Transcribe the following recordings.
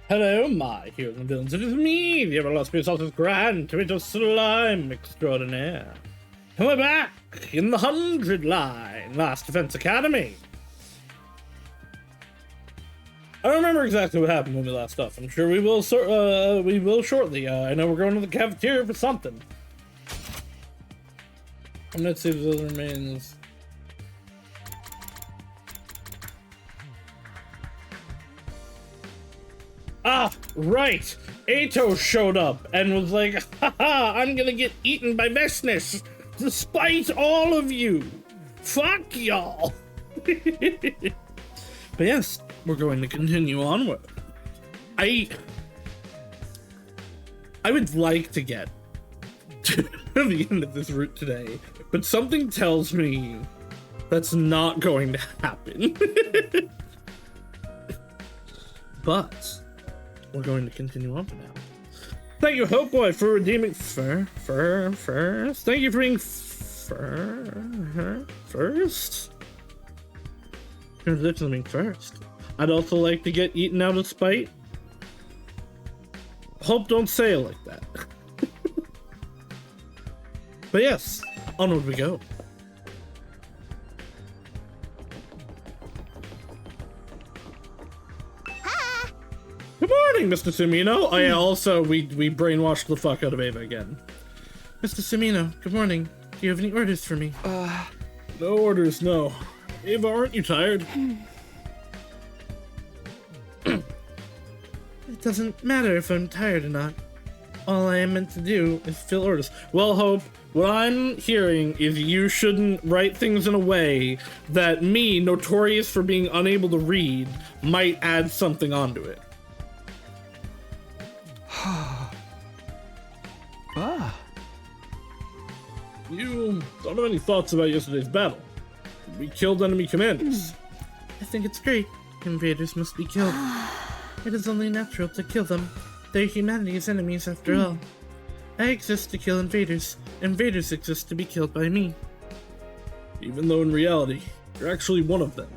Hello, my heroes and villains. It is me, the everlasting Saus Grand Tomato Slime Extraordinaire. And we're back in the 100 line, Last Defense Academy. I don't remember exactly what happened when we last off. I'm sure we will shortly. I know we're going to the cafeteria for something. Let's see if those remains. Ah, right! Ato showed up and was like, haha, I'm gonna get eaten by Vestness, despite all of you! Fuck y'all! But yes, we're going to continue onward. I would like to get to the end of this route today, but something tells me that's not going to happen. But we're going to continue on for now. Thank you, Hope Boy, for redeeming first. Thank you for being first. Congratulations on being first. I'd also like to get eaten out of spite. Hope don't say it like that. But yes, onward we go. Good morning, Mr. Sumino. Oh yeah, also, we brainwashed the fuck out of Ava again. Mr. Sumino, good morning. Do you have any orders for me? No orders, no. Ava, aren't you tired? It doesn't matter if I'm tired or not. All I am meant to do is fill orders. Well, Hope, what I'm hearing is you shouldn't write things in a way that me, notorious for being unable to read, might add something onto it. You don't have any thoughts about yesterday's battle? We killed enemy commanders. I think it's great. Invaders must be killed. It is only natural to kill them. They're humanity's enemies after all. I exist to kill invaders. Invaders exist to be killed by me. Even though in reality, you're actually one of them.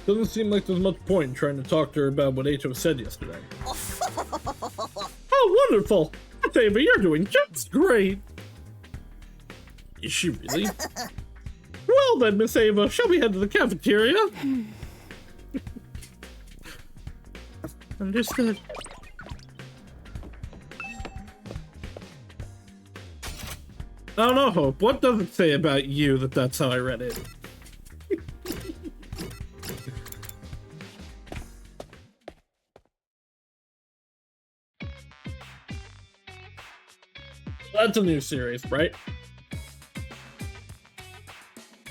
Doesn't seem like there's much point in trying to talk to her about what Ato said yesterday. Oh, wonderful! Ava, you're doing just great! Is she really? Well then, Miss Ava, shall we head to the cafeteria? Understood. I don't know, Hope. What does it say about you that that's how I read it? That's a new series, right?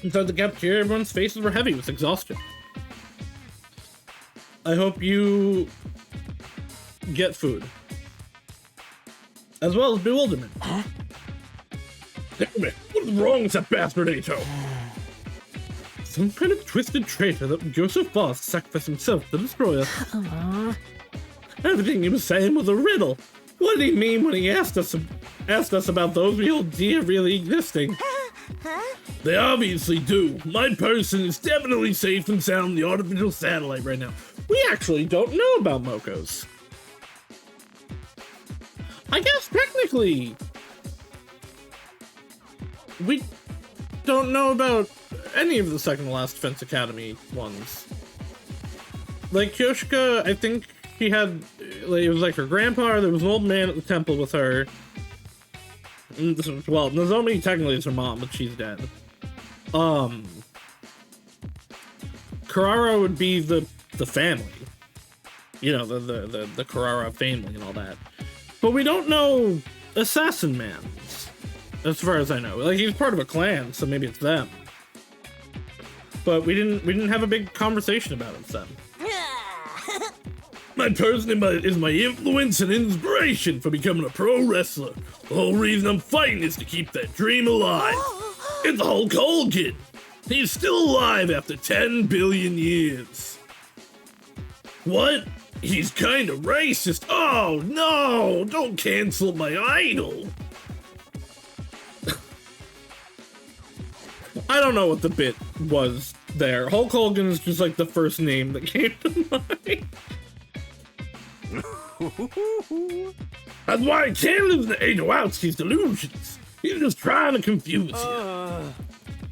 Inside the cafeteria, everyone's faces were heavy with exhaustion. I hope you get food. As well as bewilderment. Huh? Damn it, what is wrong with that bastard Ato? Some kind of twisted traitor that would go so far as to sacrifice himself to destroy us. Everything he was saying was a riddle. What did he mean when he asked us about those we hold dear really existing? They obviously do. My person is definitely safe and sound in the artificial satellite right now. We actually don't know about Moko's. I guess technically, we don't know about any of the second to last Defense Academy ones. Like Kyoshika, I think he had, like, it was like her grandpa, there was an old man at the temple with her. Well, Nozomi technically is her mom, but she's dead. Karara would be the family. You know, the Karara family and all that. But we don't know Assassin Man's, as far as I know. Like, he's part of a clan, so maybe it's them. But we didn't have a big conversation about it with them. My person is my influence and inspiration for becoming a pro wrestler. The whole reason I'm fighting is to keep that dream alive. It's Hulk Hogan. He's still alive after 10 billion years. What? He's kind of racist. Oh no, don't cancel my idol. I don't know what the bit was there. Hulk Hogan is just like the first name that came to mind. That's why I can't live in the Adowowski's delusions. He's just trying to confuse you.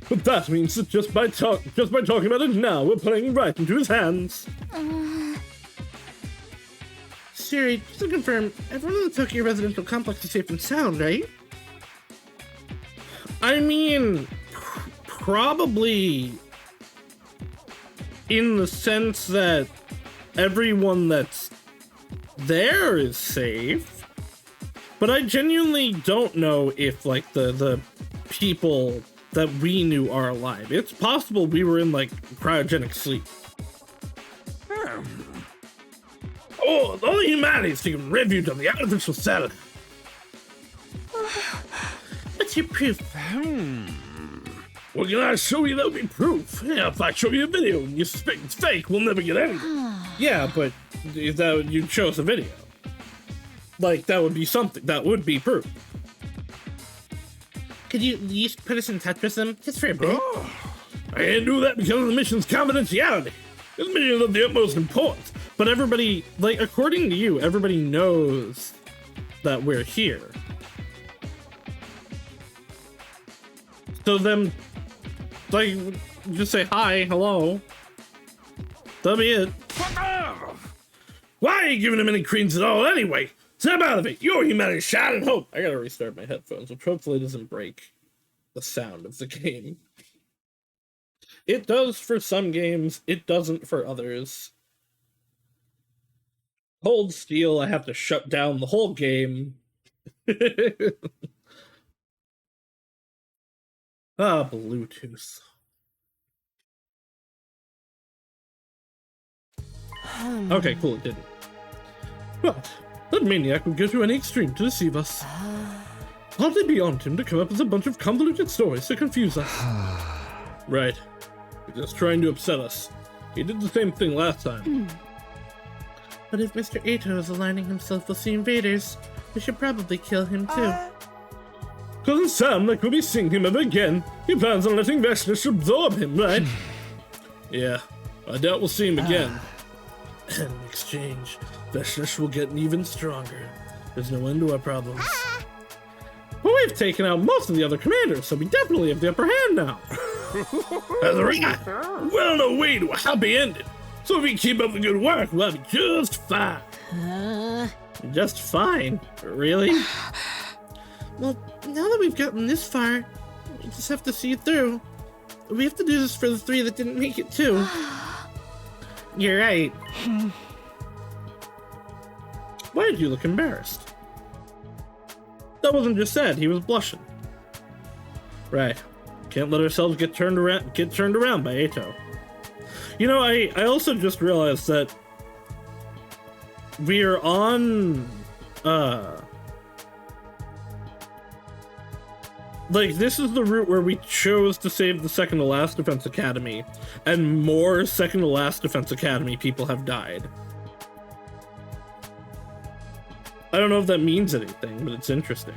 But that means that just by talking about it now, we're putting it right into his hands. Siri, just to confirm, everyone in the Tokyo residential complex is safe and sound, right? I mean, probably in the sense that everyone that's there is safe, but I genuinely don't know if, like, the people that we knew are alive. It's possible we were in, like, cryogenic sleep. Oh, the only humanity is taking refuge on the artificial satellite. What's your proof? Well, can I show you? That would be proof. Yeah, if I show you a video and you suspect it's fake, we'll never get anything. Yeah, but if that you'd show us a video. Like, that would be something. That would be proof. Could you at least put us in touch with them? Just for a bit? I can't do that because of the mission's confidentiality. This mission is of the utmost importance. But everybody, like, according to you, everybody knows that we're here. So then, like, just say hi, hello. That'll be it. Why are you giving him any credence at all anyway? Snap out of it. Your humanity shot and hope. I gotta restart my headphones, which hopefully doesn't break the sound of the game. It does for some games, it doesn't for others. Hold Steel, I have to shut down the whole game. Ah, Bluetooth. Okay, cool, it didn't. But that maniac would go to any extreme to deceive us. Hardly beyond him to come up with a bunch of convoluted stories to confuse us. Right. He's just trying to upset us. He did the same thing last time. But if Mr. Ato is aligning himself with the invaders, we should probably kill him too. Doesn't sound like we'll be seeing him ever again. He plans on letting Vashnish absorb him, right? Yeah, I doubt we'll see him again. And in exchange, Vashnish will get even stronger. There's no end to our problems. But we've taken out most of the other commanders, so we definitely have the upper hand now. That's right. We're on our way to a happy ending. So if we keep up the good work, we'll be just fine. Just fine? Really? Well, now that we've gotten this far, we just have to see it through. We have to do this for the three that didn't make it too. You're right. Why did you look embarrassed? That wasn't just sad, he was blushing. Right. Can't let ourselves get turned around by Ato. You know, I also just realized that we are on, like, this is the route where we chose to save the Second to Last Defense Academy, and more Second to Last Defense Academy people have died. I don't know if that means anything, but it's interesting.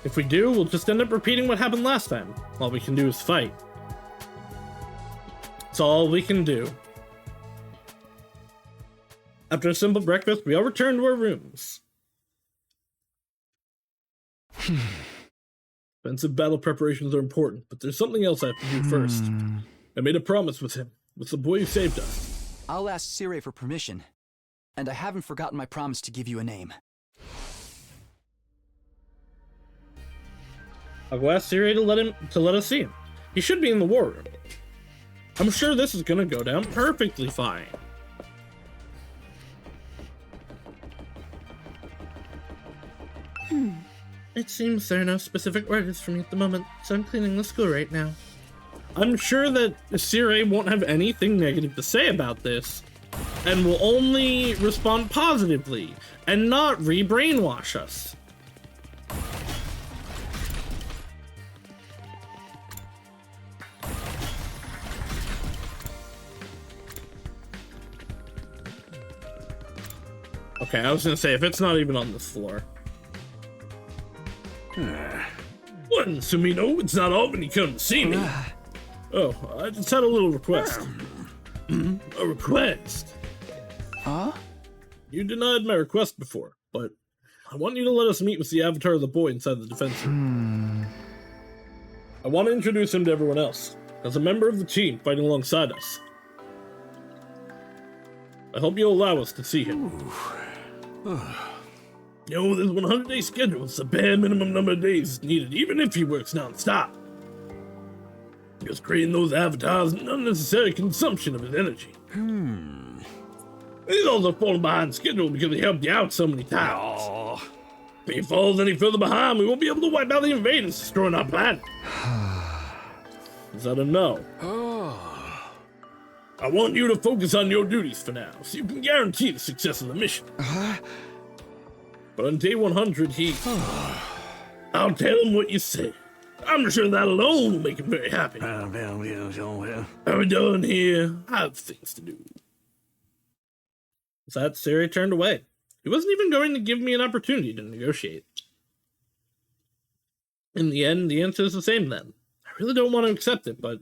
If we do, we'll just end up repeating what happened last time. All we can do is fight. That's all we can do. After a simple breakfast, we all return to our rooms. Offensive battle preparations are important, but there's something else I have to do first. I made a promise with him, with the boy who saved us. I'll ask Sire for permission, and I haven't forgotten my promise to give you a name. I'll go ask Siri to let us see him. He should be in the war room. I'm sure this is gonna go down perfectly fine. It seems there are no specific orders for me at the moment, so I'm cleaning the school right now. I'm sure that Siri won't have anything negative to say about this, and will only respond positively, and not re-brainwash us. Okay, I was gonna say, if it's not even on this floor. What, Sumino? It's not often you come to see me. Oh, I just had a little request. A request? Huh? You denied my request before, but I want you to let us meet with the avatar of the boy inside the defense room. I want to introduce him to everyone else, as a member of the team fighting alongside us. I hope you'll allow us to see him. You know, this 100-day schedule is the bare minimum number of days needed, even if he works non-stop. Because creating those avatars is an unnecessary consumption of his energy. He's also falling behind schedule because he helped you out so many times. If he falls any further behind, we won't be able to wipe out the invaders destroying our planet. Is that a no? I want you to focus on your duties for now, so you can guarantee the success of the mission. But on day 100, I'll tell him what you say. I'm sure that alone will make him very happy. I'm done here. I have things to do. So that Siri turned away. He wasn't even going to give me an opportunity to negotiate. In the end, the answer is the same then. I really don't want to accept it, but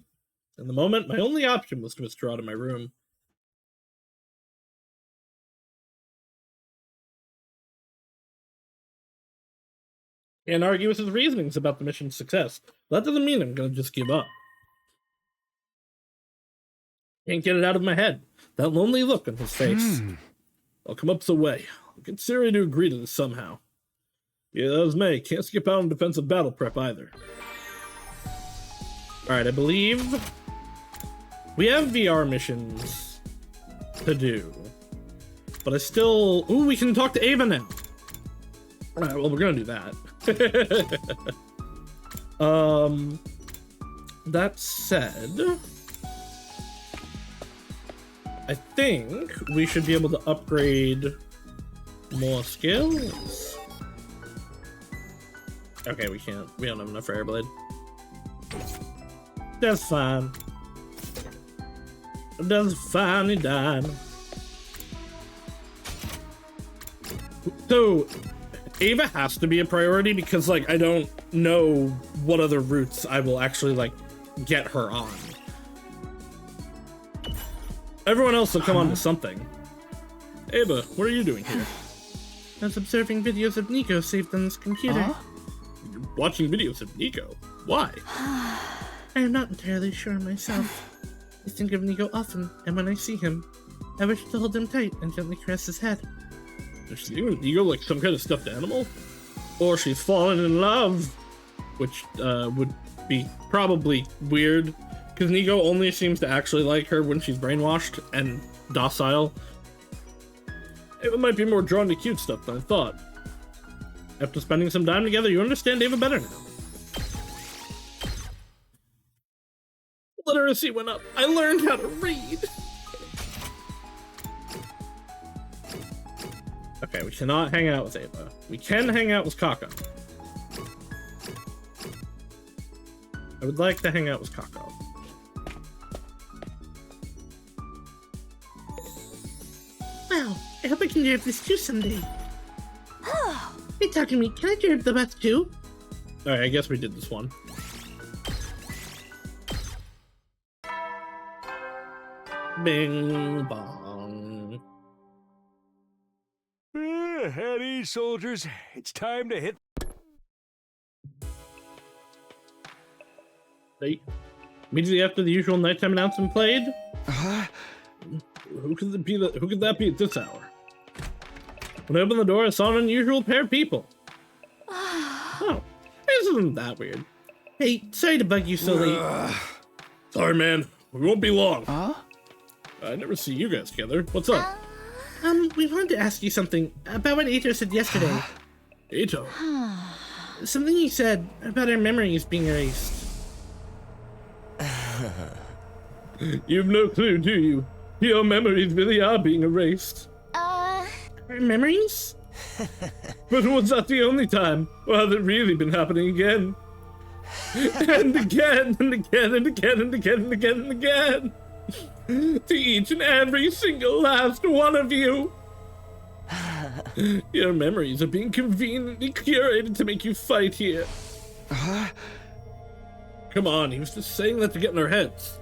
in the moment, my only option was to withdraw to my room. Can't argue with his reasonings about the mission's success. That doesn't mean I'm gonna just give up. Can't get it out of my head. That lonely look on his face. I'll come up with a way. I'll get Siri to agree to this somehow. Yeah, that was May. Can't skip out on defensive battle prep either. Alright, I believe we have VR missions to do. But I still... Ooh, we can talk to Ava now. Alright, well, we're gonna do that. That said, I think we should be able to upgrade more skills. Okay, we can't. We don't have enough for Airblade. That's fine. That's fine, he died. So, Ava has to be a priority because, like, I don't know what other routes I will actually, like, get her on. Everyone else will come on to something. Ava, what are you doing here? I was observing videos of Nico saved on his computer. You're watching videos of Nico? Why? I am not entirely sure myself. I think of Nico often, and when I see him, I wish to hold him tight and gently caress his head. Is she with Nico like some kind of stuffed animal? Or she's fallen in love, which would be probably weird, because Nico only seems to actually like her when she's brainwashed and docile. Ava might be more drawn to cute stuff than I thought. After spending some time together, you understand Ava better now. Literacy went up. I learned how to read. Okay, we cannot hang out with Ava. We can hang out with Kako. I would like to hang out with Kako. Wow, I hope I can drive this too someday. Hey, talk to me. Can I drive the bus too? Alright, I guess we did this one. Bing bong. Howdy, soldiers. It's time to hit. Hey, immediately after the usual nighttime announcement played. Who could that be at this hour? When I opened the door, I saw an unusual pair of people. Oh, this isn't that weird. Hey, sorry to bug you so late. Sorry, man. We won't be long. I never see you guys together. What's up? We wanted to ask you something about what Ato said yesterday. Ato? Something he said about our memories being erased. You have no clue, do you? Your memories really are being erased. Our memories? But was that the only time? Or has it really been happening again? And again, and again, and again, and again, and again, and again. To each and every single last one of you. Your memories are being conveniently curated to make you fight here. Come on, he was just saying that to get in our heads.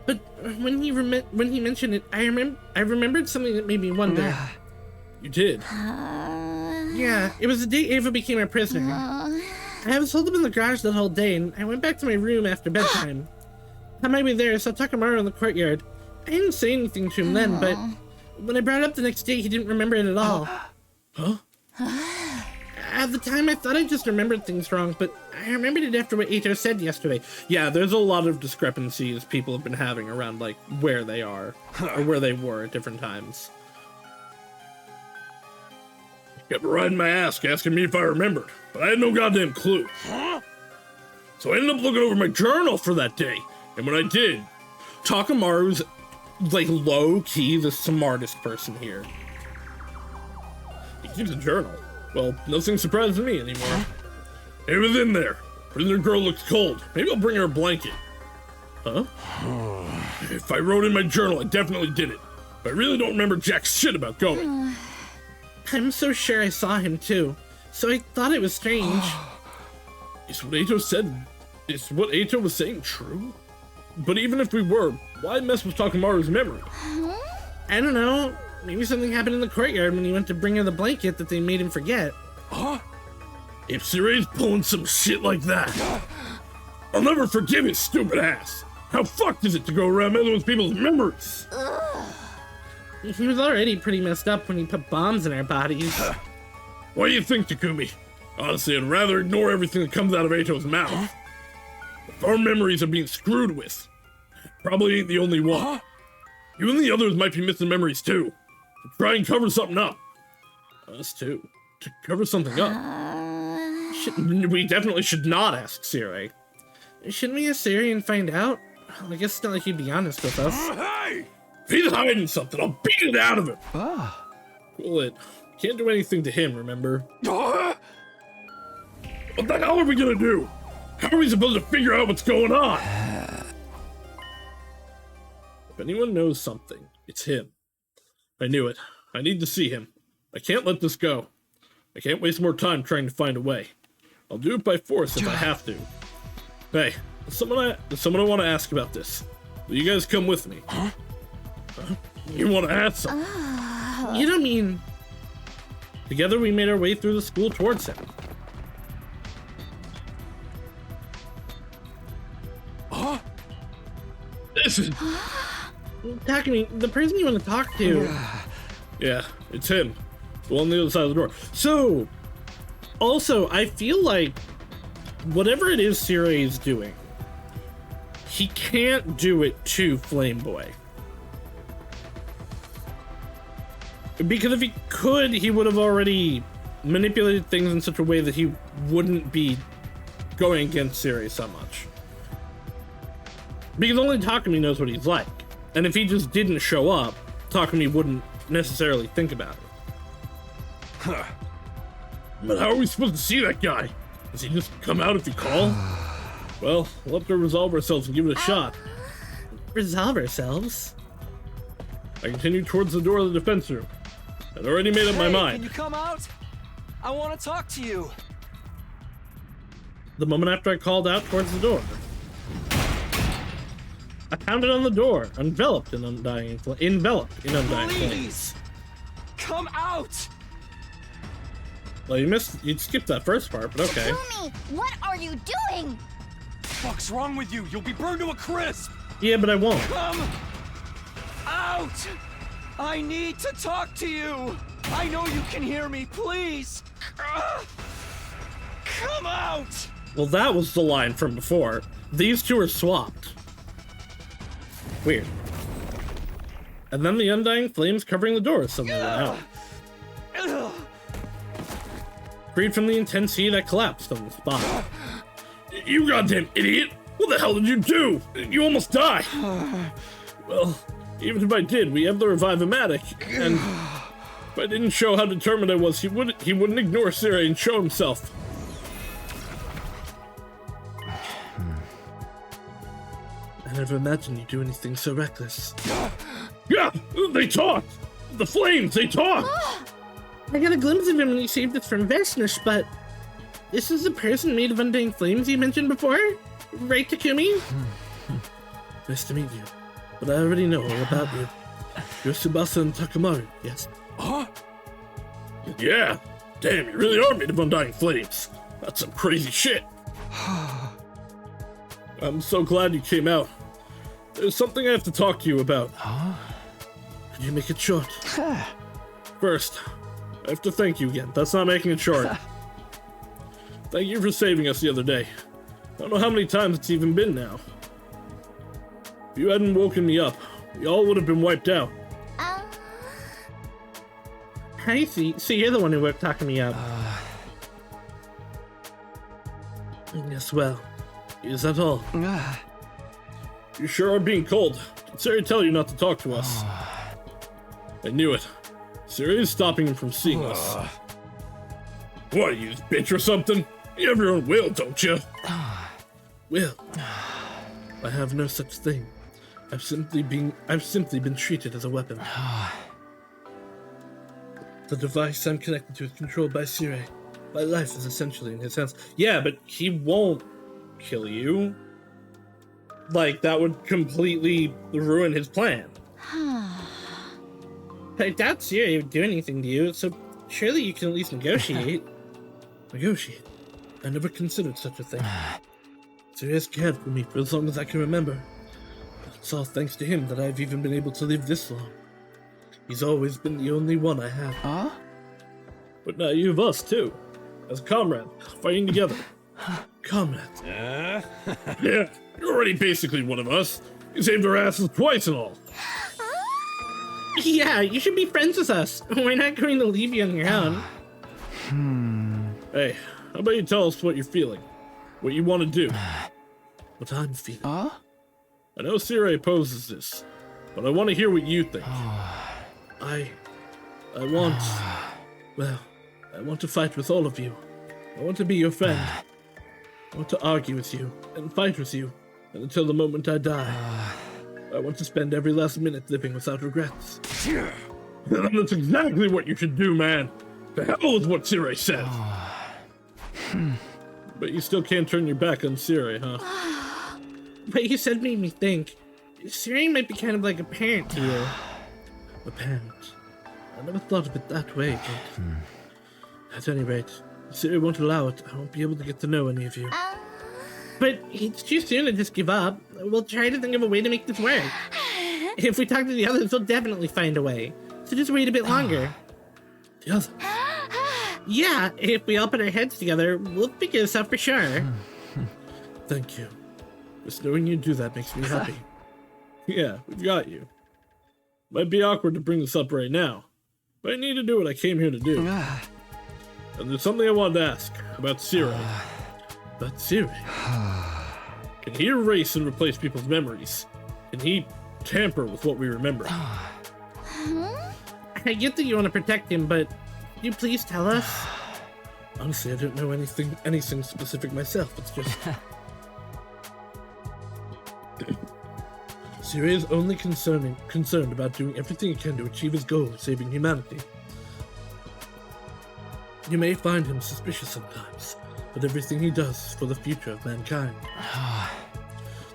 But when he mentioned it, I remembered something that made me wonder. You did? Yeah, it was the day Ava became our prisoner. I was holed up in the garage that whole day, and I went back to my room after bedtime. On my way there, I saw Takamaru in the courtyard. I didn't say anything to him then, but when I brought it up the next day, he didn't remember it at all. Huh? At the time, I thought I just remembered things wrong, but I remembered it after what Eito said yesterday. Yeah, there's a lot of discrepancies people have been having around, like, where they are, or where they were at different times. Kept riding my ass, asking me if I remembered, but I had no goddamn clue. So I ended up looking over my journal for that day, and when I did, Takamaru's, like, low-key the smartest person here. He keeps a journal. Well, nothing surprises me anymore. It was in there. Prisoner girl looks cold. Maybe I'll bring her a blanket. Huh? If I wrote in my journal, I definitely did it. But I really don't remember jack shit about going. I'm so sure I saw him too. So I thought it was strange. Is what Eito was saying true? But even if we were, why mess with Takamaru's memory? I don't know. Maybe something happened in the courtyard when he went to bring her the blanket that they made him forget. Huh? If Sirai's pulling some shit like that, I'll never forgive his stupid ass. How fucked is it to go around messing with people's memories? He was already pretty messed up when he put bombs in our bodies. What do you think, Takumi? Honestly, I'd rather ignore everything that comes out of Eito's mouth. If our memories are being screwed with, probably ain't the only one. You and the others might be missing memories too. Try and cover something up. Us too. To cover something up. We definitely should not ask Sirai. Shouldn't we ask Sirai and find out? Well, I guess it's not like he'd be honest with us. Hey! If he's hiding something, I'll beat it out of him. Cool it. Can't do anything to him, remember? What the hell are we gonna do? How are we supposed to figure out what's going on? If anyone knows something, it's him. I knew it. I need to see him. I can't let this go. I can't waste more time trying to find a way. I'll do it by force if I have to. Hey, there's someone I want to ask about this. Will you guys come with me? Huh? You want to ask something? You don't mean... Together we made our way through the school towards him. Huh? This is... Takumi, the person you want to talk to. Yeah, it's him. The one on the other side of the door. So, also, I feel like whatever it is Sirai is doing, he can't do it to Flame Boy. Because if he could, he would have already manipulated things in such a way that he wouldn't be going against Sirai so much. Because only Takumi knows what he's like. And if he just didn't show up, Takumi wouldn't necessarily think about it. Huh. But how are we supposed to see that guy? Does he just come out if you call? Well, we'll have to resolve ourselves and give it a shot. Resolve ourselves? I continued towards the door of the defense room. I'd already made up my mind. Can you come out? I want to talk to you. The moment after I called out towards the door, I pounded on the door, enveloped in undying flames. Please, come out! Well, you skipped that first part, but okay. Takumi, what are you doing? Fuck's wrong with you? You'll be burned to a crisp! Yeah, but I won't. Come out! I need to talk to you! I know you can hear me, please! Come out! Well, that was the line from before. These two are swapped. Weird. And then the undying flames covering the door suddenly went out. Freed from the intense heat, I collapsed on the spot. You goddamn idiot! What the hell did you do? You almost died! Well, even if I did, we have the Revive-O-Matic, and if I didn't show how determined I was, he wouldn't ignore Sirai and show himself. I never imagined you'd do anything so reckless. Yeah, they talked! The flames, they talked! I got a glimpse of him when he saved us from Vashnish, but this is the person made of undying flames you mentioned before? Right, Takumi? Nice to meet you. but I already know all about you. You're Tsubasa and Takamaru, yes? Huh? Yeah. Damn, you really are made of undying flames. That's some crazy shit. I'm so glad you came out. There's something I have to talk to you about. Huh? Could you make it short? First, I have to thank you again. That's not making it short. Thank you for saving us the other day. I don't know how many times it's even been now. If you hadn't woken me up, we all would have been wiped out. I see. So you're the one who worked talking me up. Yes, well, is that all? You sure are being cold. Did Siri tell you not to talk to us? I knew it. Siri is stopping him from seeing us. What are you, bitch or something? You have your own will, don't you? Will? I have no such thing. I've simply been treated as a weapon. The device I'm connected to is controlled by Siri. My life is essentially in his hands. Yeah, but he won't kill you. Like, that would completely ruin his plan. I doubt Siri would do anything to you, so surely you can at least negotiate. Negotiate? I never considered such a thing. Siri has cared for me for as long as I can remember. It's all thanks to him that I've even been able to live this long. He's always been the only one I have. Huh? But now you have us, too. As a comrade, fighting together. Comrades. Yeah, you're already basically one of us. You saved our asses twice and all. Yeah, you should be friends with us. We're not going to leave you on your own. Hey, how about you tell us what you're feeling? What you want to do? What I'm feeling. Huh? I know Siri opposes this, but I want to hear what you think. I want to fight with all of you. I want to be your friend. I want to argue with you and fight with you until the moment I die. I want to spend every last minute living without regrets. That's exactly what you should do, man. The hell with what Siri says. But you still can't turn your back on Siri, huh? What you said made me think. Siri might be kind of like a parent to you. A parent? I never thought of it that way, but... At any rate, if Siri won't allow it, I won't be able to get to know any of you. But it's too soon to just give up. We'll try to think of a way to make this work. If we talk to the others, we'll definitely find a way. So just wait a bit longer. The others? Yeah, if we all put our heads together, we'll figure this out for sure. Thank you. Just knowing you do that makes me happy. Yeah, we've got you. Might be awkward to bring this up right now, but I need to do what I came here to do. And there's something I wanted to ask about Siri. About Siri? Can he erase and replace people's memories? Can he tamper with what we remember? I get that you want to protect him, but could you please tell us? Honestly, I don't know anything specific myself. It's just... Siri is only concerned about doing everything he can to achieve his goal of saving humanity. You may find him suspicious sometimes, but everything he does is for the future of mankind.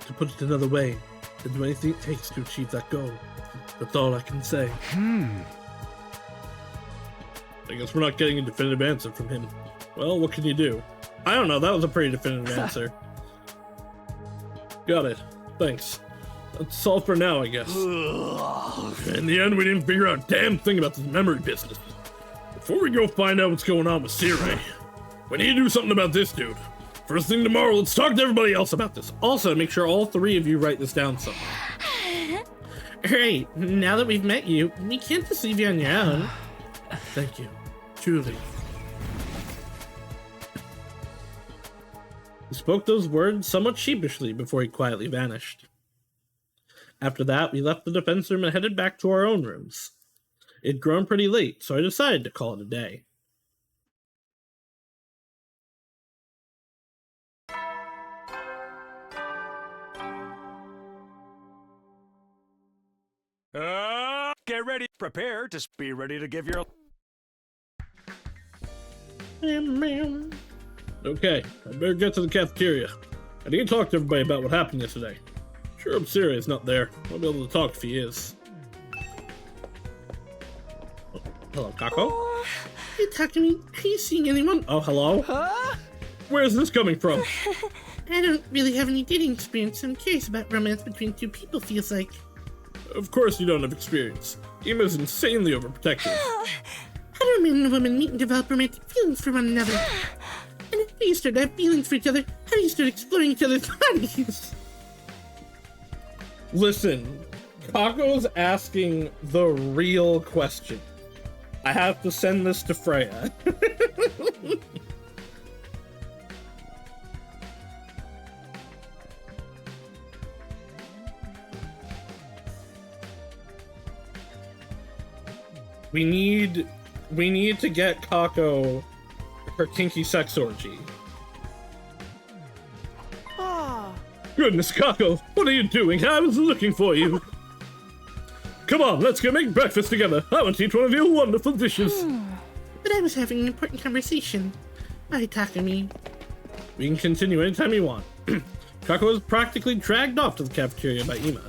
To put it another way, he'll do anything it takes to achieve that goal. That's all I can say. I guess we're not getting a definitive answer from him. Well, what can you do? I don't know, that was a pretty definitive answer. Got it. Thanks. That's all for now, I guess. In the end, we didn't figure out a damn thing about this memory business. Before we go find out what's going on with Siri, we need to do something about this dude. First thing tomorrow, let's talk to everybody else about this. Also, make sure all three of you write this down somewhere. Alright, now that we've met you, we can't just leave you on your own. Thank you. Truly. He spoke those words somewhat sheepishly before he quietly vanished. After that, we left the defense room and headed back to our own rooms. It'd grown pretty late, so I decided to call it a day. Get ready, prepare to be ready to give your... Okay, I better get to the cafeteria. I need to talk to everybody about what happened yesterday. Sure, I'm serious, not there. I'll be able to talk if he is. Oh, hello, Kako? Hey, Takumi, are you seeing anyone? Oh, hello? Huh? Where is this coming from? I don't really have any dating experience, so I'm curious about romance between two people feels like. Of course you don't have experience. Ima's insanely overprotective. How do a man and a woman meet and develop romantic feelings for one another? And after you start to have feelings for each other, how do you start exploring each other's bodies? Listen, Kako's asking the real question. I have to send this to Freya. We need to get Kako her kinky sex orgy. Ah. Goodness, Kako, what are you doing? I was looking for you. Come on, let's go make breakfast together. I want to eat one of your wonderful dishes. But I was having an important conversation. Bye, Takumi. We can continue anytime you want. Kako was practically dragged off to the cafeteria by Ima.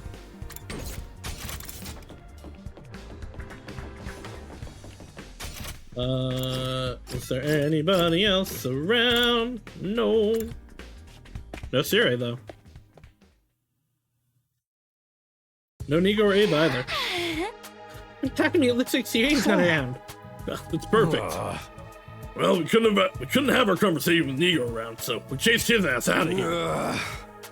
Is there anybody else around? No. No Siri, though. No Nigo or Abe either. Takumi, it looks like Siri's not around. That's perfect. Well, we couldn't have our conversation with Nigo around, so we chased his ass out of here.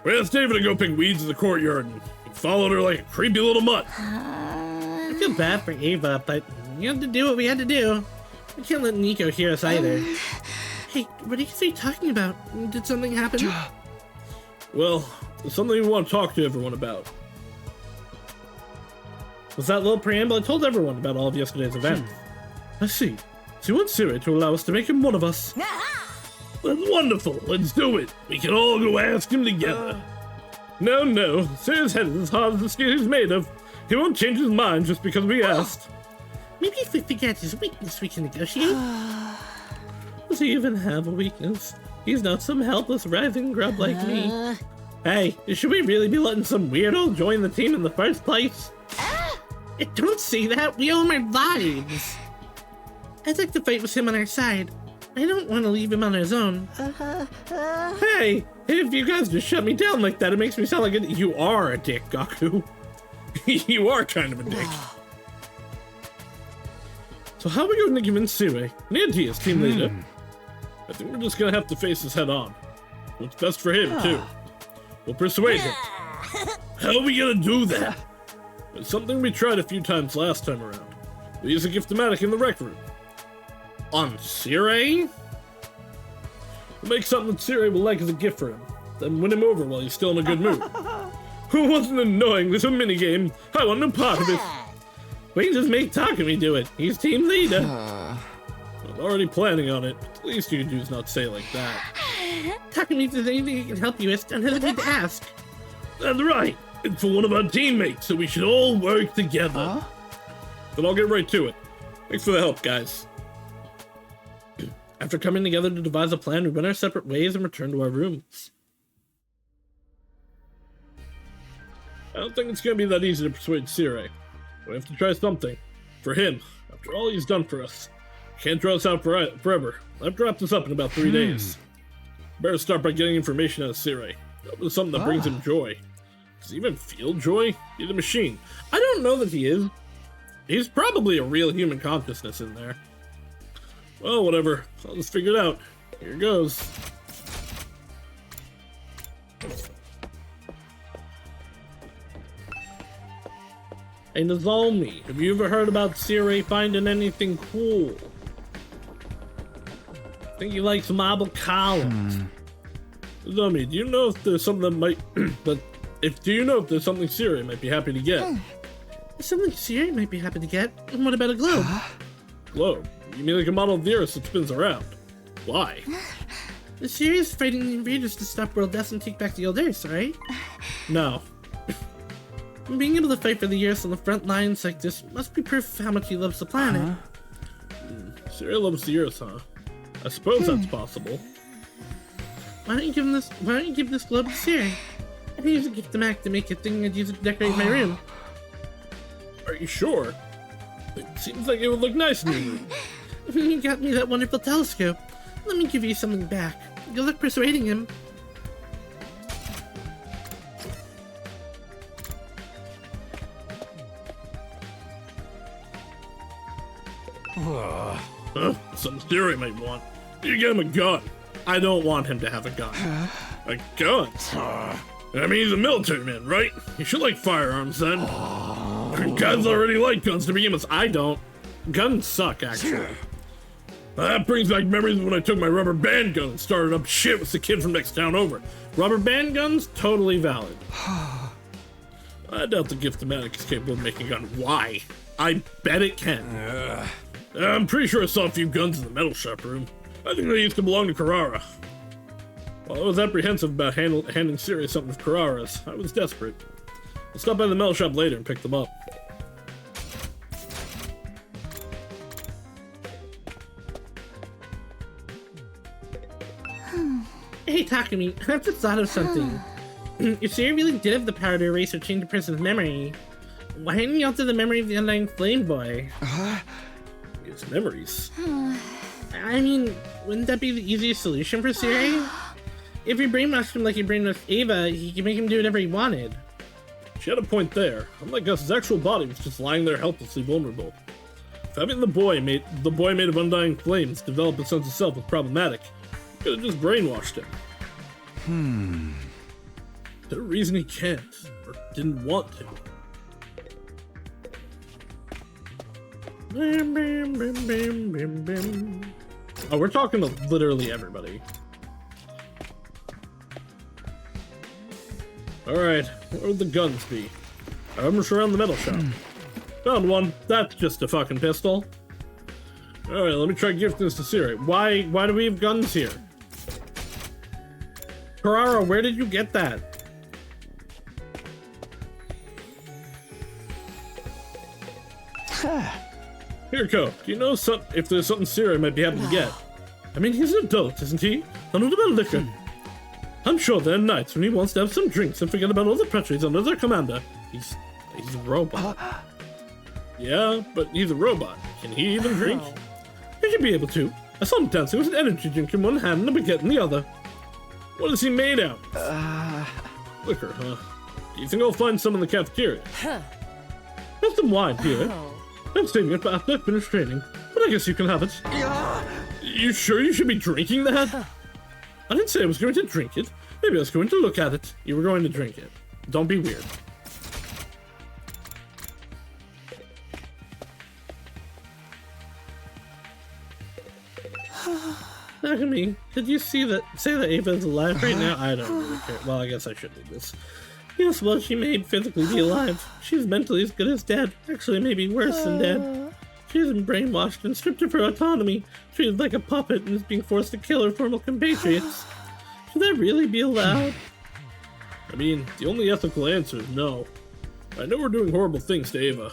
We asked David to go pick weeds in the courtyard, and he followed her like a creepy little mutt. I feel bad for Ava, but we had to do what we had to do. We can't let Nico hear us either. Hey, what are you three talking about? Did something happen? Well, there's something we want to talk to everyone about. Was that little preamble? I told everyone about all of yesterday's events. I see. So you want Siri to allow us to make him one of us? That's wonderful. Let's do it. We can all go ask him together. No. Siri's head is as hard as the skin he's made of. He won't change his mind just because we asked. Maybe if we figure out his weakness, we can negotiate. Does he even have a weakness? He's not some helpless writhing grub like me. Hey, should we really be letting some weirdo join the team in the first place? Don't say that. We owe him our lives. I'd like to fight with him on our side. I don't want to leave him on his own. Hey, if you guys just shut me down like that, it makes me sound like you are a dick, Gaku. You are kind of a dick. So how are we going to convince Siri, Nanti as team leader? I think we're just going to have to face this head on. What's best for him, too. We'll persuade him. How are we going to do that? It's something we tried a few times last time around. We used a gift-o-matic in the rec room. On Siri? We'll make something that Siri will like as a gift for him, then win him over while he's still in a good mood. Who wasn't annoying? There's a minigame. I want no part of it. We can just make Takumi do it. He's team leader. I'm already planning on it. The least you can do is not say it like that. Takumi, if there's anything I can help you with, don't hesitate to ask. That's right. It's for one of our teammates, so we should all work together. Then I'll get right to it. Thanks for the help, guys. After coming together to devise a plan, we went our separate ways and returned to our rooms. I don't think it's going to be that easy to persuade Siri. We have to try something. For him, after all he's done for us. Can't draw us out forever. I have to wrap this up in about 3 days. Better start by getting information out of Siri. That was something that brings him joy. Does he even feel joy? He's a machine. I don't know that he is. He's probably a real human consciousness in there. Well, whatever. I'll just figure it out. Here goes. Hey Nozomi, have you ever heard about Siri finding anything cool? I think he likes marble columns. Nozomi, do you know if there's something that might do you know if there's something Siri might be happy to get? There's something Siri might be happy to get. And what about a globe? Globe? You mean like a model of the Earth that spins around? Why? The Siri is fighting the invaders to stop world deaths and take back the old Earth, right? No. Being able to fight for the Earth on the front lines like this must be proof of how much he loves the planet. Siri loves the Earth, huh? I suppose that's possible. Why don't you give this globe to Siri? I can use a gift Mac to make a thing I'd use it to decorate my room. Are you sure? It seems like it would look nice in your room. You got me that wonderful telescope. Let me give you something back. Good luck persuading him. Something Siri might want. You get him a gun. I don't want him to have a gun. A gun? I mean, he's a military man, right? He should like firearms then. Guys already like guns to begin with. I don't. Guns suck, actually. That brings back memories of when I took my rubber band gun and started up shit with the kid from next town over. Rubber band guns? Totally valid. I doubt the Gift-O-Matic is capable of making a gun. Why? I bet it can. I'm pretty sure I saw a few guns in the metal shop room. I think they used to belong to Carrara. While I was apprehensive about handing Siri something of Carrara's, I was desperate. I'll stop by the metal shop later and pick them up. Hey, Takumi, I've just thought of something. If Siri really did have the power to erase or change a person's memory, why didn't you alter the memory of the undying flame boy? His memories. I mean, wouldn't that be the easiest solution for Siri? If you brainwashed him like you brainwashed Ava, he could make him do whatever he wanted. She had a point there. Unlike us, his actual body was just lying there helplessly vulnerable. If having the boy made of undying flames develop a sense of self was problematic, you could have just brainwashed him. Is there a reason he can't, or didn't want to? Oh, we're talking to literally everybody. Alright, where would the guns be? I'm just around the metal shop. Found one. That's just a fucking pistol. Alright, let me try gifting this to Siri. Why do we have guns here? Carrara, where did you get that? Here, Ko. Do you know if there's something Siri might be happy to get? I mean, he's an adult, isn't he? Not about liquor. I'm sure there are nights when he wants to have some drinks and forget about all the pressure he's under their commander. He's a robot. Yeah, but he's a robot. Can he even drink? He should be able to. I saw him dancing with an energy drink in one hand and a baguette in the other. What is he made out? Liquor, huh? Do you think I'll find some in the cafeteria? Have some wine here. I'm saving it for after I finish training, but I guess you can have it. You sure you should be drinking that? I didn't say I was going to drink it. Maybe I was going to look at it. You were going to drink it. Don't be weird. Takumi, did you say that Ava's alive right now? I don't really care. Well, I guess I should do this. Yes, well, she may physically be alive. She's mentally as good as dead. Actually, maybe worse than dead. She's been brainwashed and stripped of her autonomy, treated like a puppet, and is being forced to kill her former compatriots. Should that really be allowed? I mean, the only ethical answer is no. I know we're doing horrible things to Ava,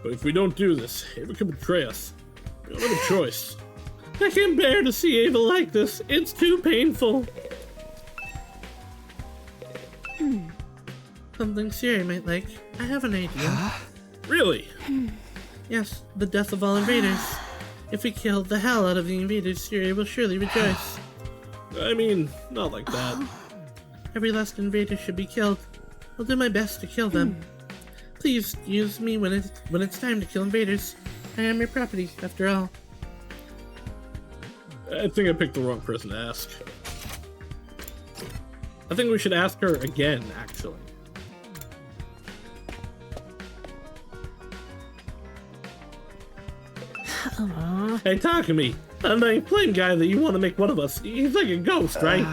but if we don't do this, Ava could betray us. We don't have a choice. I can't bear to see Ava like this. It's too painful. Something Siri might like. I have an idea. Really? Yes, the death of all invaders. If we kill the hell out of the invaders, Siri will surely rejoice. I mean, not like that. Every last invader should be killed. I'll do my best to kill them. Please use me when it's time to kill invaders. I am your property, after all. I think I picked the wrong person to ask. I think we should ask her again, actually. Hey, Takumi, that nice flame guy that you want to make one of us, he's like a ghost, right?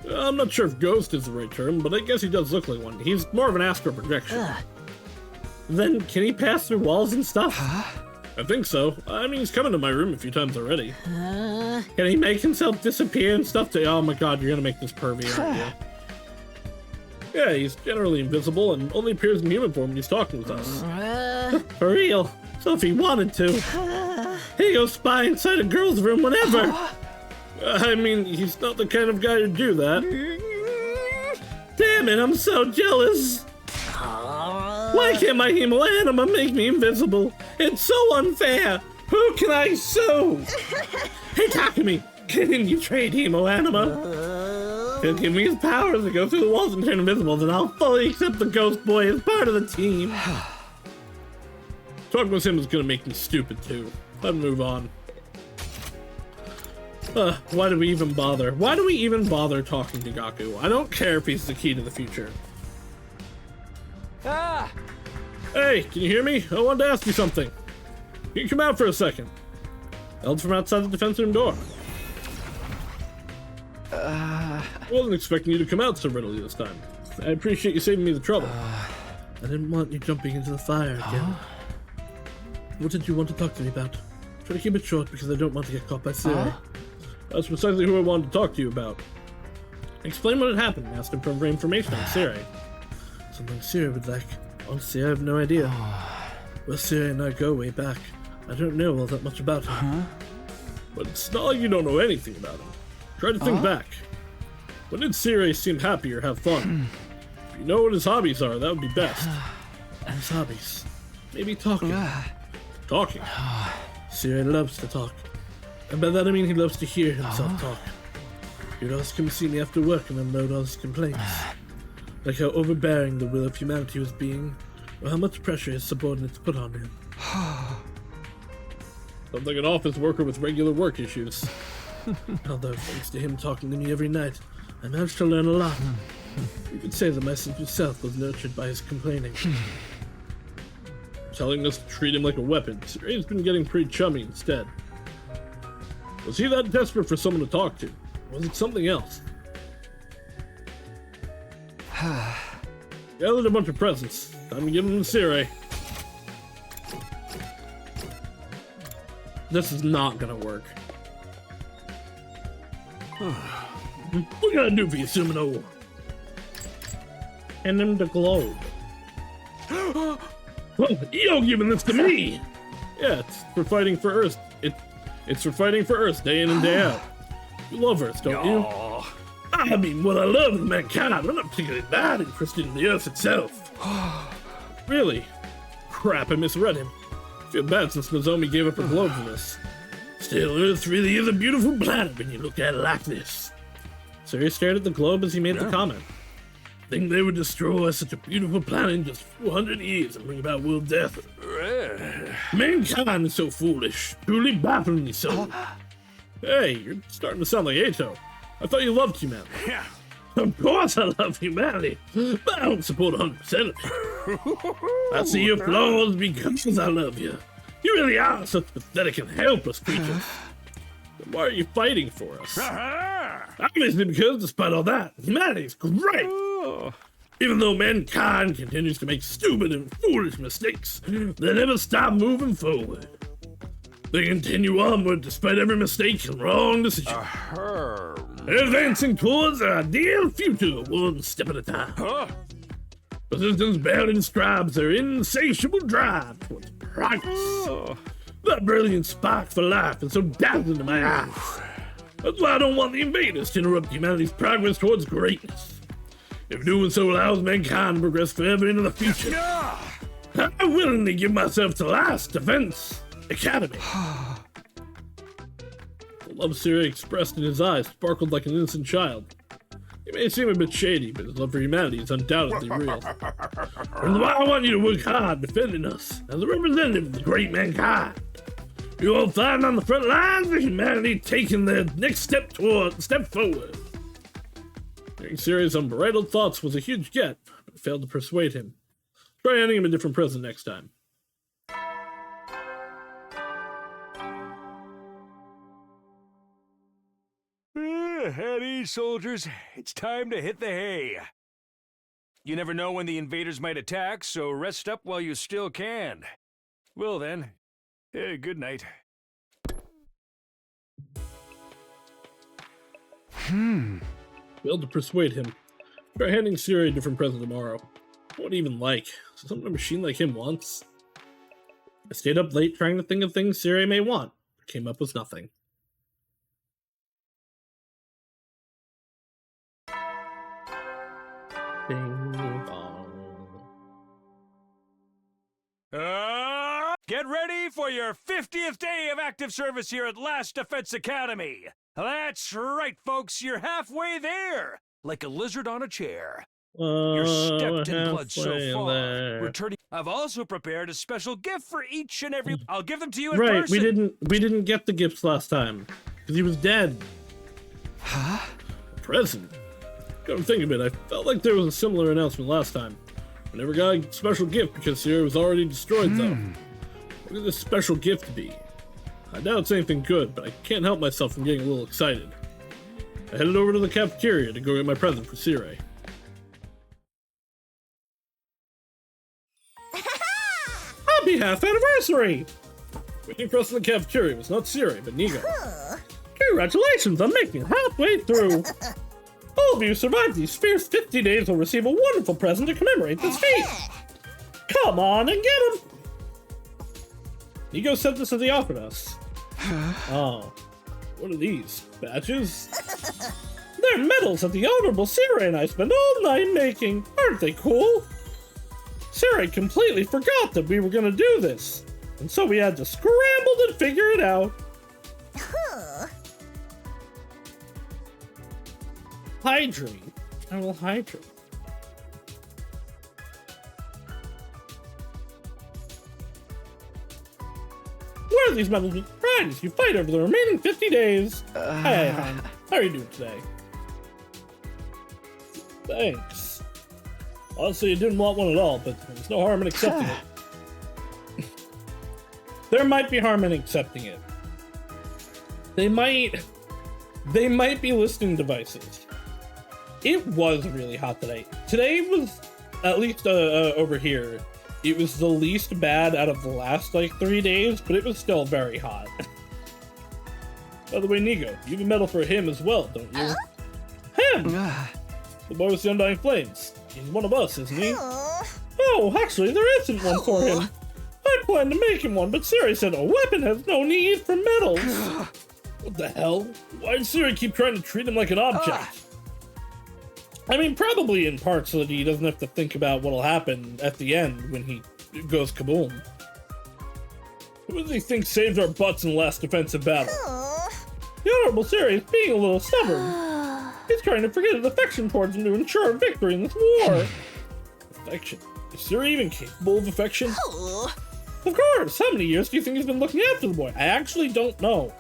I'm not sure if ghost is the right term, but I guess he does look like one. He's more of an astral projection. Then can he pass through walls and stuff? I think so. I mean, he's coming to my room a few times already. Can he make himself disappear and stuff? Oh my god, you're gonna make this pervy, aren't you? Yeah, he's generally invisible and only appears in human form when he's talking with us. For real. So if he wanted to, he'd go spy inside a girl's room whenever. I mean, he's not the kind of guy to do that. Damn Damn it, I'm so jealous. Why can't my hemo anima make me invisible? It's so unfair. Who can I sue? Hey, Takumi, can you trade hemo anima? He'll give me his powers to go through the walls and turn invisible, then I'll fully accept the Ghost Boy as part of the team. Talking with him is gonna make me stupid too. Let's move on. Why do we even bother? Why do we even bother talking to Gaku? I don't care if he's the key to the future. Ah! Hey, can you hear me? I wanted to ask you something. Can you come out for a second? Held from outside the defense room door. I wasn't expecting you to come out so readily this time. I appreciate you saving me the trouble. I didn't want you jumping into the fire again. What did you want to talk to me about? Try to keep it short because I don't want to get caught by Siri. That's precisely who I wanted to talk to you about. Explain what had happened and asked him for information on Siri. Something Siri would like. Honestly, I have no idea. Well, Siri and I go way back. I don't know all that much about him. But it's not like you don't know anything about him. Try to think back. When did Siri seem happy or have fun? If you know what his hobbies are, that would be best. His hobbies? Maybe talking. Talking? Siri loves to talk. And by that I mean he loves to hear himself talk. He'd always come see me after work and unload all his complaints. Like how overbearing the will of humanity was being, or how much pressure his subordinates put on him. Sounds like an office worker with regular work issues. Although, thanks to him talking to me every night, I managed to learn a lot. You could say that my sense of self was nurtured by his complaining. Telling us to treat him like a weapon, Siri's been getting pretty chummy instead. Was he that desperate for someone to talk to? Or was it something else? Gathered a bunch of presents. Time to give them to Siri. This is not gonna work. What can I do for you, Sumino? Hand him the globe. Well, you're giving this to me! Yeah, it's for fighting for Earth. It's for fighting for Earth day in and day out. You love Earth, don't you? I mean, what I love is mankind. I'm not particularly that interested in the Earth itself. Really? Crap, I misread him. I feel bad since Nozomi gave up her globe for this. Still, Earth really is a beautiful planet when you look at it like this. Siri stared at the globe as he made the comment. Think they would destroy such a beautiful planet in just 400 years and bring about world death. Mankind is so foolish, truly bafflingly so. Hey, you're starting to sound like Eito. I thought you loved humanity. Yeah. Of course I love humanity, but I don't support 100% of it. I see your flaws because I love you. You really are such pathetic and helpless creatures. Then why are you fighting for us? Obviously because, despite all that, humanity's great. Even though mankind continues to make stupid and foolish mistakes, they never stop moving forward. They continue onward despite every mistake and wrong decision. Advancing towards our ideal future one step at a time. Persistence barely describes their insatiable drive towards progress. That brilliant spark for life is so dazzling to my eyes. That's why I don't want the invaders to interrupt humanity's progress towards greatness. If doing so allows mankind to progress forever into the future, I willingly give myself to Last Defense Academy. The love Siri expressed in his eyes sparkled like an innocent child. He may seem a bit shady, but his love for humanity is undoubtedly real. And why I want you to work hard defending us as a representative of the great mankind. You all fighting on the front lines of humanity taking their next step forward. Hearing Siri's unbridled thoughts was a huge get, but it failed to persuade him. Try handing him a different present next time. At ease, soldiers. It's time to hit the hay. You never know when the invaders might attack, so rest up while you still can. Well then, good night. Failed to persuade him. Try handing Siri a different present tomorrow. What even like? Something a machine like him wants? I stayed up late trying to think of things Siri may want, but came up with nothing. Bing bong. Get ready for your 50th day of active service here at Last Defense Academy. That's right, folks. You're halfway there, like a lizard on a chair. You're stepped in blood so halfway far. there. Returning. I've also prepared a special gift for each and every. I'll give them to you in Right, person. we didn't get the gifts last time because he was dead. Huh? Present. Come to think of it, I felt like there was a similar announcement last time. I never got a special gift because Sierra was already destroyed, though. What could this special gift be? I doubt it's anything good, but I can't help myself from getting a little excited. I headed over to the cafeteria to go get my present for Sierra. Happy half anniversary! Waiting for us in the cafeteria was not Sierra, but Nigo. Congratulations on making it halfway through! All of you who survived these fierce 50 days will receive a wonderful present to commemorate this feat! Come on and get him! Nigo sent this as he offered us. Oh. What are these? Badges? They're medals that the Honorable Sierra and I spent all night making! Aren't they cool? Sierra completely forgot that we were gonna do this, and so we had to scramble to figure it out. Hydrate. I will hydrate. Where are these medals with prizes you fight over the remaining 50 days? Hey, hon. How are you doing today? Thanks. Honestly, I didn't want one at all, but there's no harm in accepting it. There might be harm in accepting it. They might be listening devices. It was really hot today. Today was, at least over here, it was the least bad out of the last, 3 days, but it was still very hot. By the way, Nigo, you have a medal for him as well, don't you? Him! The boy with the Undying Flames. He's one of us, isn't he? Oh, actually, there isn't one for him. I planned to make him one, but Siri said a weapon has no need for medals. What the hell? Why did Siri keep trying to treat him like an object? I mean, probably in part so that he doesn't have to think about what'll happen at the end when he goes kaboom. Who does he think saved our butts in the last defensive battle? The Honorable Siri is being a little stubborn. He's trying to forget his affection towards him to ensure victory in this war. Affection? Is Siri even capable of affection? Of course! How many years do you think he's been looking after the boy? I actually don't know.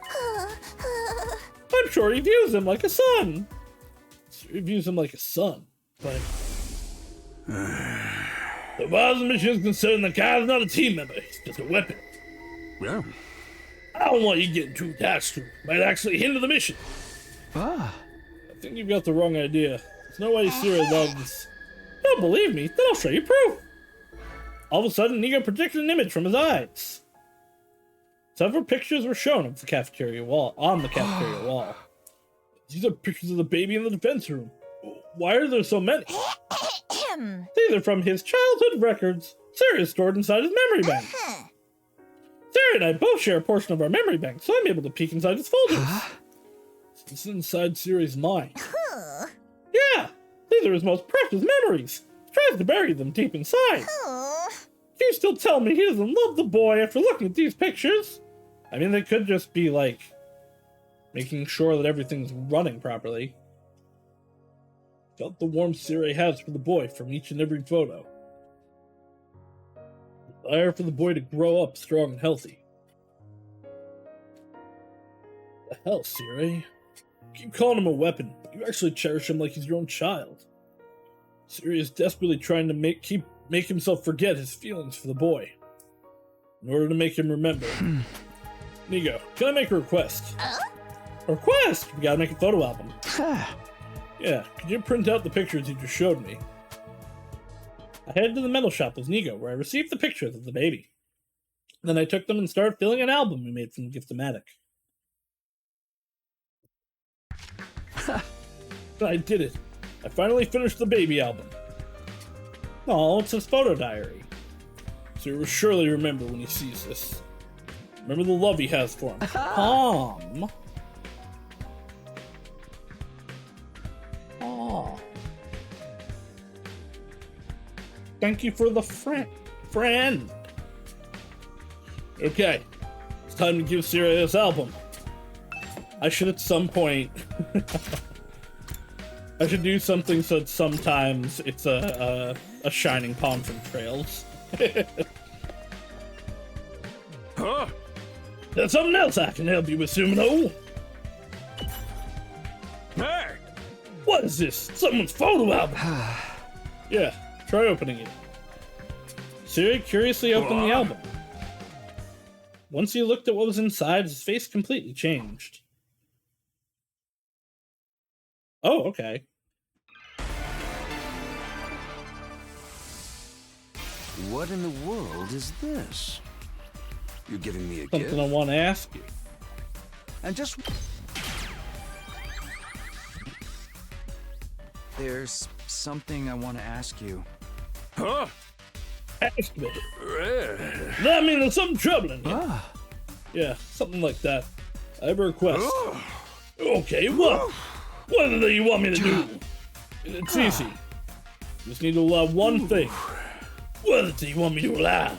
I'm sure he views him like a son. He views him like a son, but... The far as the mission is concerned, the guy is not a team member. He's just a weapon. Yeah. I don't want you getting too attached to him. Might actually hinder the mission. I think you've got the wrong idea. There's no way Sierra loves... Don't believe me? Then I'll show you proof. All of a sudden, Nigo projected an image from his eyes. Several pictures were shown of the cafeteria wall, on the cafeteria wall. These are pictures of the baby in the defense room. Why are there so many? These are from his childhood records. Siri is stored inside his memory bank. Siri and I both share a portion of our memory bank, so I'm able to peek inside his folders. It's inside Siri's mind. Yeah, these are his most precious memories. He tries to bury them deep inside. Can you still tell me he doesn't love the boy after looking at these pictures? I mean, they could just be, making sure that everything's running properly. Felt the warmth Siri has for the boy from each and every photo. Desire for the boy to grow up strong and healthy. The hell, Siri? You keep calling him a weapon, but you actually cherish him like he's your own child. Siri is desperately trying to make himself forget his feelings for the boy, in order to make him remember. Nigo, can I make a request? A request? We gotta make a photo album. Yeah, could you print out the pictures you just showed me? I headed to the metal shop with Nigo, where I received the pictures of the baby. Then I took them and started filling an album we made from Giftomatic. I did it. I finally finished the baby album. Oh, it's his photo diary. So he will surely remember when he sees this. Remember the love he has for him. Tom. Oh. Thank you for the friend. Okay, it's time to give Siri this album. I should at some point. I should do something so that sometimes it's a shining palm from Trails. Huh? There's something else I can help you with, Sumino. Hey! What is this? Someone's photo album. Yeah, try opening it. Siri curiously opened the album. Once he looked at what was inside, his face completely changed. Oh, okay. What in the world is this? You're giving me a Something gift? I want to ask you. And just... There's something I want to ask you. Huh? Ask me. Eh. I mean, there's something troubling you. Ah. Yeah, something like that. I have a request. Okay, what? What do you want me to do? It's easy. Just need to allow one thing. What do you want me to allow?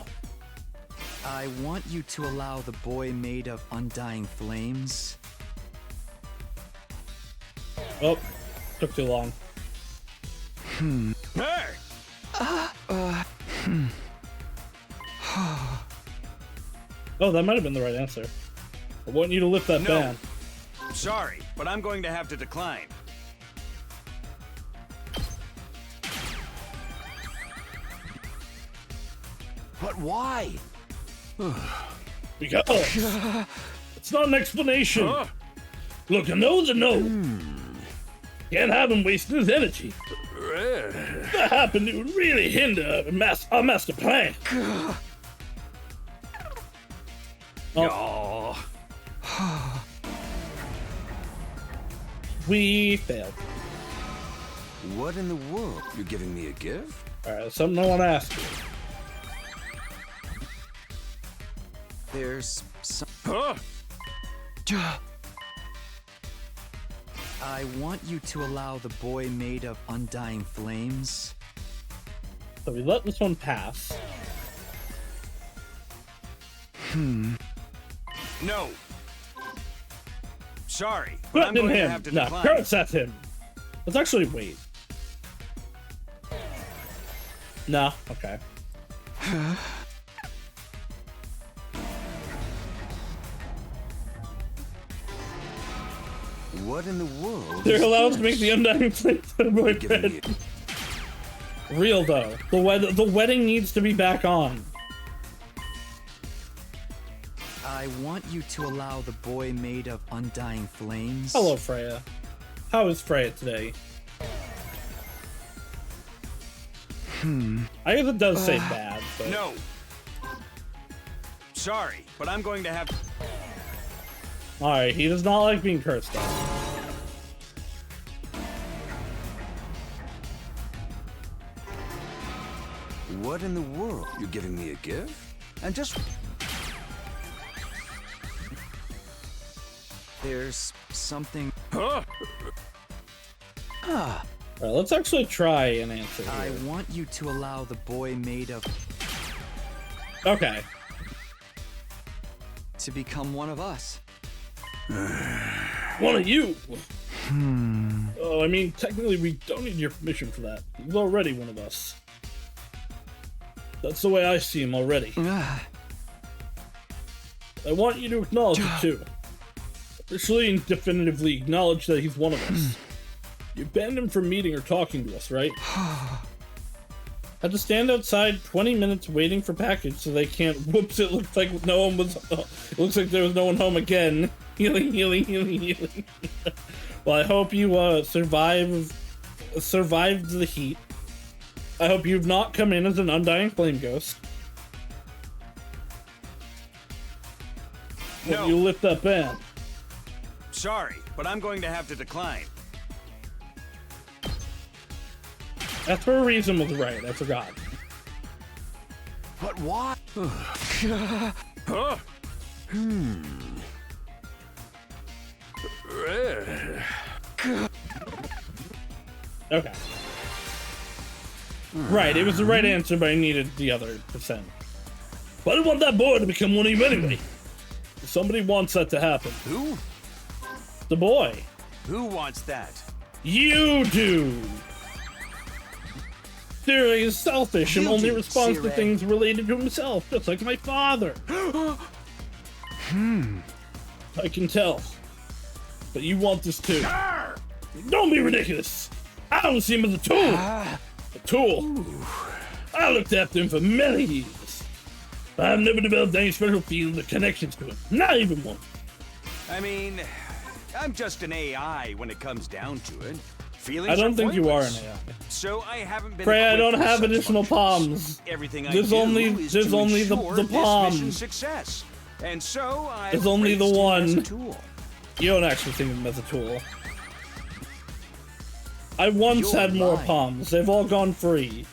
I want you to allow the boy made of undying flames. Oh, took too long. Hey! Oh, that might have been the right answer. I want you to lift that No. ban. Sorry, but I'm going to have to decline. But why? Because it's not an explanation. Huh? Look, a no's a no. Can't have him wasting his energy. Eh. That happened, it would really hinder our master plan. Oh, Oh. we failed. What in the world? You're giving me a gift? Alright, something I want to ask you. There's some... Huh? I want you to allow the boy made of undying flames. So we let this one pass. No. Sorry, but I'm Threaten going to him. have to No, decline. curse at him. Let's actually wait. No, okay. What in the world? They're is allowed to this? make the undying flame for the You're giving me boyfriend. Real though, the wedding needs to be back on. I want you to allow the boy made of undying flames. Hello, Freya. How is Freya today? I guess it does say bad, but... No. Sorry, but I'm going to have to... Alright, he does not like being cursed at. What in the world? You're giving me a gift? And just... There's something... Huh? Alright, let's actually try an answer here. I want you to allow the boy made of... Okay. to become one of us. One of you! Oh, I mean, technically we don't need your permission for that. He's already one of us. That's the way I see him already. I want you to acknowledge it too. Officially and definitively acknowledge that he's one of us. You banned him from meeting or talking to us, right? Had to stand outside 20 minutes waiting for package so they can't. Whoops! It looks like no one was. It looks like there was no one home again. Healing. Well, I hope you survived the heat. I hope you've not come in as an undying flame ghost. No. Hope you lift that ban. Sorry, but I'm going to have to decline. That's for a reason was right. I forgot. But why? Huh? Eh. Okay. Right, it was the right answer, but I needed the other percent. But I didn't want that boy to become one of you anyway. Somebody wants that to happen. Who? The boy. Who wants that? You do! Siri is selfish and You only do, responds to Siri. things related to himself, just like my father. I can tell. But you want this too. Don't be ridiculous! I don't see him as a tool! A tool? I looked after him for many years. I've never developed any special feelings or connections to him. Not even one. I mean, I'm just an AI when it comes down to it. Feelings I don't are think you are an pointless. AI. So I haven't been. Freya, I equipped don't with have such additional functions. palms. Everything There's I do only- is there's to only the ensure this palm. mission's success. And so I. There's only the one. Tool. You don't actually think of him as a tool. I once You're had more lying. palms. They've all gone free.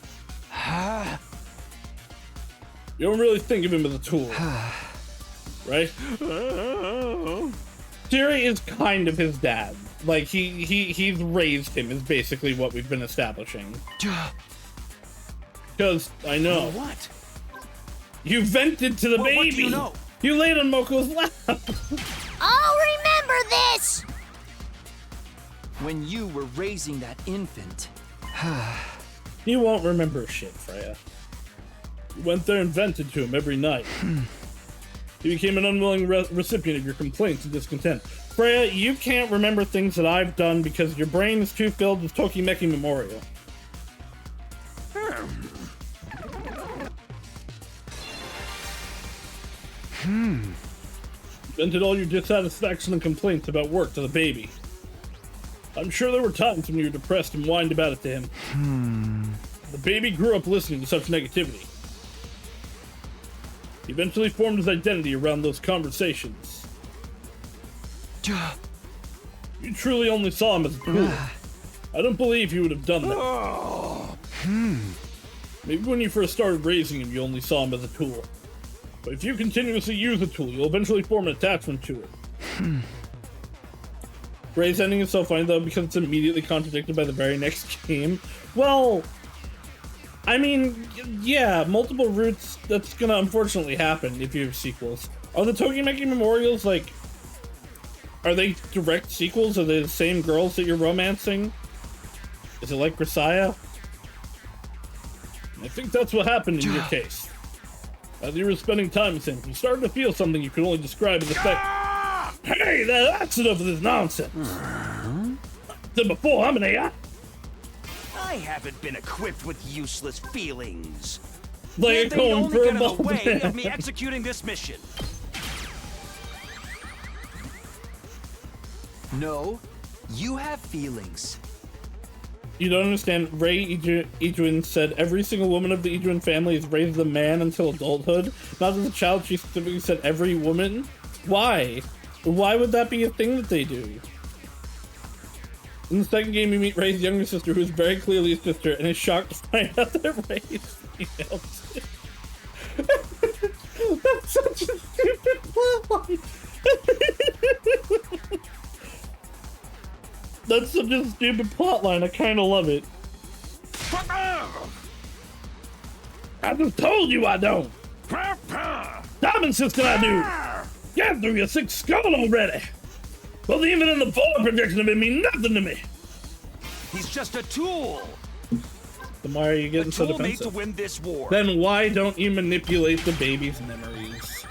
You don't really think of him as a tool. Right? Siri is kind of his dad. Like, he's raised him is basically what we've been establishing. Because, I know. What? You vented to the What baby! do you know? You laid on Moko's lap! I'll remember this! When you were raising that infant. You won't remember shit, Freya. You went there and vented to him every night. He became an unwilling recipient of your complaints and discontent. Freya, you can't remember things that I've done because your brain is too filled with Tokimeki Memorial. Vented all your dissatisfaction and complaints about work to the baby. I'm sure there were times when you were depressed and whined about it to him. The baby grew up listening to such negativity. He eventually formed his identity around those conversations. You truly only saw him as a tool. I don't believe he would have done that. Maybe when you first started raising him, you only saw him as a tool. But if you continuously use a tool, you'll eventually form an attachment to it. Ray's ending is so funny, though, because it's immediately contradicted by the very next game. Well, I mean, yeah, multiple routes, that's gonna unfortunately happen if you have sequels. Are the Tokimeki Memorials, like, are they direct sequels? Are they the same girls that you're romancing? Is it like Grisaya? I think that's what happened in your case. As you were spending time with him, you started to feel something you could only describe as effect. Hey, that's enough of this nonsense. Said before, I'm an AI. I haven't been equipped with useless feelings. Like a They'd comb only for a get in the ball way of bag. me executing this mission. No, you have feelings. You don't understand. Ray Idrin said every single woman of the Idrin family is raised as a man until adulthood. Not as a child, she specifically said every woman. Why? Why would that be a thing that they do? In the second game, you meet Ray's younger sister, who is very clearly his sister, and is shocked to find out that Ray is female. That's such a stupid plotline. That's such a stupid plotline. I kind of love it. I just told you I don't. I'm insisting I do. Get through your sick skull already. Well, even in the forward projection of it mean nothing to me. He's just a tool. Then why are you A getting so tool made to defensive? win this war. Then why don't you manipulate the baby's memories?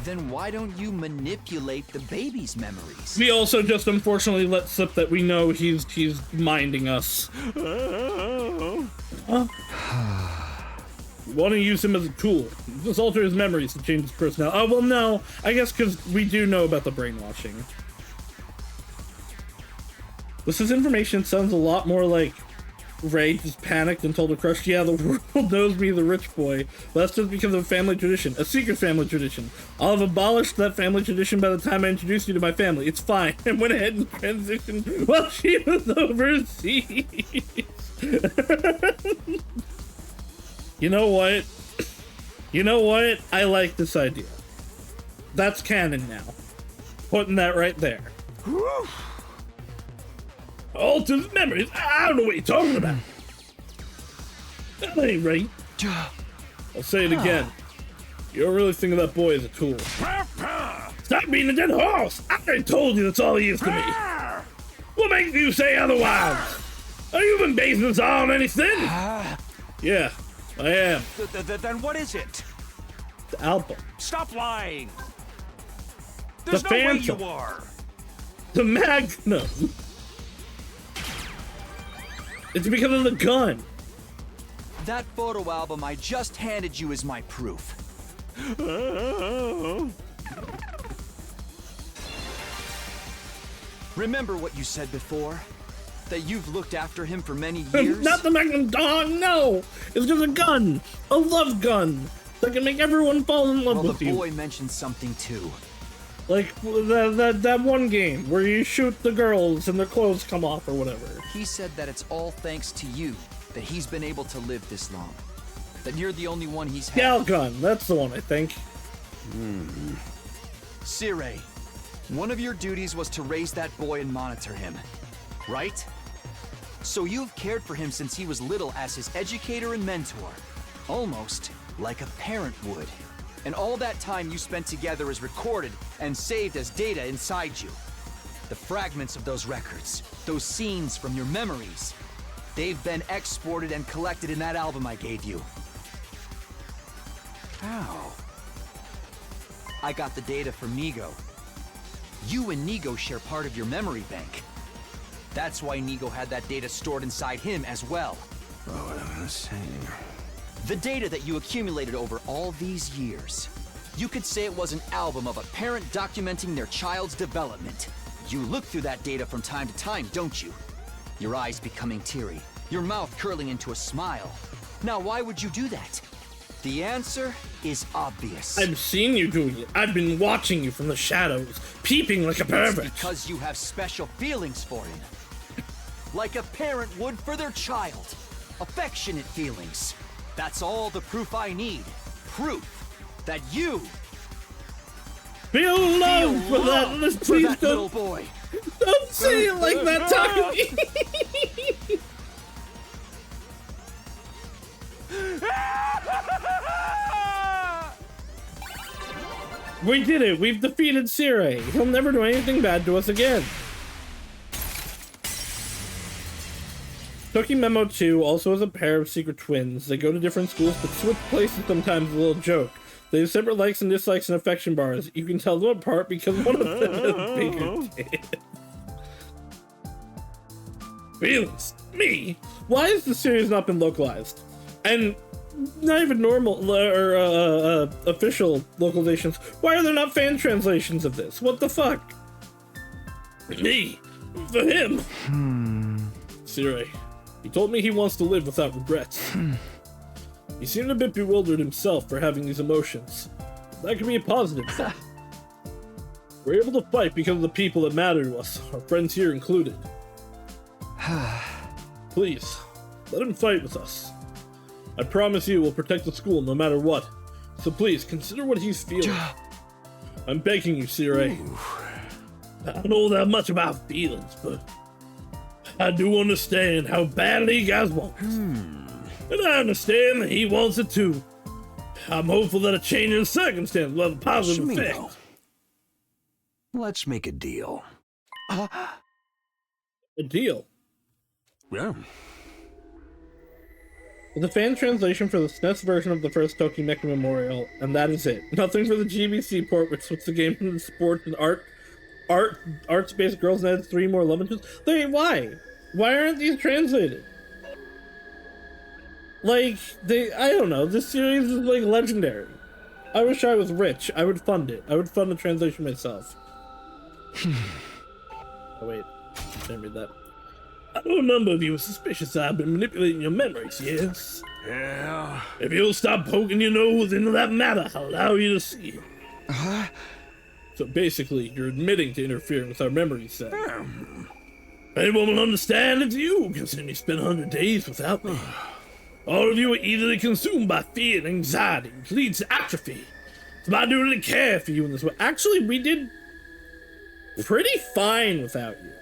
Then why don't you manipulate the baby's memories? We also just unfortunately let slip that we know he's minding us. Huh? We want to use him as a tool. Just alter his memories to change his personality. Oh, well, no. I guess because we do know about the brainwashing. This information sounds a lot more like Ray just panicked and told her crush, yeah, the world knows me, the rich boy. But that's just because of a family tradition. A secret family tradition. I'll have abolished that family tradition by the time I introduce you to my family. It's fine. And went ahead and transitioned while she was overseas. You know what? You know what? I like this idea. That's canon now. Putting that right there. Alter his memories? I don't know what you're talking about. At any rate, I'll say it again. You don't really think of that boy as a tool. Stop being a dead horse! I already told you that's all he is to me. What makes you say otherwise? Are you even basing this on anything? Yeah, I am. Then what is it? The album. Stop lying! There's The no way Phantom. you are! The Magnum. It's because of the gun. That photo album I just handed you is my proof. Remember what you said before? That you've looked after him for many years? Not the Magnum dog, no! It's just a gun! A love gun! That can make everyone fall in love Well, with the you. boy mentioned something too. Like that one game where you shoot the girls and their clothes come off or whatever. He said that it's all thanks to you that he's been able to live this long. That you're the only one he's had. Gal gun, that's the one I think. Sirei, one of your duties was to raise that boy and monitor him, right? So you've cared for him since he was little as his educator and mentor. Almost like a parent would. And all that time you spent together is recorded and saved as data inside you. The fragments of those records, those scenes from your memories, they've been exported and collected in that album I gave you. How? I got the data from Nigo. You and Nigo share part of your memory bank. That's why Nigo had that data stored inside him as well. Oh, let's see. The data that you accumulated over all these years. You could say it was an album of a parent documenting their child's development. You look through that data from time to time, don't you? Your eyes becoming teary, your mouth curling into a smile. Now, why would you do that? The answer is obvious. I've seen you doing it. I've been watching you from the shadows, peeping like a It's pervert. because you have special feelings for him. Like a parent would for their child. Affectionate feelings. That's all the proof I need. Proof that you Feel love feel for that. love Let's for please that little don't, boy. don't say it like that, Taki. We did it. We've defeated Sirei. He'll never do anything bad to us again. Toki Memo 2 also has a pair of secret twins. They go to different schools but switch places sometimes, a little joke. They have separate likes and dislikes and affection bars. You can tell them apart because one of them has bigger tits. Feelings? Me? Why has the series not been localized? And not even normal or official localizations. Why are there not fan translations of this? What the fuck? Me? For him? Sirei. He told me he wants to live without regrets. He seemed a bit bewildered himself for having these emotions. That could be a positive thing. We're able to fight because of the people that matter to us, our friends here included. Please, let him fight with us. I promise you we'll protect the school no matter what. So please, consider what he's feeling. I'm begging you, Sirei. I don't know that much about feelings, but I do understand how badly he guys want it. And I understand that he wants it too. I'm hopeful that a change in circumstance will have a positive Shmino. effect. Let's make a deal. A deal. Yeah. It's a fan translation for the SNES version of the first Tokimeki Memorial, and that is it. Nothing for the GBC port, which puts the game into sports and arts-based girls and adds 3 more love interests. Wait, why? Why aren't these translated? Like, I don't know, this series is like legendary. I wish I was rich. I would fund it. I would fund the translation myself. Oh wait, didn't read that. I know a number of you are suspicious that I've been manipulating your memories, yes? Yeah. If you'll stop poking your nose into that matter, I'll allow you to see. So basically, you're admitting to interfering with our memory set. Anyone will understand it's you, considering you spent 100 days without me. All of you are easily consumed by fear and anxiety, which leads to atrophy. It's my duty to care for you in this way. Actually, we did pretty fine without you.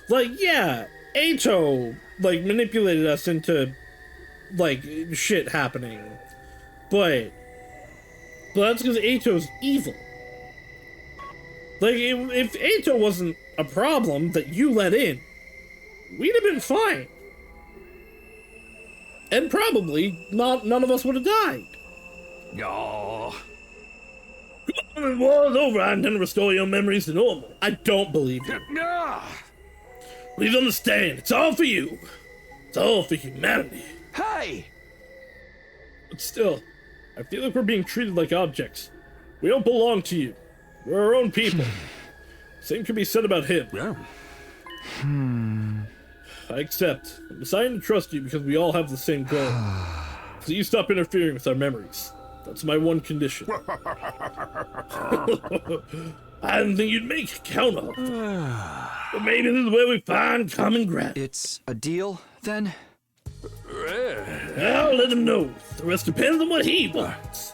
Like, yeah, Ato, like, manipulated us into, like, shit happening. But that's because Ato's evil. Like, if Ato wasn't a problem that you let in, we'd have been fine. And probably none of us would have died. Oh. When the war is over, I intend to restore your memories to normal. I don't believe you. Please understand, it's all for you. It's all for humanity. Hey! But still, I feel like we're being treated like objects. We don't belong to you. We're our own people. Same can be said about him. Yeah. I accept. I'm deciding to trust you because we all have the same goal. Please stop interfering with our memories. That's my one condition. I didn't think you'd make a counter. But maybe this is where we find common ground. It's a deal, then? I'll let him know. The rest depends on what he wants.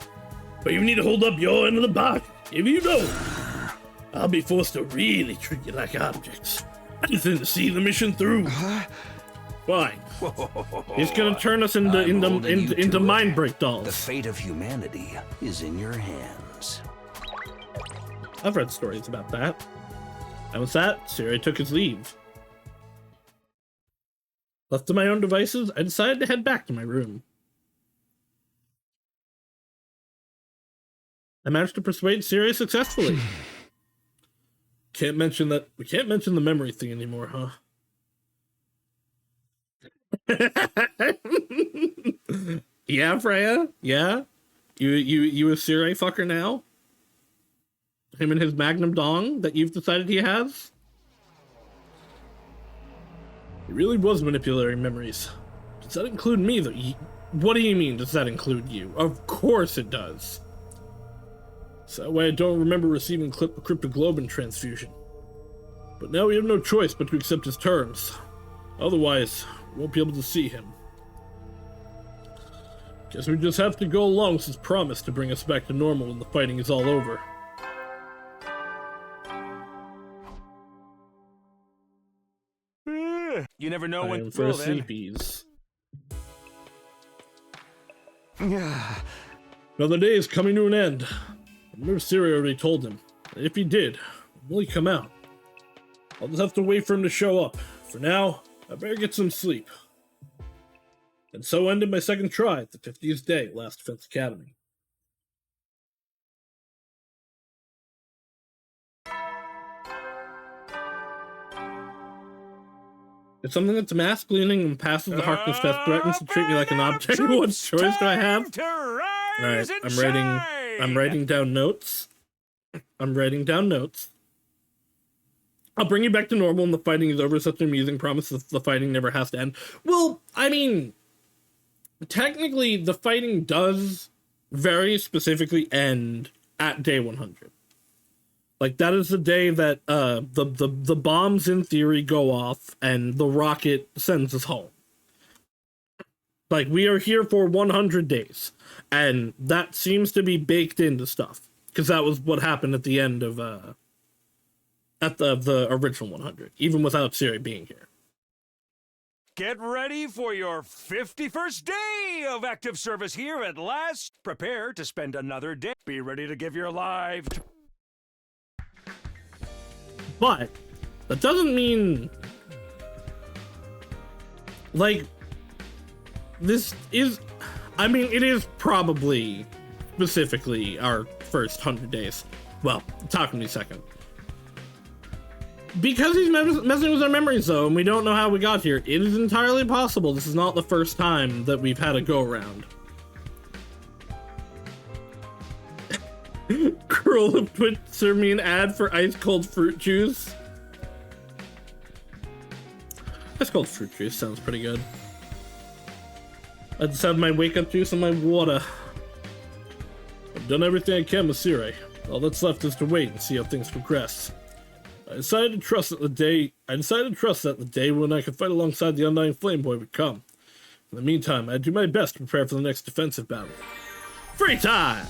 But you need to hold up your end of the bargain. If you don't, I'll be forced to really treat you like objects. I intend to see the mission through. Fine. He's gonna turn us into mind break dolls. The fate of humanity is in your hands. I've read stories about that. And with that, Siri took his leave. Left to my own devices, I decided to head back to my room. I managed to persuade Siri successfully. We can't mention the memory thing anymore, huh? Yeah, Freya? Yeah? You a Siri fucker now? Him and his magnum dong that you've decided he has? It really was manipulating memories. Does that include me, though? What do you mean, does that include you? Of course it does. So that way I don't remember receiving a cryptoglobin transfusion. But now we have no choice but to accept his terms. Otherwise, we won't be able to see him. Guess we just have to go along with his promise to bring us back to normal when the fighting is all over. You never know I when am to for throw then. sleepies. Another day is coming to an end. I remember Siri already told him that if he did, will he come out? I'll just have to wait for him to show up. For now, I better get some sleep. And so ended my second try at the 50th day at Last Defense Academy. If something that's masculine and passes the Harkness test threatens to treat me like an object, what choice do I have? Alright, I'm writing down notes. I'll bring you back to normal when the fighting is over. Such an amusing promise that the fighting never has to end. Well, I mean, technically the fighting does very specifically end at day 100. Like, that is the day that the bombs in theory go off and the rocket sends us home. Like, we are here for 100 days. And that seems to be baked into stuff. Because that was what happened at the end of, at the original 100. Even without Siri being here. Get ready for your 51st day of active service here at last. Prepare to spend another day. Be ready to give your life. But that doesn't mean, like, this is, I mean, it is probably specifically our first 100 days. Well, talk to me a second. Because he's messing with our memories, though, and we don't know how we got here, it is entirely possible this is not the first time that we've had a go-around. Curl of Twitter me an ad for ice-cold fruit juice. Ice-cold fruit juice sounds pretty good. I just have my wake-up juice and my water. I've done everything I can with Siri. All that's left is to wait and see how things progress. I decided to trust that the day when I could fight alongside the Undying Flame Boy would come. In the meantime, I'd do my best to prepare for the next defensive battle. Free time!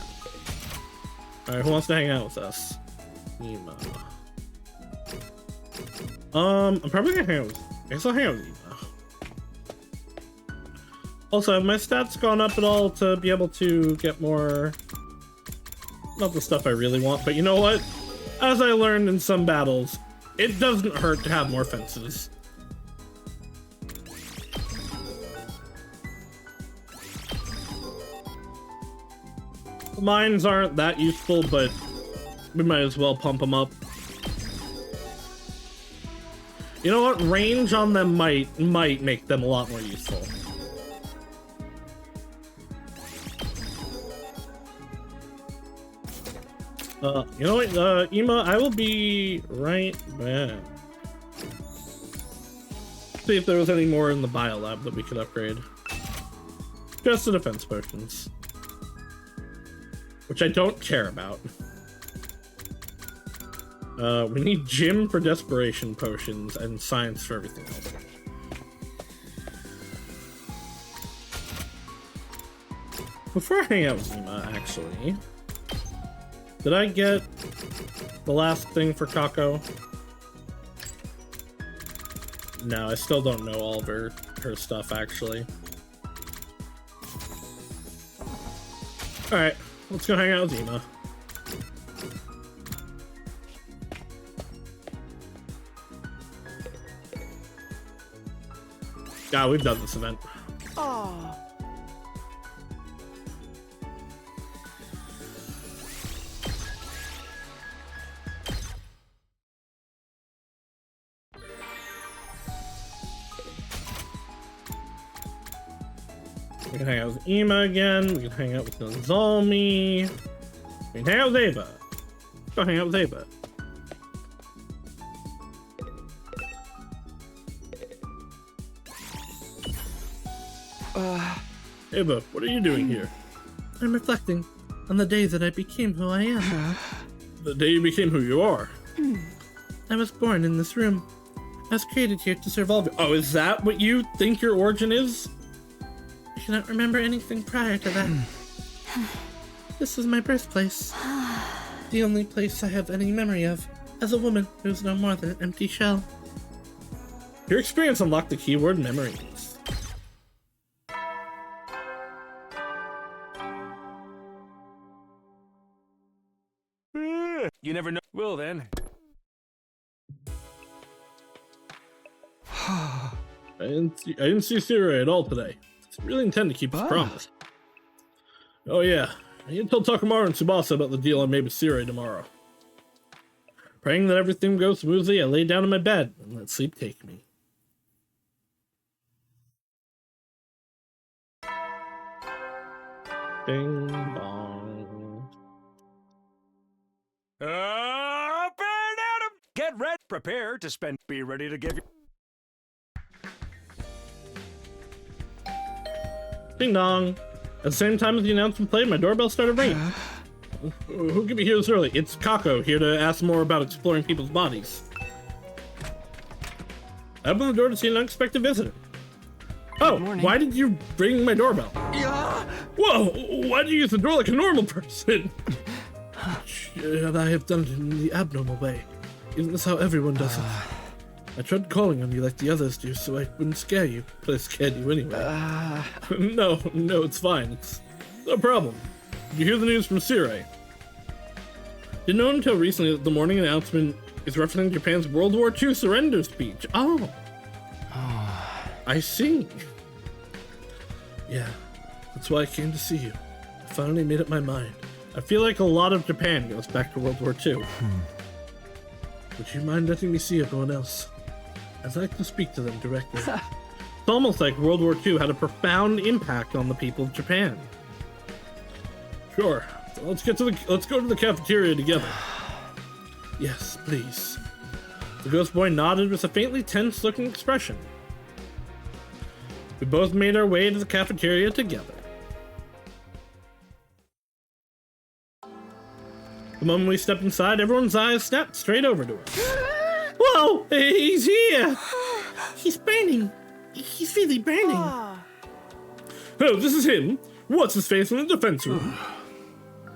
Alright, who wants to hang out with us? Nemo. I'm probably gonna hang out with, I guess I'll hang out with you now. Also, have my stats gone up at all to be able to get more, not the stuff I really want, but you know what? As I learned in some battles, it doesn't hurt to have more fences. Mines aren't that useful, but we might as well pump them up. You know what? Range on them might make them a lot more useful. You know what, Ema, I will be right back. See if there was any more in the biolab that we could upgrade. Just the defense potions. Which I don't care about. We need gym for desperation potions and science for everything else. Before I hang out with Ema, actually, did I get the last thing for Kako? No, I still don't know all of her stuff, actually. Alright, let's go hang out with Ema. Yeah, we've done this event. Aw. We can hang out with Ema again. We can hang out with Nozalmi. We can hang out with Ava. Let's go hang out with Ava. Ava, what are you doing here? I'm reflecting on the day that I became who I am. The day you became who you are? I was born in this room. I was created here to serve all of you. Oh, is that what you think your origin is? I cannot remember anything prior to that. This is my birthplace. The only place I have any memory of as a woman who's no more than an empty shell. Your experience unlocked the keyword memories. You never know. Well then. I didn't see Siri at all today. I really intend to keep his promise. Oh yeah, I need to tell Takamaru and Tsubasa about the deal I made with Siri tomorrow. Praying that everything goes smoothly, I lay down in my bed and let sleep take me. Bing bong. Up and at 'em! Get ready, prepare to spend. Be ready to give you. Ding dong. At the same time as the announcement played, my doorbell started ringing. Who could be here this early? It's Kako, here to ask more about exploring people's bodies. I opened the door to see an unexpected visitor. Oh, why did you ring my doorbell? Yeah. Whoa, why did you use the door like a normal person? I have done it in the abnormal way. Isn't this how everyone does it? I tried calling on you like the others do so I wouldn't scare you, but I scared you anyway. No, it's fine. It's no problem. Did you hear the news from Sirei? Didn't know until recently that the morning announcement is referencing Japan's World War II surrender speech. Oh. I see. Yeah, that's why I came to see you. I finally made up my mind. I feel like a lot of Japan goes back to World War II. Would you mind letting me see everyone else? I'd like to speak to them directly. It's almost like World War II had a profound impact on the people of Japan. Sure. So let's go to the cafeteria together. Yes, please. The ghost boy nodded with a faintly tense-looking expression. We both made our way to the cafeteria together. The moment we stepped inside, everyone's eyes snapped straight over to us. Whoa! He's here! He's burning. He's really burning. Oh, this is him. What's his face in the defense room?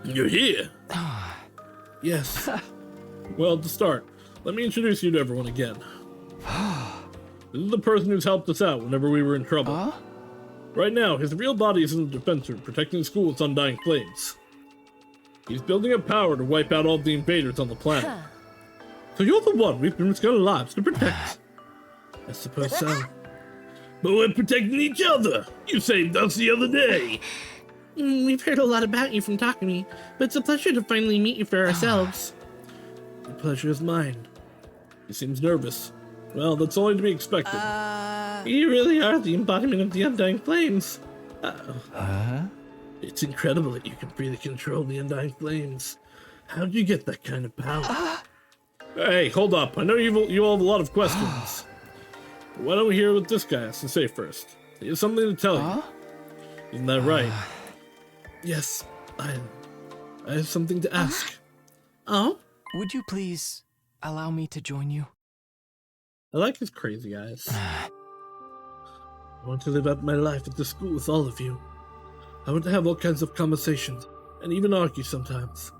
You're here. Yes. Well, to start, let me introduce you to everyone again. This is the person who's helped us out whenever we were in trouble. Right now, his real body is in the defense room, protecting the school with undying flames. He's building up power to wipe out all the invaders on the planet. So you're the one we've been risking our lives to protect. I suppose so. But we're protecting each other. You saved us the other day. We've heard a lot about you from Takumi, but it's a pleasure to finally meet you for ourselves. The pleasure is mine. He seems nervous. Well, that's only to be expected. You really are the embodiment of the undying flames. It's incredible that you can freely control the undying flames. How'd you get that kind of power? Hey, hold up. I know you all have a lot of questions. Why don't we hear what this guy has to say first? He has something to tell you. Isn't that right? Yes, I have something to ask. Oh? Would you please allow me to join you? I like his crazy eyes. I want to live out my life at the school with all of you. I want to have all kinds of conversations, and even argue sometimes.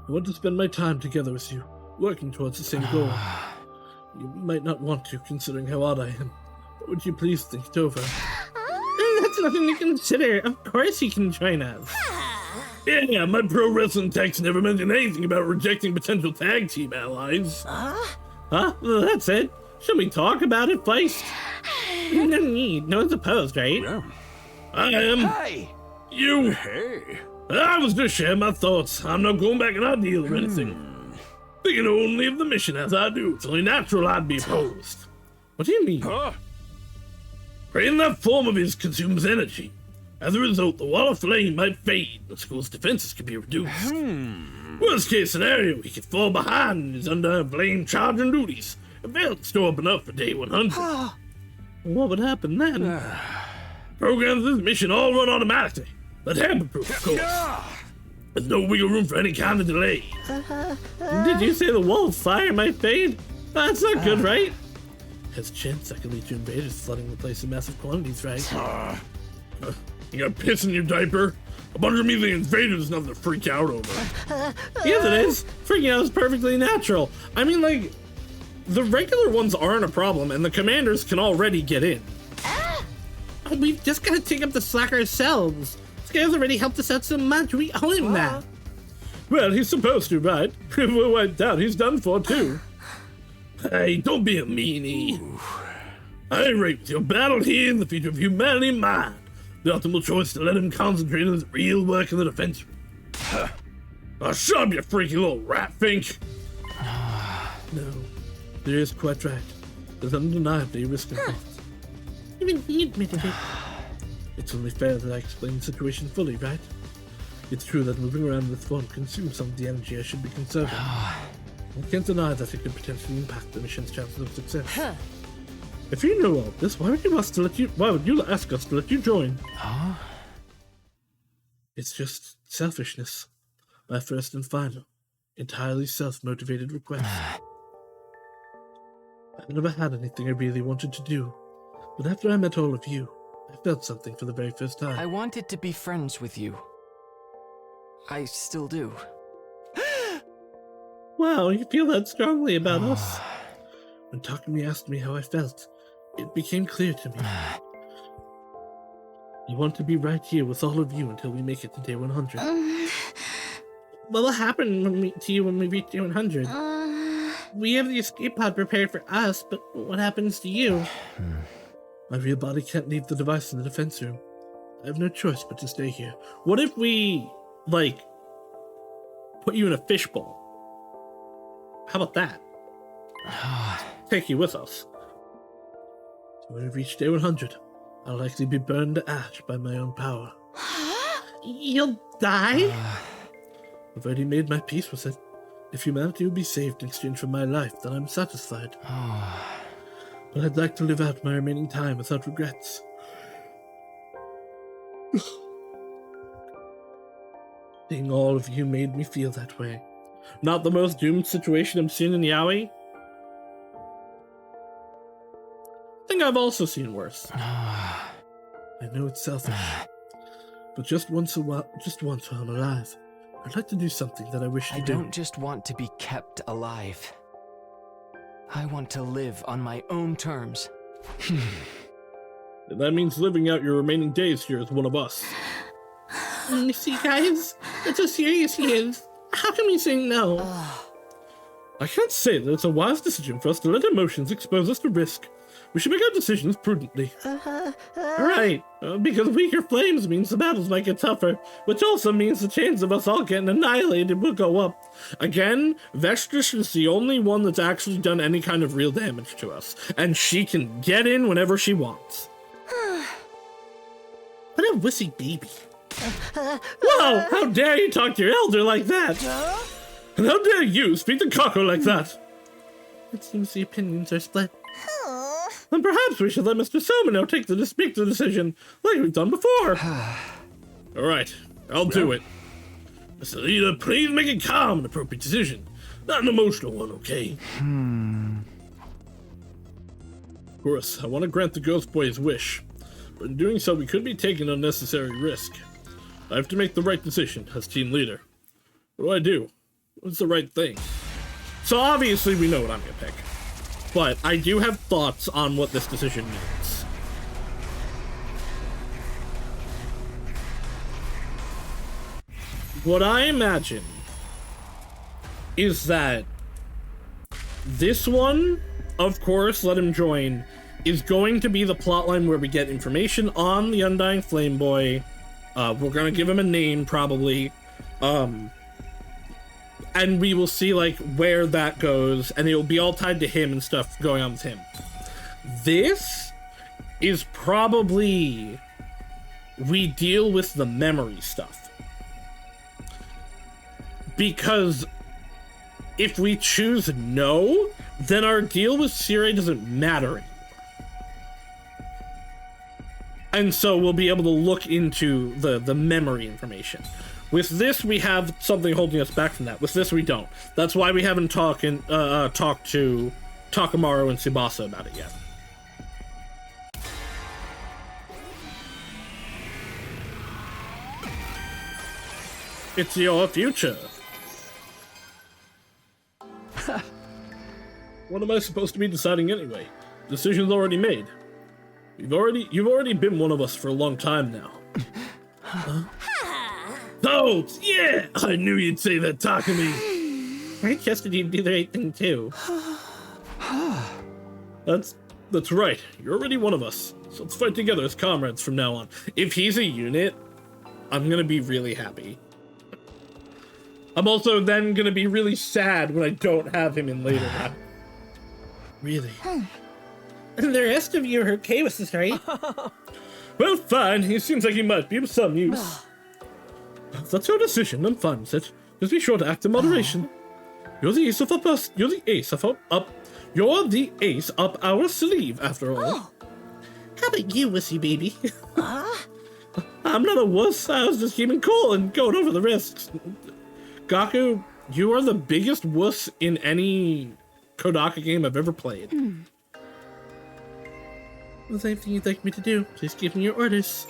I want to spend my time together with you, working towards the same goal. You might not want to, considering how odd I am, but would you please think it over? That's nothing to consider. Of course you can join us. Yeah, my pro wrestling text never mentioned anything about rejecting potential tag team allies. Huh? Well, that's it. Should we talk about it first? No need. No one's opposed, right? I am. Hey! You. Hey. I was just sharing my thoughts. I'm not going back on our deal or anything. Thinking only of the mission as I do. It's only natural I'd be opposed. What do you mean? Creating that form of his consumes energy. As a result, the wall of flame might fade, and the school's defenses could be reduced. Worst case scenario, he could fall behind in his undying flame charging duties and fail to store up enough for day 100. What would happen then? Programs of this mission all run automatically, but tamper-proof, of course. There's no wiggle room for any kind of delay. Did you say the wall of fire might fade? That's not good, right? Has a chance that could lead to invaders flooding the place in massive quantities, right? You got piss in your diaper? A bunch of measly invaders is nothing to freak out over. Yes, it is. Freaking out is perfectly natural. I mean, like, the regular ones aren't a problem, and the commanders can already get in. We've just got to take up the slack ourselves. This guy's already helped us out so much. We owe him that. Well, he's supposed to, right? If we're wiped out, he's done for, too. Hey, don't be a meanie. I rate with your battle here in the future of humanity in mind. The optimal choice to let him concentrate on his real work in the defense room. Oh, shut up, you freaky little rat fink. No, there is quite right. There's undeniably a risk involved. Even he admitted it. It's only fair that I explain the situation fully, right? It's true that moving around in this form consumes some of the energy I should be conserving. I can't deny that it could potentially impact the mission's chances of success. If you know all this, why would you ask us to let you join? It's just selfishness. My first and final, entirely self-motivated request. I've never had anything I really wanted to do, but after I met all of you, I felt something for the very first time. I wanted to be friends with you. I still do. Wow, you feel that strongly about us? When Takumi asked me how I felt, it became clear to me. I want to be right here with all of you until we make it to day 100. What will happen to you when we reach day 100? We have the escape pod prepared for us, but what happens to you? My real body can't leave the device in the defense room. I have no choice but to stay here. What if we, like, put you in a fishbowl? How about that? Take you with us. So when we reach day 100, I'll likely be burned to ash by my own power. You'll die? I've already made my peace with it. If humanity will be saved in exchange for my life, then I'm satisfied. But I'd like to live out my remaining time without regrets. Seeing all of you made me feel that way. Not the most doomed situation I've seen in Yaoi? I think I've also seen worse. I know it's selfish, but just once while I'm alive, I'd like to do something that I wish to do. I don't just want to be kept alive. I want to live on my own terms, And that means living out your remaining days here as one of us. You see, guys, that's how serious he is. How can we say no? I can't say that it's a wise decision for us to let emotions expose us to risk. We should make our decisions prudently. Right, because weaker flames means the battles might get tougher, which also means the chance of us all getting annihilated will go up. Again, Vestris is the only one that's actually done any kind of real damage to us, and she can get in whenever she wants. What a wussy baby. Whoa! How dare you talk to your elder like that? And how dare you speak to Kako like that? It seems the opinions are split. Then perhaps we should let Mr. Somino make the decision, like we've done before. Alright, I'll do it. Mr. Leader, please make a calm and appropriate decision. Not an emotional one, okay? Of course, I want to grant the Ghost Boy his wish, but in doing so we could be taking unnecessary risk. I have to make the right decision as team leader. What do? What's the right thing? So obviously we know what I'm gonna pick. But I do have thoughts on what this decision means. What I imagine is that this one, of course, let him join, is going to be the plotline where we get information on the Undying Flame Boy. We're gonna give him a name, probably. And we will see, like, where that goes, and it will be all tied to him and stuff going on with him. This is probably... we deal with the memory stuff. Because if we choose no, then our deal with Sire doesn't matter anymore. And so we'll be able to look into the memory information. With this, we have something holding us back from that. With this, we don't. That's why we haven't talked to Takamaru and Tsubasa about it yet. It's your future. What am I supposed to be deciding anyway? Decision's already made. You've already been one of us for a long time now. Huh? Saus! Yeah! I knew you'd say that, Takumi! I trusted you'd do the right thing, too. That's right. You're already one of us. So let's fight together as comrades from now on. If he's a unit, I'm gonna be really happy. I'm also then gonna be really sad when I don't have him in later on. Really? And the rest of you are okay with this, right? Well, fine. He seems like he might be of some use. That's your decision. I'm fine with it. Just be sure to act in moderation. You're the ace of us. You're the ace up our sleeve, after all. How about you, wussy baby? I'm not a wuss. I was just keeping cool and going over the risks. Gaku, you are the biggest wuss in any Kodaka game I've ever played. Well, anything you'd like me to do, please give me your orders.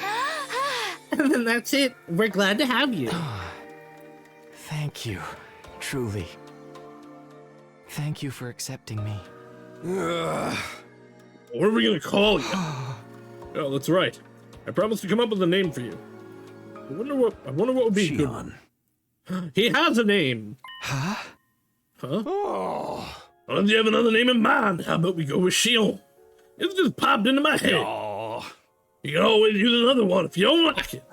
And then that's it. We're glad to have you. Thank you, truly. Thank you for accepting me. What are we gonna call you? Oh, that's right. I promised to come up with a name for you. I wonder what would be Shion. good. He has a name. Huh? Huh? Oh, do you have another name in mind? How about we go with Shion? It just popped into my head. Oh. You can always use another one if you don't like it.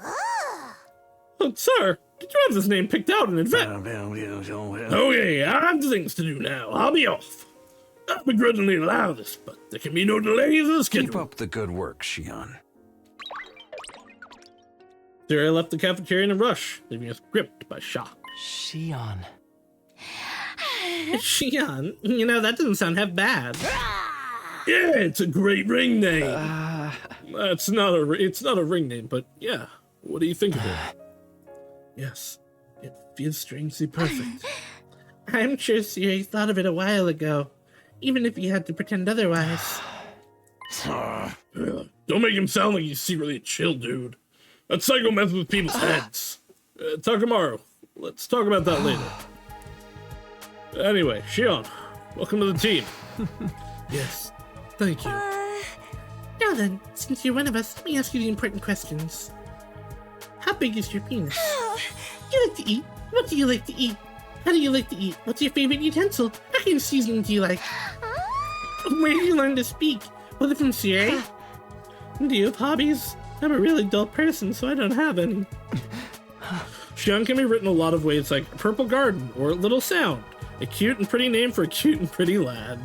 Oh, sir, did you have this name picked out in advance? Okay, I have things to do now. I'll be off. I begrudgingly allow this, but there can be no delays in the schedule. Keep up the good work, Shion. Siri left the cafeteria in a rush, leaving us gripped by shock. Shion. Shion, you know, that doesn't sound half bad. Yeah, it's a great ring name. It's not a ring name, but yeah. What do you think of it? Yes, it feels strangely perfect. I'm sure Siri thought of it a while ago, even if he had to pretend otherwise. Don't make him sound like he's secretly a chill dude. That psycho messes with people's heads. Takamaru, let's talk about that later. Anyway, Shion, welcome to the team. Yes, thank you. Now then, since you're one of us, let me ask you the important questions. How big is your penis? You like to eat? What do you like to eat? How do you like to eat? What's your favorite utensil? What kind of seasoning do you like? Where did you learn to speak? Was it from Siri? Do you have hobbies? I'm a really dull person, so I don't have any. Xion can be written a lot of ways, like Purple Garden or Little Sound. A cute and pretty name for a cute and pretty lad.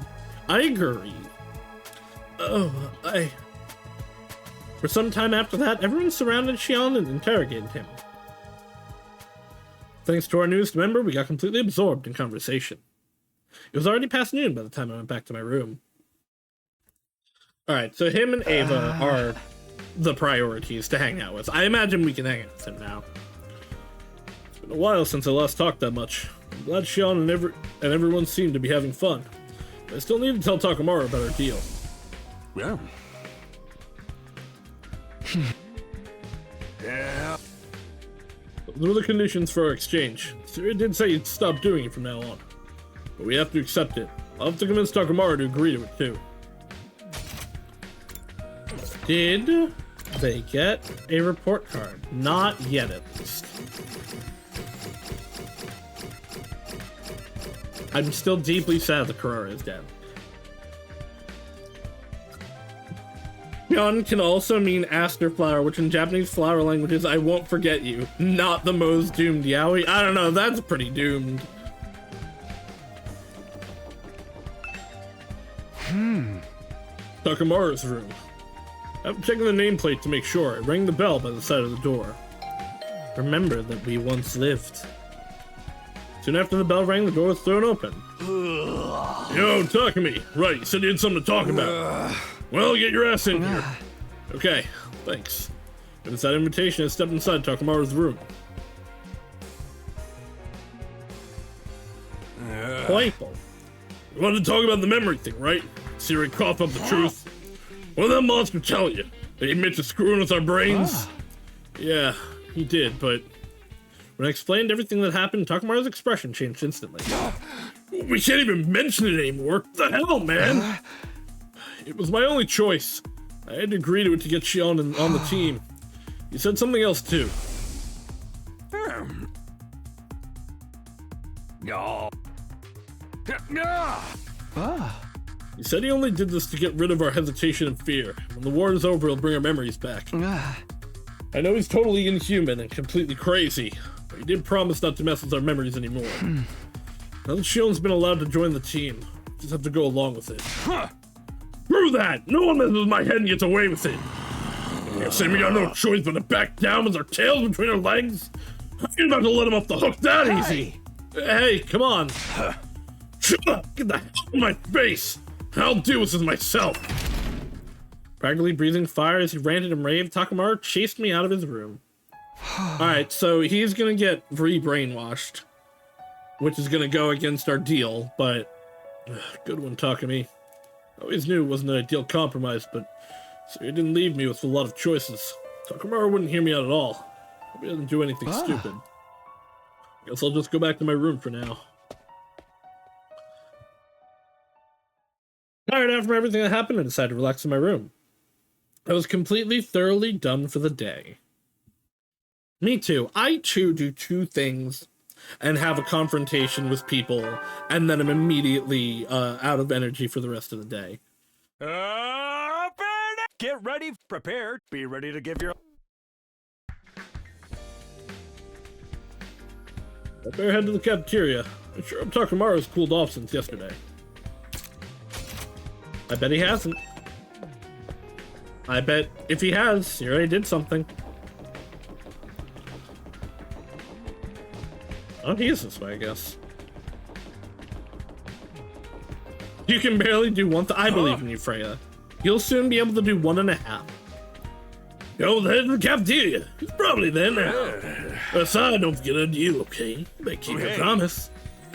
I agree. For some time after that, everyone surrounded Xion and interrogated him. Thanks to our newest member, we got completely absorbed in conversation. It was already past noon by the time I went back to my room. Alright, so him and Ava are the priorities to hang out with. I imagine we can hang out with him now. It's been a while since I last talked that much. I'm glad Xion and everyone seemed to be having fun. But I still need to tell Takamaru about our deal. Yeah. Yeah. What are the conditions for our exchange? Siri did say you'd stop doing it from now on. But we have to accept it. I'll have to convince Takamaru to agree to it too. Did they get a report card? Not yet, at least. I'm still deeply sad that Kurara is dead. Xion can also mean aster flower, which in Japanese flower language is I won't forget you. Not the most doomed yaoi. I don't know, that's pretty doomed. Takamaru's room. I'm checking the nameplate to make sure. I rang the bell by the side of the door. Remember that we once lived. Soon after the bell rang, the door was thrown open. Yo, Takumi. Right, you said you had something to talk about. Well, get your ass in here. Okay, thanks. And it's that invitation, I stepped inside Takamaru's room. Playful. You wanted to talk about the memory thing, right? Siri coughed up the truth. What did that monster tell you? Did he admit to screwing with our brains? Yeah, he did, but when I explained everything that happened, Takamaru's expression changed instantly. We can't even mention it anymore. What the hell, man? It was my only choice. I had to agree to it to get Xion on the team. He said something else too. No. He said he only did this to get rid of our hesitation and fear. When the war is over, he'll bring our memories back. I know he's totally inhuman and completely crazy, but he did promise not to mess with our memories anymore. Now that Xion's been allowed to join the team, we just have to go along with it. Screw that! No one messes with my head and gets away with it! You're saying we got no choice but to back down with our tails between our legs? You're about to let him off the hook that easy! Hey, come on! Shut up! Get the hell out of my face! I'll deal with this myself! Practically breathing fire as he ranted and raved, Takamaru chased me out of his room. Alright, so he's gonna get re-brainwashed, which is gonna go against our deal, but good one, Takumi. I always knew it wasn't an ideal compromise, but so he didn't leave me with a lot of choices. Takamaru wouldn't hear me out at all. Hope he doesn't do anything stupid. Guess I'll just go back to my room for now. Tired out from everything that happened, I decided to relax in my room. I was completely, thoroughly done for the day. Me too. I too do two things and have a confrontation with people, and then I'm immediately out of energy for the rest of the day. Get ready, prepared, be ready to give your... I better head to the cafeteria. I'm sure Takamaru's cooled off since yesterday. I bet he hasn't. I bet if he has, he already did something. Oh, he is this way, I guess. You can barely do one thing. I believe in you, Freya. You'll soon be able to do 1.5. Go ahead to the cafeteria. He's probably there now. Aside, don't forget a deal, okay? You better keep your promise.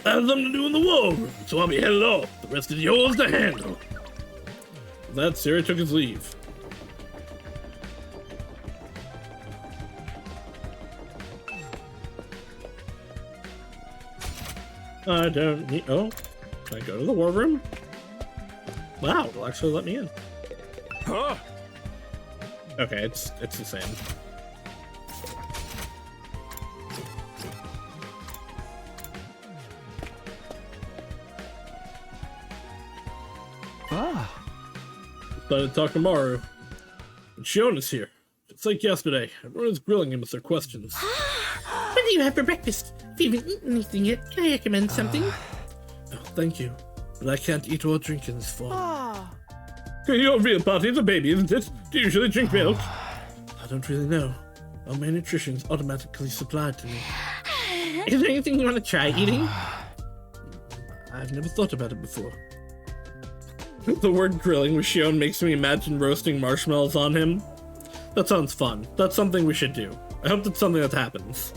I have something to do in the war room, so I'll be headed off. The rest is yours to handle. With that, Sarah took his leave. I don't need... Oh, can I go to the war room? Wow, it'll actually let me in. Okay, it's the same. But Takamaru, and Shion is here. It's like yesterday. Everyone is grilling him with their questions. What do you have for breakfast? If you haven't eaten anything yet, can I recommend something? Oh, thank you. But I can't eat or drink in this form. Your real party is a baby, isn't it? Do you usually drink milk? I don't really know. All my nutrition is automatically supplied to me. Is there anything you want to try eating? I've never thought about it before. The word grilling with Shion makes me imagine roasting marshmallows on him. That sounds fun. That's something we should do. I hope that's something that happens.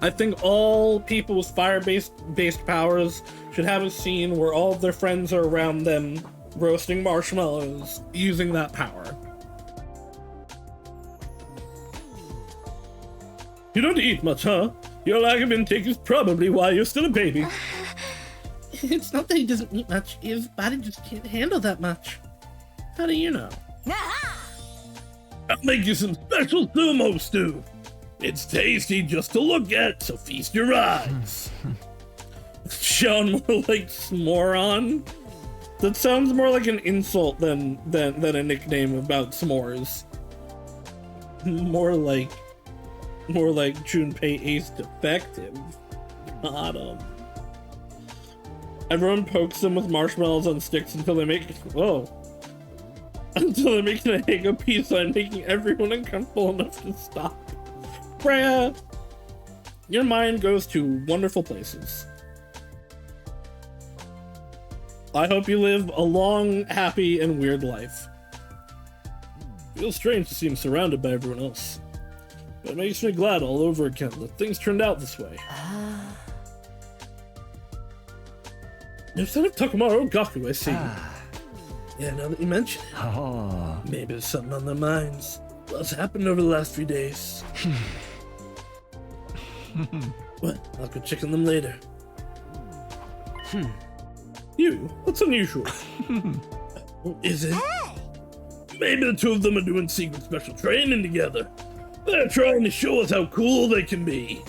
I think all people with fire-based powers should have a scene where all of their friends are around them roasting marshmallows using that power. You don't eat much, huh? Your lack of intake is probably why you're still a baby. It's not that he doesn't eat much. His body just can't handle that much. How do you know? I'll make you some special sumo stew. It's tasty just to look at, so feast your eyes. Sean more like s'moron? That sounds more like an insult than a nickname about s'mores. More like Junpei Ace defective. Got him. Everyone pokes them with marshmallows on sticks until they make until they're making a hang of peace sign, making everyone uncomfortable enough to stop. Freya, your mind goes to wonderful places. I hope you live a long, happy, and weird life. Feels strange to seem surrounded by everyone else. But it makes me glad all over again that things turned out this way. Instead of Takamaru Gaku, I see. Yeah, now that you mention it. Maybe there's something on their minds. What's happened over the last few days? What? I'll go check on them later. You? What's unusual? Is it? Maybe the two of them are doing secret special training together. They're trying to show us how cool they can be.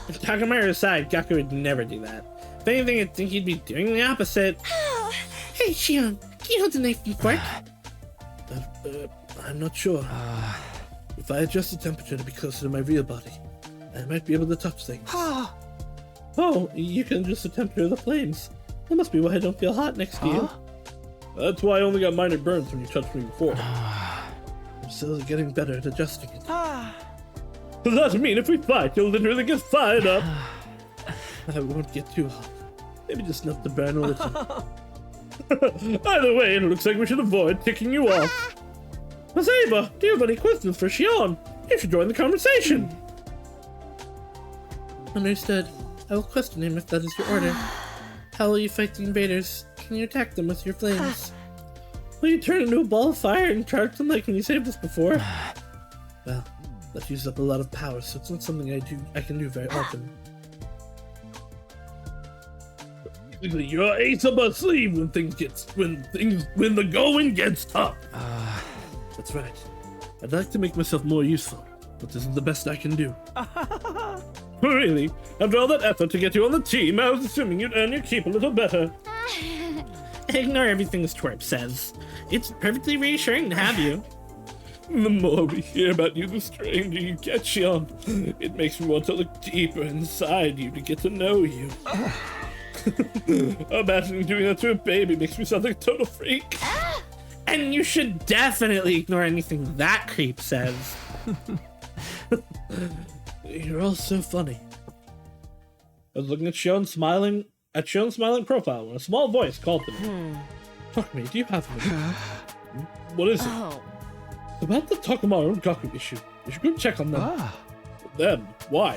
If Takamaru aside, Gaku would never do that. If anything, I'd think he'd be doing the opposite. Hey, Shion, can you hold the knife and fork? I'm not sure. If I adjust the temperature to be closer to my real body, I might be able to touch things. Oh, you can adjust the temperature of the flames. That must be why I don't feel hot next to you. That's why I only got minor burns when you touched me before. I'm still getting better at adjusting it. Does that mean if we fight, you'll literally get fired up? I won't get too hot. Maybe just enough to burn a little. Either way, it looks like we should avoid ticking you off. Maseba, do you have any questions for Shion? You should join the conversation. Understood. I will question him if that is your order. How will you fight the invaders? Can you attack them with your flames? Will you turn into a ball of fire and charge them like when you saved us before? Well, that uses up a lot of power, so it's not something I can do very often. You're ace up our sleeve when the going gets tough. That's right. I'd like to make myself more useful, but this is the best I can do. Really? After all that effort to get you on the team, I was assuming you'd earn your keep a little better. Ignore everything this twerp says. It's perfectly reassuring to have you. The more we hear about you, the stranger you get, Shion. It makes me want to look deeper inside you to get to know you. Imagining doing that to a baby makes me sound like a total freak. And you should definitely ignore anything that creep says. You're all so funny. I was looking at Shion's smiling profile when a small voice called to me. Talk to me, do you have a minute? What is it? About the Takamaru Gaku issue. You should go check on them. Them? Why?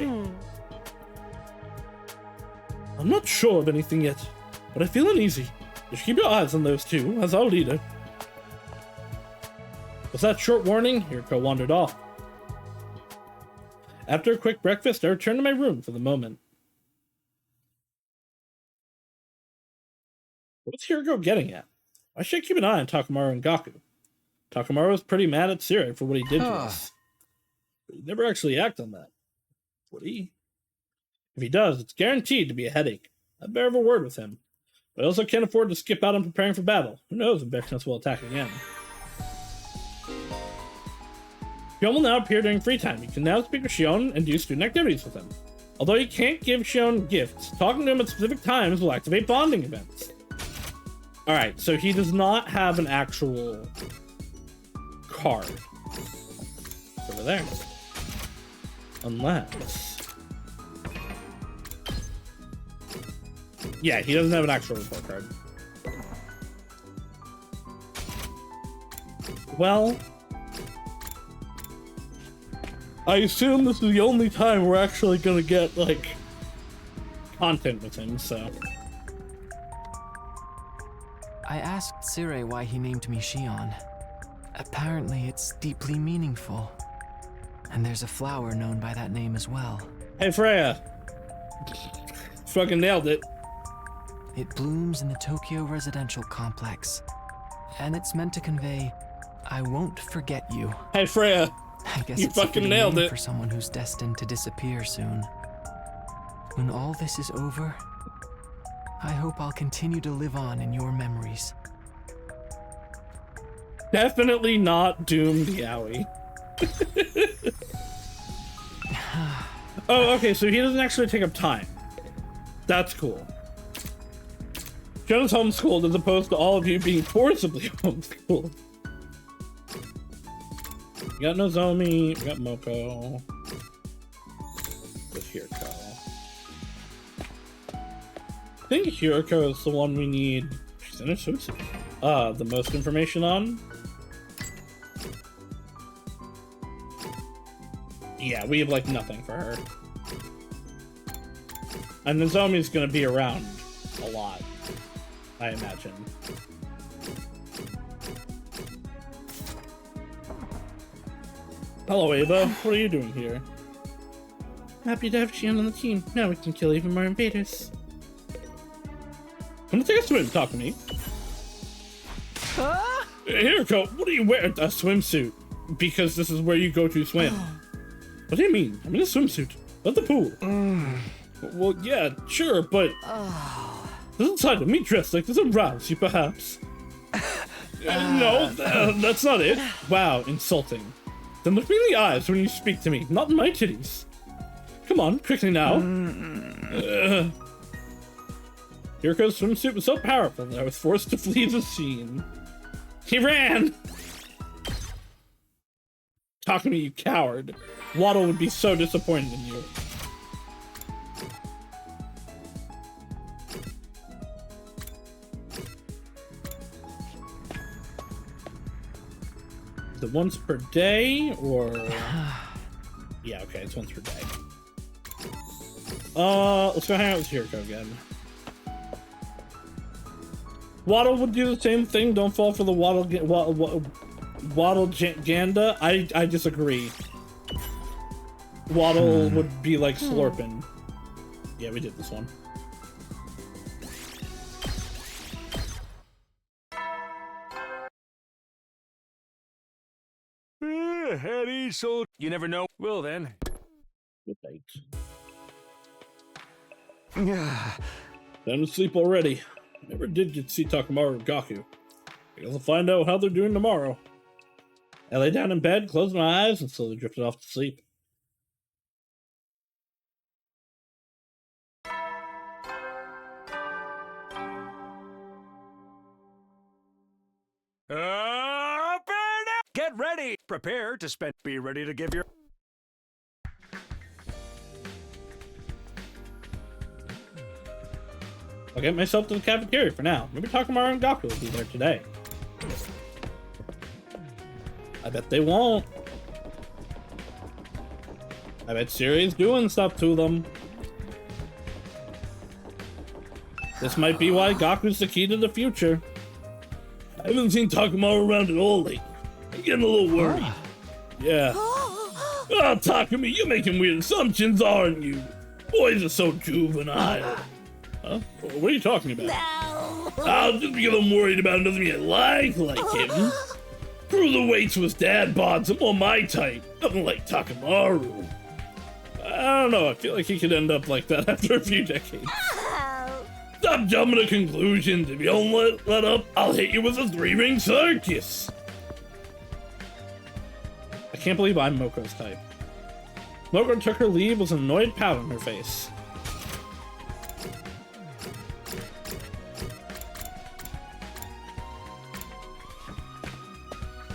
I'm not sure of anything yet, but I feel uneasy. You should keep your eyes on those two, as our leader. With that short warning, Hiriko wandered off. After a quick breakfast, I returned to my room for the moment. What's Hiriko getting at? I should keep an eye on Takamaru and Gaku. Takamaru was pretty mad at Siri for what he did to us. But he never actually acted on that. Would he? If he does, it's guaranteed to be a headache. I'd better have a word with him. But I also can't afford to skip out on preparing for battle. Who knows if Vexness will attack again. Shion will now appear during free time. You can now speak with Shion and do student activities with him. Although you can't give Shion gifts, talking to him at specific times will activate bonding events. Alright, so he does not have an actual card. It's over there. Unless... Yeah, he doesn't have an actual report card. Well... I assume this is the only time we're actually gonna get, like, content with him, so... I asked Sire why he named me Shion. Apparently it's deeply meaningful. And there's a flower known by that name as well. Hey, Freya! Fucking nailed it. It blooms in the Tokyo residential complex. And it's meant to convey, I won't forget you. Hey, Freya! I guess You it's a fucking fitting nailed name it. for someone who's destined to disappear soon. When all this is over, I hope I'll continue to live on in your memories. Definitely not doomed Yaoi. Oh, okay, so he doesn't actually take up time. That's cool. Jonah's homeschooled as opposed to all of you being forcibly homeschooled. We got Nozomi, we got Moko. With Hiroko. I think Hiroko is the one we need. She's in a swimsuit. The most information on. Yeah, we have like nothing for her. And Nozomi's gonna be around a lot, I imagine. Hello, Ava. What are you doing here? Happy to have Shion on the team. Now we can kill even more invaders. Come take a swim, talk to me. Hiroko, what do you wear? A swimsuit. Because this is where you go to swim. What do you mean? I'm in a swimsuit. At the pool. Well, yeah, sure, but... This is time to me dressed like this arouse you, perhaps. No, that's not it. Wow, insulting. Then look me in the eyes when you speak to me, not in my titties. Come on, quickly now. Hiriko's swimsuit was so powerful that I was forced to flee the scene. He ran! Talk to me, you coward. Waddle would be so disappointed in you. Is it once per day, or... Yeah, okay, it's once per day. Let's go hang out with Hiroko again. Waddle would do the same thing. Don't fall for the Waddle Ganda. I disagree. Waddle would be like slurping. Yeah, we did this one. Eddie, so you never know. Well then. Good night. Time to sleep already. Never did get to see Takamaru and Gaku. I guess I'll find out how they're doing tomorrow. I lay down in bed, closed my eyes, and slowly drifted off to sleep. Up and out! Get ready! Prepare to spend. Be ready to give your... I'll get myself to the cafeteria for now. Maybe Takamaru and Gaku will be there today. I bet they won't. I bet Siri's doing stuff to them. This might be why Gaku's the key to the future. I haven't seen Takamaru around at all lately. I'm getting a little worried. Yeah. Ah, Takumi, you're making weird assumptions, aren't you? Boys are so juvenile. Huh? What are you talking about? No. I'll just because I'm worried about another me I like him. Through the weights was dad bods, I'm on my type. Nothing like Takamaru. I don't know, I feel like he could end up like that after a few decades. Stop jumping to conclusions. If you don't let up, I'll hit you with a 3-ring circus. I can't believe I'm Moko's type. Moko took her leave with an annoyed pout on her face.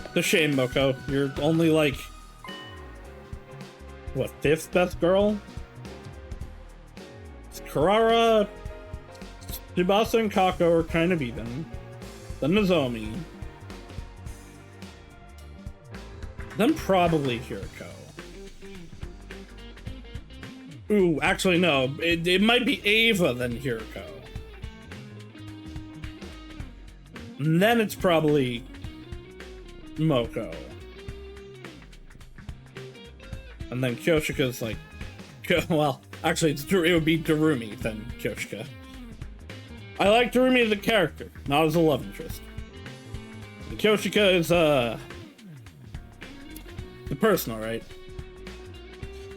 It's a shame, Moko. You're only like, what, 5th best girl? It's Karara, Tsubasa, and Kako are kind of even. Then Nozomi. Then probably Hiriko. Ooh, actually no. It might be Ava then Hiriko. And then it's probably Moko. And then Kyoshika's like... Well, actually it would be Darumi then Kyoshika. I like Darumi as a character, not as a love interest. Kyoshika is, the personal, right?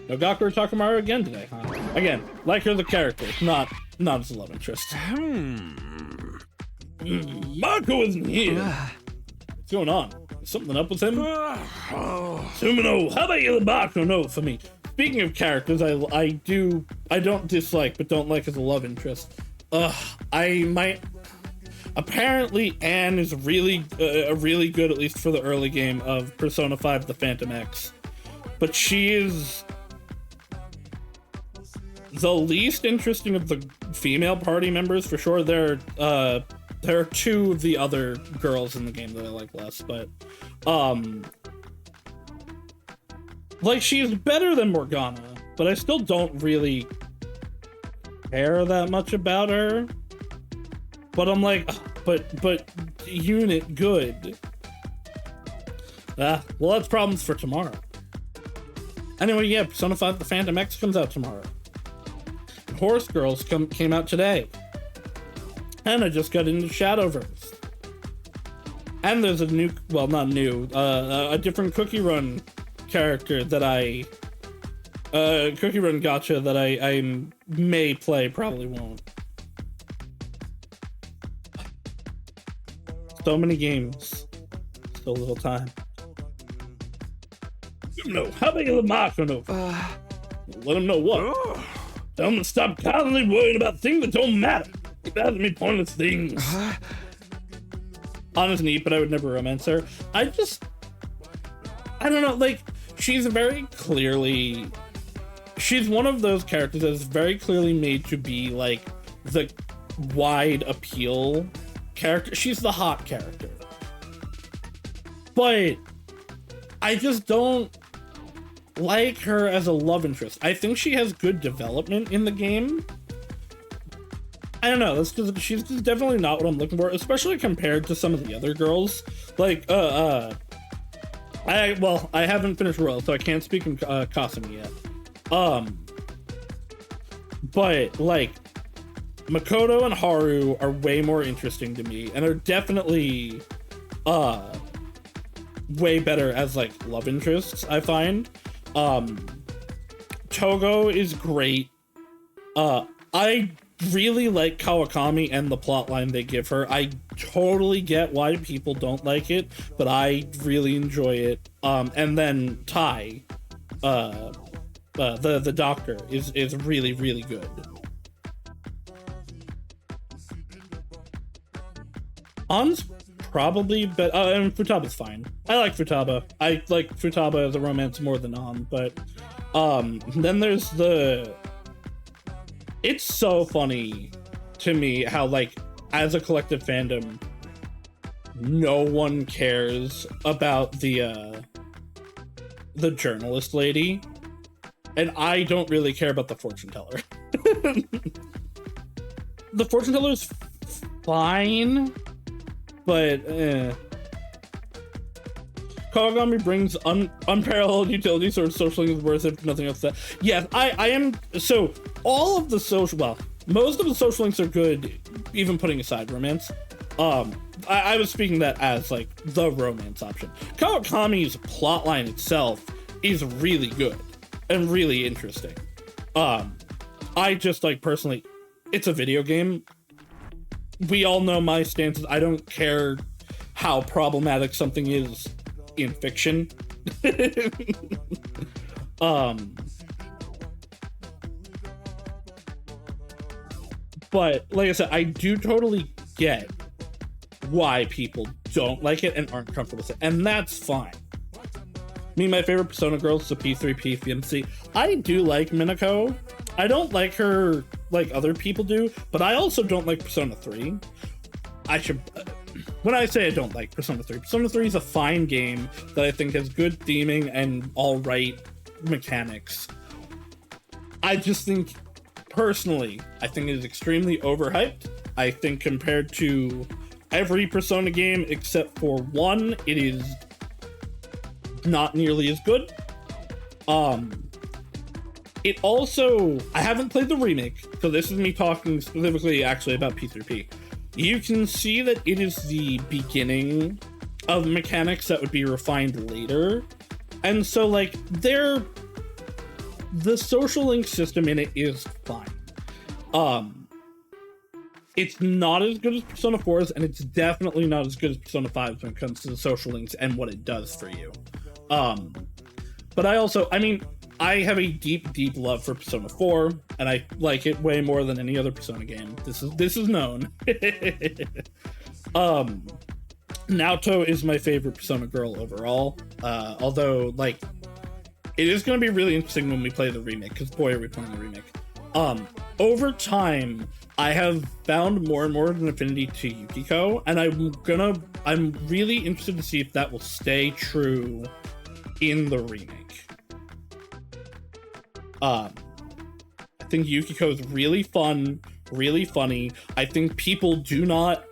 No Gaku or Takamaru again today, huh? Again, like her as a character, not as a love interest. Marco isn't here. What's going on? Is something up with him? Sumino, how about you the Bakugo note for me? Speaking of characters, I don't dislike but don't like as a love interest. Apparently Anne is really good, at least for the early game of Persona 5 The Phantom X. But she is the least interesting of the female party members, for sure. There are 2 of the other girls in the game that I like less, but like, she's better than Morgana, but I still don't really care that much about her. But I'm like, but unit good. Well, that's problems for tomorrow. Anyway, yeah, Persona 5 The Phantom X comes out tomorrow. Horse Girls came out today. And I just got into Shadowverse. And there's a new, well, not new, a different Cookie Run character that Cookie Run gacha that I may play, probably won't. So many games. So little time. No, how about you let Marco know? Let him know what? Tell him to stop constantly worrying about things that don't matter. Keep asking me pointless things. Anna's neat, but I would never romance her. I don't know, like, she's one of those characters that's very clearly made to be, like, the wide appeal character. She's the hot character. But I just don't like her as a love interest. I think she has good development in the game. I don't know, that's because she's just definitely not what I'm looking for, especially compared to some of the other girls. Like, I haven't finished Royal, so I can't speak in Kasumi yet. But, like, Makoto and Haru are way more interesting to me, and are definitely, way better as, like, love interests, I find. Togo is great. I really like Kawakami and the plotline they give her. I totally get why people don't like it, but I really enjoy it. And then Tai, the doctor, is really, really good. An's probably, but and Futaba's fine. I like Futaba. I like Futaba as a romance more than An, but then there's it's so funny to me how, like, as a collective fandom, no one cares about the journalist lady, and I don't really care about the fortune teller. The fortune teller's fine, but Kawagami brings unparalleled utility, sort of social things worth if nothing else. Yes, I am. So all of the social, well, most of the social links are good, even putting aside romance. I was speaking that as like the romance option. Kawakami's plotline itself is really good and really interesting. I just like personally, it's a video game. We all know my stances. I don't care how problematic something is in fiction. But like I said, I do totally get why people don't like it and aren't comfortable with it, and that's fine. My favorite Persona girl is the P3P FMC. I do like Minako. I don't like her like other people do, but I also don't like Persona 3. When I say I don't like Persona 3, Persona 3 is a fine game that I think has good theming and alright mechanics. I just think, personally, I think it is extremely overhyped. I think compared to every Persona game except for one, it is not nearly as good. It also, I haven't played the remake, so this is me talking specifically actually about P3P. You can see that it is the beginning of mechanics that would be refined later. And so like the social link system in it is fine. It's not as good as Persona 4's, and it's definitely not as good as Persona 5's when it comes to the social links and what it does for you. But I have a deep love for Persona 4, and I like it way more than any other Persona game. This is known. Naoto is my favorite Persona girl overall. Although, like, it is going to be really interesting when we play the remake, because boy, are we playing the remake. Over time, I have found more and more of an affinity to Yukiko, and I'm really interested to see if that will stay true in the remake. I think Yukiko is really fun, really funny. I think people do not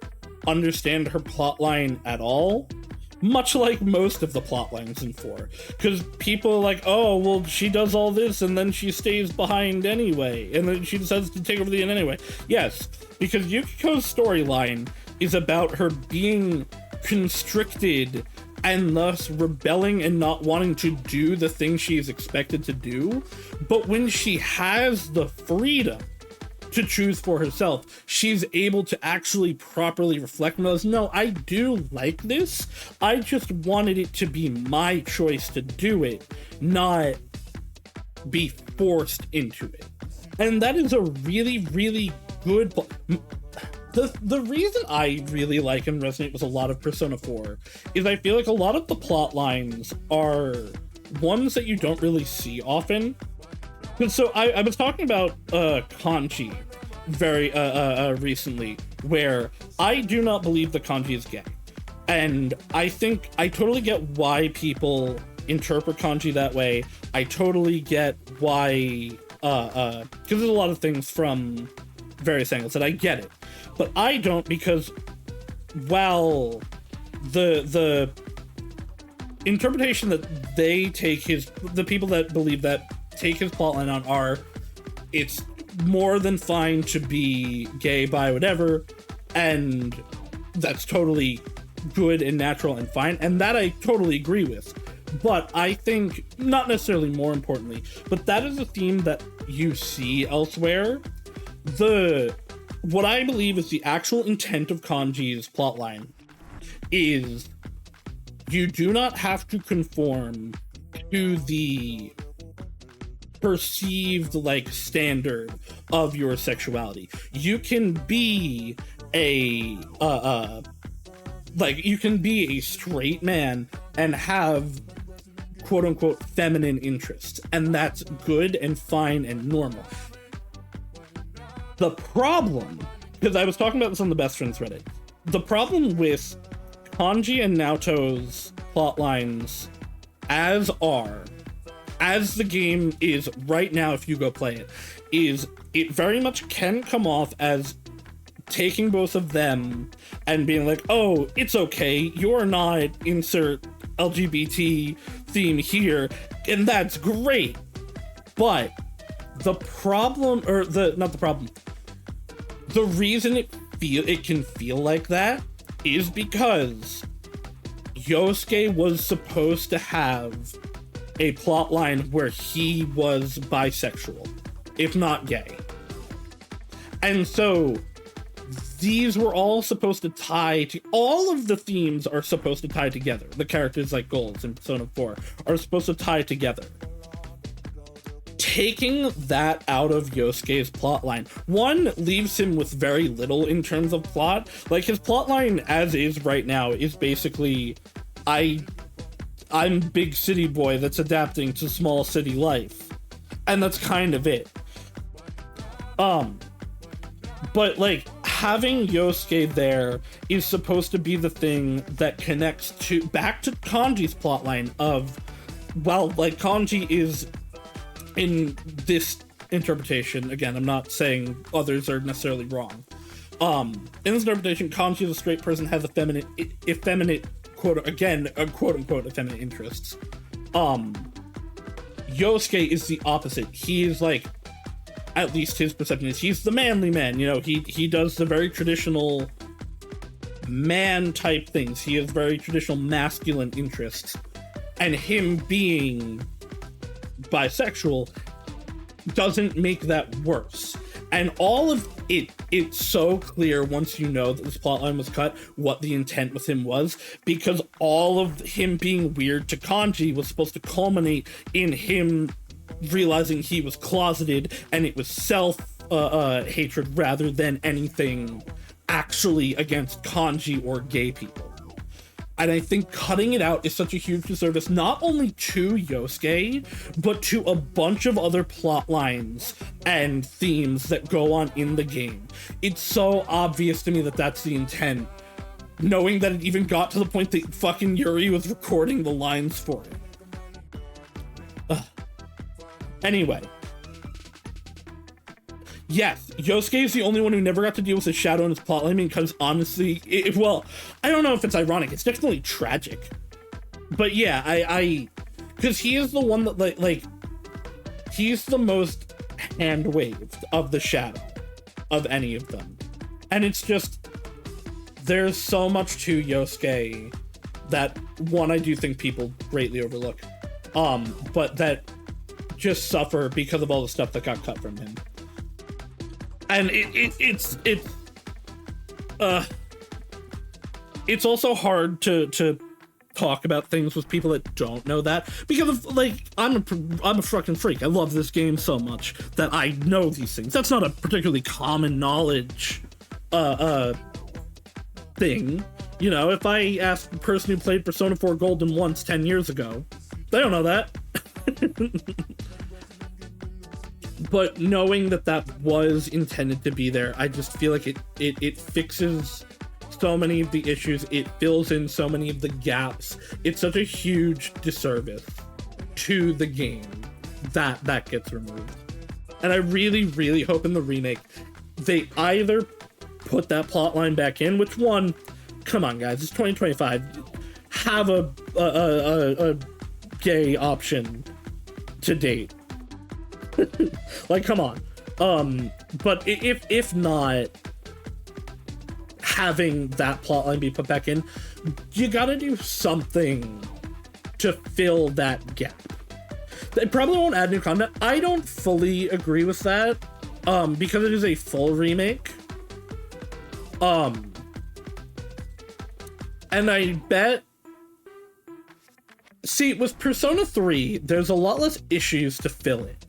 understand her plotline at all, much like most of the plotlines in 4. Because people are like, oh, well, she does all this and then she stays behind anyway, and then she decides to take over the end anyway. Yes, because Yukiko's storyline is about her being constricted and thus rebelling and not wanting to do the thing she is expected to do. But when she has the freedom to choose for herself, she's able to actually properly reflect and realize, no, I do like this. I just wanted it to be my choice to do it, not be forced into it. And that is a really, really good... The reason I really like and resonate with a lot of Persona 4 is I feel like a lot of the plot lines are ones that you don't really see often. And so I was talking about Kanji very recently, where I do not believe that Kanji is gay. And I think I totally get why people interpret Kanji that way. I totally get why, because there's a lot of things from various angles that I get it. But I don't, because while the interpretation that they take the people that believe that take his plotline on are, it's more than fine to be gay, bi, whatever, and that's totally good and natural and fine, and that I totally agree with. But I think, not necessarily more importantly, but that is a theme that you see elsewhere. What I believe is the actual intent of Kanji's plotline is you do not have to conform to the perceived, like, standard of your sexuality. You can be you can be a straight man and have quote-unquote feminine interests, and that's good and fine and normal. The problem, because I was talking about this on the Best Friends Reddit, the problem with Kanji and Naoto's plotlines as the game is right now, if you go play it, is it very much can come off as taking both of them and being like, oh, it's okay, you're not insert LGBT theme here, and that's great. But the problem, or not the problem, the reason it can feel like that is because Yosuke was supposed to have a plot line where he was bisexual, if not gay. And so these were all supposed to tie to, all of the themes are supposed to tie together. The characters like Golds in Persona 4 are supposed to tie together. Taking that out of Yosuke's plotline, one, leaves him with very little in terms of plot. Like, his plotline as is right now is basically, I'm big city boy that's adapting to small city life. And that's kind of it. But like, having Yosuke there is supposed to be the thing that connects back to Kanji's plotline of, well, like, Kanji is, in this interpretation, again, I'm not saying others are necessarily wrong. In this interpretation, Kanji is a straight person, has effeminate, quote unquote, effeminate interests. Yosuke is the opposite. He is like, at least his perception is, he's the manly man, you know, he does the very traditional man type things. He has very traditional masculine interests. And him being bisexual doesn't make that worse. And all of it's so clear once you know that this plotline was cut, what the intent with him was, because all of him being weird to Kanji was supposed to culminate in him realizing he was closeted, and it was self-hatred rather than anything actually against Kanji or gay people. And I think cutting it out is such a huge disservice, not only to Yosuke, but to a bunch of other plot lines and themes that go on in the game. It's so obvious to me that that's the intent, knowing that it even got to the point that fucking Yuri was recording the lines for it. Ugh. Anyway. Yes, Yosuke is the only one who never got to deal with his shadow in his plotline because honestly, well, I don't know if it's ironic, it's definitely tragic. But yeah, because he is the one that, like, he's the most hand-waved of the shadow of any of them. And it's just, there's so much to Yosuke that, one, I do think people greatly overlook, but that just suffer because of all the stuff that got cut from him. And it's also hard to talk about things with people that don't know that, because of, like, I'm a fucking freak. I love this game so much that I know these things. That's not a particularly common knowledge thing. You know, if I ask the person who played Persona 4 Golden once 10 years ago, they don't know that. But knowing that that was intended to be there, I just feel like it fixes so many of the issues. It fills in so many of the gaps. It's such a huge disservice to the game that gets removed. And I really, really hope in the remake they either put that plotline back in, which, one, come on guys, it's 2025. Have a gay option to date. Like, come on. But if not, having that plotline be put back in, you gotta do something to fill that gap. They probably won't add new content. I don't fully agree with that, because it is a full remake. And I bet, see, with Persona 3, there's a lot less issues to fill it.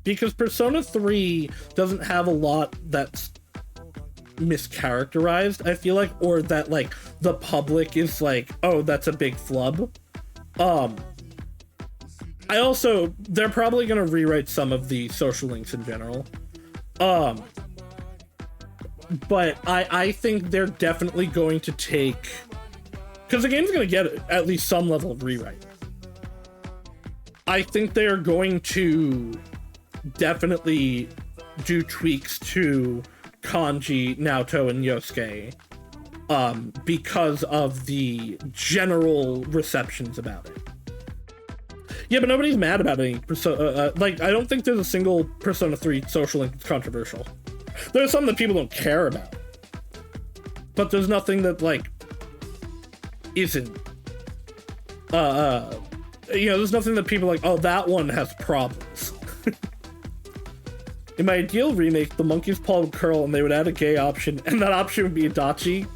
Because Persona 3 doesn't have a lot that's mischaracterized, I feel like, or that, like, the public is like, oh, that's a big flub. They're probably gonna rewrite some of the social links in general. But I think they're definitely going to take, because the game's gonna get at least some level of rewrite. I think they are going to definitely do tweaks to Kanji, Naoto, and Yosuke, because of the general receptions about it. Yeah, but nobody's mad about any Persona. Like, I don't think there's a single Persona 3 social link that's controversial. There's some that people don't care about. But there's nothing that, like, isn't, there's nothing that people are like, oh, that one has problems. In my ideal remake, the monkey's paw would curl and they would add a gay option, and that option would be Adachi.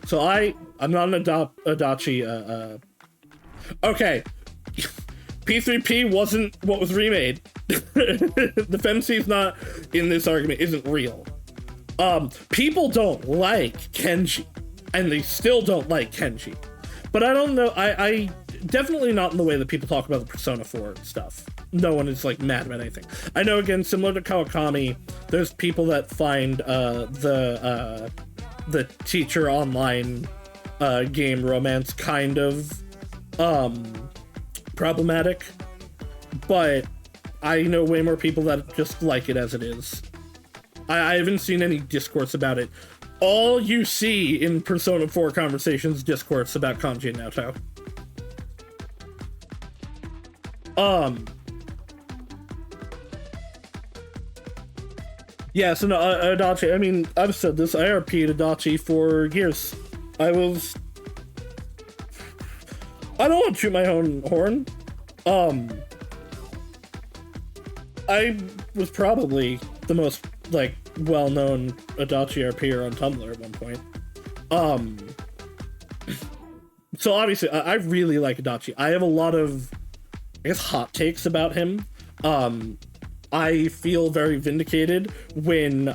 So I'm not an Adachi, okay. P3P wasn't what was remade. The Femcee's not in this argument isn't real. People don't like Kenji, and they still don't like Kenji. But I don't know, I definitely not in the way that people talk about the Persona 4 stuff. No one is, like, mad about anything. I know, again, similar to Kawakami, there's people that find the teacher online game romance kind of problematic, but I know way more people that just like it as it is. I haven't seen any discourse about it. All you see in Persona 4 conversations discourse about Kanji and Naoto. Yeah, so no, Adachi, I mean, I've said this, I RP'd Adachi for years. I don't want to shoot my own horn. I was probably the most, like, well-known Adachi RPer on Tumblr at one point. So obviously, I really like Adachi. I have a lot of, I guess, hot takes about him. I feel very vindicated when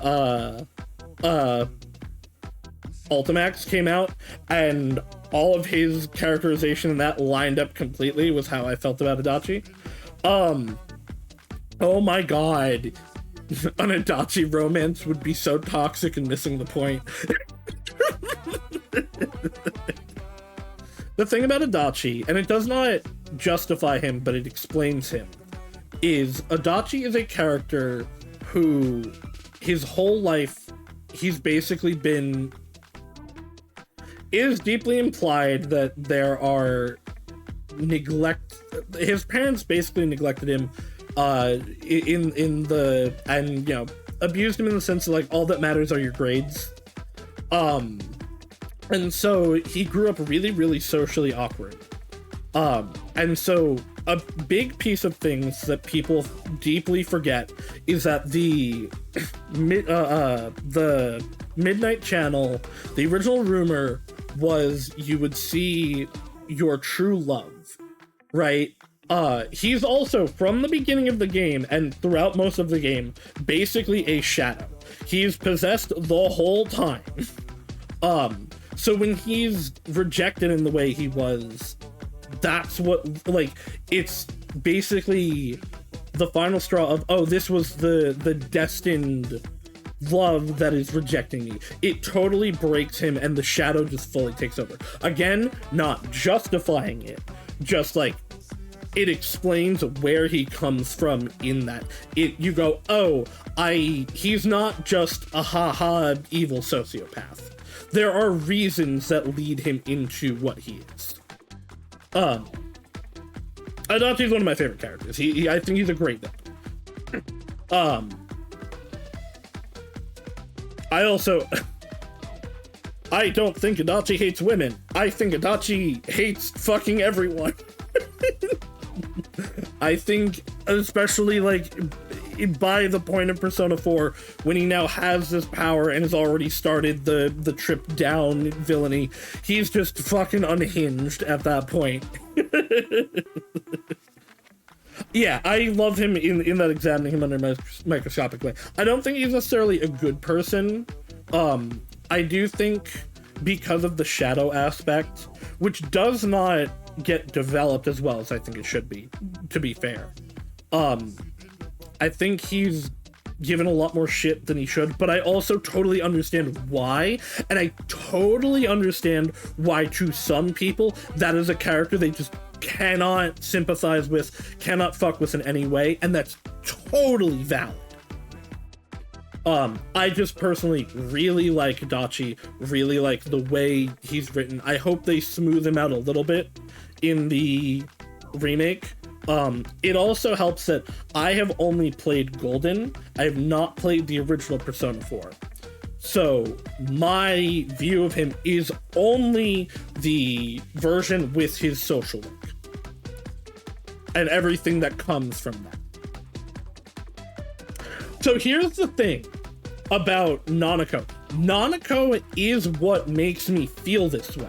Ultimax came out, and all of his characterization in that lined up completely was how I felt about Adachi. Oh my god, an Adachi romance would be so toxic and missing the point. The thing about Adachi, and it does not justify him, but it explains him, is Adachi is a character who, his whole life, he's basically been... It is deeply implied that there are his parents basically neglected him, abused him in the sense of, like, all that matters are your grades. And so he grew up really, really socially awkward. And so a big piece of things that people deeply forget is that the Midnight Channel, the original rumor was you would see your true love, right? He's also, from the beginning of the game and throughout most of the game, basically a shadow. He's possessed the whole time. So when he's rejected in the way he was, that's what, like, it's basically the final straw of, oh, this was the destined love that is rejecting me. It totally breaks him, and the shadow just fully takes over. Again, not justifying it, just, like, it explains where he comes from in that. You go, oh, he's not just a ha-ha evil sociopath. There are reasons that lead him into what he is. Adachi's one of my favorite characters. I think he's a great villain. I also... I don't think Adachi hates women. I think Adachi hates fucking everyone. I think, especially, like, by the point of Persona 4, when he now has this power and has already started the trip down villainy, he's just fucking unhinged at that point. Yeah, I love him in that examining him under a microscopic way. I don't think he's necessarily a good person. I do think because of the shadow aspect, which does not get developed as well as I think it should be, to be fair. I think he's given a lot more shit than he should, but I also totally understand why, and I totally understand why to some people that is a character they just cannot sympathize with, cannot fuck with in any way, and that's totally valid. I just personally really like Adachi, really like the way he's written. I hope they smooth him out a little bit in the remake, It also helps that I have only played Golden. I have not played the original Persona 4. So my view of him is only the version with his social link and everything that comes from that. So here's the thing about Nanako. Nanako is what makes me feel this way.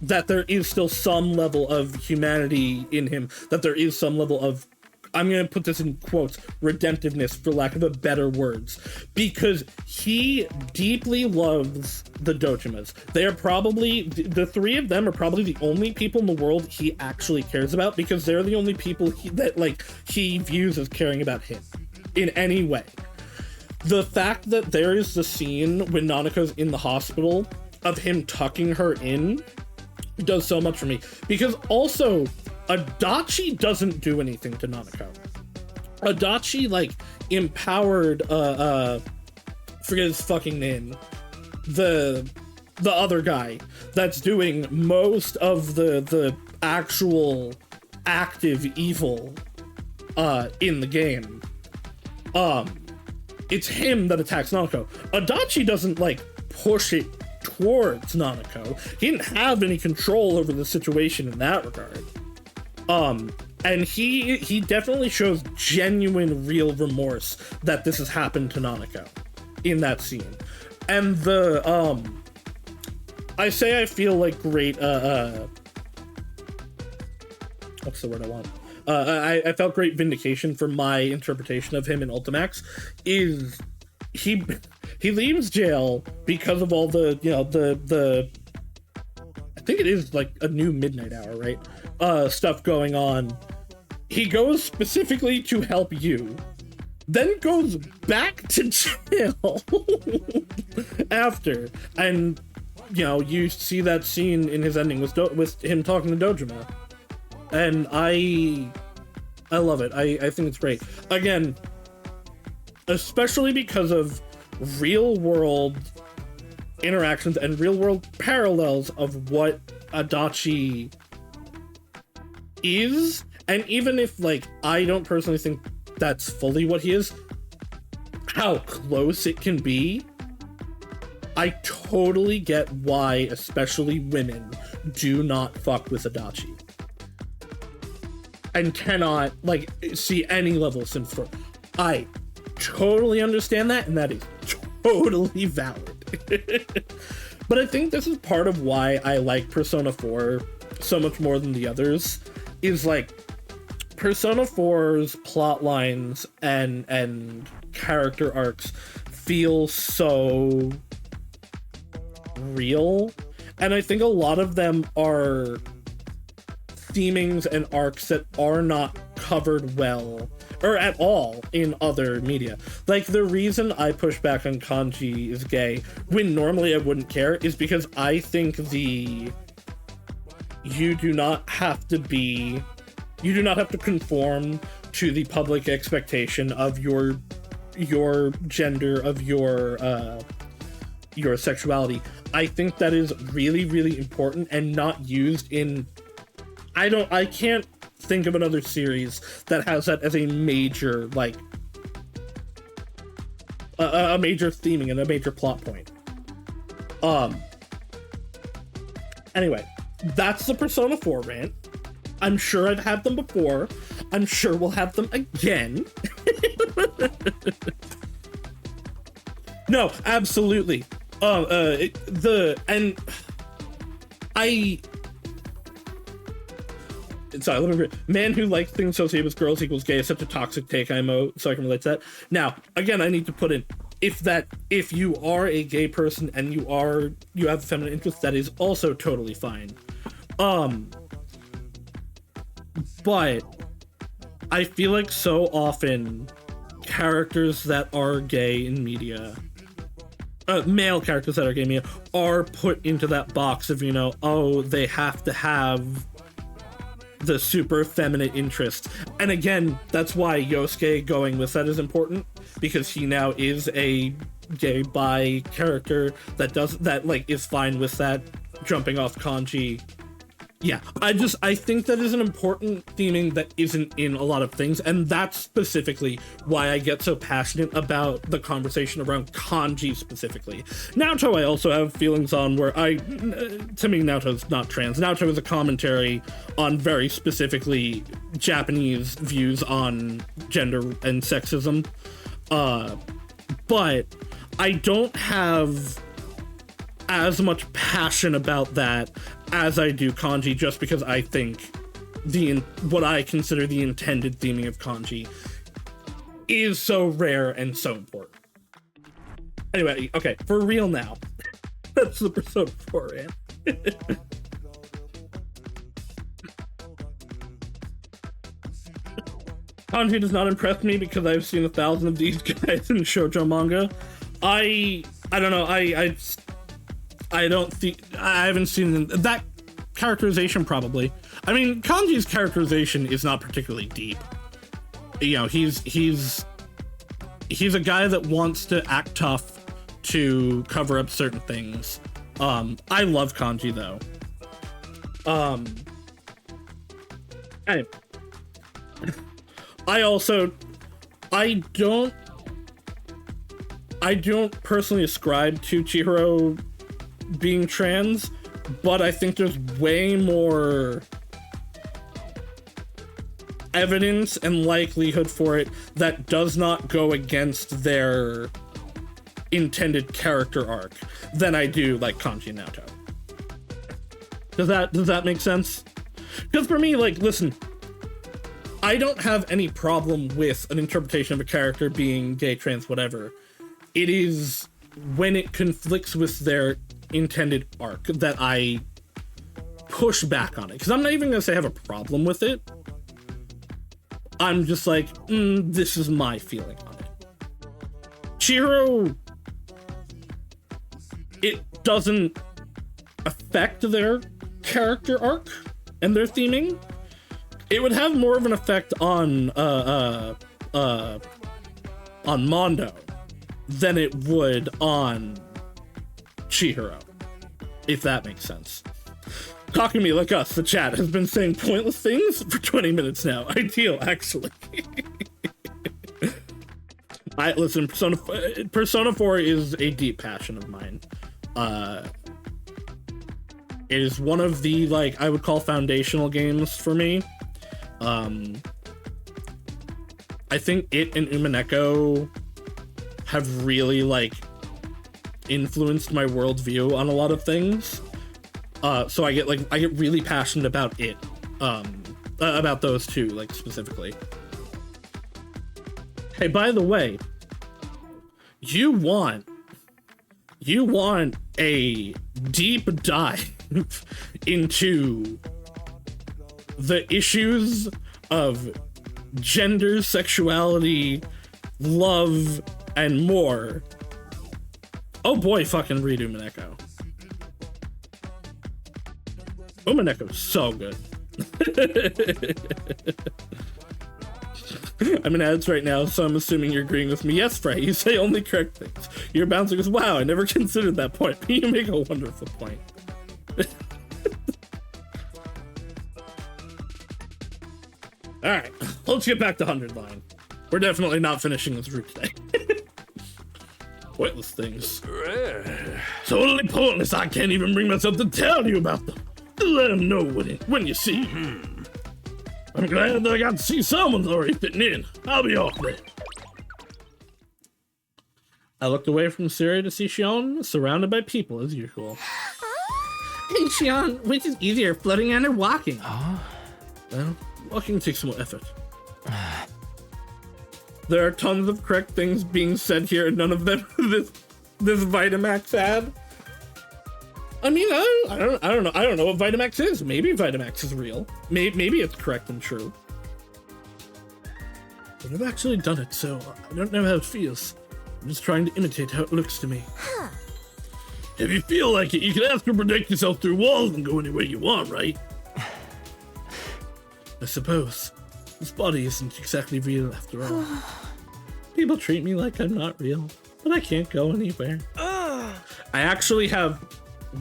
That there is still some level of humanity in him, that there is some level of, I'm going to put this in quotes, redemptiveness, for lack of a better words, because he deeply loves the Dojimas. They are probably, the three of them are probably the only people in the world he actually cares about, because they're the only people that he views as caring about him in any way. The fact that there is the scene when Nanako's in the hospital of him tucking her in does so much for me, because also Adachi doesn't do anything to Nanako. Adachi empowered forget his fucking name, the other guy that's doing most of the actual active evil in the game. It's him that attacks Nanako. Adachi doesn't push it towards Nanako. He didn't have any control over the situation in that regard. And he definitely shows genuine, real remorse that this has happened to Nanako in that scene. And I feel like great, what's the word I want? I felt great vindication for my interpretation of him in Ultimax is he leaves jail because of all the I think it is a new midnight hour, right? Stuff going on. He goes specifically to help you, then goes back to jail after. And, you see that scene in his ending with him talking to Dojima. And I love it. I think it's great. Again, especially because of real world interactions and real world parallels of what Adachi is, and even if I don't personally think that's fully what he is, how close it can be, I totally get why especially women do not fuck with Adachi and cannot see any level of sympathy. I totally understand that, and that is totally valid. But I think this is part of why I like Persona 4 so much more than the others, is Persona 4's plot lines and character arcs feel so real, and I think a lot of them are themings and arcs that are not covered well or at all in other media. The reason I push back on Kanji is gay when normally I wouldn't care is because I think you do not have to conform to the public expectation of your gender, of your sexuality. I think that is really, really important and not used in, I can't think of another series that has that as a major, a major theming and a major plot point. Anyway, that's the Persona 4 rant. I'm sure I've had them before. I'm sure we'll have them again. No, absolutely. Sorry, let me read. Man who likes things associated with girls equals gay is such a toxic take, so I can relate to that. Now, again, I need to put in, if you are a gay person and you have a feminine interest, that is also totally fine. But I feel like so often characters that are gay in media, male characters that are gay in media, are put into that box of, they have to have the super feminine interest. And again, that's why Yosuke going with that is important, because he now is a gay bi character that is fine with that, jumping off Kanji Yeah, I think that is an important theming that isn't in a lot of things, and that's specifically why I get so passionate about the conversation around kanji specifically. Naoto I also have feelings on where to me Naoto's not trans. Naoto is a commentary on very specifically Japanese views on gender and sexism, but I don't have as much passion about that as I do kanji, just because I think what I consider the intended theming of kanji is so rare and so important. Anyway, okay, for real now. That's the Persona 4 rant. Kanji does not impress me because I've seen 1,000 of these guys in shoujo manga. I don't know, I don't think I haven't seen that characterization probably. I mean, Kanji's characterization is not particularly deep. You know, he's a guy that wants to act tough to cover up certain things. I love Kanji though. Anyway. I don't personally ascribe to Chihiro being trans, but I think there's way more evidence and likelihood for it that does not go against their intended character arc than I do like Kanji and Naoto. Does that make sense? Because for me, like, listen, I don't have any problem with an interpretation of a character being gay, trans, whatever. It is when it conflicts with their intended arc that I push back on it, because I'm not even gonna say I have a problem with it. I'm just like, this is my feeling on it. Chihiro, it doesn't affect their character arc and their theming. It would have more of an effect on Mondo than it would on Chihiro, if that makes sense. Talking to me like us, the chat has been saying pointless things for 20 minutes now. Ideal, actually. Listen, Persona 4 is a deep passion of mine. It is one of the, like, I would call foundational games for me. I think it and Umineko have really, like, influenced my worldview on a lot of things. So I get really passionate about it. About those two, like, specifically. Hey, by the way, you want a deep dive into the issues of gender, sexuality, love, and more. Oh boy, fucking read Umineko. Umineko's so good. I'm in ads right now, so I'm assuming you're agreeing with me. Yes, Frey, you say only correct things. Your bouncer goes, wow, I never considered that point, but you make a wonderful point. Alright, let's get back to 100 line. We're definitely not finishing this route today. Pointless things. Totally pointless, I can't even bring myself to tell you about them. Let them know when you see them. I'm glad that I got to see someone's already fitting in. I'll be off then. I looked away from Syria to see Shion, surrounded by people as usual. Hey Shion, which is easier, floating and or walking? Well, walking takes more effort. There are tons of correct things being said here, and none of them this Vitamax ad. I mean, I don't know. I don't know what Vitamax is. Maybe Vitamax is real. Maybe it's correct and true. But I've actually done it, so I don't know how it feels. I'm just trying to imitate how it looks to me. If you feel like it, you can ask to protect yourself through walls and go anywhere you want, right? I suppose. This body isn't exactly real after all. People treat me like I'm not real, but I can't go anywhere. I actually have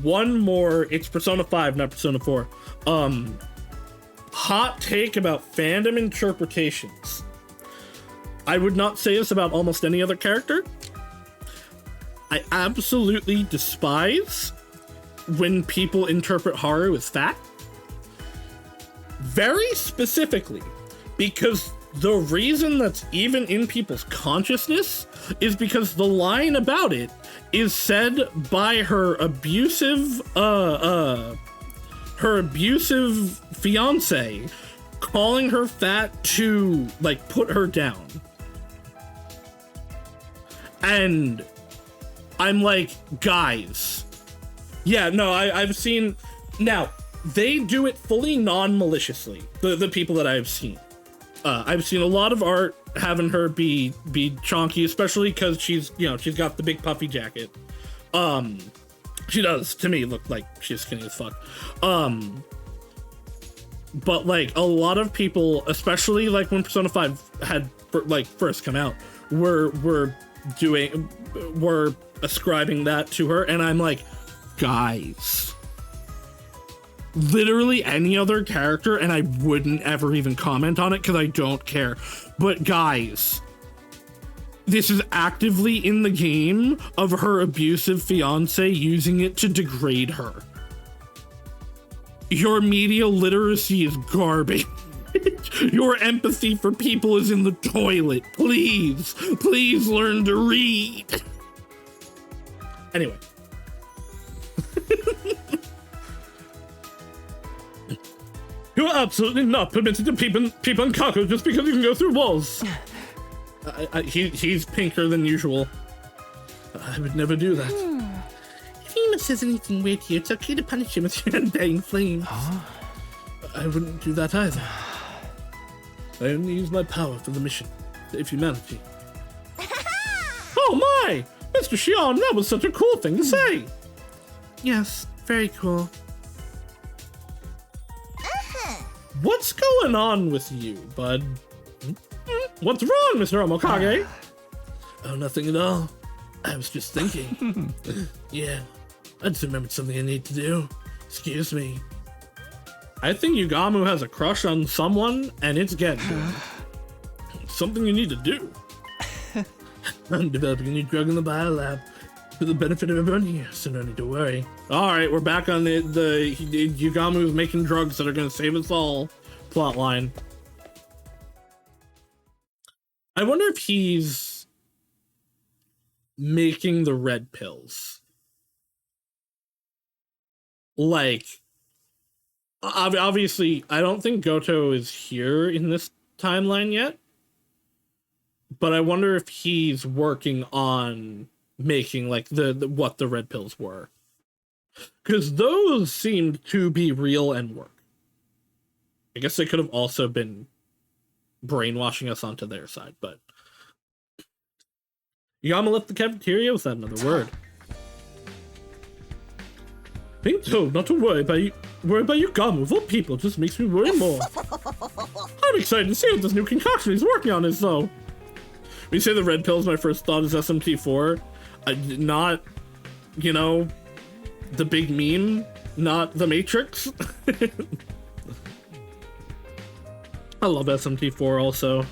one more, it's Persona 5, not Persona 4, Hot take about fandom interpretations. I would not say this about almost any other character. I absolutely despise when people interpret Haru as fat. Very specifically, because the reason that's even in people's consciousness is because the line about it is said by her abusive fiance, calling her fat to like put her down. And I'm like, guys, yeah, no, I've seen, now they do it fully non-maliciously, the people that I've seen. I've seen a lot of art having her be chonky, especially because she's got the big puffy jacket. She does, to me, look like she's skinny as fuck. But like a lot of people, especially like when Persona 5 had like first come out, were ascribing that to her, and I'm like, guys, literally any other character, and I wouldn't ever even comment on it because I don't care. But guys, this is actively in the game of her abusive fiance using it to degrade her. Your media literacy is garbage. Your empathy for people is in the toilet. Please learn to read. Anyway. You are absolutely not permitted to peep on Kaku just because you can go through walls. He's pinker than usual. I would never do that. If Ema says anything weird here, it's okay to punish him with your undying flame. Huh? I wouldn't do that either. I only use my power for the mission, to save humanity. Oh my! Mr. Shion, that was such a cool thing to say! Yes, very cool. What's going on with you, bud? What's wrong, Mr. Omokage? Oh, nothing at all. I was just thinking. Yeah, I just remembered something I need to do. Excuse me. I think Yugamu has a crush on someone, and it's getting something you need to do. I'm developing a new drug in the biolab for the benefit of everyone here, so no need to worry. All right, we're back on the Yugamu's making drugs that are going to save us all plotline. I wonder if he's making the red pills. Like, obviously, I don't think Goto is here in this timeline yet, but I wonder if he's working on making like the what the red pills were, because those seemed to be real and work. I guess they could have also been brainwashing us onto their side, but Yama left the cafeteria without another word. Being told not to worry about Yugamu of all people just makes me worry more. I'm excited to see what this new concoction he's working on is, though. When you say the red pills, my first thought is SMT4. Not, the big meme, not the Matrix. I love SMT4 also.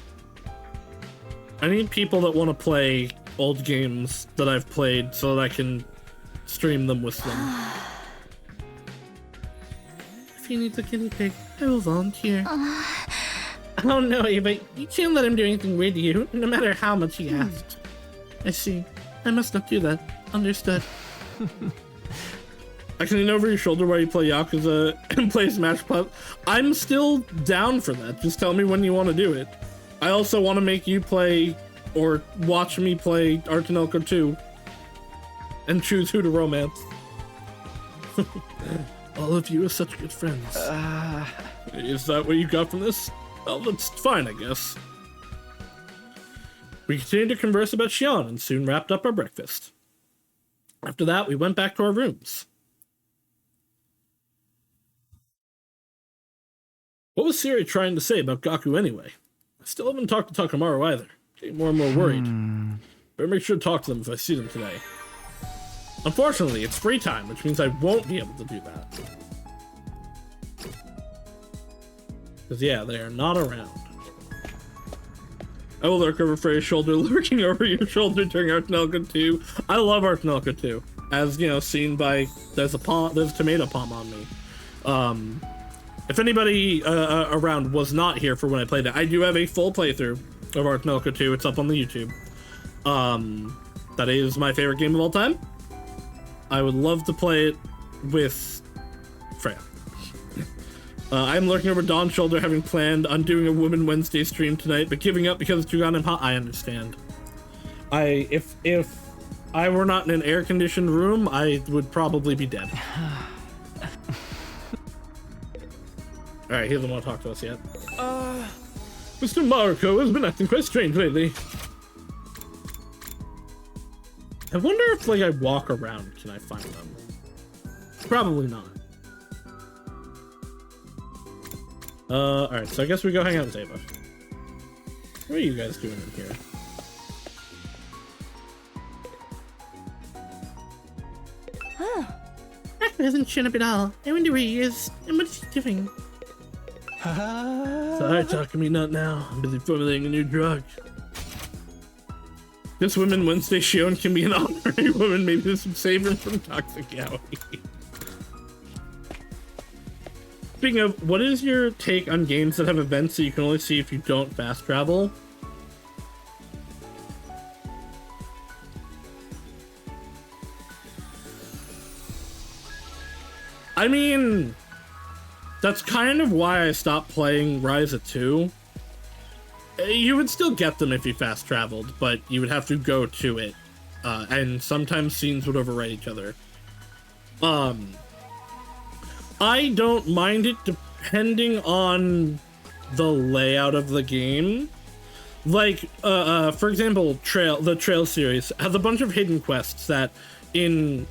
I need people that want to play old games that I've played so that I can stream them with them. If you need the guinea pig, I will volunteer. Oh no, Eva, you can't let him do anything weird to you, no matter how much he asks. I see. I must not do that. Understood. I can lean over your shoulder while you play Yakuza and play Smash Putt. I'm still down for that. Just tell me when you want to do it. I also want to make you play, or watch me play Artanelco 2. And choose who to romance. All of you are such good friends. Is that what you got from this? Well, that's fine, I guess. We continued to converse about Shion and soon wrapped up our breakfast. After that, we went back to our rooms. What was Siri trying to say about Gaku anyway? I still haven't talked to Takamaru either. Getting more and more worried. Better make sure to talk to them if I see them today. Unfortunately, it's free time, which means I won't be able to do that. Because, yeah, they are not around. I will lurk over Freya's shoulder, lurking over your shoulder during Archnelka 2. I love Archnelka 2. As, you know, seen by... There's a tomato palm on me. If anybody around was not here for when I played it, I do have a full playthrough of Archnelka 2. It's up on the YouTube. That is my favorite game of all time. I would love to play it with Freya. I'm lurking over Dawn's shoulder, having planned on doing a Woman Wednesday stream tonight, but giving up because it's too goddamn hot. I understand. If I were not in an air-conditioned room, I would probably be dead. Alright, he doesn't want to talk to us yet. Mr. Marco has been acting quite strange lately. I wonder if, like, I walk around, can I find them? Probably not. Alright, so I guess we go hang out with Ava. What are you guys doing in here? Akira hasn't shown up at all. I wonder where he is, and what is he doing? Sorry, talk to me not now. I'm busy formulating a new drug. This Women Wednesday Shion can be an honorary woman. Maybe this would save him from toxic yaoi. Speaking of, what is your take on games that have events that you can only see if you don't fast travel? I mean, that's kind of why I stopped playing Ryza 2. You would still get them if you fast traveled, but you would have to go to it. And sometimes scenes would overwrite each other. I don't mind it depending on the layout of the game. Like, for example, the Trail series has a bunch of hidden quests that in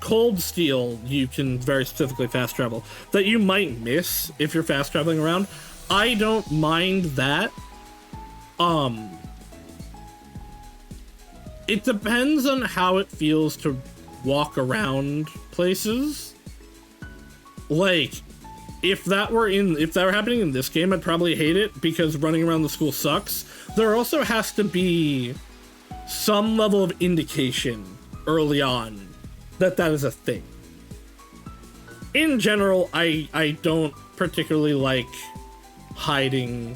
Cold Steel you can very specifically fast travel that you might miss if you're fast traveling around. I don't mind that. It depends on how it feels to walk around places. Like, if that were happening in this game, I'd probably hate it because running around the school sucks. There also has to be some level of indication early on that is a thing. In general, I don't particularly like hiding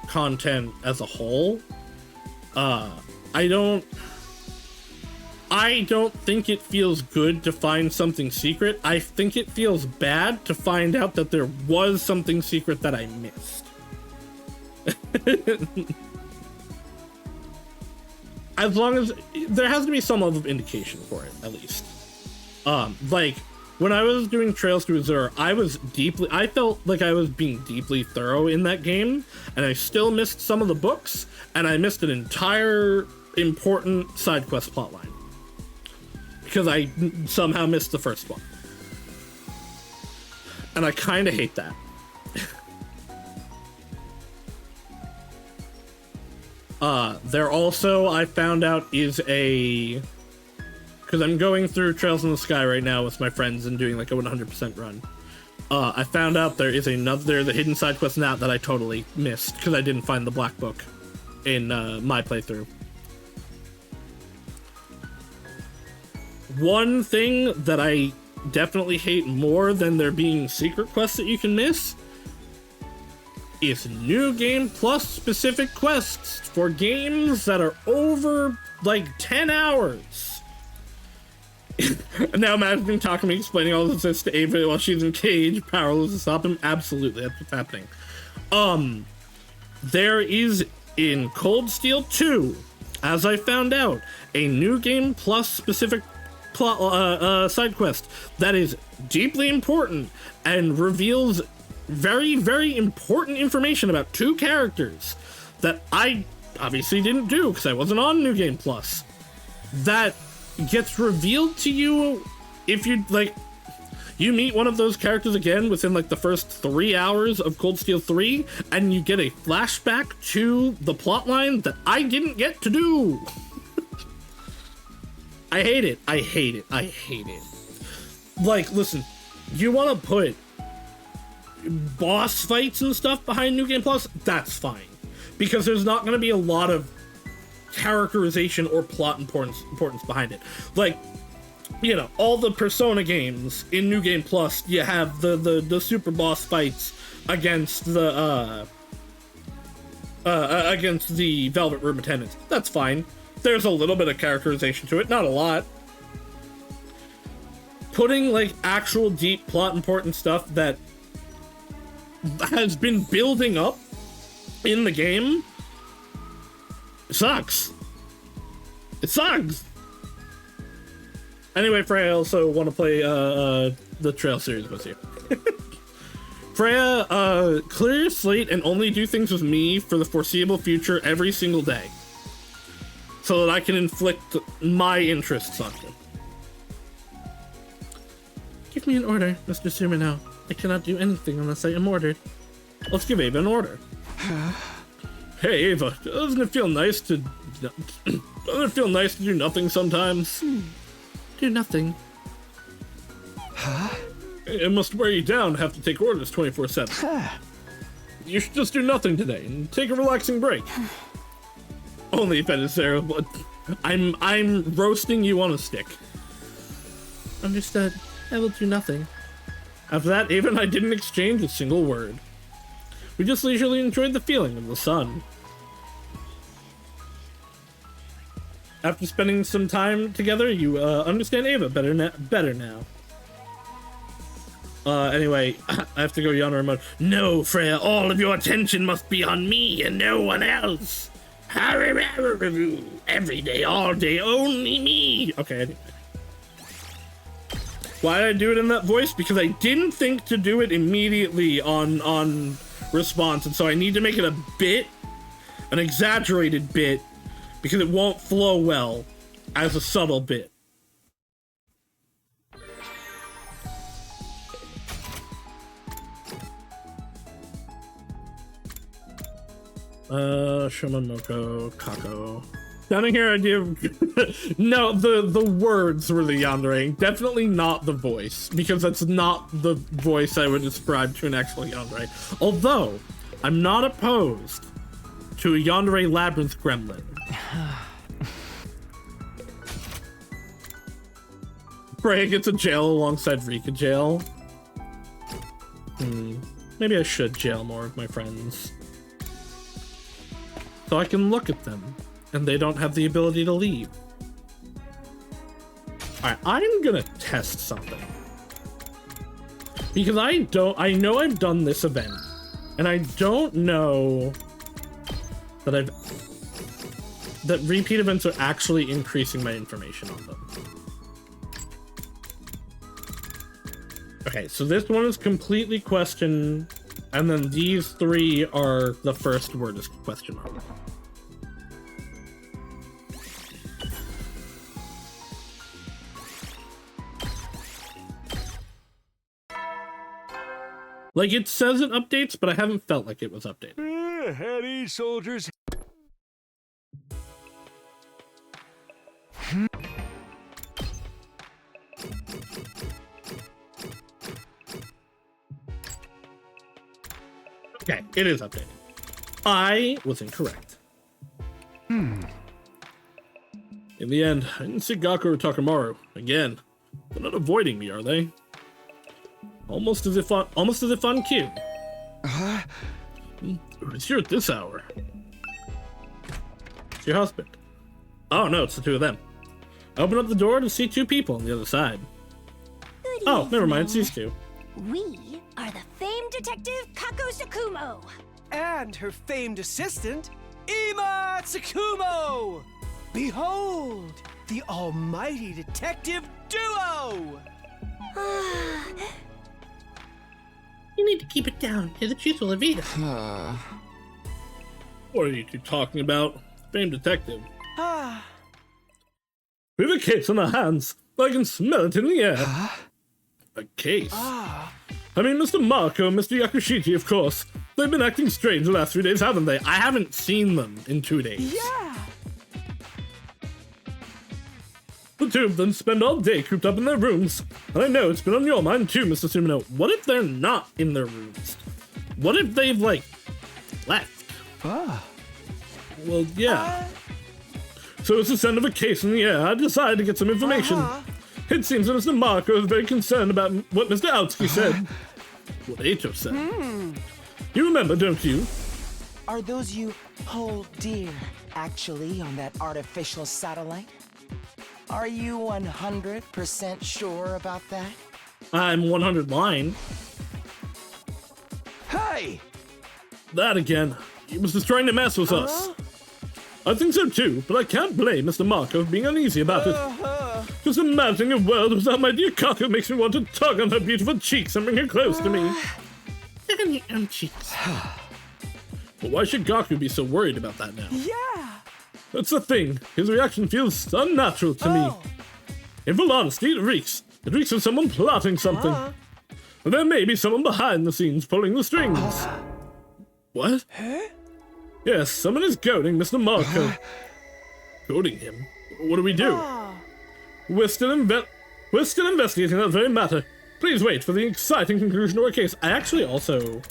content as a whole. I don't think it feels good to find something secret. I think it feels bad to find out that there was something secret that I missed. As long as there has to be some level of indication for it, at least. Like when I was doing Trails to Azure, I felt like I was being deeply thorough in that game, and I still missed some of the books, and I missed an entire important side quest plotline because I somehow missed the first one, and I kind of hate that. There also, I found out, is a... Because I'm going through Trails in the Sky right now with my friends and doing like a 100% run. I found out there's a hidden side quest in that I totally missed because I didn't find the black book in my playthrough. One thing that I definitely hate more than there being secret quests that you can miss is New Game Plus specific quests for games that are over like 10 hours. Now imagine Takumi explaining all of this to Ava while she's in cage, powerless to stop him. Absolutely, that's what's happening. There is in Cold Steel 2, as I found out, a New Game Plus specific plot side quest that is deeply important and reveals very, very important information about two characters that I obviously didn't do because I wasn't on New Game Plus. That gets revealed to you if you you meet one of those characters again within like the first 3 hours of Cold Steel 3 and you get a flashback to the plotline that I didn't get to do. I hate it. I hate it. I hate it. Like, listen, you want to put boss fights and stuff behind New Game Plus, that's fine. Because there's not going to be a lot of characterization or plot importance behind it. Like, you know, all the Persona games in New Game Plus, you have the super boss fights against the Velvet Room attendants. That's fine. There's a little bit of characterization to it, not a lot. Putting, like, actual deep plot important stuff that has been building up in the game sucks. It sucks. Anyway, Freya, I also want to play the Trail series with you. Freya, clear your slate and only do things with me for the foreseeable future every single day, so that I can inflict my interests on you. Give me an order, Mr. Sumino. I cannot do anything unless I am ordered. Let's give Ava an order. Hey, Ava, doesn't it feel nice to do nothing sometimes? Do nothing. Huh? It must wear you down to have to take orders 24/7. You should just do nothing today and take a relaxing break. Only if that is Sarah, but I'm roasting you on a stick. Understood. I will do nothing. After that, Ava and I didn't exchange a single word. We just leisurely enjoyed the feeling of the sun. After spending some time together, you understand Ava better now. Anyway, I have to go yawn remote. No, Freya, all of your attention must be on me and no one else. Every day, all day, only me. Okay, anyway. Why did I do it in that voice? Because I didn't think to do it immediately on response, and so I need to make it a bit, an exaggerated bit, because it won't flow well as a subtle bit. Shimamoko, Kako. Down in here, idea of no, the words were the yandere, definitely not the voice, because that's not the voice I would describe to an actual yandere. Although, I'm not opposed to a yandere labyrinth gremlin. Freya gets a jail alongside Rika jail. Maybe I should jail more of my friends, so I can look at them and they don't have the ability to leave. Alright, I'm gonna test something. Because I know I've done this event, and I don't know that that repeat events are actually increasing my information on them. Okay, so this one is completely question, and then these three are the first word is question mark. Like, it says it updates, but I haven't felt like it was updated. Heady soldiers. Okay, it is updated. I was incorrect. In the end, I didn't see Gaku or Takamaru again. They're not avoiding me, are they? Almost as if on cue. Who's here at this hour? It's your husband. Oh no, it's the two of them. I open up the door to see two people on the other side. Oh, never mind, it's these two. We are the famed detective Kako Tsukumo. And her famed assistant, Ima Tsukumo! Behold, the almighty detective duo! You need to keep it down. You're the truth will evade us. What are you two talking about? Famed detective. We have a case on our hands. I can smell it in the air. A case? I mean, Mr. Marco and Mr. Yakushiki, of course. They've been acting strange the last 3 days, haven't they? I haven't seen them in 2 days. Yeah! The two of them spend all day cooped up in their rooms. And I know it's been on your mind too, Mr. Sumino. What if they're not in their rooms? What if they've, like, left? Well, yeah. So it's the sound of a case in the air. I decided to get some information. It seems that Mr. Marco is very concerned about what Mr. Aoki said. What Eito said. You remember, don't you? Are those you hold dear actually on that artificial satellite? Are you 100% sure about that? I'm 100 lying. Hey! That again. He was just trying to mess with us. I think so too, but I can't blame Mr. Marco for being uneasy about it. Just imagining a world without my dear Kako makes me want to tug on her beautiful cheeks and bring her close to me. Look on your own cheeks. But why should Gaku be so worried about that now? Yeah. That's the thing. His reaction feels unnatural to me. In full honesty, it reeks. It reeks of someone plotting something. And there may be someone behind the scenes pulling the strings. What? Yes, someone is goading Mr. Marco. Goading him? What do we do? We're still investigating that very matter. Please wait for the exciting conclusion of our case. I actually also...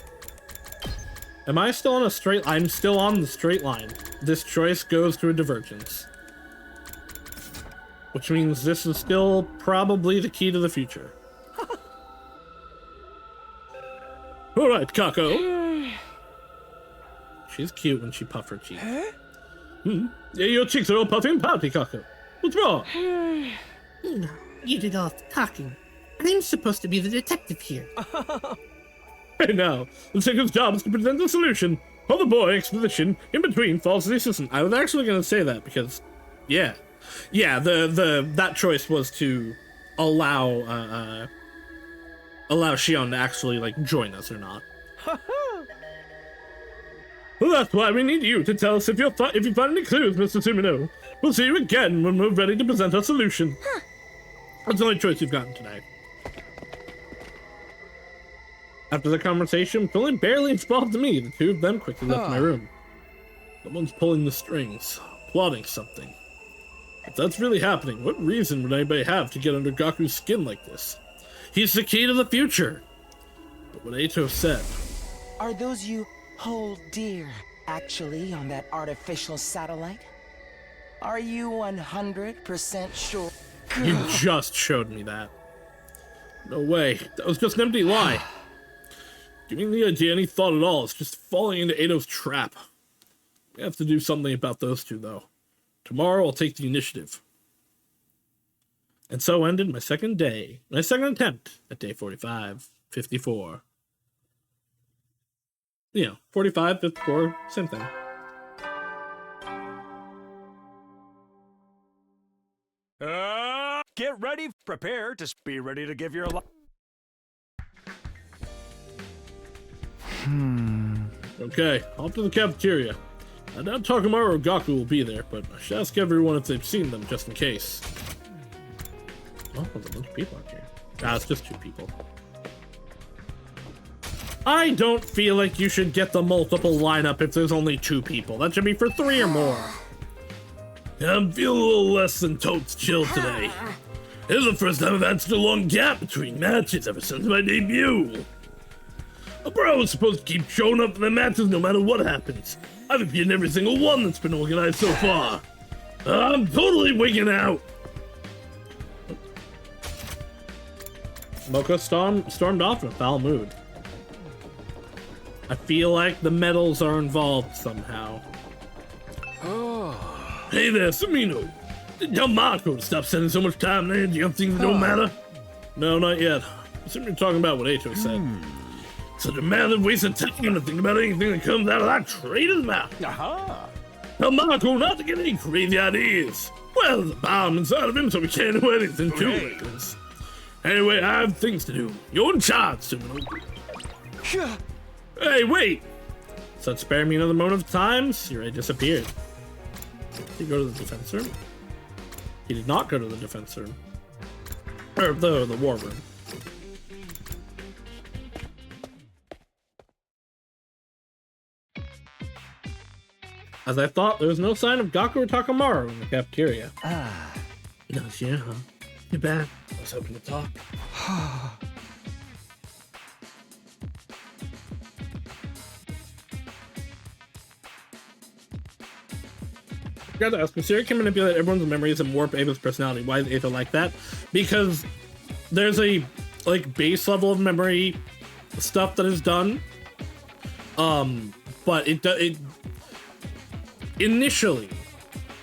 Am I still on a straight... I'm still on the straight line. This choice goes to a divergence. Which means this is still probably the key to the future. Alright, Kako. She's cute when she puffs her cheeks. Yeah, your cheeks are all puffy and pouty, Kako. What's wrong? You did all the talking. I'm supposed to be the detective here. Hey now, the detective's job is to present the solution. While the boy exposition in between falls to the assistant. I was actually going to say that because, yeah, that choice was to allow Shion to actually like join us or not. Well, that's why we need you to tell us if you find any clues, Mr. Sumino. We'll see you again when we're ready to present our solution. That's the only choice you've gotten today. After the conversation, feeling barely involved to me, the two of them quickly left my room. Someone's pulling the strings, plotting something. If that's really happening, what reason would anybody have to get under Gaku's skin like this? He's the key to the future. But what Eito said... Are those you hold dear actually on that artificial satellite? Are you 100% sure? You just showed me that. No way. That was just an empty lie. Giving the idea any thought at all is just falling into Eito's trap. We have to do something about those two, though. Tomorrow I'll take the initiative. And so ended my second attempt at day 45, 54. You know, 45, 54, same thing. Get ready, prepare to be ready to give your life. Okay, off to the cafeteria. I doubt Takamaru or Gaku will be there, but I should ask everyone if they've seen them, just in case. Oh, there's a bunch of people out here. Ah, it's just 2 people. I don't feel like you should get the multiple lineup if there's only 2 people. That should be for 3 or more. I'm feeling a little less than totes chill today. This is the first time I've had such a long gap between matches ever since my debut. A bro is supposed to keep showing up for the matches no matter what happens. I've appeared in every single one that's been organized so far. I'm totally wigging out. Moko stormed off in a foul mood. I feel like the medals are involved somehow. Hey there, Sumino. Tell Marco to stop spending so much time and energy on things that don't matter. No, not yet. I'm simply talking about what Eito said. Such a man that wastes time to think about anything that comes out of that traitor's mouth. Tell Marco not to get any crazy ideas. Well, there's a bomb inside of him, so we can't do anything to it. Anyway, I have things to do. You're in charge, Sumino. Hey, wait! So that spare me another moment of time? Sirei disappeared. Did he go to the defense room? He did not go to the defense room. Or the war room. As I thought, there was no sign of Gaku or Takamaru in the cafeteria. No, here, huh? Too bad. I was hoping to talk. I gotta ask, if Siri can manipulate everyone's memories and warp Ava's personality, why is Ava like that? Because there's a like base level of memory stuff that is done, but it initially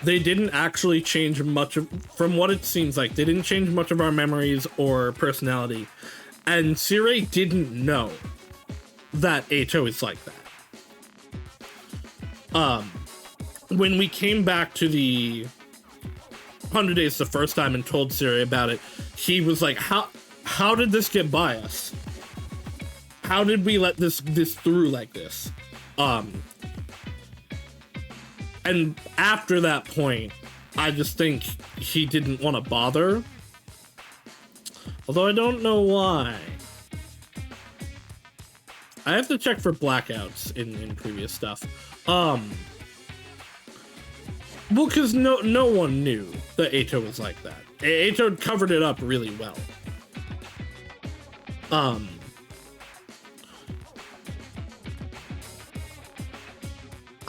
they didn't actually change much of, from what it seems like, they didn't change much of our memories or personality, and Siri didn't know that Ato is like that. When we came back to the 100 Days the first time and told Siri about it, he was like, how did this get by us? How did we let this through like this? And after that point, I just think he didn't want to bother. Although I don't know why. I have to check for blackouts in previous stuff. Well, because no one knew that Ato was like that. Ato covered it up really well. I'm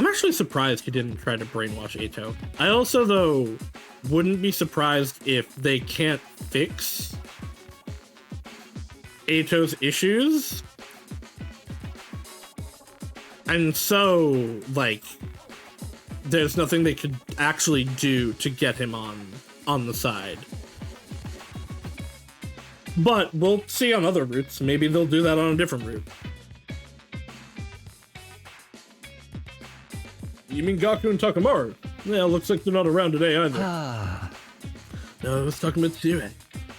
actually surprised he didn't try to brainwash Ato. I also, though, wouldn't be surprised if they can't fix Ato's issues. And so, like, there's nothing they could actually do to get him on the side. But we'll see on other routes. Maybe they'll do that on a different route. You mean Gaku and Takamaru? Yeah, looks like they're not around today either. No, I was talking about Siri.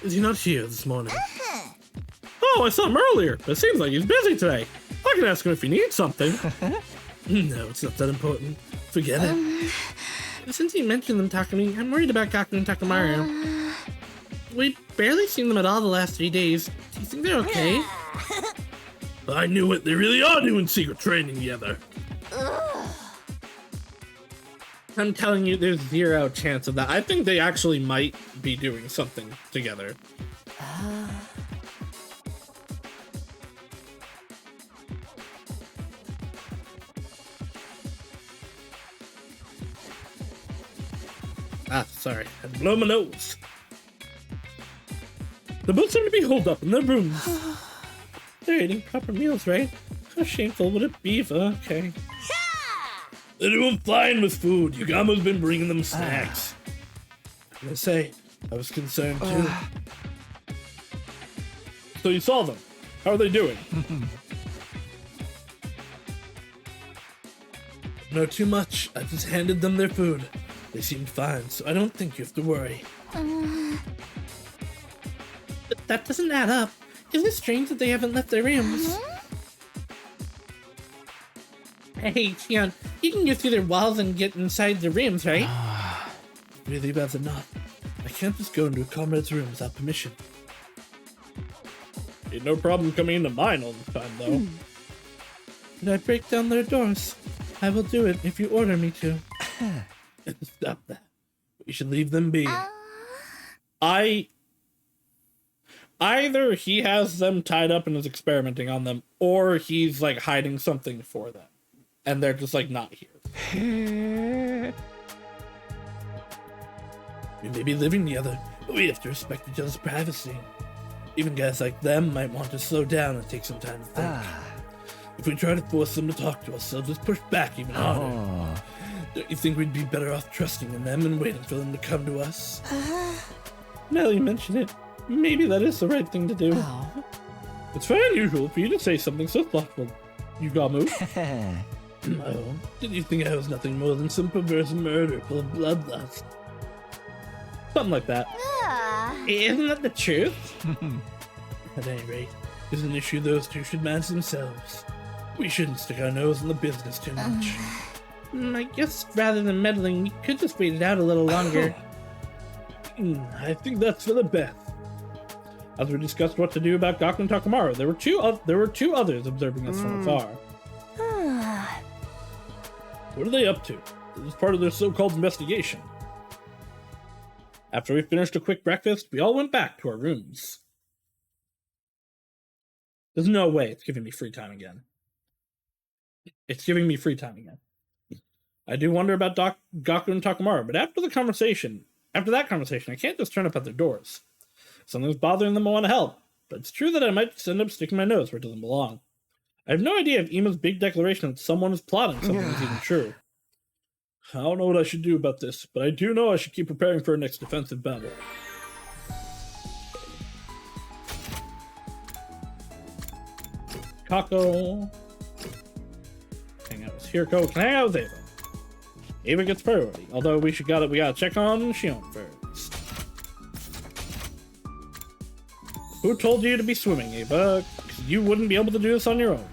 Is he not here this morning? Oh, I saw him earlier, but it seems like he's busy today. I can ask him if he needs something. No, it's not that important. Forget it. Since you mentioned them, Takumi, I'm worried about Gaku and Takamaru. We've barely seen them at all the last 3 days. Do you think they're okay? I knew it. They really are doing secret training together. I'm telling you, there's 0 chance of that. I think they actually might be doing something together. Sorry. I had to blow my nose. The both seem to be holed up in their rooms. They're eating proper meals, right? How shameful would it be if... Okay. They're doing fine with food. Yugamo's been bringing them snacks. I'm gonna say, I was concerned too. So you saw them. How are they doing? Not too much. I just handed them their food. They seemed fine, so I don't think you have to worry. But that doesn't add up. Isn't it strange that they haven't left their rooms? Hey, Shion, you can get through their walls and get inside the rooms, right? Really rather not. I can't just go into a comrade's room without permission. Ain't no problem coming into mine all the time, though. Did I break down their doors? I will do it if you order me to. Stop that. We should leave them be. Either he has them tied up and is experimenting on them, or he's like hiding something for them. And they're just like not here. We may be living together, but we have to respect each other's privacy. Even guys like them might want to slow down and take some time to think. If we try to force them to talk to us, they'll just push back even harder. Don't you think we'd be better off trusting in them and waiting for them to come to us? Now you mention it, maybe that is the right thing to do. It's very unusual for you to say something so thoughtful, Yugamu. No, did you think I was nothing more than some perverse murder full of bloodlust? Something like that. Isn't that the truth? At any rate, it's an issue those two should manage themselves. We shouldn't stick our nose in the business too much. I guess rather than meddling, we could just wait it out a little longer. I think that's for the best. As we discussed what to do about Gaku and Takamaru, there were two others observing us from afar. What are they up to? This is part of their so-called investigation. After we finished a quick breakfast, we all went back to our rooms. There's no way it's giving me free time again. It's giving me free time again. I do wonder about Gaku and Takamaru, but after that conversation, I can't just turn up at their doors. Something's bothering them, I want to help, but it's true that I might just end up sticking my nose where it doesn't belong. I have no idea if Ima's big declaration that someone is plotting something is even true. I don't know what I should do about this, but I do know I should keep preparing for our next defensive battle. Kako. Hang out with Hiroko. Can I hang out with Ava? Ava gets priority, although we gotta check on Shion first. Who told you to be swimming, Ava? 'Cause you wouldn't be able to do this on your own.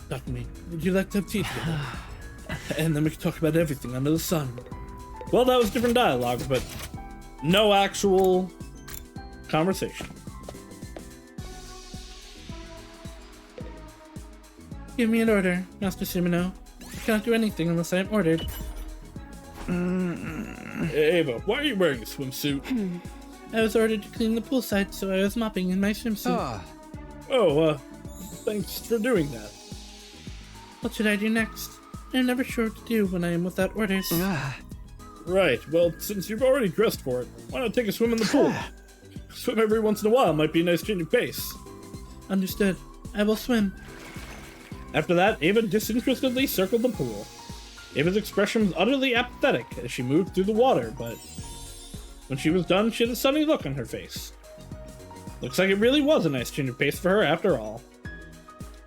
Takumi, would you like to have tea together? And then we can talk about everything under the sun. Well, that was different dialogue, but no actual conversation. Give me an order, Master Sumino. I cannot do anything unless I am ordered. Ava, why are you wearing a swimsuit? I was ordered to clean the poolside, so I was mopping in my swimsuit. Thanks for doing that. What should I do next? I'm never sure what to do when I am without orders. Right, well, since you've already dressed for it, why not take a swim in the pool? Swim every once in a while might be a nice change of pace. Understood. I will swim. After that, Ava disinterestedly circled the pool. Ava's expression was utterly apathetic as she moved through the water, but when she was done, she had a sunny look on her face. Looks like it really was a nice change of pace for her after all.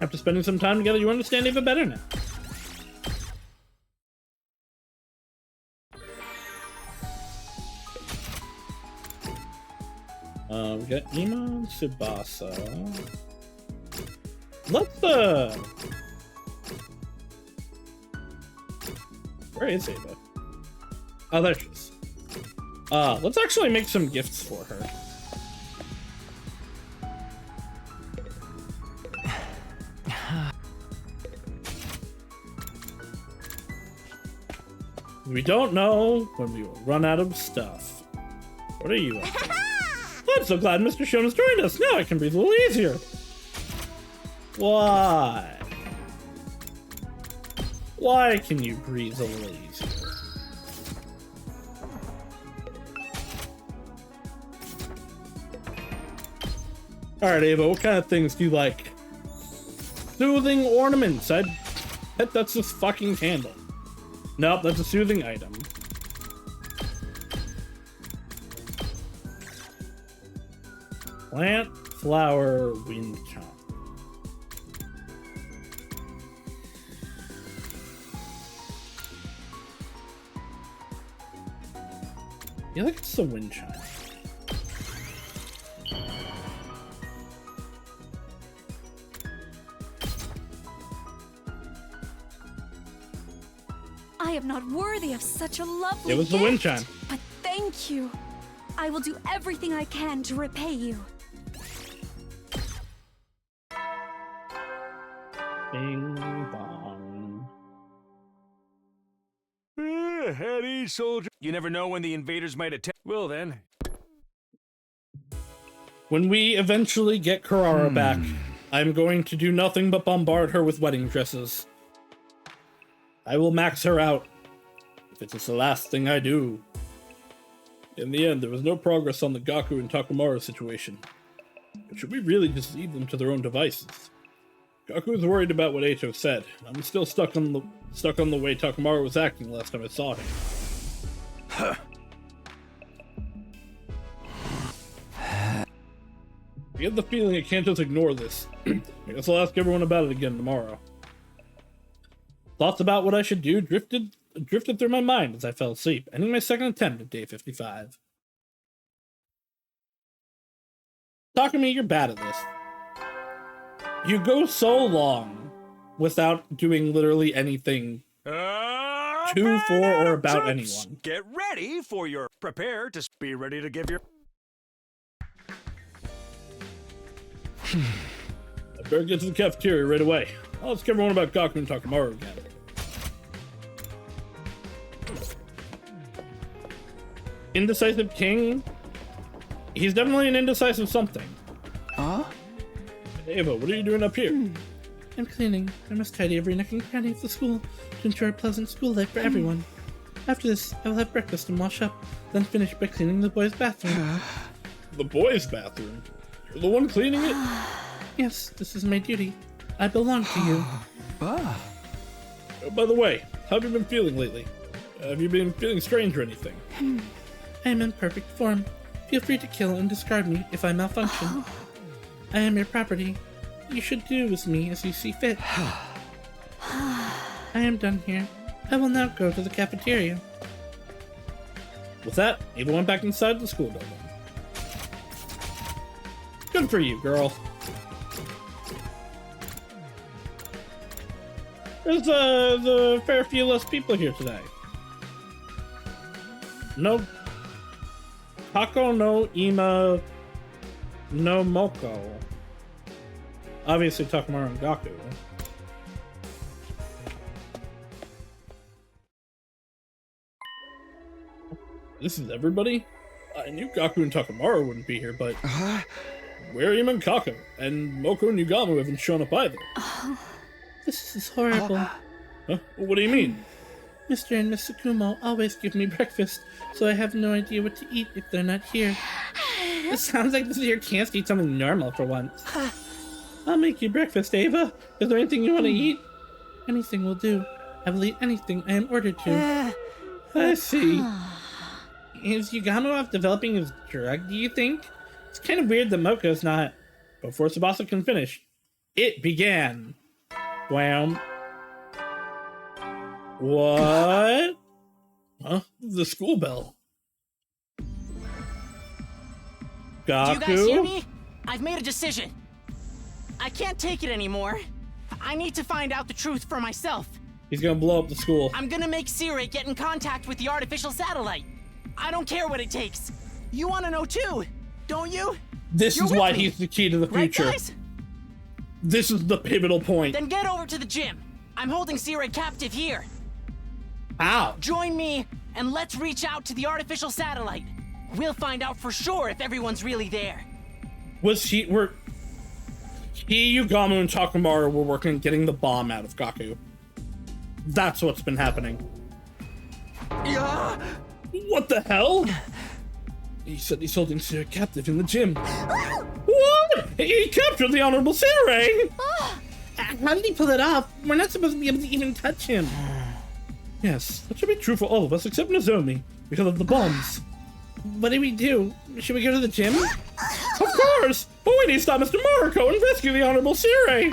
After spending some time together, you understand Ava better now. We got Ima and Tsubasa. Where is Ava? Oh, there she is. Let's actually make some gifts for her. We don't know when we will run out of stuff. What are you up to? I'm so glad Mr. Shion has joined us. Now I can breathe a little easier. Why? Why can you breathe a little easier? Alright, Ava, what kind of things do you like? Soothing ornaments. I bet that's this fucking candle. Nope, that's a soothing item. Plant, flower, wind chime. I think it's the wind chime. I am not worthy of such a lovely It was the wind chime. But thank you. I will do everything I can to repay you. Bing bong. At ease, soldier. You never know when the invaders might attack. Well then. When we eventually get Karara back, I'm going to do nothing but bombard her with wedding dresses. I will max her out, if it's the last thing I do. In the end, there was no progress on the Gaku and Takamaru situation. But should we really just leave them to their own devices? Gaku was worried about what Eito said. I'm still stuck on the way Takamaru was acting last time I saw him. I get the feeling I can't just ignore this. I guess I'll ask everyone about it again tomorrow. Thoughts about what I should do drifted through my mind as I fell asleep, ending my second attempt at day 55. Takumi, you're bad at this. You go so long without doing literally anything to, for, or about troops, anyone. Get ready for your prepare to be ready to give your. I better get to the cafeteria right away. I'll ask everyone about Gaku and Takamaru again. indecisive king. He's definitely an indecisive something. Huh? Ava, what are you doing up here? I'm cleaning. I must tidy every nook and cranny of the school to ensure a pleasant school life for everyone. After this, I will have breakfast and wash up, then finish by cleaning the boys' bathroom. The boys' bathroom? You're the one cleaning it? Yes, this is my duty. I belong to you. Oh, by the way, how have you been feeling lately? Have you been feeling strange or anything? I am in perfect form. Feel free to kill and discard me if I malfunction. I am your property. You should do with me as you see fit. I am done here. I will now go to the cafeteria. With that, Ava went back inside the school building. Good for you, girl. There's a fair few less people here today. No Taco, no Ima, no Moko. Obviously Takamaru and Gaku. This is everybody? I knew Gaku and Takamaru wouldn't be here, but where are Ima and Kako? And Moko and Yugamu haven't shown up either. This is horrible. Huh? What do you mean? Mr. and Miss Tsukumo always give me breakfast, so I have no idea what to eat if they're not here. It sounds like this is your chance to eat something normal for once. I'll make you breakfast, Ava. Is there anything you want to eat? Anything will do. I will eat anything I am ordered to. I see. Is Yugamu off developing his drug, do you think? It's kind of weird that Moko's not. Before Tsubasa can finish, it began. Wham. What? Huh? The school bell. Gaku? Do you guys hear me? I've made a decision. I can't take it anymore. I need to find out the truth for myself. He's gonna blow up the school. I'm gonna make Sire get in contact with the artificial satellite. I don't care what it takes. You wanna know too, don't you? This You're is with why me, he's the key to the right, future. guys? This is the pivotal point. Then get over to the gym. I'm holding Sire captive here. Ow. Join me, and let's reach out to the artificial satellite. We'll find out for sure if everyone's really there. He, Yugamu, and Takamaru were working on getting the bomb out of Gaku. That's what's been happening. Yeah. What the hell? He said he's holding Sire captive in the gym. What? He captured the Honorable Sire! How did he pull it off? We're not supposed to be able to even touch him. Yes, that should be true for all of us except Nozomi, because of the bombs. What do we do? Should we go to the gym? Of course! But we need to stop Mr. Mariko and rescue the Honorable Sire!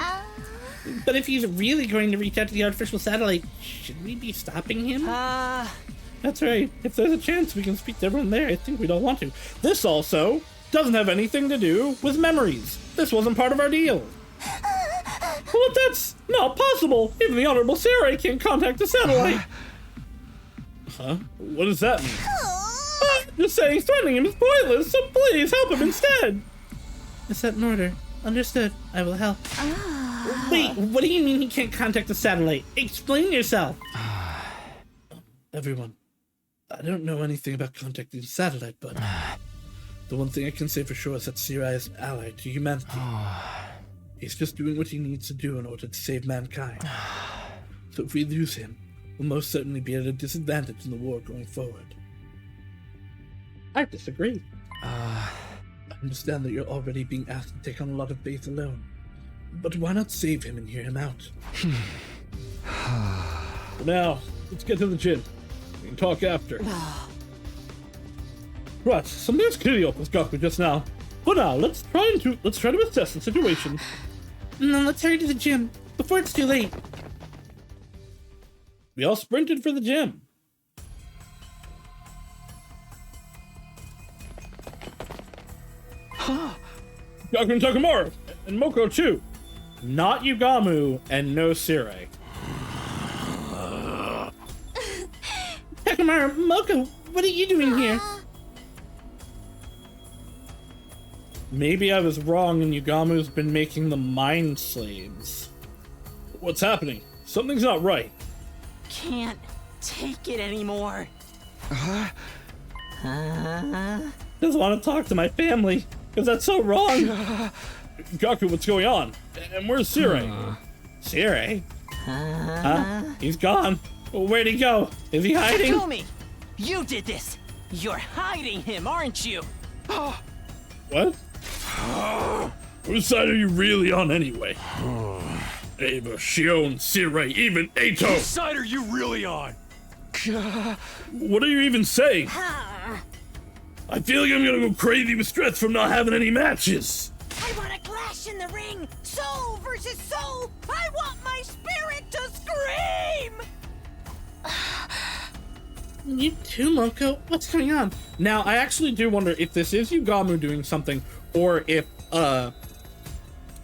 But if he's really going to reach out to the artificial satellite, should we be stopping him? That's right. If there's a chance we can speak to everyone there, I think we'd all want to. This also doesn't have anything to do with memories. This wasn't part of our deal. Well, that's not possible. Even the Honorable Sire can't contact the satellite. Huh? What does that mean? Just saying threatening him is pointless, so please help him instead. Is that an order? Understood. I will help. Wait, what do you mean he can't contact the satellite? Explain yourself. Everyone, I don't know anything about contacting the satellite, but the one thing I can say for sure is that Sirai is an ally to humanity. He's just doing what he needs to do in order to save mankind. So if we lose him, we'll most certainly be at a disadvantage in the war going forward. I disagree. I understand that you're already being asked to take on a lot of base alone, but why not save him and hear him out? Now, let's get to the gym. We can talk after. Right, something's clearly up with Gaku just now. For now, let's try to assess the situation. No, let's hurry to the gym before it's too late. We all sprinted for the gym. Gaku and Takamaru, and Moko too. Not Yugamu, and no Sire. Takamaru, Moko, what are you doing here? Maybe I was wrong and Yugamu's been making them mind slaves. What's happening? Something's not right. Can't take it anymore. Doesn't want to talk to my family, because that's so wrong. Gaku, what's going on? And where's Sirei? Sirei? He's gone. Well, where'd he go? Is he hiding? Takumi! You did this! You're hiding him, aren't you? What? Whose side are you really on anyway? Ava, Shion, Sirei, even Eito! Whose side are you really on? What are you even saying? I feel like I'm gonna go crazy with stress from not having any matches. I want a clash in the ring! Soul versus soul! I want my spirit to scream! You too, Moko? What's going on? Now, I actually do wonder if this is Yugamu doing something, or if,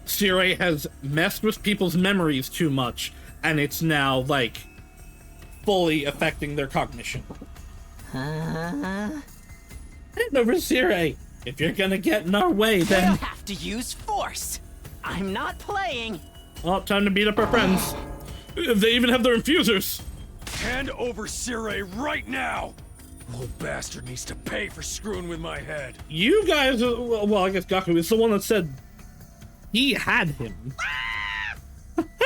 Sirei has messed with people's memories too much, and it's now, like, fully affecting their cognition. Hand over Sirei. If you're gonna get in our way, then... You'll have to use force! I'm not playing! Oh, time to beat up our friends. They even have their infusers. Hand over Sirei right now! Old bastard needs to pay for screwing with my head. You guys, well, I guess Gaku is the one that said he had him.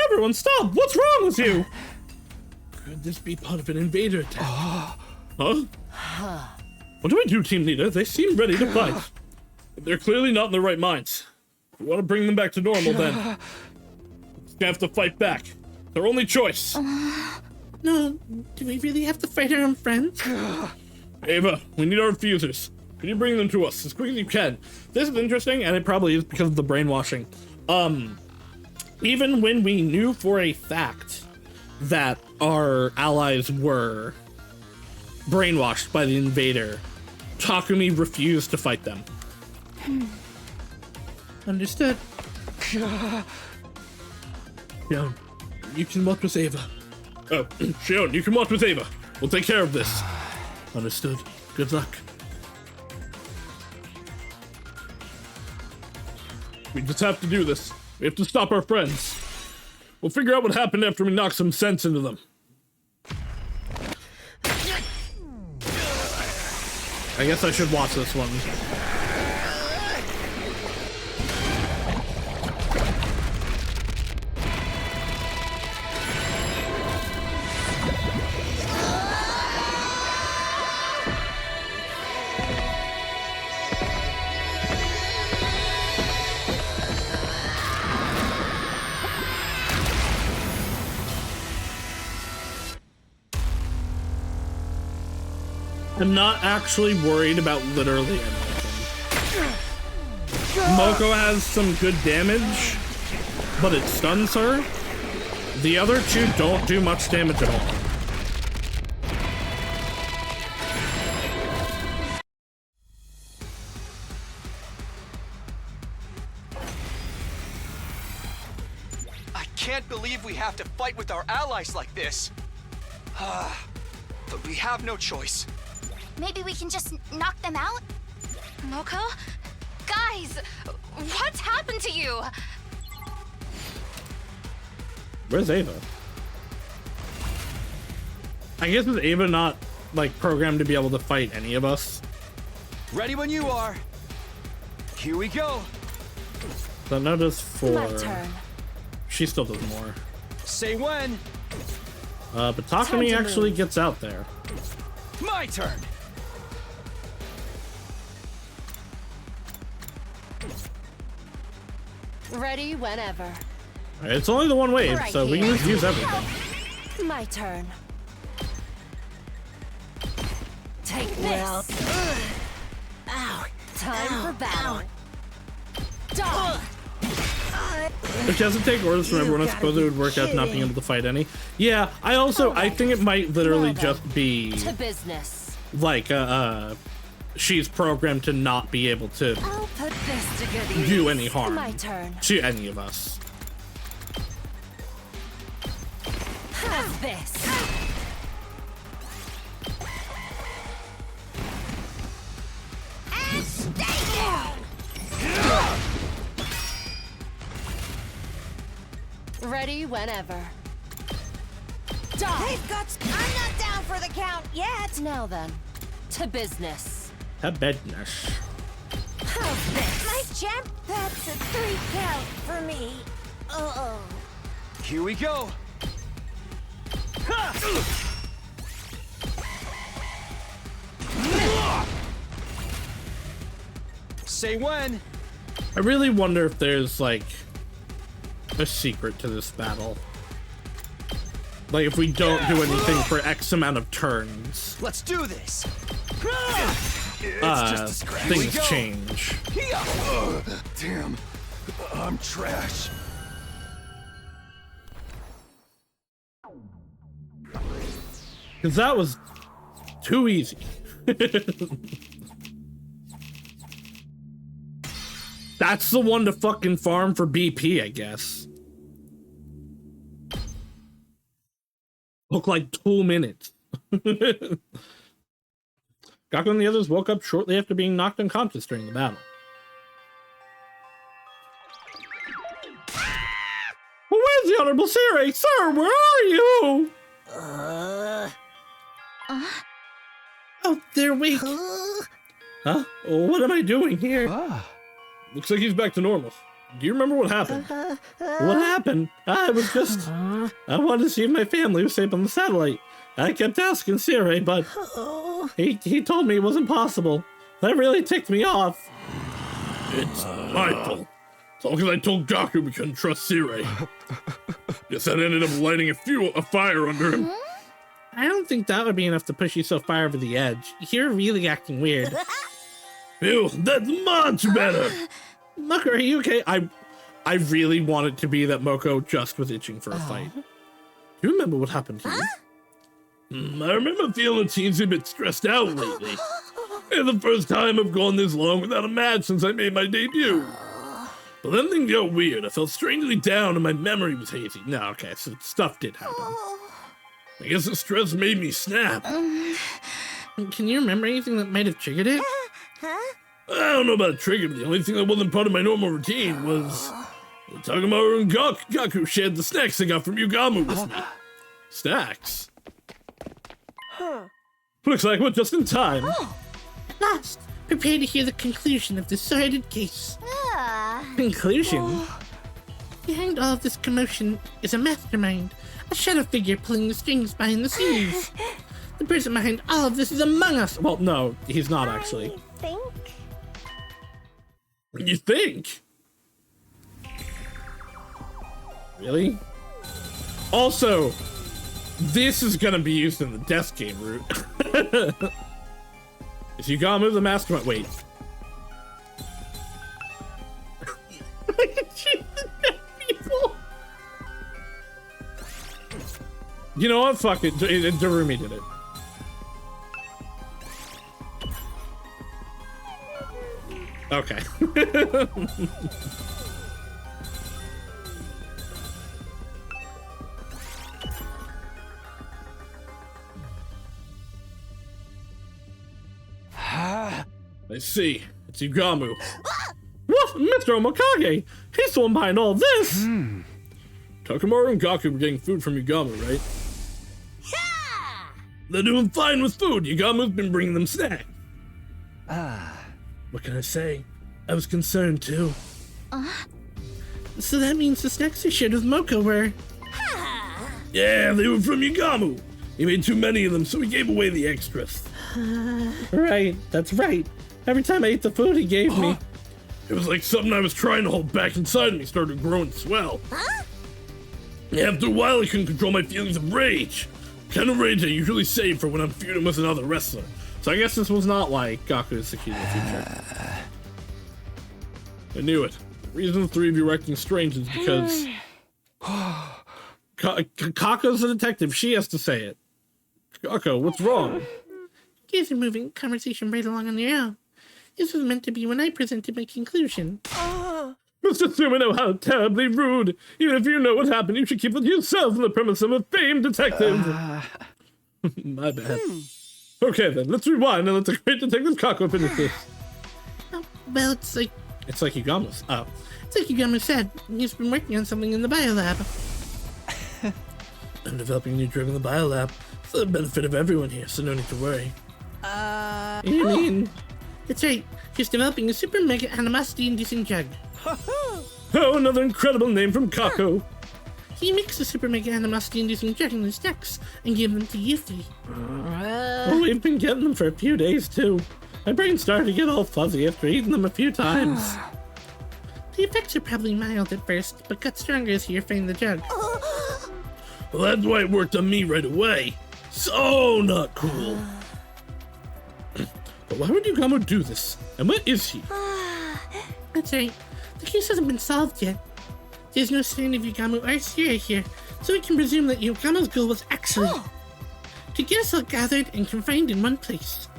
Everyone stop! What's wrong with you? Could this be part of an invader attack? Huh? What do I do, team leader? They seem ready to fight. They're clearly not in their right minds. If we want to bring them back to normal, then we're gonna have to fight back. Their only choice. No, do we really have to fight our own friends? Ava, we need our infusers. Can you bring them to us as quick as you can? This is interesting, and it probably is because of the brainwashing. Even when we knew for a fact that our allies were brainwashed by the invader, Takumi refused to fight them. Understood. Shion, you can watch with Ava. Oh, Shion, you can watch with Ava. We'll take care of this. Understood. Good luck. We just have to do this. We have to stop our friends. We'll figure out what happened after we knock some sense into them. I guess I should watch this one. I'm not actually worried about literally anything. Moko has some good damage, but it stuns her. The other two don't do much damage at all. I can't believe we have to fight with our allies like this. But we have no choice. Maybe we can just knock them out? Moko? Guys, what's happened to you? Where's Ava? I guess is Ava not, like, programmed to be able to fight any of us? Ready when you are. Here we go. So now does 4. My turn. She still does more. Say when. But Takumi actually gets out there. My turn. Ready whenever. It's only the one wave, Right so we can here. just use everything. My turn. Take this. Ow. Time for battle. Dog. If she doesn't take orders from everyone, I suppose it would work out not being able to fight any. Yeah, I think it might literally just be To business. like she's programmed to not be able to I'll put this to good use. do any harm My turn. to any of us. Have this. And stay down! Ready whenever. Dog. They've got... I'm not down for the count yet! Now then, to business. Bednash. Nice jump. That's a 3 count for me. Uh-oh. Here we go. Say when. I really wonder if there's like a secret to this battle. Like if we don't do anything for X amount of turns. Let's do this. Things change. Damn, I'm trash. Because that was too easy. That's the one to fucking farm for BP, I guess. Took like 2 minutes. Gaku and the others woke up shortly after being knocked unconscious during the battle. Well, where's the Honorable Sarai? Sir, where are you? Oh, there we... Huh? What am I doing here? Looks like he's back to normal. Do you remember what happened? What happened? I was just... I wanted to see if my family was safe on the satellite. I kept asking Sarai, but he told me it wasn't possible. That really ticked me off. It's my fault. It's all because I told Gaku we couldn't trust Sarai. Guess that ended up lighting a fire under him. I don't think that would be enough to push you so far over the edge. You're really acting weird. Ew, that's much better. Moko, are you okay? I really want it to be that Moko just was itching for a fight. Do you remember what happened to you? I remember feeling a teensy bit stressed out lately. It's the first time I've gone this long without a match since I made my debut. But then things got weird. I felt strangely down and my memory was hazy. No, okay, so stuff did happen. I guess the stress made me snap. Can you remember anything that might have triggered it? I don't know about a trigger, but the only thing that wasn't part of my normal routine was Takamaru and Gaku shared the snacks they got from Yugamu with me. Snacks? Looks like we're just in time. At last, prepare to hear the conclusion of this sordid case. Conclusion? Behind all of this commotion is a mastermind, a shadow figure pulling the strings behind the scenes. The person behind all of this is among us. Well, no, he's not actually. You think? Really? Also, this is gonna be used in the death game route. Is Yugamu the mastermind? Wait. I can choose the dead people. You know what? Fuck it. Darumi did it. Okay. I see. It's Yugamu. What? Mr. Omokage! He's the one behind all this! Takamaru and Gaku were getting food from Yugamu, right? Yeah! They're doing fine with food. Yugamu's been bringing them snacks. What can I say? I was concerned too. So that means the snacks I shared with Moko were... Yeah, they were from Yugamu. He made too many of them, so he gave away the extras. Right, that's right. Every time I ate the food he gave me. It was like something I was trying to hold back inside me started to grow and swell. After a while, I couldn't control my feelings of rage. The kind of rage I usually save for when I'm feuding with another wrestler. So I guess this was not like Gaku's the key to the future. I knew it. The reason the three of you were acting strange is because... Kako's the detective. She has to say it. Kako, what's wrong? You guys are moving conversation right along on your own. This was meant to be when I presented my conclusion. Mr. Sumino, how terribly rude. Even if you know what happened, you should keep it to yourself on the premise of a famed detective. My bad. Okay then, let's rewind and let the great detective Kako finish this. Well, it's like Yugamu's. Oh. It's like Yugamu said. He's been working on something in the biolab. I'm developing a new drug in the biolab for the benefit of everyone here, so no need to worry. You mean That's right. She's developing a super mega animosity-inducing drug. Oh, another incredible name from Kako. He mixed the super mega animosity-inducing drug in his decks and gave them to Yuffie. Oh, we've been getting them for a few days, too. My brain started to get all fuzzy after eating them a few times. The effects are probably mild at first, but got stronger as you refined the drug. Well, that's why it worked on me right away. So not cool. But why would Yugamo do this? And where is he? That's right. The case hasn't been solved yet. There's no sign of Yugamo or Sierra here, so we can presume that Yugamo's goal was actually to get us all gathered and confined in one place.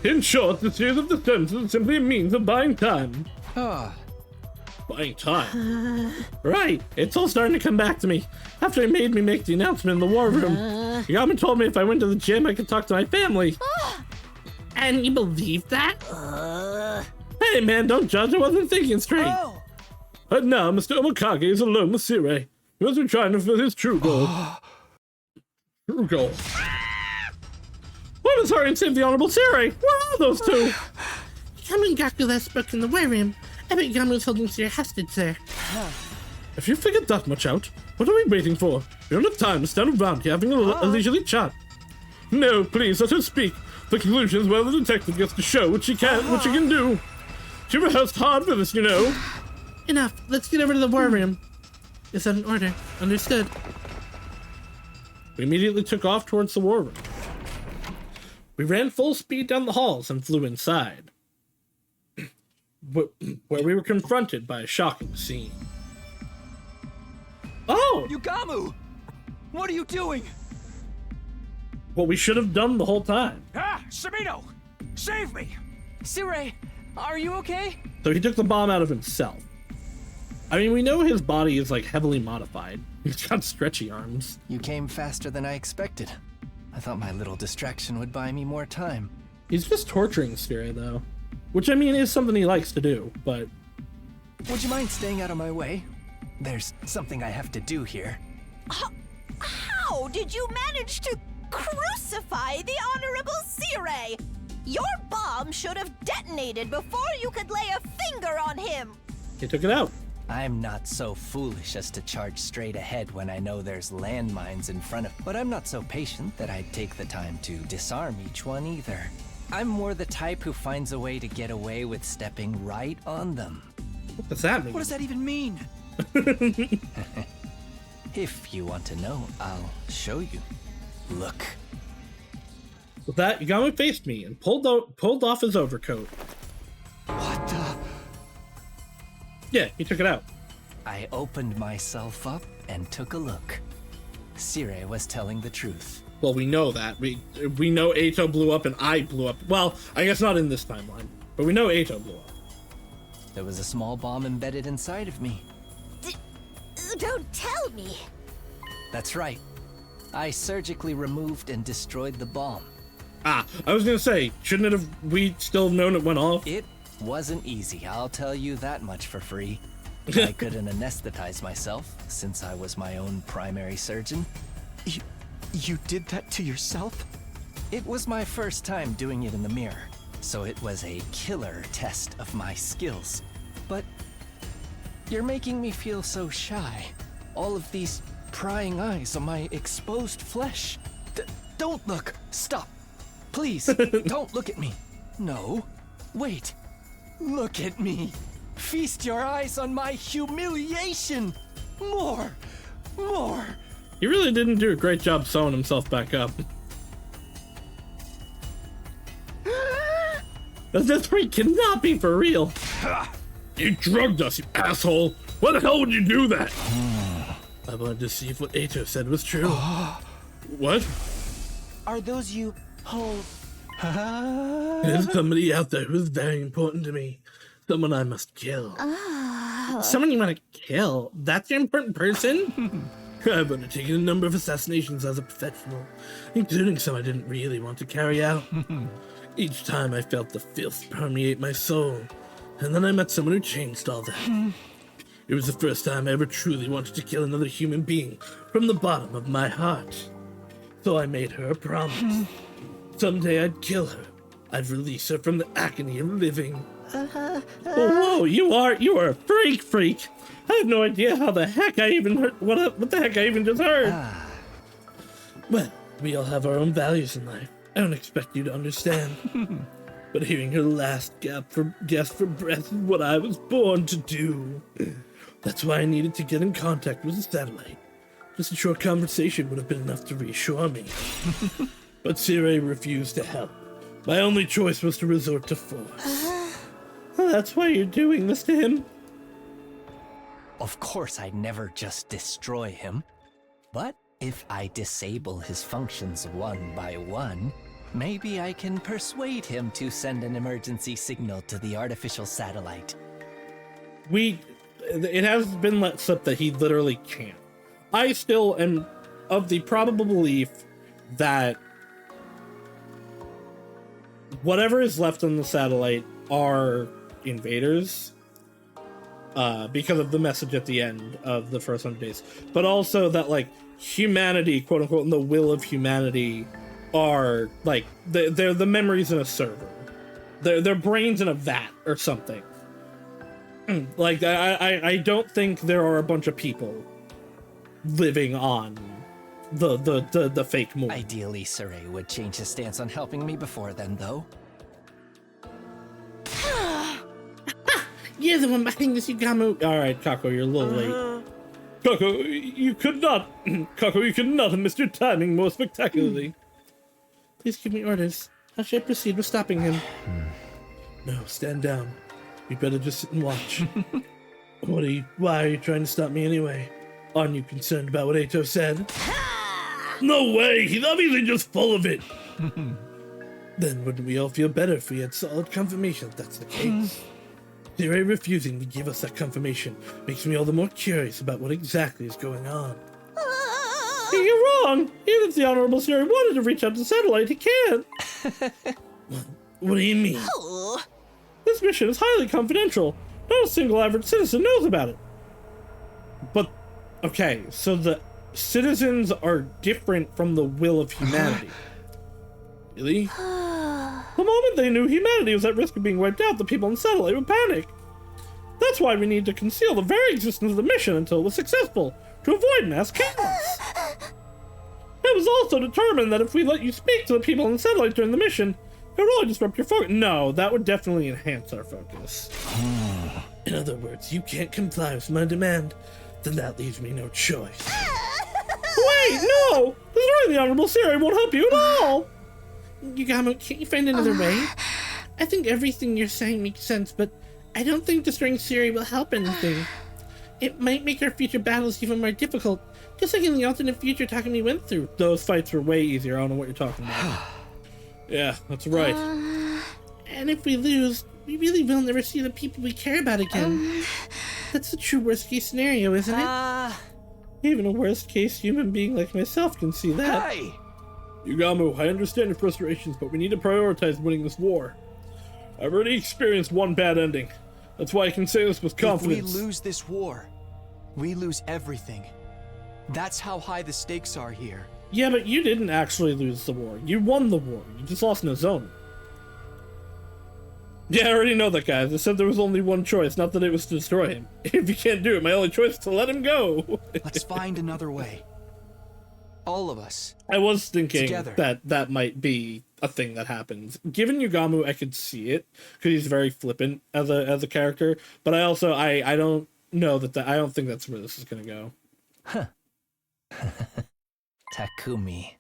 In short, the series of the sentences is simply a means of buying time. Buying time? Right, it's all starting to come back to me. After he made me make the announcement in the war room, Yugamo told me if I went to the gym, I could talk to my family. And you believe that? Hey man, don't judge, I wasn't thinking straight. But now Mr. Omikage is alone with Sire. He must be trying to fulfill his true goal. True goal. Let us hurry and save the Honorable Sire! Where are those two? Yugamo and Gaku last spoke in the war room. I bet Yugamo was holding Sierra hostage there. If you figured that much out, what are we waiting for? We don't have time to stand around here having a leisurely chat. No, please, let her speak. The conclusion is where the detective gets to show what she can do. She rehearsed hard for this, you know. Enough. Let's get over to the war room. Is that an order? Understood. We immediately took off towards the war room. We ran full speed down the halls and flew inside, where we were confronted by a shocking scene. Oh! Yugamo! What are you doing? What we should have done the whole time. Sabino! Save me! Sire, are you okay? So he took the bomb out of himself. I mean, we know his body is like heavily modified. He's got stretchy arms. You came faster than I expected. I thought my little distraction would buy me more time. He's just torturing Sphera, though. Which, I mean, is something he likes to do, but... Would you mind staying out of my way? There's something I have to do here. How did you manage to crucify the Honorable Sire? Your bomb should have detonated before you could lay a finger on him. He took it out. I'm not so foolish as to charge straight ahead when I know there's landmines in front of... But I'm not so patient that I'd take the time to disarm each one either. I'm more the type who finds a way to get away with stepping right on them. What does that mean? What does that even mean? If you want to know, I'll show you. Look. With that, Yugamo faced me and pulled off his overcoat. What the... Yeah, he took it out. I opened myself up and took a look. Sire was telling the truth. Well, we know that. We know Eito blew up and I blew up. Well, I guess not in this timeline, but we know Eito blew up. There was a small bomb embedded inside of me. Don't tell me. That's right. I surgically removed and destroyed the bomb. I was gonna say, shouldn't we still have known it went off? It wasn't easy, I'll tell you that much for free. I couldn't anesthetize myself, since I was my own primary surgeon. You did that to yourself? It was my first time doing it in the mirror, so it was a killer test of my skills. But you're making me feel so shy. All of these prying eyes on my exposed flesh. Don't look! Stop! Please, don't look at me. No, wait. Look at me. Feast your eyes on my humiliation. More. He really didn't do a great job sewing himself back up. This freak cannot be for real. You drugged us, you asshole. Why the hell would you do that? I wanted to see if what Eito said was true. What? Are those you hold? There's somebody out there who's very important to me. Someone I must kill. Someone you want to kill? That's your important person? I've undertaken a number of assassinations as a professional, including some I didn't really want to carry out. Each time I felt the filth permeate my soul, and then I met someone who changed all that. It was the first time I ever truly wanted to kill another human being from the bottom of my heart. So I made her a promise. Someday I'd kill her. I'd release her from the agony of living. Whoa, you are a freak. I have no idea how the heck I even heard, what the heck I even just heard. Well, we all have our own values in life. I don't expect you to understand. But hearing her last gasp for breath is what I was born to do. That's why I needed to get in contact with the satellite. Just a short conversation would have been enough to reassure me. But Sirei refused to help. My only choice was to resort to force. Well, that's why you're doing this to him? Of course I'd never just destroy him. But if I disable his functions one by one, maybe I can persuade him to send an emergency signal to the artificial satellite. It has been let slip that he literally can't. I still am of the probable belief that whatever is left on the satellite are invaders, because of the message at the end of the first 100 days. But also that, like, humanity, quote unquote, and the will of humanity are, like, they're the memories in a server. They're brains in a vat or something. Like, I don't think there are a bunch of people living on the fake moon. Ideally, Sirei would change his stance on helping me before then, though. You're the one behind this, Yugamu. Alright, Kako, you're a little late. Kako, you could not have missed your timing more spectacularly. Please give me orders. How should I proceed with stopping him? No, stand down. You better just sit and watch. Why are you trying to stop me anyway? Aren't you concerned about what Eito said? No way! He's obviously just full of it! Then wouldn't we all feel better if we had solid confirmation that that's the case? Sirei refusing to give us that confirmation makes me all the more curious about what exactly is going on. You're wrong! Even if the Honorable Sirei wanted to reach out to the satellite, he can't! What do you mean? This mission is highly confidential. Not a single average citizen knows about it. But, okay, so the citizens are different from the will of humanity. Really? The moment they knew humanity was at risk of being wiped out, the people on the satellite would panic. That's why we need to conceal the very existence of the mission until it was successful, to avoid mass chaos. It was also determined that if we let you speak to the people on the satellite during the mission, it would only disrupt your focus. No, that would definitely enhance our focus. In other words, you can't comply with my demand, then that leaves me no choice. Wait, no! This is right, the Honorable Sirei won't help you at all! Yugamu, can't you find another way? I think everything you're saying makes sense, but I don't think destroying Sirei will help anything. It might make our future battles even more difficult, just like in the alternate future Takumi went through. Those fights were way easier, I don't know what you're talking about. Yeah, that's right. And if we lose, we really will never see the people we care about again. That's the true worst case scenario, isn't it? Even a worst case human being like myself can see that. Hey! Yugamu, I understand your frustrations, but we need to prioritize winning this war. I've already experienced one bad ending. That's why I can say this with confidence. If we lose this war, we lose everything. That's how high the stakes are here. Yeah, but you didn't actually lose the war. You won the war. You just lost in a zone. Yeah, I already know that, guys. I said there was only one choice, not that it was to destroy him. If you can't do it, my only choice is to let him go. Let's find another way. All of us. I was thinking together. that might be a thing that happens. Given Yugamu, I could see it because he's very flippant as a character. But I also I don't know that I don't think that's where this is gonna go. Huh. Takumi,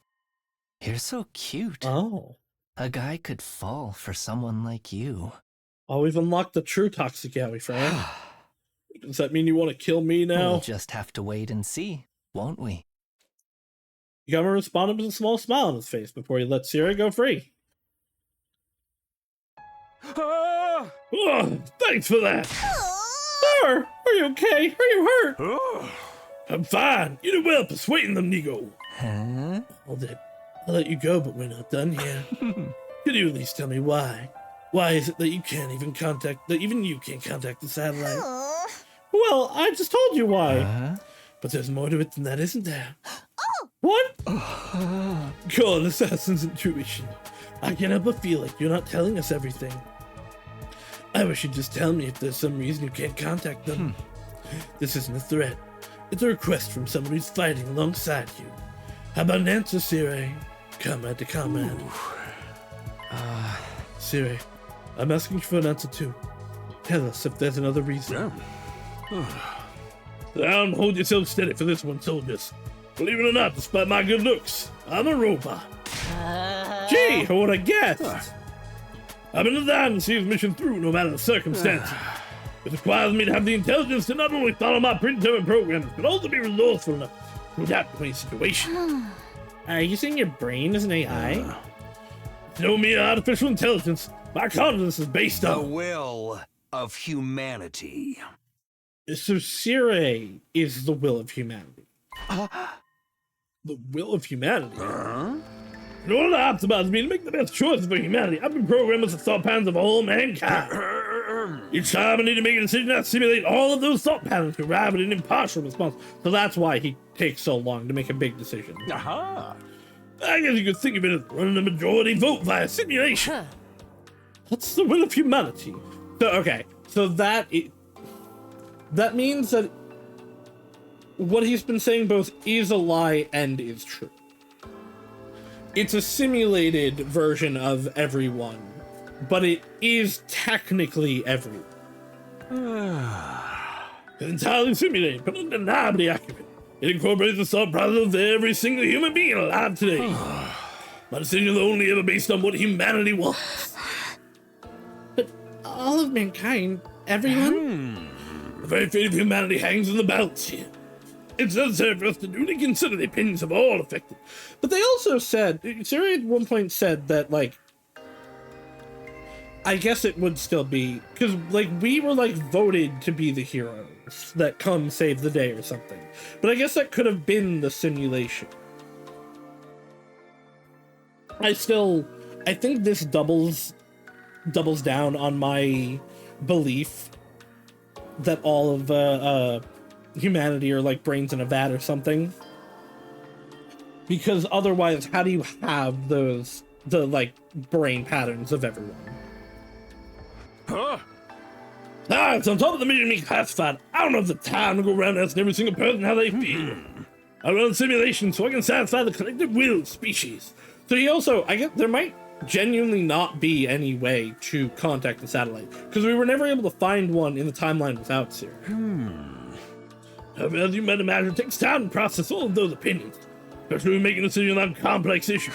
you're so cute. Oh. A guy could fall for someone like you. Oh, we've unlocked the true toxic yaoi, friend. Does that mean you want to kill me now? We'll just have to wait and see, won't we? Yugamu responded with a small smile on his face before he let Sirei go free. Oh, thanks for that. Sir, are you okay? Are you hurt? I'm fine. You did well persuading them, Nigo. Huh? I'll let you go, but we're not done here. Could you at least tell me why? Why is it that you can't even contact the satellite? Well, I just told you why. But there's more to it than that, isn't there? What? Call an assassin's intuition. I can't help but feel like you're not telling us everything. I wish you'd just tell me if there's some reason you can't contact them. This isn't a threat. It's a request from someone who's fighting alongside you. How about an answer, Sire? Comrade to comrade. Sire, I'm asking for an answer too. Tell us if there's another reason. Down, hold yourself steady for this one, soldiers. Believe it or not, despite my good looks, I'm a robot. Gee, who would have guessed? I've been designed to see his mission through no matter the circumstances. It requires me to have the intelligence to not only follow my predetermined programs, but also be resourceful enough to adapt to any situation. Are you saying your brain is an AI? It's no mere artificial intelligence. My confidence is based on The will of humanity. So Sire is the will of humanity. the will of humanity. In order to optimize me to make the best choices for humanity, I've been programmed with the thought patterns of all mankind. Each time I need to make a decision, I simulate all of those thought patterns to arrive at an impartial response. So that's why he takes so long to make a big decision. I guess you could think of it as running a majority vote via simulation. That's the will of humanity. So, okay, so that means that what he's been saying both is a lie and is true. It's a simulated version of everyone, but it is technically everyone. It's entirely simulated, but undeniably accurate. It incorporates the thought process of every single human being alive today. My decisions are only ever based on what humanity wants. But all of mankind, everyone? The very fate of humanity hangs in the balance here. It's necessary for us to duly consider the opinions of all affected. But they also said, Siri at one point said that, like, I guess it would still be, because, like, we were, like, voted to be the heroes that come save the day or something. But I guess that could have been the simulation. I think this doubles down on my belief that all of, humanity are like brains in a vat or something, because otherwise how do you have the like brain patterns of everyone? It's on top of the mission being classified. I don't have the time to go around asking every single person how they feel. I run a simulation so I can satisfy the collective will of species. So he also, I guess there might genuinely not be any way to contact the satellite, because we were never able to find one in the timeline without Siri. As you might imagine, it takes time to process all of those opinions, especially when making decisions on complex issues.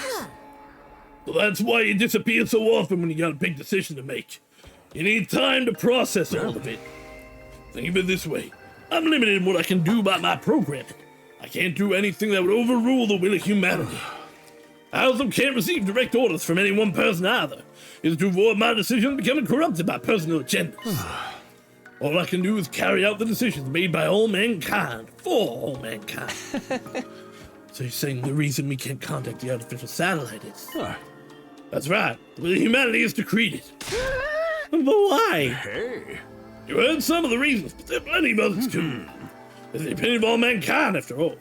So that's why you disappear so often when you got a big decision to make. You need time to process all of it. Think of it this way. I'm limited in what I can do by my programming. I can't do anything that would overrule the will of humanity. I also can't receive direct orders from any one person either. It's to avoid my decisions becoming corrupted by personal agendas. All I can do is carry out the decisions made by all mankind, for all mankind. So you're saying the reason we can't contact the artificial satellite is... That's right. The will of humanity is decreed it. But why? Hey. You heard some of the reasons, but there are plenty of others too. It's the opinion of all mankind, after all.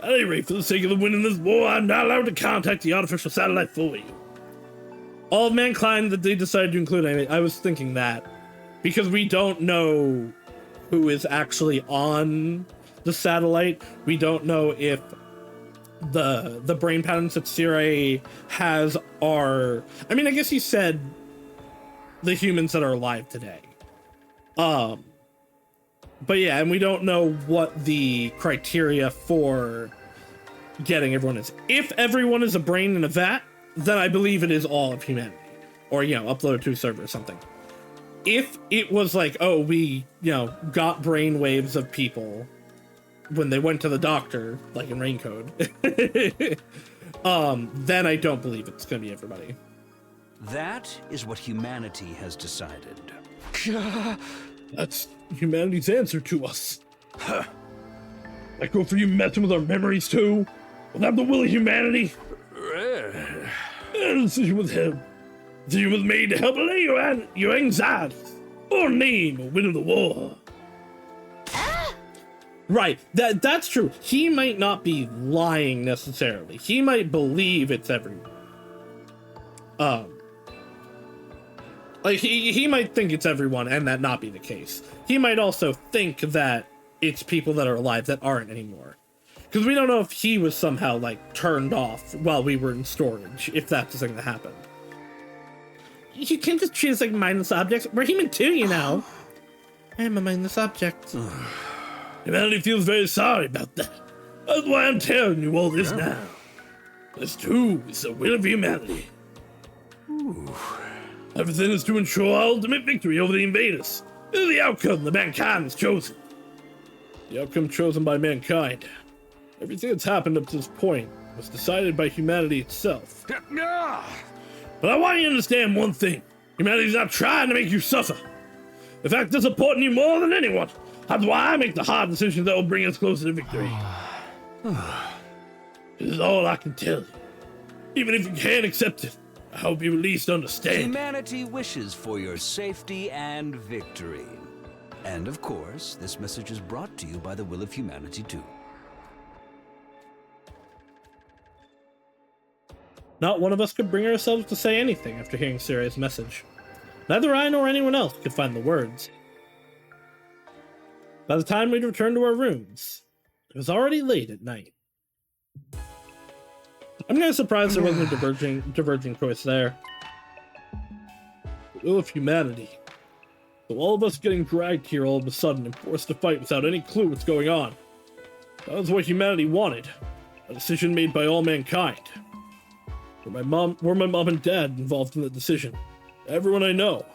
At any rate, for the sake of the winning this war, I'm not allowed to contact the artificial satellite for you. All of mankind that they decided to include, I was thinking that. Because we don't know who is actually on the satellite. We don't know if the brain patterns that Siri has are... I mean, I guess he said the humans that are alive today. But yeah, and we don't know what the criteria for getting everyone is. If everyone is a brain in a vat, then I believe it is all of humanity. Or, uploaded to a server or something. If it was like, oh, we, got brain waves of people when they went to the doctor, like in Rain Code, then I don't believe it's gonna be everybody. That is what humanity has decided. That's humanity's answer to us. That go for you messing with our memories too? Without the will of humanity? The decision was held. The decision was made to help allay your anxieties, or name or win the war. Right, that's true. He might not be lying necessarily. He might believe it's everyone. Like, he might think it's everyone and that not be the case. He might also think that it's people that are alive that aren't anymore. Because we don't know if he was somehow, like, turned off while we were in storage, if that's the thing that happened. You can't just treat us like mindless objects. We're human too, you know. I am a mindless object. Humanity feels very sorry about that. That's why I'm telling you all this now. This too is the will of humanity. Everything is to ensure our ultimate victory over the invaders. This is the outcome that mankind has chosen. The outcome chosen by mankind. Everything that's happened up to this point was decided by humanity itself. But I want you to understand one thing. Humanity's not trying to make you suffer. In fact, they're supporting you more than anyone. That's why I make the hard decisions that will bring us closer to victory. This is all I can tell you. Even if you can't accept it, I hope you at least understand. Humanity wishes for your safety and victory. And of course, this message is brought to you by the will of humanity too. Not one of us could bring ourselves to say anything after hearing Siray's message. Neither I nor anyone else could find the words. By the time we'd returned to our rooms, it was already late at night. I'm kind of surprised there wasn't a diverging choice there. The will of humanity. So all of us getting dragged here all of a sudden and forced to fight without any clue what's going on. That was what humanity wanted. A decision made by all mankind. Were my mom and dad involved in the decision? Everyone I know.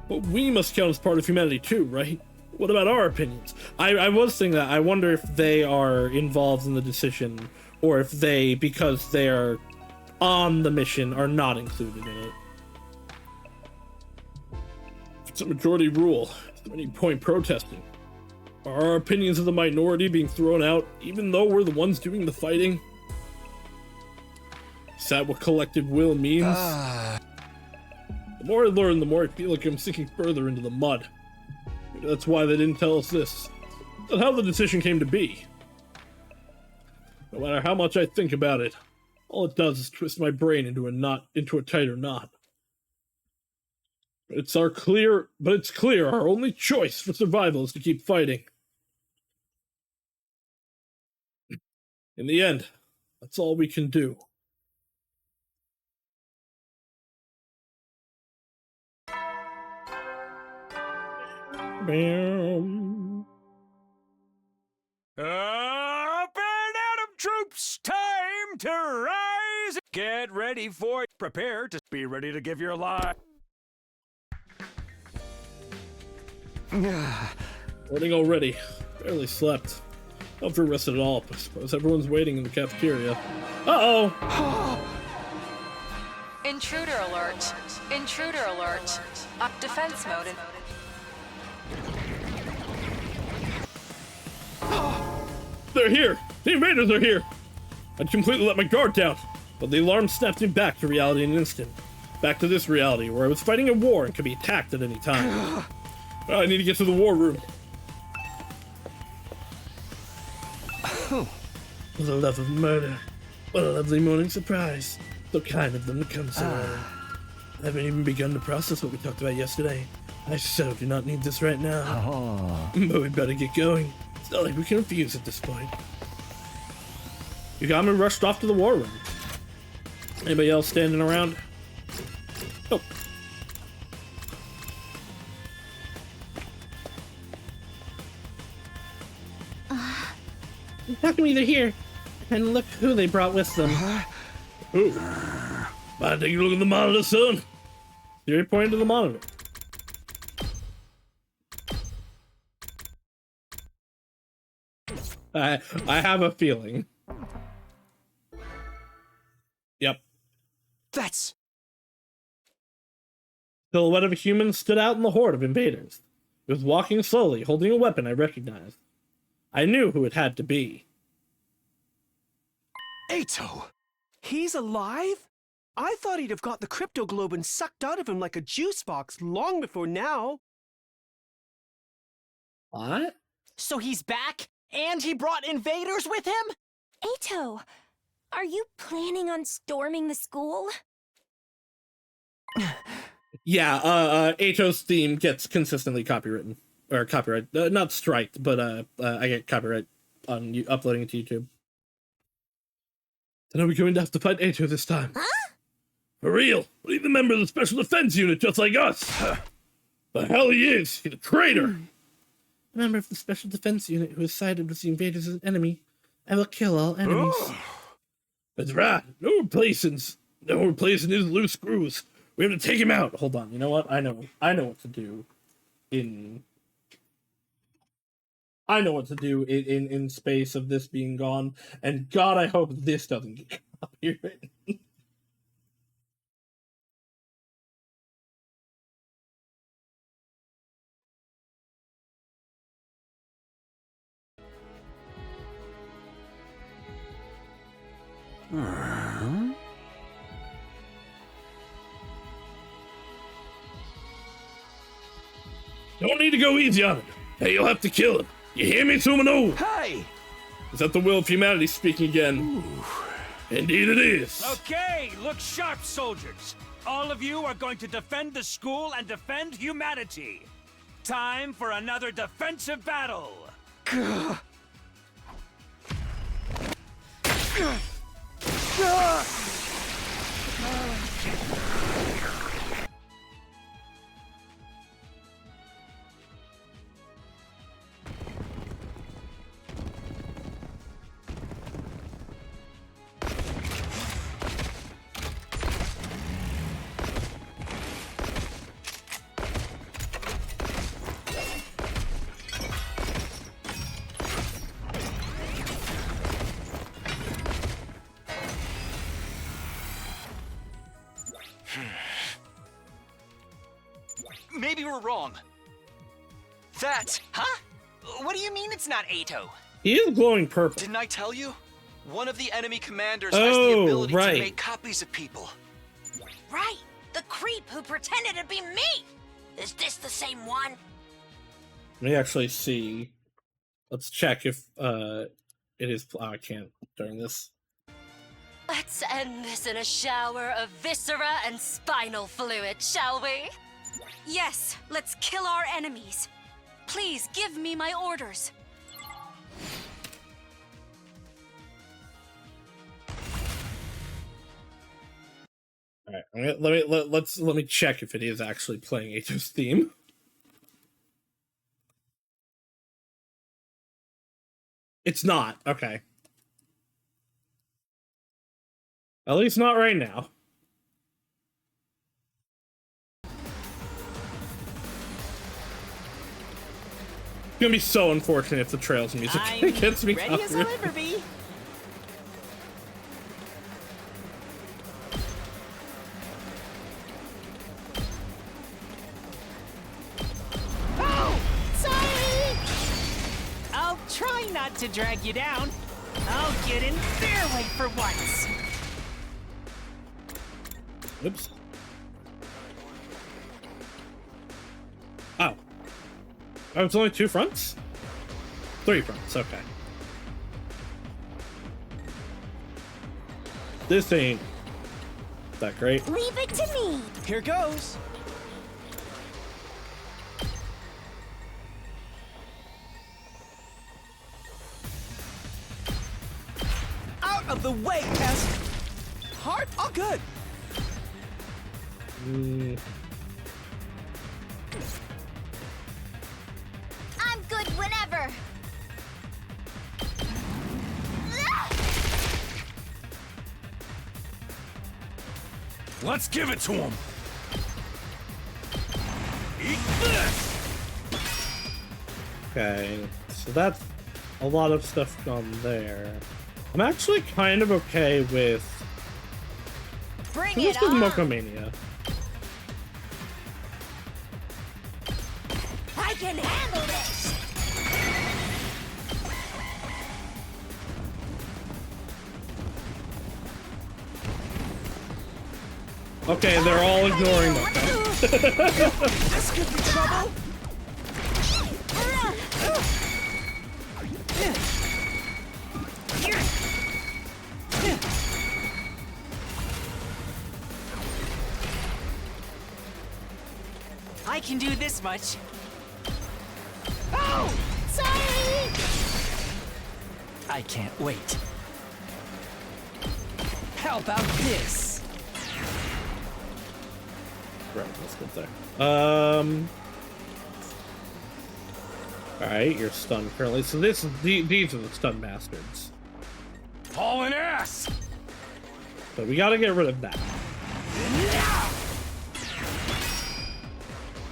But we must count as part of humanity too, right? What about our opinions? I was thinking that. I wonder if they are involved in the decision, or if they, because they are on the mission, are not included in it. If it's a majority rule, is there any point protesting? Are our opinions of the minority being thrown out, even though we're the ones doing the fighting? Is that what collective will means? The more I learn, the more I feel like I'm sinking further into the mud. Maybe that's why they didn't tell us this. That's how the decision came to be. No matter how much I think about it, all it does is twist my brain into a tighter knot. But it's clear our only choice for survival is to keep fighting. In the end, that's all we can do. Bam. Up and out of troops! Time to rise! Get ready for it. Prepare to be ready to give your life. Morning already. Barely slept. Not very rested at all, but I suppose everyone's waiting in the cafeteria. Uh-oh! Intruder alert. Intruder alert. Up defense mode. They're here! The invaders are here! I'd completely let my guard down, but the alarm snapped me back to reality in an instant. Back to this reality, where I was fighting a war and could be attacked at any time. I need to get to the war room. For the love of murder. What a lovely morning surprise. So kind of them to come so early. I haven't even begun to process what we talked about yesterday. I so do not need this right now. But we better get going. It's not like we can refuse at this point. Yagami rushed off to the war room. Anybody else standing around? Oh. How come they're here? And look who they brought with them. Who? Mind take a look at the monitor, son? Siri pointed to the monitor. I have a feeling. Yep. That's... Silhouette of a human stood out in the horde of invaders. It was walking slowly, holding a weapon I recognized. I knew who it had to be. Ato! He's alive? I thought he'd have got the crypto globe and sucked out of him like a juice box long before now. What? So he's back? And he brought invaders with him? Ato, are you planning on storming the school? Yeah, Ato's theme gets consistently copywritten. Or copyright. Not striked, but I get copyright on uploading it to YouTube. Then are we going to have to fight Ato this time? Huh? For real? Well, he's a member of the Special Defense Unit just like us. The hell he is. He's a traitor. A member of the Special Defense Unit who is sided with the invaders as an enemy. I will kill all enemies. That's right. No replacing his loose screws. We have to take him out. Hold on. You know what? I know what to do in space of this being gone. And God, I hope this doesn't get copyrighted. Don't need to go easy on it. Hey, you'll have to kill him. You hear me, Sumino? Hey! Is that the will of humanity speaking again? Ooh. Indeed it is. Okay, look sharp, soldiers. All of you are going to defend the school and defend humanity. Time for another defensive battle. Maybe we're wrong. That, huh? What do you mean it's not Ato? He is glowing purple. Didn't I tell you? One of the enemy commanders has the ability to make copies of people. Right! The creep who pretended to be me! Is this the same one? Let me actually see. Let's check if it is. Oh, I can't during this. Let's end this in a shower of viscera and spinal fluid, shall we? Yes, let's kill our enemies. Please give me my orders. All right, let me check if it is actually playing Ato's theme. It's not. Okay. At least not right now. It's gonna be so unfortunate if the Trails music gets me ready as I'll ever be. Oh, sorry. I'll try not to drag you down. I'll get in their way for once. Oops. Oh. Oh, it's only 2 fronts? 3 fronts, okay. This ain't that great. Leave it to me. Here goes. Out of the way, Tess. Hard, all good. I'm good whenever. Let's give it to him. Eat this. Okay, so that's a lot of stuff gone there. I'm actually kind of okay with... Bring this it is on. Mokomania. I can handle this. Okay, they're all ignoring them. This could be trouble. I can do this much. Oh! Sorry! I can't wait. How about this? Right, let's get there. Alright, you're stunned currently. So these are the stun bastards. Hauling ass! But we gotta get rid of that.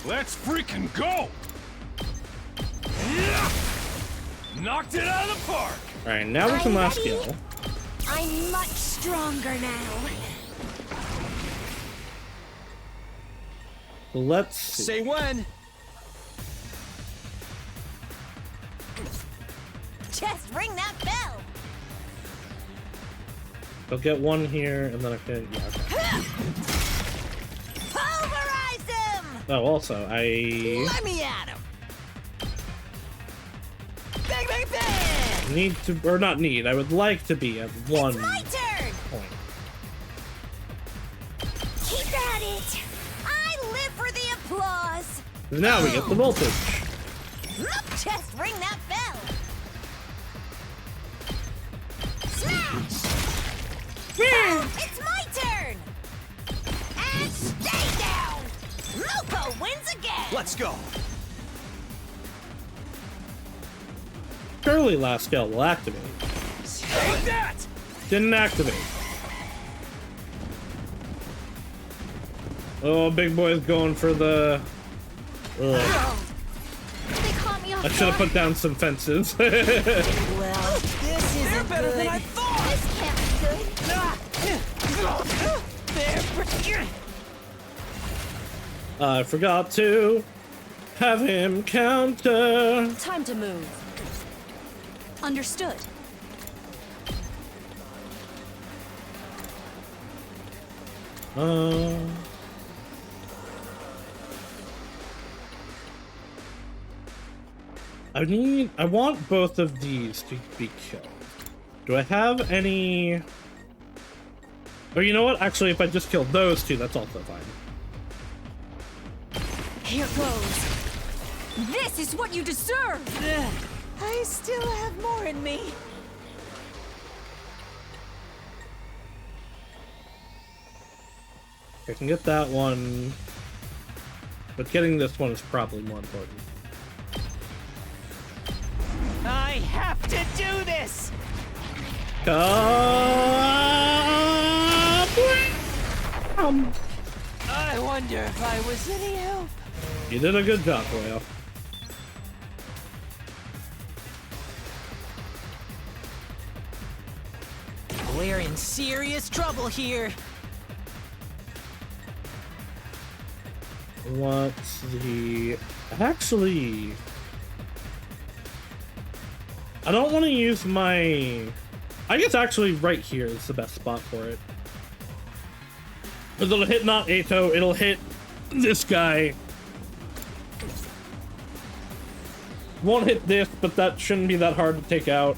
Let's freaking go! Knocked it out of the park! Alright, now we can last ready? skill. I'm much stronger now. Let's see. Say when. Just ring that bell. I'll get one here, and then I can... Yeah, okay. Pulverize him! Oh, also, I... Let me at him. Bang, bang, bang! need to... Or not need, I would like to be at one It's my turn! point. Keep at it! I live for the applause! Now we get the voltage. Just ring that bell! Smash! It's my turn! And stay down! Moko wins again! Let's go. Surely last skill will activate. Take that! Didn't activate. Oh, big boy's going for the... Ugh. They caught me off I should have guard. put down some fences. Well, this isn't better good. than I thought. This can't be good. I forgot to have him counter. Time to move. Understood. I want both of these to be killed. Do I have any... Oh, you know what? Actually, if I just kill those two, that's also fine. Here goes. This is what you deserve! I still have more in me. I can get that one, but getting this one is probably more important. I have to do this! I wonder if I was any help. You did a good job, Royal. We're in serious trouble here. What's the... Actually... I don't want to use my... I guess actually right here is the best spot for it. Because it'll hit not Ato, it'll hit this guy. Won't hit this, but that shouldn't be that hard to take out.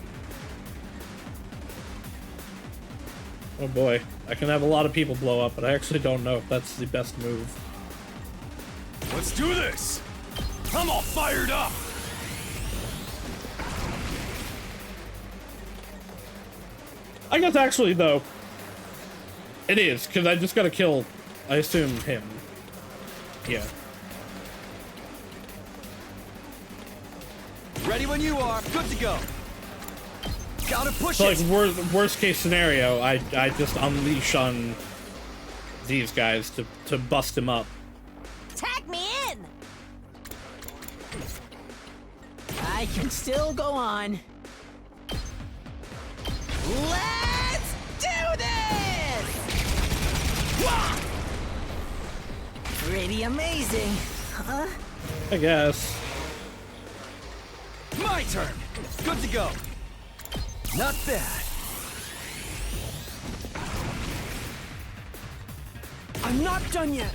Oh boy, I can have a lot of people blow up, but I actually don't know if that's the best move. Let's do this! I'm all fired up! I guess actually, though, it is, because I just gotta kill, I assume, him. Yeah. Ready when you are. Good to go. Gotta push So, it. like, worst case scenario, I just unleash on these guys to bust him up. Tag me in. I can still go on. Let's do this! Wah! Pretty amazing, huh? I guess. My turn. Good to go. Not bad. I'm not done yet.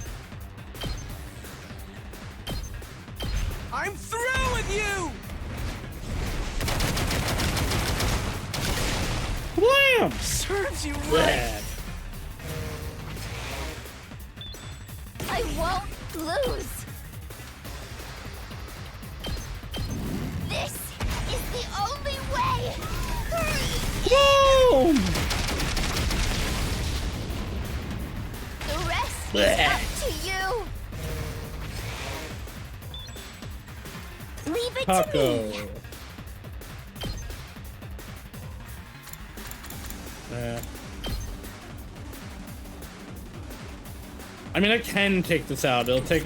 I'm through with you! Blam! Serves you right. Bad. I won't lose. is the only way! Boom! The rest Blech. is up to you! Leave it to Taco. me! I mean, I can take this out. It'll take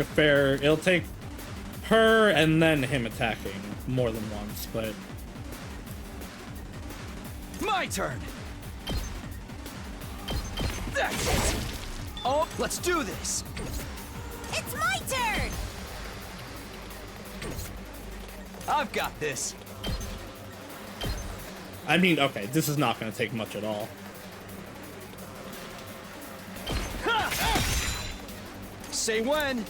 her and then him attacking more than once, but... My turn! That's it! Oh, let's do this! It's my turn! I've got this. I mean, okay, this is not going to take much at all. Say when.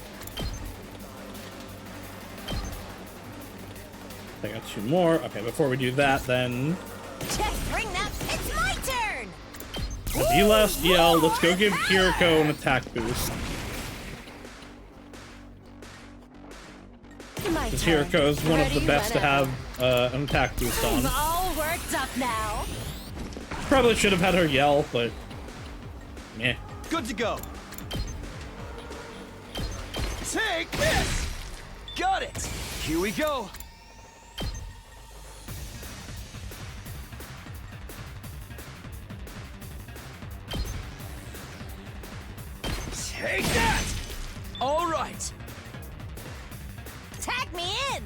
I got 2 more. Okay, before we do that, then... Just bring that. It's my turn! With the last yell, let's go give Kiriko an attack boost. Because Kiriko is one of the best to have an attack boost I'm on. all worked up now. Probably should have had her yell, but... meh. Good to go. Take this! Got it! Here we go! Take that! All right! Tag me in!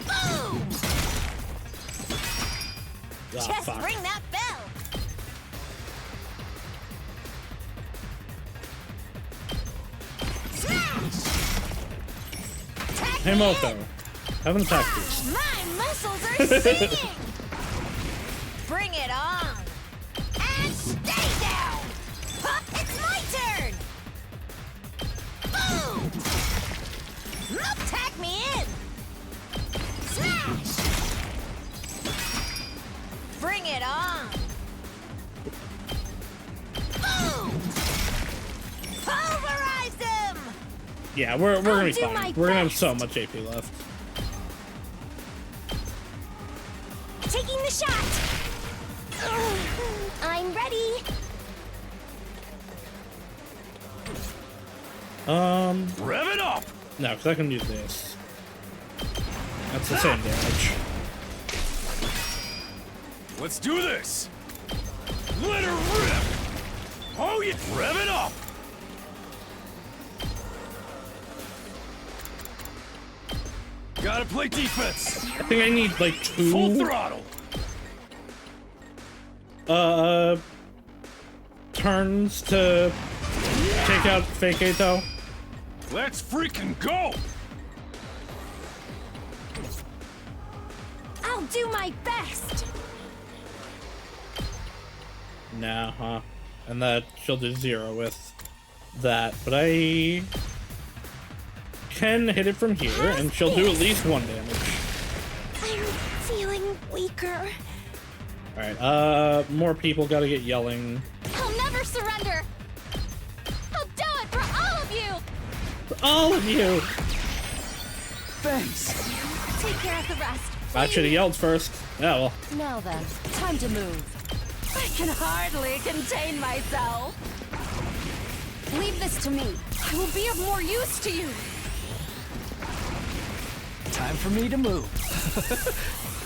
Boom! Just fuck. ring that bell! Hey, Moko. Have an attack boost. My muscles are singing! Bring it on! And stay down! Huh, it's my turn! Boom! Tag me in! Smash! Bring it on! Boom! Pulverize them! Yeah, we're gonna be do my fine. We're gonna have best. so much AP left. Taking the shot! I'm ready! Rev it up! No, because I can use this. That's the same damage. Let's do this! Let her rip! Oh yeah! Rev it up! Gotta play defense! I think I need like 2... Full throttle! turns to take out Fake Ato. Let's freaking go! I'll do my best! Nah, huh? And that she'll do 0 with that, but I can hit it from here, and she'll do at least 1 damage. I'm feeling weaker. Alright, more people gotta get yelling. I'll never surrender. I'll do it for all of you. For all of you! Thanks! Take care of the rest. I should have yelled first. Yeah, well. Now then, time to move. I can hardly contain myself. Leave this to me. I will be of more use to you. Time for me to move.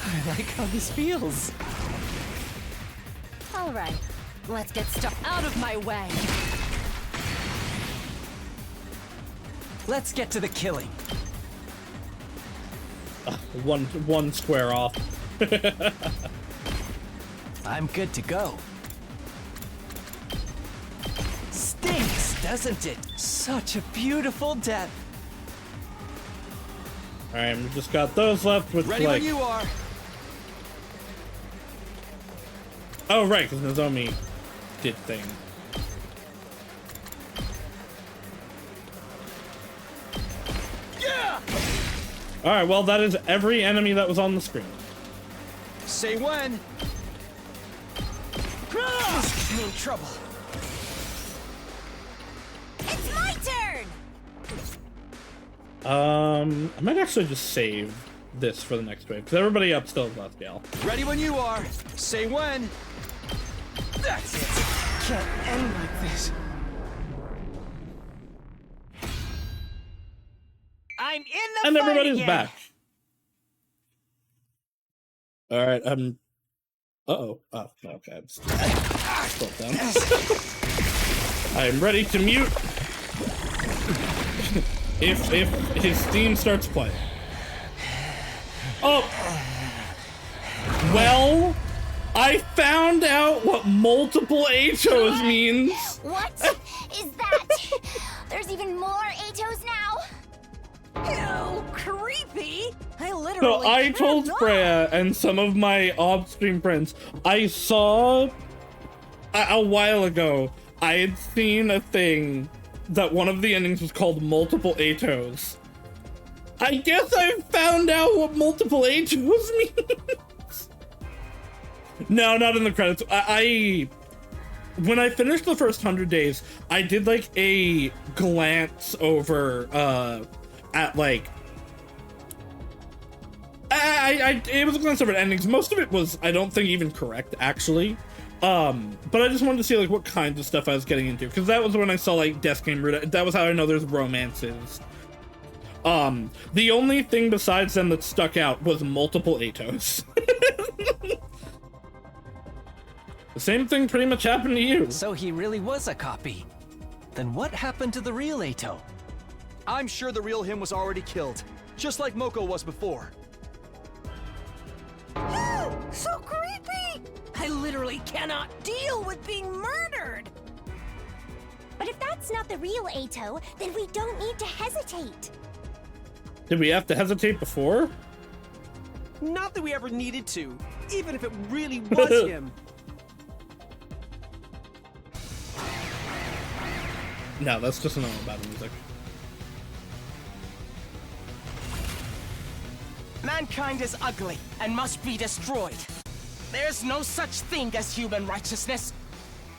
I like how this feels. All right, let's get started. Out of my way. Let's get to the killing. One square off. I'm good to go. Stinks, doesn't it? Such a beautiful death. Alright, we just got those left with Ready like... when you are. Oh, right, because Nozomi did thing. Yeah! Alright, well, that is every enemy that was on the screen. Say when. This could mean trouble. It's my turn! I might actually just save this for the next wave, because everybody up still has last gal. Ready when you are. Say when. That's it. Can't end like this. I'm in the And fight everybody's again. back. All right, uh-oh. Oh, okay. I'm scroll down. I'm ready to mute if his theme starts playing. Oh! Well, I found out what multiple Atos means! What is that? There's even more Atos now? Ew, creepy! I So literally I told cannot. Freya and some of my off-stream friends, I saw a while ago, I had seen a thing that one of the endings was called Multiple Atos. I guess I found out what Multiple Atos means. No, not in the credits. When I finished the first 100 days, I did like a glance over at like it was a glance over at endings. Most of it was, I don't think, even correct actually. But I just wanted to see like what kinds of stuff I was getting into, because that was when I saw like Death Game Root. That was how I know there's romances. The only thing besides them that stuck out was multiple Atos. The same thing pretty much happened to you. So he really was a copy. Then what happened to the real Ato? I'm sure the real him was already killed, just like Moko was before. So creepy! I literally cannot deal with being murdered! But if that's not the real Ato, then we don't need to hesitate. Did we have to hesitate before? Not that we ever needed to, even if it really was him. No, that's just another bad music. Mankind is ugly and must be destroyed. There's no such thing as human righteousness.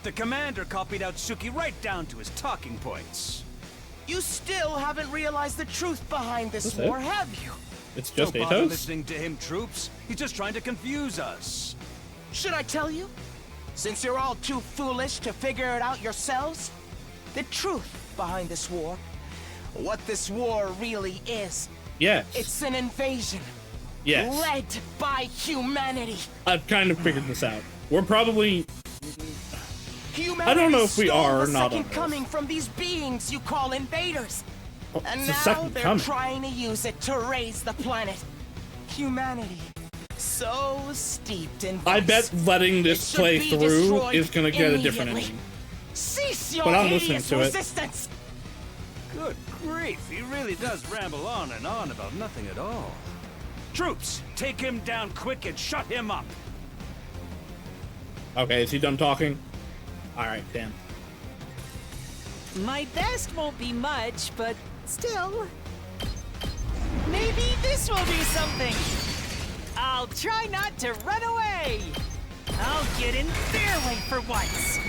The commander copied out Suki right down to his talking points. You still haven't realized the truth behind this That's war, it? have you? It's just Don't bother Atos? listening to him, troops. He's just trying to confuse us. Should I tell you? Since you're all too foolish to figure it out yourselves, the truth behind this war, what this war really is. Yes. It's an invasion. Yes. Led by humanity. I've kind of figured this out. We're probably... Humanity I don't know if we stole are or the not on second this. coming from these beings you call invaders. Oh, And it's the now second they're coming. trying to use it to raise the planet. Humanity. So steeped in I vice. bet letting this It should play be through destroyed is going to get a different immediately. ending. Cease your But I'm listening hideous to it. resistance. Good grief, he really does ramble on and on about nothing at all. Troops, take him down quick and shut him up. Okay, is he done talking? Alright, damn. My best won't be much, but still. Maybe this will do something. I'll try not to run away. I'll get in their way for once.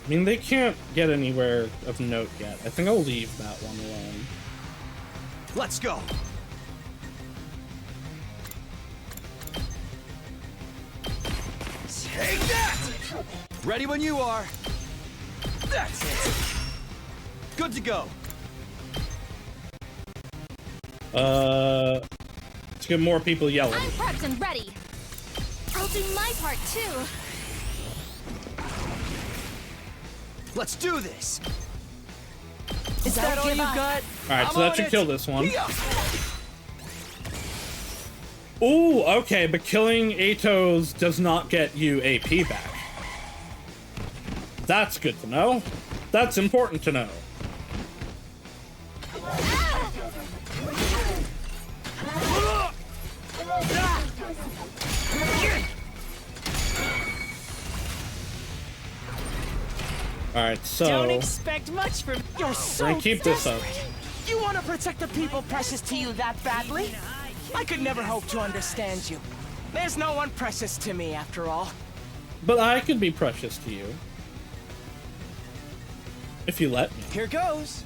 I mean, they can't get anywhere of note yet. I think I'll leave that one alone. Let's go. Take that! Ready when you are. That's it. Good to go. Let's get more people yelling. I'm prepped and ready. I'll do my part too. Let's do this. Is that all you got? Alright, so that should kill this one. Ooh, okay, but killing Atos does not get you AP back. That's good to know. That's important to know. Alright, so Don't expect much from You're we're so gonna keep this up. You want to protect the people precious to you that badly? I could never hope to understand you. There's no one precious to me after all. But I could be precious to you. If you let me. Here goes.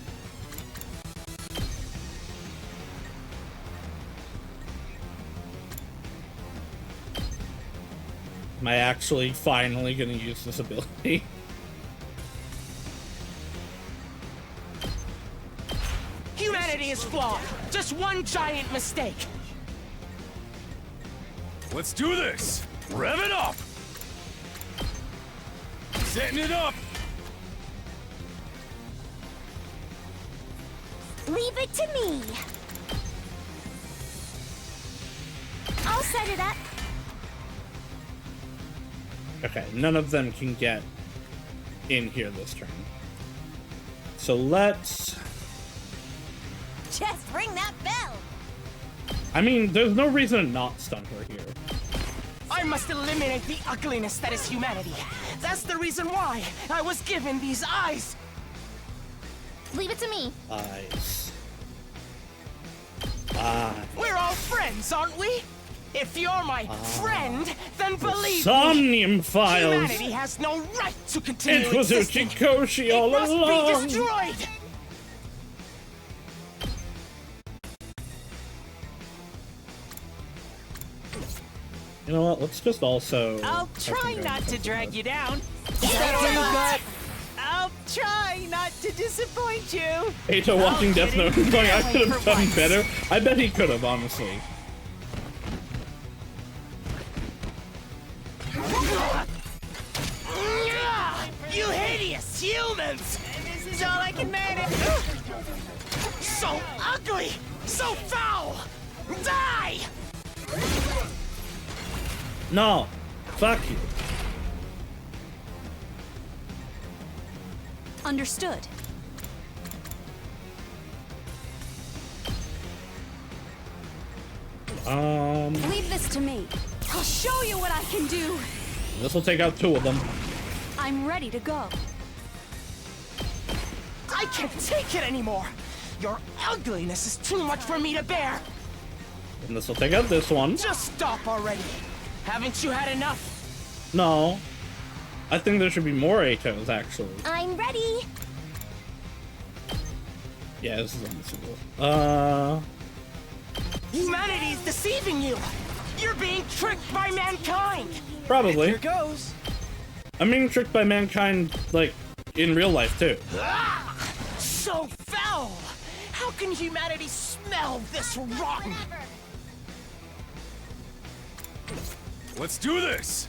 Am I actually finally gonna use this ability? Humanity is flawed. Just one giant mistake. Let's do this! Rev it up! Setting it up! Leave it to me. I'll set it up. Okay, none of them can get in here this turn. So let's... Just ring that bell. I mean, there's no reason to not stun her here. I must eliminate the ugliness that is humanity. That's the reason why I was given these eyes. Leave it to me. Eyes. We're all friends, aren't we? If you're my friend, then believe Somnium me, Files. humanity has no right to continue It was existing. Uchikoshi all It must along. be destroyed. You know what? Let's just also... I'll try not to drag you down. I'll try not to disappoint you. Eito watching Death Note and going, I could have done better. I bet he could have, honestly. You hideous humans! This is all I can manage. So ugly! So foul! Die! No! Fuck you. Understood. Leave this to me. I'll show you what I can do. This will take out 2 of them. I'm ready to go. I can't take it anymore! Your ugliness is too much for me to bear! And this will take out this one. Just stop already! Haven't you had enough? No. I think there should be more Eitos, actually. I'm ready. Yeah, this is unmissable. Humanity's deceiving you! You're being tricked by mankind! Probably. Here goes! I'm being tricked by mankind, like, in real life, too. Ah! So foul! How can humanity smell this rotten? Let's do this!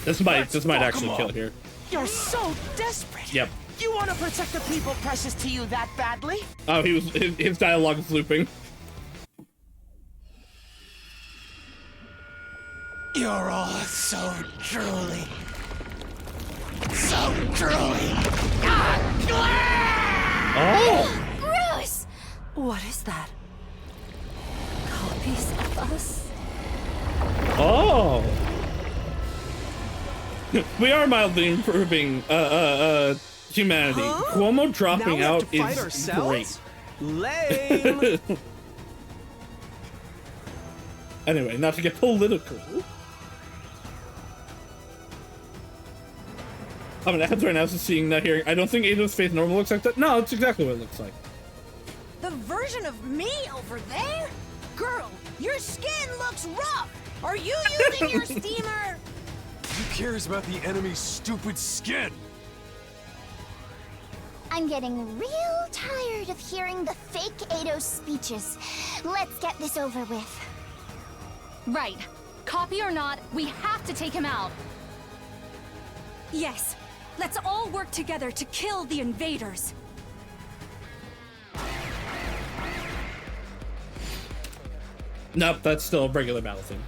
This might actually kill here. You're so desperate! Yep. You want to protect the people precious to you that badly? Oh, his dialogue is looping. You're all so drooly. So drooly. Oh! Bruce! What is that? Copies of us? Oh! We are mildly improving, humanity. Huh? Cuomo dropping Now we have out to fight is ourselves? great. Lame. Anyway, not to get political. I mean, after right now, just seeing that hearing, I don't think Eido's face normally looks like that. No, it's exactly what it looks like. The version of me over there? Girl, your skin looks rough. Are you using your steamer? Who cares about the enemy's stupid skin? I'm getting real tired of hearing the fake Eido speeches. Let's get this over with. Right. Copy or not, we have to take him out. Yes. Let's all work together to kill the invaders. Nope, that's still a regular battlefield.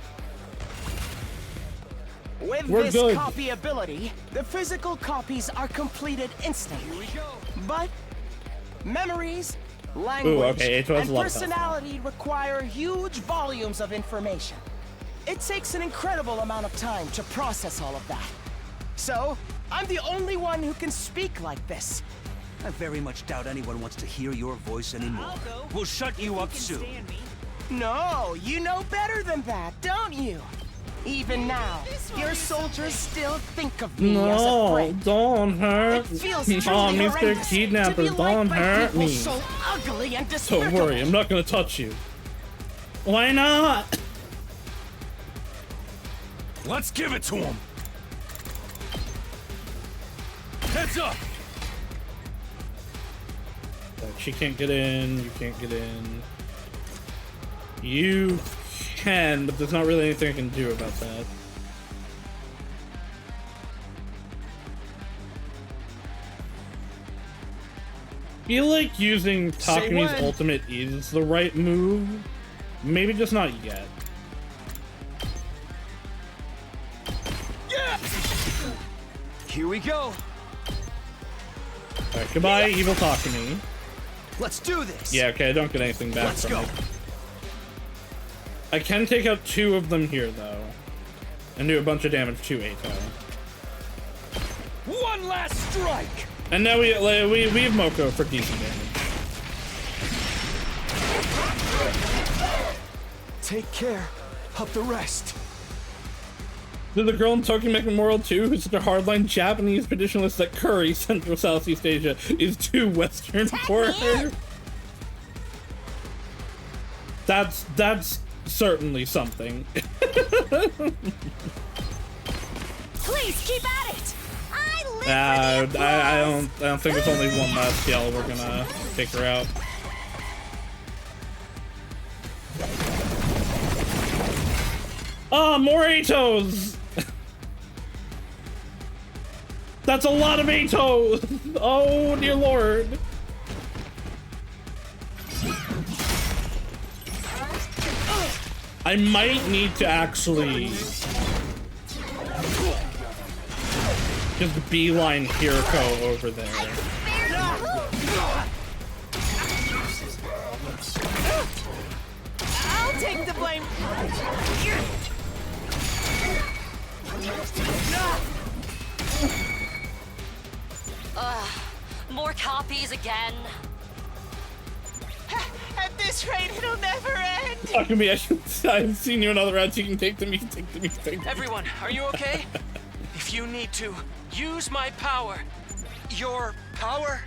With We're this good. copy ability, the physical copies are completed instantly. But memories, language, okay, it was and a lot of personality require huge volumes of information. It takes an incredible amount of time to process all of that. So, I'm the only one who can speak like this. I very much doubt anyone wants to hear your voice anymore. We'll shut you up soon. No, you know better than that, don't you? Even now, your soldiers still think of me as a No, friend. don't hurt It feels me. truly Oh, Mr. horrendous to Kidnapper, be liked don't by hurt people me. so ugly and Don't despicable. worry, I'm not gonna touch you. Why not? Let's give it to him. Heads up. She can't get in, you can't get in. You can, but there's not really anything I can do about that. I feel like using Takumi's ultimate is the right move. Maybe just not yet. Yeah. Here we go. Alright, goodbye, evil Takumi. Let's do this. Yeah, okay, I don't get anything back Let's from go. it. I can take out 2 of them here, though. And do a bunch of damage to Eito. One last strike. And now we have Moko for decent damage. Take care of the rest. Did the girl in Tokimeki Memorial 2, who's such a hardline Japanese traditionalist that curry, Central Southeast Asia, is too Western for her? That's certainly something. Please keep at it. I don't think it's only one last yell. We're gonna take her out. Ah, more Eitos! That's a lot of Eitos! Oh, dear lord. I might need to actually just beeline Hiroko over there. I'll take the blame. More copies again. At this rate, it'll never end. Takumi, I've seen you in other rounds. You can take them, you can take them, you can take them. Everyone, are you okay? If you need to, use my power. Your power?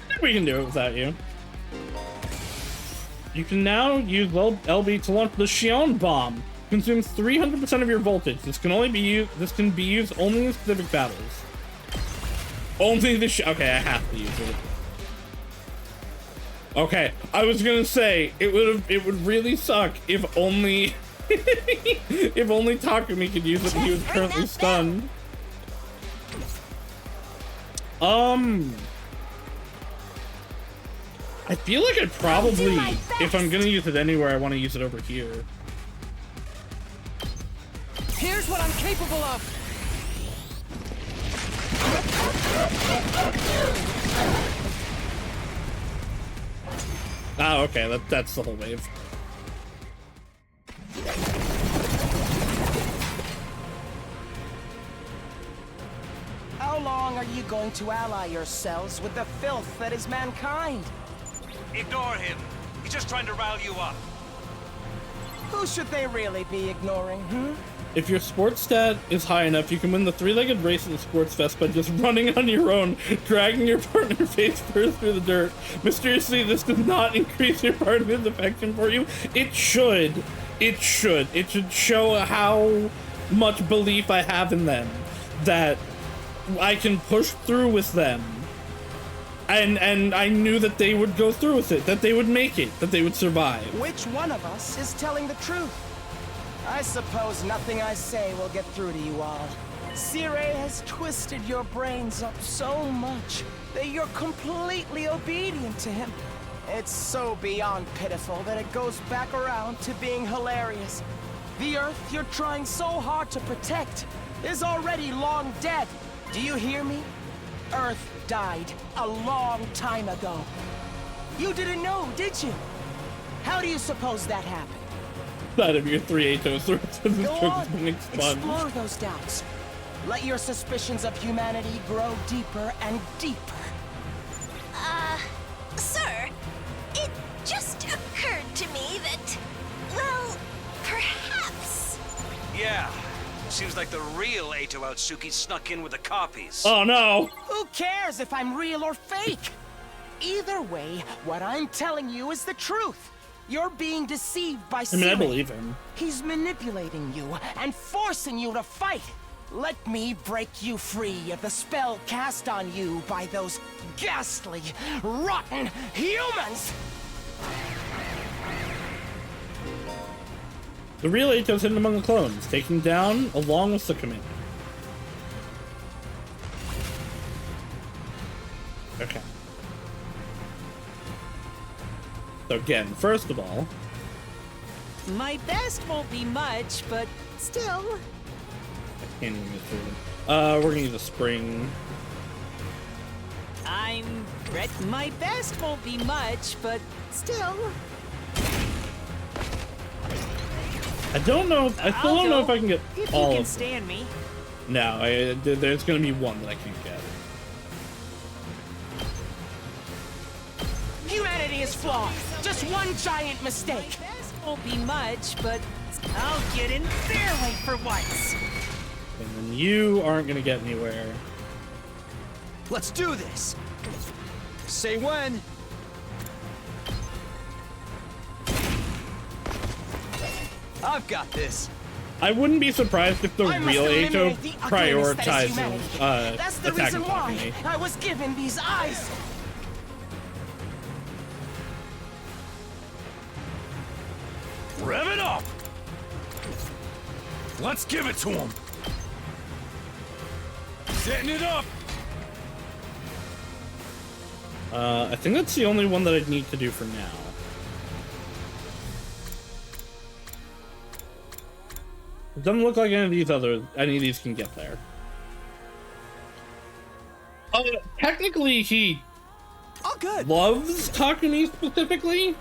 I think we can do it without you. You can now use LB to launch the Shion Bomb. Consumes 300% of your voltage. This can be used only in specific battles. Only the okay, I have to use it. Okay, I was gonna say it would really suck if only if only Takumi could use it and he was currently stunned. I feel like I'd probably, if I'm gonna use it anywhere, I want to use it over here. Here's what I'm capable of. Ah, okay, that's the whole wave. How long are you going to ally yourselves with the filth that is mankind? Ignore him. He's just trying to rile you up. Who should they really be ignoring, If your sports stat is high enough, you can win the 3-legged race in the Sports Fest by just running on your own, dragging your partner face first through the dirt. Mysteriously, this does not increase your partner's affection for you. It should. It should. It should show how much belief I have in them, that I can push through with them. And I knew that they would go through with it, that they would make it, that they would survive. Which one of us is telling the truth? I suppose nothing I say will get through to you all. Sire has twisted your brains up so much that you're completely obedient to him. It's so beyond pitiful that it goes back around to being hilarious. The Earth you're trying so hard to protect is already long dead. Do you hear me? Earth died a long time ago. You didn't know, did you? How do you suppose that happened? Out of your 3 Eitos, the rest of the Go stroke on, has been expunged. explore those doubts. Let your suspicions of humanity grow deeper and deeper. Sir, it just occurred to me that, well, perhaps... Yeah. Seems like the real Eito Outsuki snuck in with the copies. Oh no! Who cares if I'm real or fake? Either way, what I'm telling you is the truth. You're being deceived by I mean, I Siri. believe him. He's manipulating you and forcing you to fight. Let me break you free of the spell cast on you by those ghastly, rotten humans! The real Eito's hidden among the clones, taken down along with the commander. Okay. So again, first of all... My best won't be much, but still. I can't even get through them. We're gonna use a spring. I'm ready. My best won't be much, but still. I don't know. I still don't know if I can get if all you can of them. stand me. No, there's gonna be one that I can't get. Humanity is flawed. Just one giant mistake. My best won't be much, but I'll get in their way for once. And then you aren't gonna get anywhere. Let's do this. Say when. I've got this. I wouldn't be surprised if the I must real Eito eliminate the ugliness that is humanity. prioritizes That's the attacking reason why Takumi. I was given these eyes. Rev it up! Let's give it to him! Setting it up! I think that's the only one that I'd need to do for now. It doesn't look like any of these can get there. Technically, he loves Takumi specifically.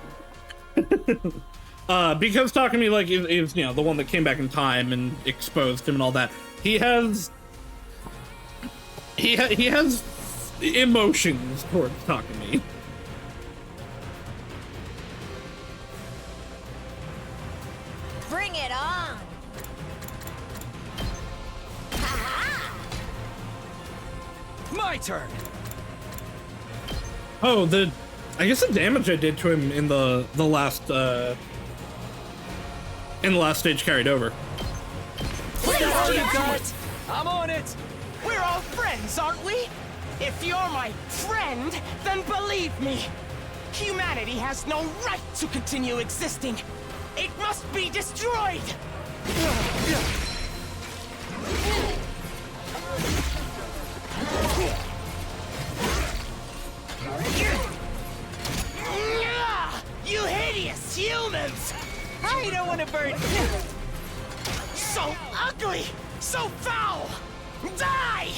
Because Takumi, like, is you know, the one that came back in time and exposed him and all that. He has emotions towards Takumi. Bring it on! My turn. Oh, I guess the damage I did to him in the last stage carried over. What you got? I'm on it. We're all friends, aren't we? If you're my friend, then believe me. Humanity has no right to continue existing. It must be destroyed. You hideous humans! I don't want to burn. So ugly! So foul! Die!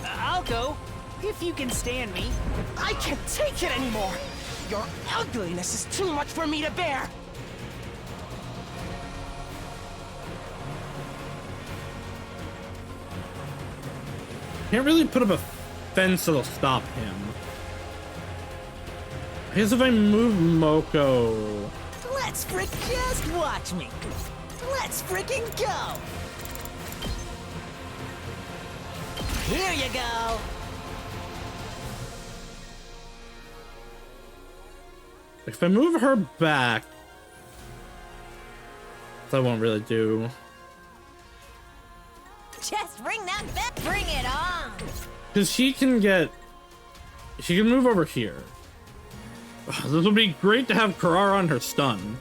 I'll go, if you can stand me. I can't take it anymore! Your ugliness is too much for me to bear! Can't really put up a fence that'll stop him. I guess if I move Moko... Let's just watch me. Let's freaking go. Here you go. If I move her back... that won't really do. Just bring that back. Bring it on. Because she can move over here. Ugh, this would be great to have Karara on her stun.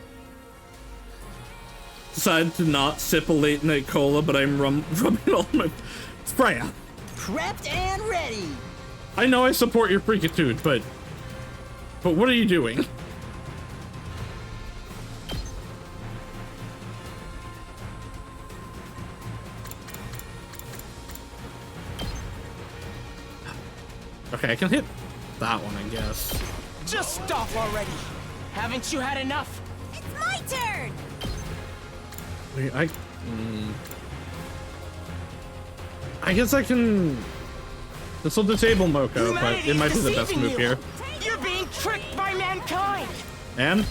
Decided to not sip a late night cola, but I'm rubbing all my... Freya! Prepped and ready. I know I support your freakitude, but what are you doing? Okay, I can hit that one, I guess. Just stop already! Haven't you had enough? It's my turn! Wait, I guess I can... This will disable Moko, but it might be the best move here. You're being tricked by mankind! And?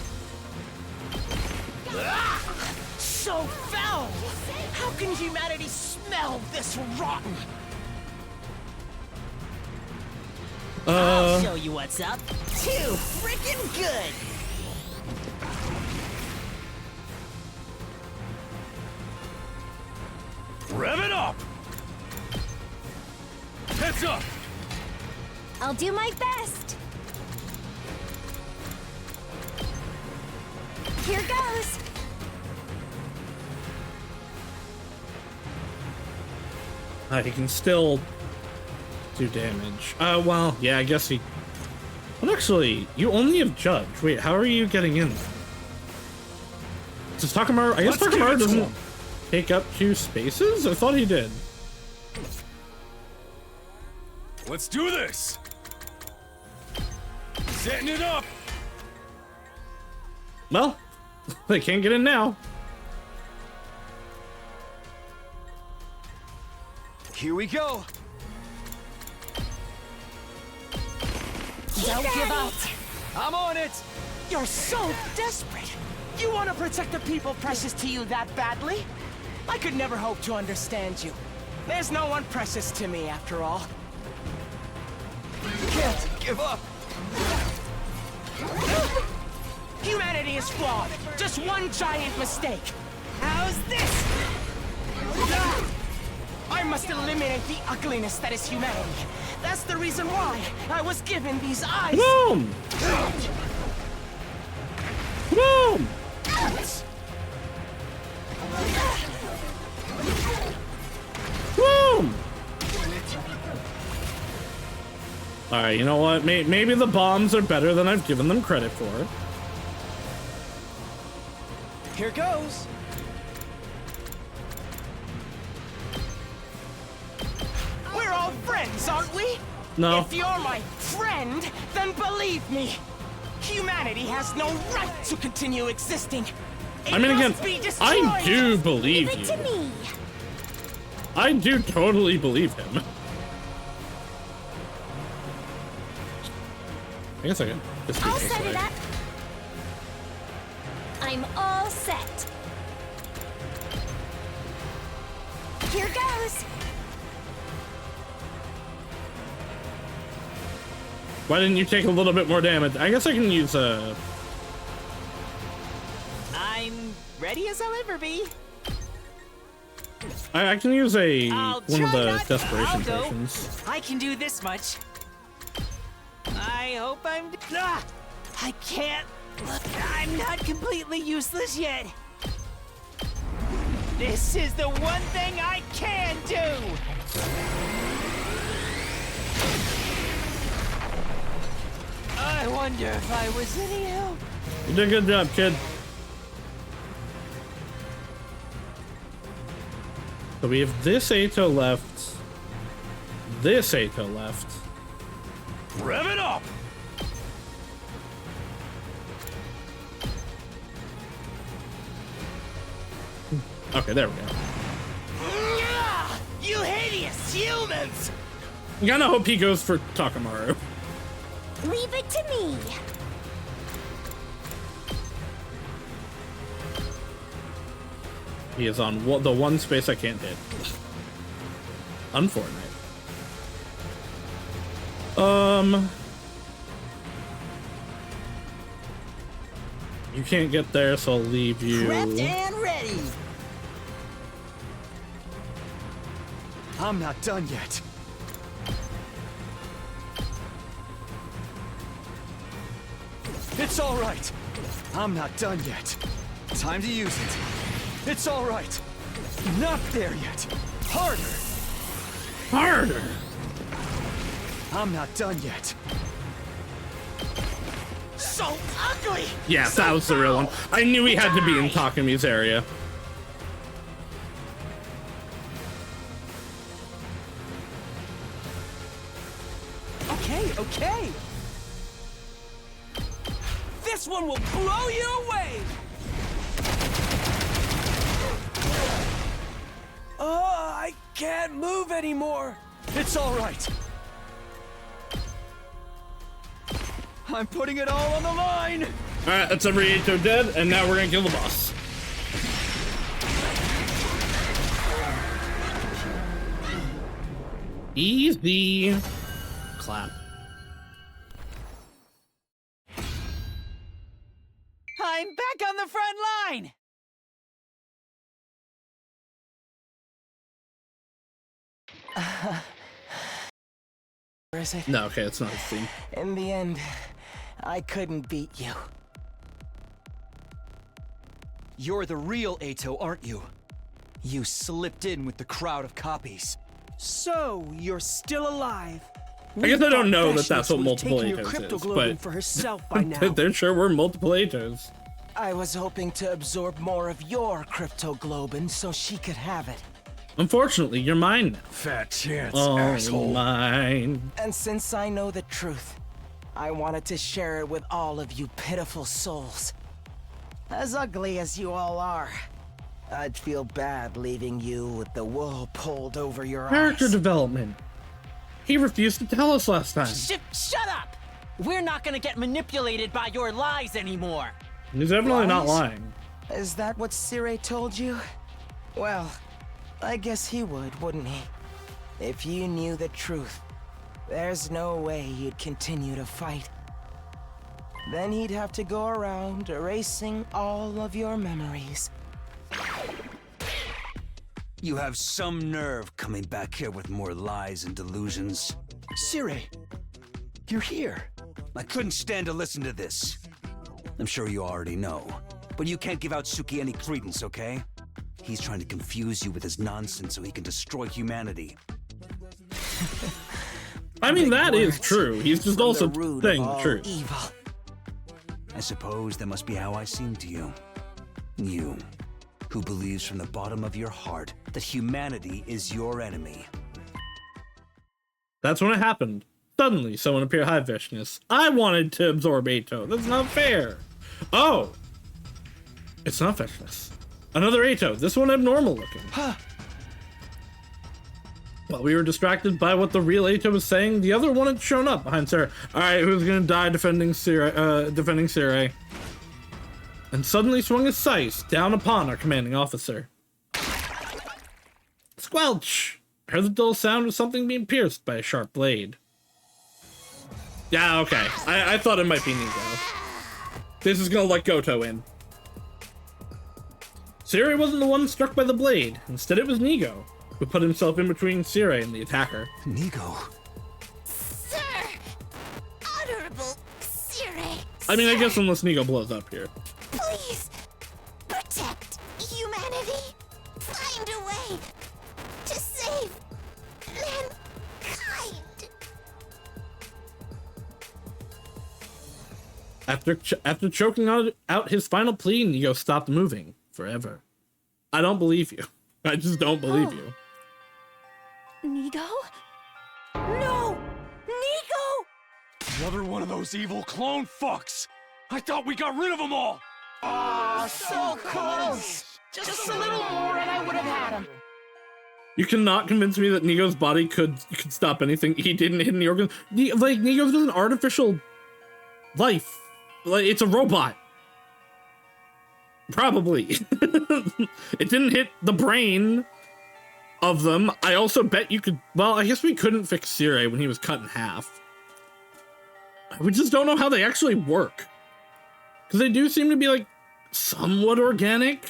so foul! How can humanity smell this rotten? I'll show you what's up. Too freaking good! Rev it up! Heads up! I'll do my best. Here goes. He can still do damage. Well, yeah, I guess he... Well, actually, you only have Judge. Wait, how are you getting in? Does Takamaru... I guess Takamaru doesn't take up 2 spaces? I thought he did. Let's do this! Setting it up! Well, they can't get in now. Here we go! Don't give up! I'm on it! You're so desperate! You want to protect the people precious to you that badly? I could never hope to understand you. There's no one precious to me, after all. Can't give up! Humanity is flawed. Just one giant mistake. How's this? I must eliminate the ugliness that is humanity. That's the reason why I was given these eyes. Boom! Boom! Boom! Alright, you know what? Maybe the bombs are better than I've given them credit for. Here goes. We're all friends, aren't we? No. If you're my friend, then believe me, humanity has no right to continue existing. It I mean, again, must be I destroyed. do believe Leave it to you. me. I do totally believe him. I guess I can just I'll do this set way. it up. I'm all set. Here goes. Why didn't you take a little bit more damage? I guess I can use I'm ready as I'll ever be. I can use one of the I'll desperation go. potions. I can do this much. I hope I'm... Ah! I can't... I'm not completely useless yet. This is the one thing I can do! I wonder if I was any help. You did a good job, kid. So we have this Ato left. This Ato left. Rev it up! Okay, there we go. You hideous humans! You gotta hope he goes for Takamaru. Leave it to me. He is on the one space I can't hit. Unfortunate. You can't get there, so I'll leave you. Prepped and ready. I'm not done yet. It's all right. I'm not done yet. Time to use it. It's all right. Not there yet. Harder. Harder. I'm not done yet. So ugly. Yeah, that was the real one. I knew he had to be in Takami's area. Okay. This one will blow you away. Oh, I can't move anymore. It's all right. I'm putting it all on the line. Alright, that's every Ato dead, and now we're gonna kill the boss. Easy. Clap. I'm back on the front line! Where is it? No, okay, it's not a theme. In the end, I couldn't beat you. You're the real Ato, aren't you? You slipped in with the crowd of copies. So, you're still alive. I guess I don't know that that's what Vashnis multiple would've taken your Atos is, cryptoglobin but for herself by now. there sure were multiple Atos. I was hoping to absorb more of your cryptoglobin so she could have it. Unfortunately, you're mine now. Fat chance, Oh, asshole. mine. And since I know the truth, I wanted to share it with all of you pitiful souls. As ugly as you all are, I'd feel bad leaving you with the wool pulled over your Character eyes. development. He refused to tell us last time. Shut up! We're not gonna get manipulated by your lies anymore. He's definitely not Lies? lying. Is that what Sire told you? Well, I guess he would, wouldn't he? If you knew the truth, there's no way you'd continue to fight. Then he'd have to go around erasing all of your memories. You have some nerve coming back here with more lies and delusions. Sire, you're here. I couldn't stand to listen to this. I'm sure you already know, but you can't give out Suki any credence, okay? He's trying to confuse you with his nonsense so he can destroy humanity. I mean, Big that is words true. He's just from also the root of saying the all truth. evil. I suppose that must be how I seem to you. You, who believes from the bottom of your heart that humanity is your enemy. That's when it happened. Suddenly, someone appeared. Hi, Vashnis. I wanted to absorb Ato. That's not fair. Oh! It's not Vashnis. Another Ato. This one abnormal looking. While we were distracted by what the real Ato was saying, the other one had shown up behind Sarah. Alright, who's gonna die defending Sire? And suddenly swung his Saus down upon our commanding officer. Squelch! I heard the dull sound of something being pierced by a sharp blade. Yeah, okay. I thought it might be Nigo. This is gonna let Goto in. Sire wasn't the one struck by the blade. Instead, it was Nigo, who put himself in between Sire and the attacker. Nigo? Sir! Honorable Sire! I mean, I guess unless Nigo blows up here. Please! Protect humanity! Find a way to save mankind! After choking out his final plea, Nigo stopped moving forever. I don't believe you. I just don't believe you. Nigo? No! Nigo! Another one of those evil clone fucks! I thought we got rid of them all! Ah, so close! Just a little more and I would have had him. You cannot convince me that Nigo's body could stop anything. He didn't hit any organ. Like, Nigo's just an artificial life. Like, it's a robot. Probably. It didn't hit the brain of them. I also bet you could... Well, I guess we couldn't fix Sire when he was cut in half. We just don't know how they actually work. Because they do seem to be, like, somewhat organic.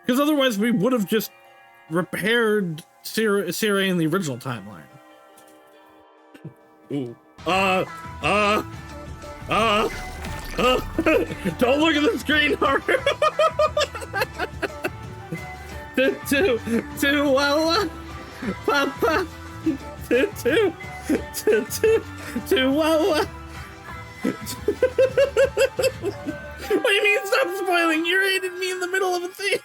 Because otherwise we would have just repaired Sire in the original timeline. Ooh. Don't look at the screen, Haru. to Wawa, Papa, to Wawa. What do you mean stop spoiling? You raided me in the middle of a thing.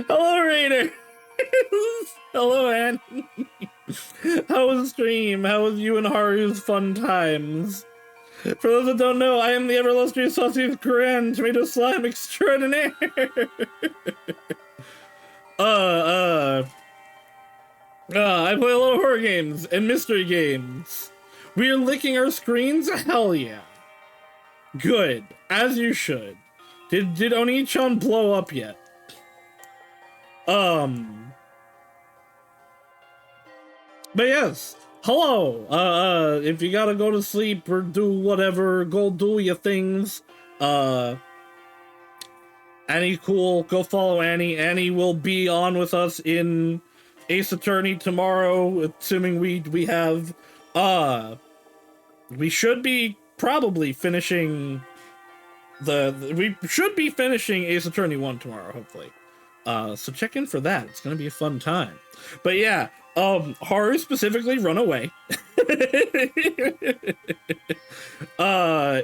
Hello, Raider. Hello, Ann. How was the stream? How was you and Haru's fun times? For those that don't know, I am the ever illustrious Sausage Korean Tomato Slime Extraordinaire. I play a lot of horror games and mystery games. We are licking our screens? Hell yeah. Good. As you should. Did Oni-chan blow up yet? But yes, hello. If you gotta go to sleep or do whatever, go do your things. Annie, cool. Go follow Annie. Annie will be on with us in Ace Attorney tomorrow, assuming we have. We should be probably finishing we should be finishing Ace Attorney 1 tomorrow, hopefully. So check in for that. It's gonna be a fun time. But yeah, Haru specifically, run away.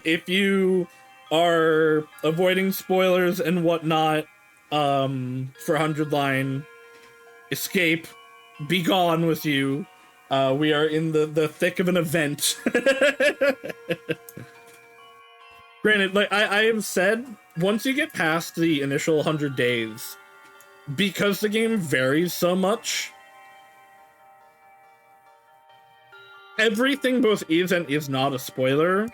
If you are avoiding spoilers and whatnot, for 100 line, escape, be gone with you. We are in the thick of an event. Granted, like I have said, once you get past the initial 100 days, because the game varies so much, everything both is and is not a spoiler.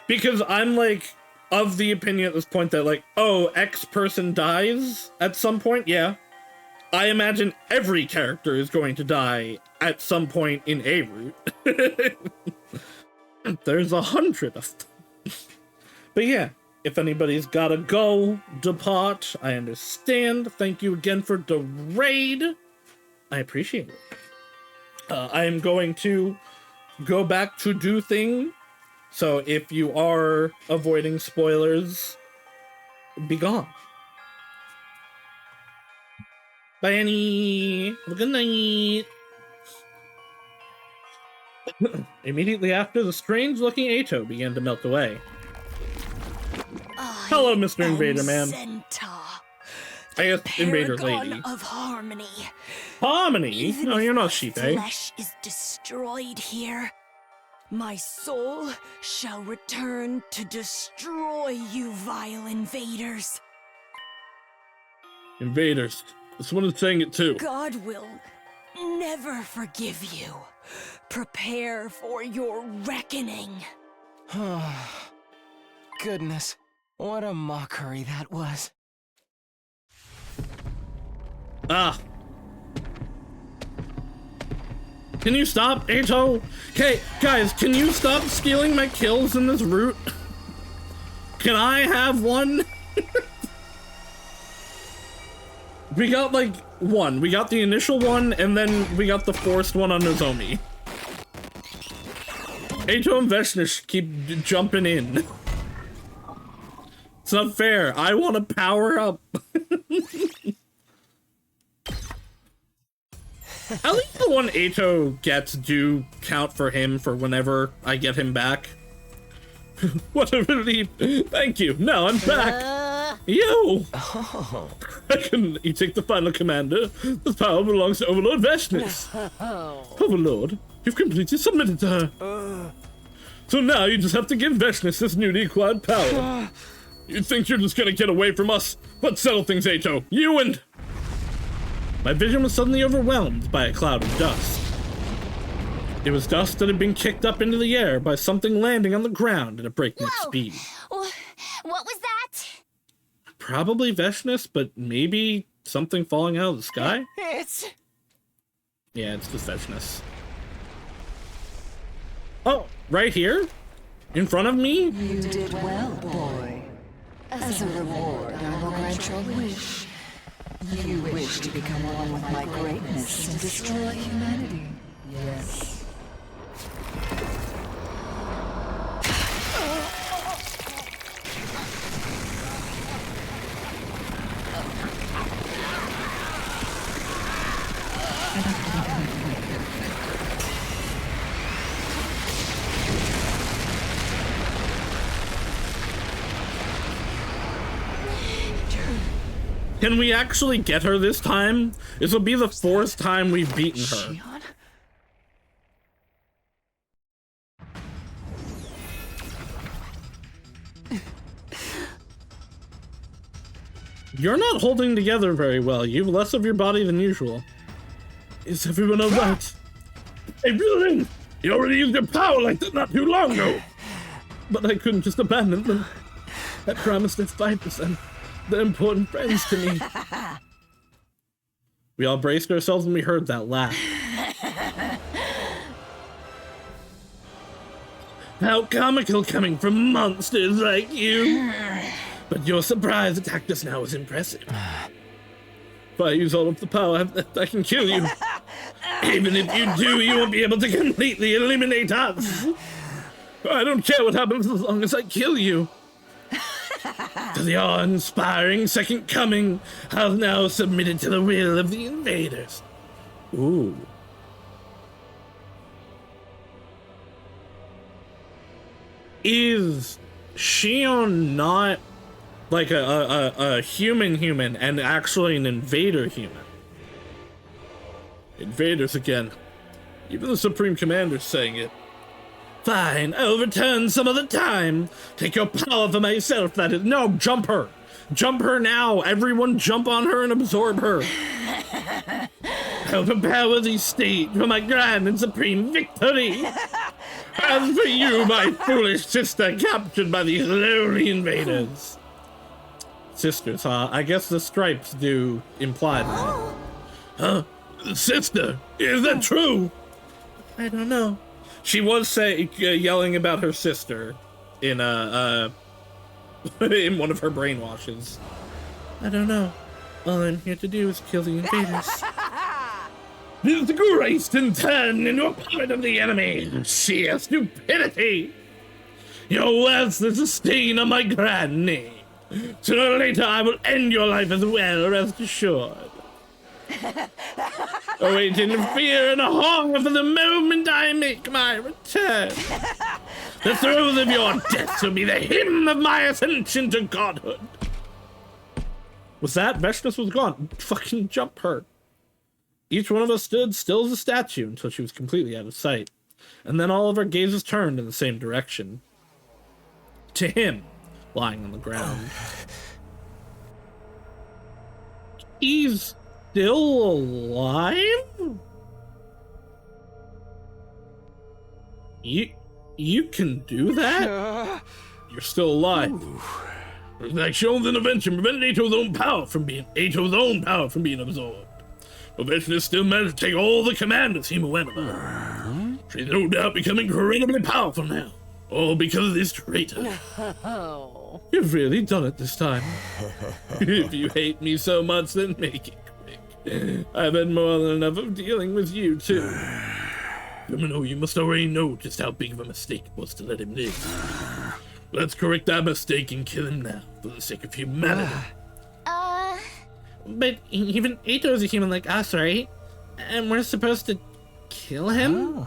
Because I'm like of the opinion at this point that like, oh, X person dies at some point, yeah. I imagine every character is going to die at some point in a route. There's 100 of them. But yeah, if anybody's gotta go, depart, I understand. Thank you again for the raid. I appreciate it. I am going to go back to do thing. So if you are avoiding spoilers, be gone. Bye, Annie. Have a good night. Immediately after, the strange-looking Ato began to melt away. Hello, Mr. Invader Man. I guess Invader Lady. Of harmony. Harmony? No, you're not sheep, eh? Flesh is destroyed here. My soul shall return to destroy you, vile invaders. Invaders. This one is saying it too. God will never forgive you. Prepare for your reckoning. Goodness, what a mockery that was. Ah. Can you stop, Ato? Okay, guys, can you stop stealing my kills in this route? Can I have one? We got, like, one. We got the initial one, and then we got the forced one on Nozomi. Ato and Veshnish keep jumping in. It's not fair. I want to power up. At least the one Ato gets do count for him for whenever I get him back. What a relief. Thank you. Now I'm back. Yo! Oh. You take the final commander. This power belongs to Overlord Veshnish. Overlord, you've completely submitted to her. So now you just have to give Veshnish this newly acquired power. You think you're just gonna get away from us? Let's settle things, Ato. You and... My vision was suddenly overwhelmed by a cloud of dust. It was dust that had been kicked up into the air by something landing on the ground at a breakneck speed. What was that? Probably Veshnish, but maybe something falling out of the sky? Yeah, it's just Veshnish. Oh, right here? In front of me? You did well, boy. As a reward, I will grant your wish. You wish to become one with my greatness and destroy humanity. Yes. Can we actually get her this time? This will be the fourth time we've beaten her. You're not holding together very well. You have less of your body than usual. Is everyone alright? Hey, Villain! You already used your power like that not too long ago! But I couldn't just abandon them. I promised at 5%. They're important friends to me. We all braced ourselves when we heard that laugh. How comical coming from monsters like you. But your surprise attack just now was impressive. If I use all of the power, I can kill you. Even if you do, you won't be able to completely eliminate us. I don't care what happens as long as I kill you. To the awe-inspiring second coming, I've now submitted to the will of the invaders. Ooh. Is Shion not like a human and actually an invader human? Invaders again. Even the Supreme Commander's saying it. Fine, I'll return some other time. Take your power for myself, that is. No, jump her. Jump her now. Everyone jump on her and absorb her. I'll prepare the stage for my grand and supreme victory. As for you, my foolish sister, captured by these lowly invaders. Sisters, huh? I guess the stripes do imply that. Huh? Sister, is that true? I don't know. She was yelling about her sister in in one of her brainwashes. I don't know. All I'm here to do is kill the invaders. Disgraced and turned into a puppet of the enemy. Sheer stupidity. Your words is a stain on my grand name. Sooner or later, I will end your life as well, rest assured. Await in fear and horror for the moment I make my return. The throes of your death will be the hymn of my ascension to godhood. Was that? Veshness was gone. Fucking jump her. Each one of us stood still as a statue until she was completely out of sight. And then all of our gazes turned in the same direction. To him, lying on the ground. He's still alive? You can do that? You're still alive. Like shown in invention prevented Ato's own power from being absorbed. But Veshness still managed to take all the command of Hema went about. She's no doubt becoming incredibly powerful now. All because of this traitor. You've really done it this time. If you hate me so much, then make it quick. I've had more than enough of dealing with you, too. Criminal, you must already know just how big of a mistake it was to let him live. Let's correct that mistake and kill him now, for the sake of humanity. But even Ato's a human like us, right? And we're supposed to kill him?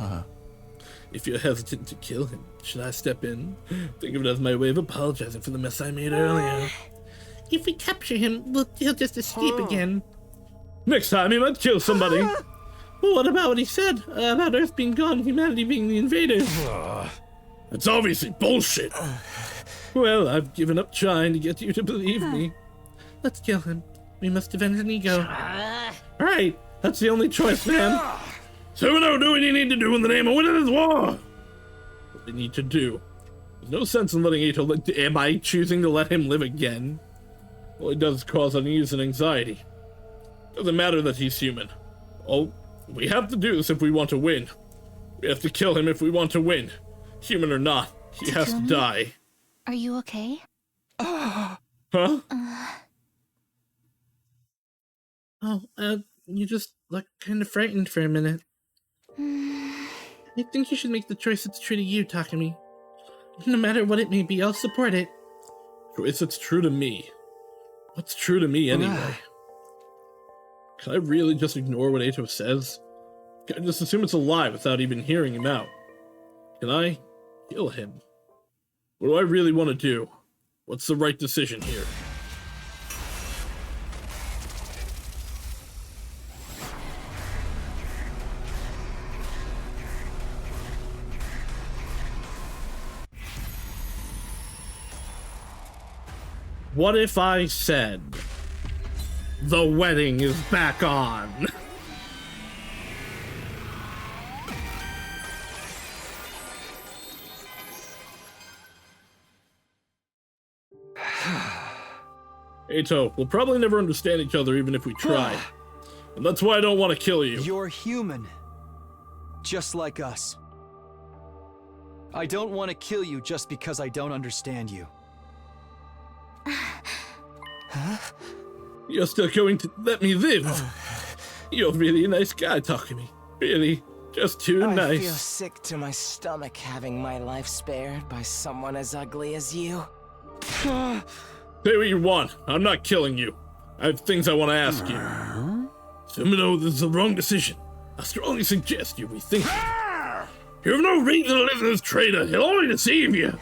If you're hesitant to kill him, should I step in? Think of it as my way of apologizing for the mess I made earlier. If we capture him, he'll just escape again. Next time he might kill somebody. Well, what about what he said about Earth being gone and humanity being the invaders? That's obviously bullshit. Well, I've given up trying to get you to believe me. Let's kill him. We must avenge an ego. Alright, that's the only choice, man. So we know do what you need to do in the name of winning this war. What we need to do. There's no sense in letting Ato live. Am I choosing to let him live again? All it does is cause unease and anxiety. Doesn't matter that he's human. All we have to do this if we want to win. We have to kill him if we want to win. Human or not, he has to die. Are you okay? Huh? You just look kind of frightened for a minute. I think you should make the choice that's true to you, Takumi. No matter what it may be, I'll support it. Choice that's true to me? What's true to me anyway? Can I really just ignore what Ato says? Can I just assume it's a lie without even hearing him out? Can I kill him? What do I really want to do? What's the right decision here? What if I said, the wedding is back on? Ato, we'll probably never understand each other even if we try. And that's why I don't want to kill you. You're human. Just like us. I don't want to kill you just because I don't understand you. You're still going to let me live? You're really a nice guy, Takumi. Really, just too nice. I feel sick to my stomach having my life spared by someone as ugly as you. Say what you want. I'm not killing you. I have things I want to ask you. Sumino, this is the wrong decision. I strongly suggest you rethink it. You have no reason to listen to this traitor. He'll only deceive you.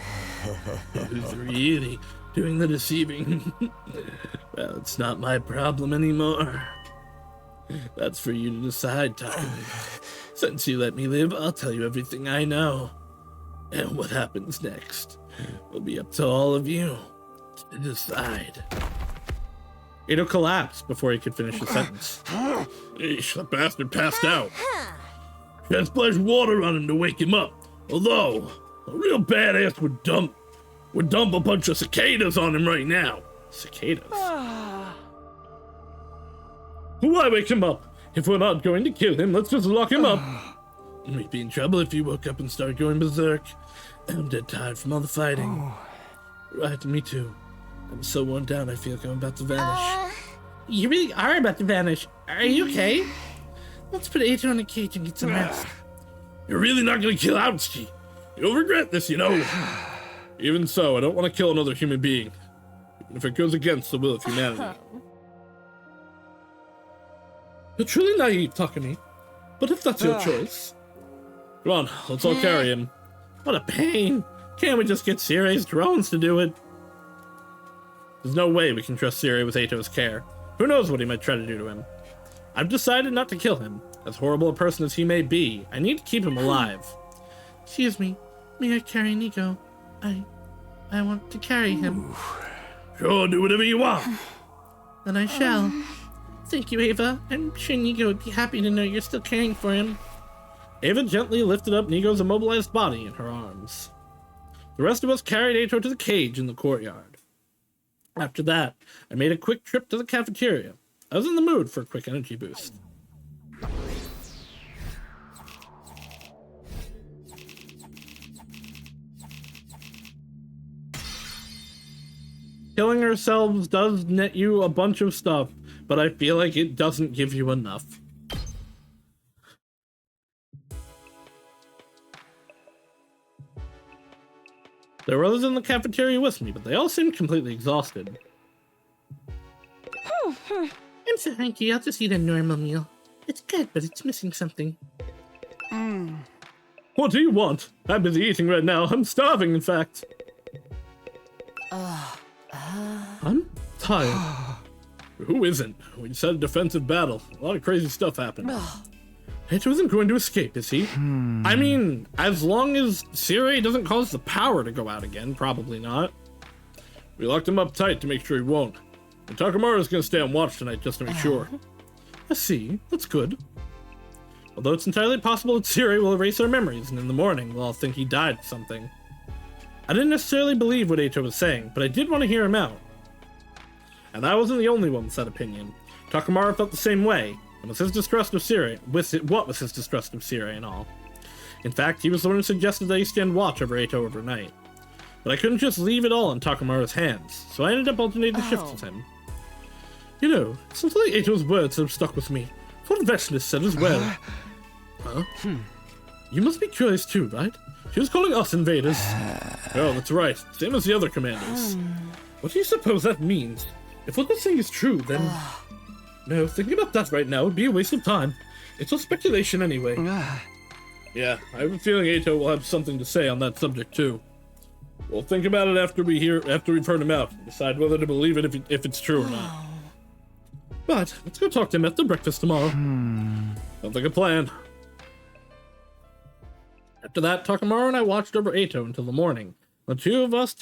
Who's really doing the deceiving? Well, it's not my problem anymore. That's for you to decide, Takumi. Since you let me live, I'll tell you everything I know. And what happens next will be up to all of you to decide. Ito collapsed before he could finish his sentence. Eesh, the bastard passed out. She had splashed water on him to wake him up. Although, a real badass would dump a bunch of cicadas on him right now. Cicadas? Why wake him up? If we're not going to kill him, let's just lock him up. We'd be in trouble if he woke up and started going berserk. I'm dead tired from all the fighting. Right, me too. I'm so worn down, I feel like I'm about to vanish. You really are about to vanish. Are you okay? Let's put Ito in a cage and get some rest. You're really not gonna kill Outski. You'll regret this, you know. Even so, I don't want to kill another human being. Even if it goes against the will of humanity. You're truly naive, Takumi. But if that's your choice... Come on, let's all carry him. What a pain. Can't we just get Sirei's drones to do it? There's no way we can trust Sirei with Ito's care. Who knows what he might try to do to him. I've decided not to kill him. As horrible a person as he may be, I need to keep him alive. Excuse me, may I carry Nico? I want to carry him. Sure, do whatever you want. Then I shall. Thank you, Ava. I'm sure Nico would be happy to know you're still caring for him. Ava gently lifted up Nico's immobilized body in her arms. The rest of us carried Ito to the cage in the courtyard. After that, I made a quick trip to the cafeteria. I was in the mood for a quick energy boost. Killing ourselves does net you a bunch of stuff, but I feel like it doesn't give you enough. There were others in the cafeteria with me, but they all seemed completely exhausted. I'm so hungry, I'll just eat a normal meal. It's good, but it's missing something. What do you want? I'm busy eating right now. I'm starving, in fact. I'm tired. Who isn't? We just had a defensive battle. A lot of crazy stuff happened. Ito isn't going to escape, is he? I mean, as long as Sirei doesn't cause the power to go out again, probably not. We locked him up tight to make sure he won't. And Takamaru's gonna stay on watch tonight just to make sure. I see. That's good. Although it's entirely possible that Sirei will erase our memories, and in the morning we'll all think he died of something. I didn't necessarily believe what Ito was saying, but I did want to hear him out. And I wasn't the only one with that opinion. Takamaru felt the same way, and was his distrust of Sirei, what was his distrust of Sirei and all. In fact, he was the one who suggested that he stand watch over Ito overnight. But I couldn't just leave it all in Takamaru's hands, so I ended up alternating shifts with him. You know, something like Ito's words have stuck with me. What Veshnis said as well. Huh? You must be curious too, right? She was calling us invaders. Oh, that's right. Same as the other commanders. What do you suppose that means? If what they're saying is true, then... No, thinking about that right now would be a waste of time. It's all speculation anyway. Yeah, I have a feeling Ito will have something to say on that subject too. We'll think about it after we've heard him out, and decide whether to believe it if it's true or not. But let's go talk to him at the breakfast tomorrow. Sounds like a plan. After that, Takamaru and I watched over Ito until the morning. The two of us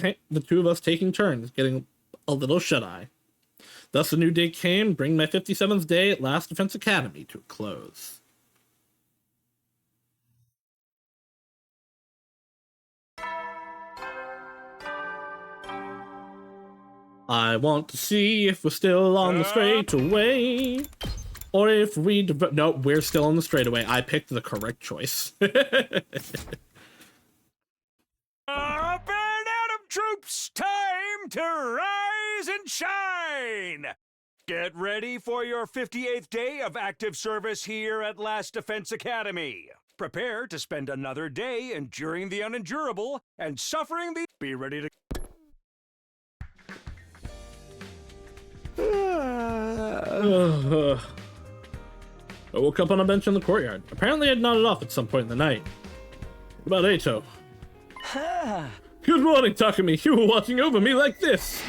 taking turns getting a little shut-eye. Thus, a new day came, bringing my 57th day at Last Defense Academy to a close. I want to see if we're still on the straightaway, or if we... No, we're still on the straightaway. I picked the correct choice. troops, time to rise and shine! Get ready for your 58th day of active service here at Last Defense Academy. Prepare to spend another day enduring the unendurable and suffering the... Be ready to... I woke up on a bench in the courtyard. Apparently I'd nodded off at some point in the night. What about Ato? Good morning, Takumi. You were watching over me like this.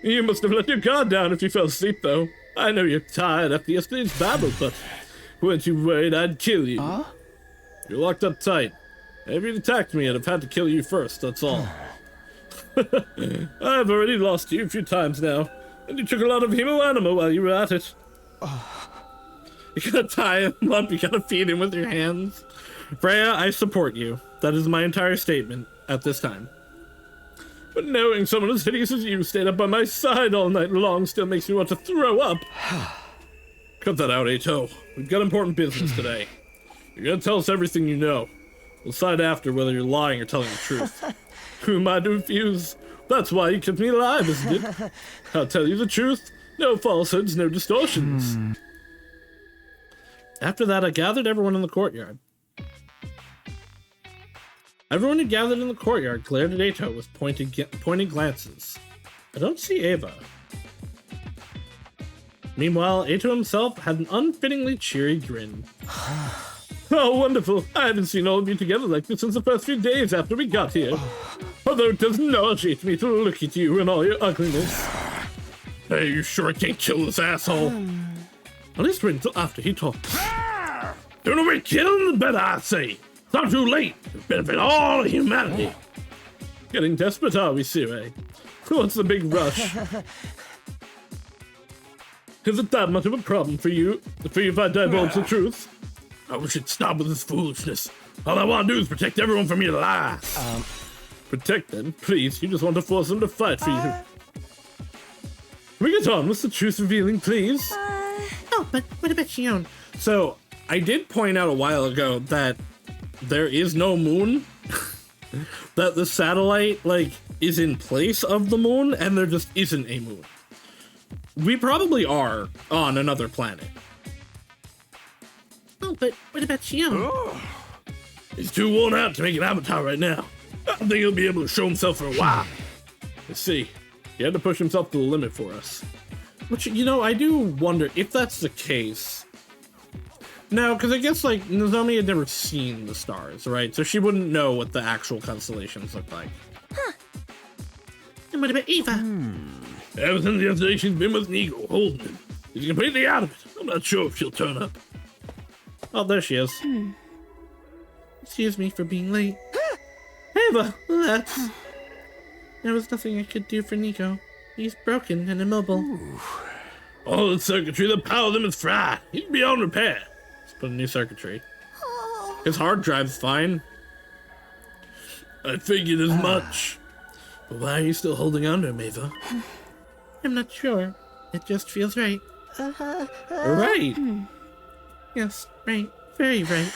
You must have let your guard down if you fell asleep, though. I know you're tired after yesterday's battle, but weren't you worried I'd kill you? Huh? You're locked up tight. If you'd attacked me, I'd have had to kill you first, that's all. I've already lost you a few times now, and you took a lot of hemo anima while you were at it. You gotta tie him up, you gotta feed him with your hands. Freya, I support you. That is my entire statement at this time. But knowing someone as hideous as you stayed up by my side all night long still makes me want to throw up. Cut that out, Ato. We've got important business today. You're gonna tell us everything you know. We'll decide after whether you're lying or telling the truth. Who am I to refuse? That's why you kept me alive, isn't it? I'll tell you the truth. No falsehoods, no distortions. After that, I gathered everyone in the courtyard. Everyone who gathered in the courtyard glared at Ato with pointed glances. I don't see Ava. Meanwhile, Ato himself had an unfittingly cheery grin. Oh, wonderful! I haven't seen all of you together like this since the first few days after we got here. Although it does nauseate me to look at you in all your ugliness. Hey, you sure I can't kill this asshole? At least wait until after he talks. Sooner we kill him, the better, I say. It's not too late. It benefit all of humanity. Getting desperate, are we, Sire? What's the big rush? Is it that much of a problem for you if I divulge the truth? I wish you'd stop with this foolishness. All I want to do is protect everyone from your lies. Protect them? Please, you just want to force them to fight for you. Can we get on with the truth revealing, please? Oh, but what about Shion? So, I did point out a while ago that there is no moon. That the satellite, is in place of the moon, and there just isn't a moon. We probably are on another planet. Oh, but what about Shion? He's too worn out to make an avatar right now. I don't think he'll be able to show himself for a while. Let's see. He had to push himself to the limit for us. Which, I do wonder if that's the case. No, because I guess, Nozomi had never seen the stars, right? So she wouldn't know what the actual constellations look like. Huh. And what about Eva? Ever since yesterday, she's been with Nigo, holding him. He's completely out of it. I'm not sure if she'll turn up. Oh, there she is. Excuse me for being late. Eva, relax. There was nothing I could do for Nico. He's broken and immobile. All the circuitry, the power limit's fried. He's beyond repair. Let's put a new circuitry. His hard drive's fine. I figured as much. But why are you still holding on to him, Eva? I'm not sure. It just feels right. Right. Yes, right. Very right.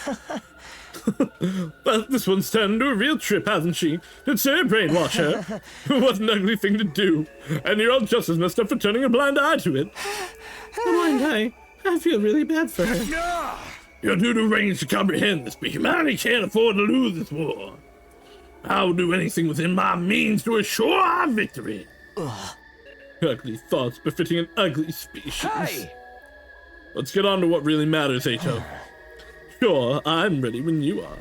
But this one's turned into a real trip, hasn't she? Did Sarah brainwash her? What an ugly thing to do. And you're all just as messed up for turning a blind eye to it. A blind eye? I feel really bad for her. You're too deranged to comprehend this, but humanity can't afford to lose this war. I'll do anything within my means to assure our victory. Ugly thoughts befitting an ugly species. Hey. Let's get on to what really matters, Ato. Sure, I'm ready when you are.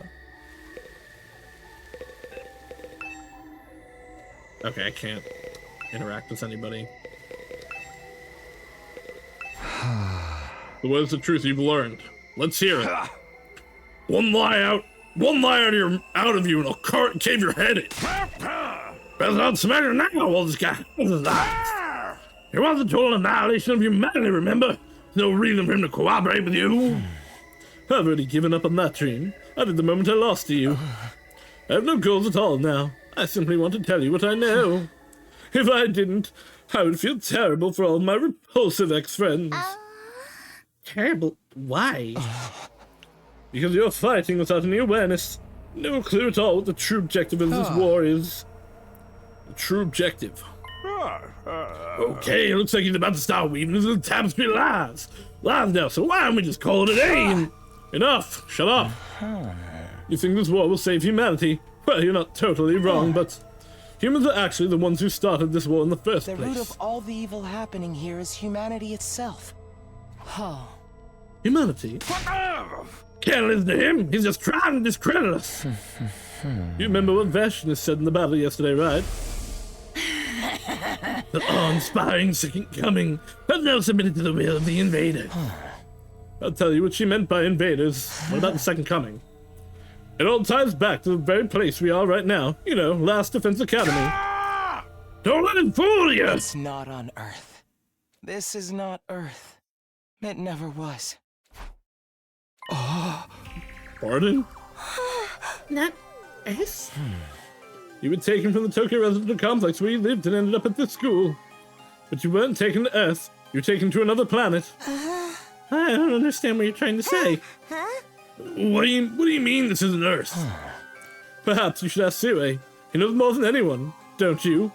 Okay, I can't interact with anybody. So what is the truth you've learned? Let's hear it. One lie out of you, and I'll cave your head in. Better not smash it now while this guy holds his eyes. He wants the total annihilation of humanity, remember? There's no reason for him to cooperate with you. I've already given up on that dream. I did the moment I lost to you. I have no goals at all now. I simply want to tell you what I know. If I didn't, I would feel terrible for all my repulsive ex-friends. Terrible? Why? Because you're fighting without any awareness. Never clear at all what the true objective of this war is. The true objective. Okay, it looks like he's about to start weaving his little tapestry lies. Lies now, so why don't we just call it a day and... Enough! Shut up! You think this war will save humanity? Well, you're not totally wrong, but... Humans are actually the ones who started this war in the first place. The root of all the evil happening here is humanity itself. Oh. Humanity? Can't listen to him! He's just trying to discredit us! You remember what Vashnis said in the battle yesterday, right? The awe-inspiring second coming has now submitted to the will of the invader. I'll tell you what she meant by invaders. What about the second coming? It all ties back to the very place we are right now. You know, Last Defense Academy. Don't let it fool you! It's not on Earth. This is not Earth. It never was. Pardon? Not Earth? You were taken from the Tokyo Residential Complex where you lived and ended up at this school. But you weren't taken to Earth. You were taken to another planet. I don't understand what you're trying to say. What do you mean this isn't Earth? Perhaps you should ask Sue. He knows more than anyone, don't you?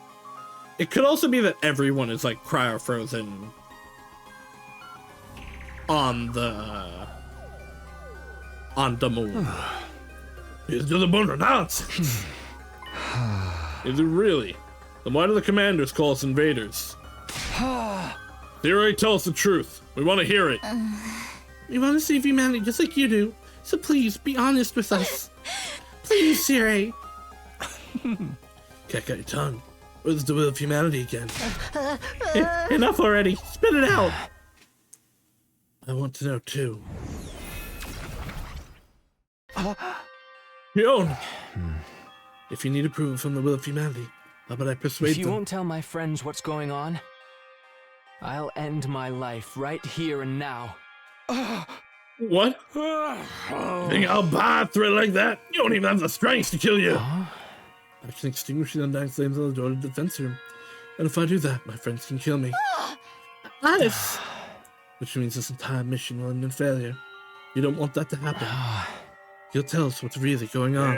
It could also be that everyone is like cryo-frozen on the moon. It's just a bunch of nonsense. Is it really? Then why do the commanders call us invaders? Theory, tell us the truth. We want to hear it. We want to save humanity just like you do. So please, be honest with us. Please, Sire. Can't got your tongue. Where's the will of humanity again? Enough already. Spit it out. I want to know too. Yon! If you need approval from the will of humanity, how about I persuade If you them? won't tell my friends what's going on, I'll end my life right here and now. What? Think I'll buy a threat like that? You don't even have the strength to kill you! I can extinguish the undying flames on the door to the defense room. And if I do that, my friends can kill me. Us! Which means this entire mission will end in failure. You don't want that to happen. You'll tell us what's really going on.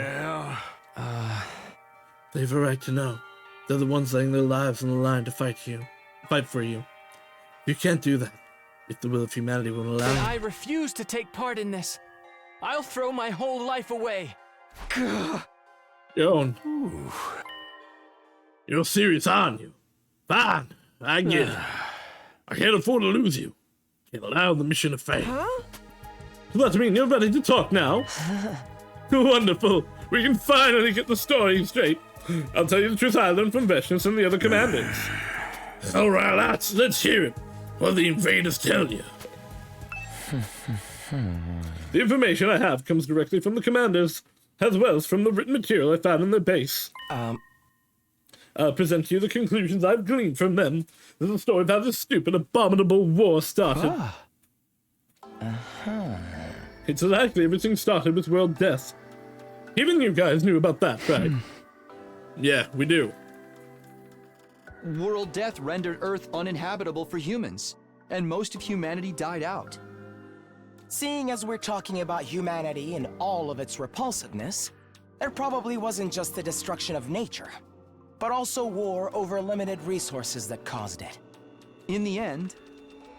They have a right to know. They're the ones laying their lives on the line to fight for you. You can't do that if the will of humanity won't allow Then you. I refuse to take part in this. I'll throw my whole life away. Yon. You're serious, aren't you? Fine, I get it. I can't afford to lose you. Can't allow the mission to fail. So that means you're ready to talk now. Wonderful. We can finally get the story straight. I'll tell you the truth I learned from Vashnis and the other commanders. All right, let's hear it. What the invaders tell you. The information I have comes directly from the commanders, as well as from the written material I found in their base. I'll present to you the conclusions I've gleaned from them. This is a story of how this stupid, abominable war started. It's likely everything started with world death. Even you guys knew about that, right? Yeah, we do. World death rendered Earth uninhabitable for humans, and most of humanity died out. Seeing as we're talking about humanity and all of its repulsiveness, it probably wasn't just the destruction of nature, but also war over limited resources that caused it. In the end,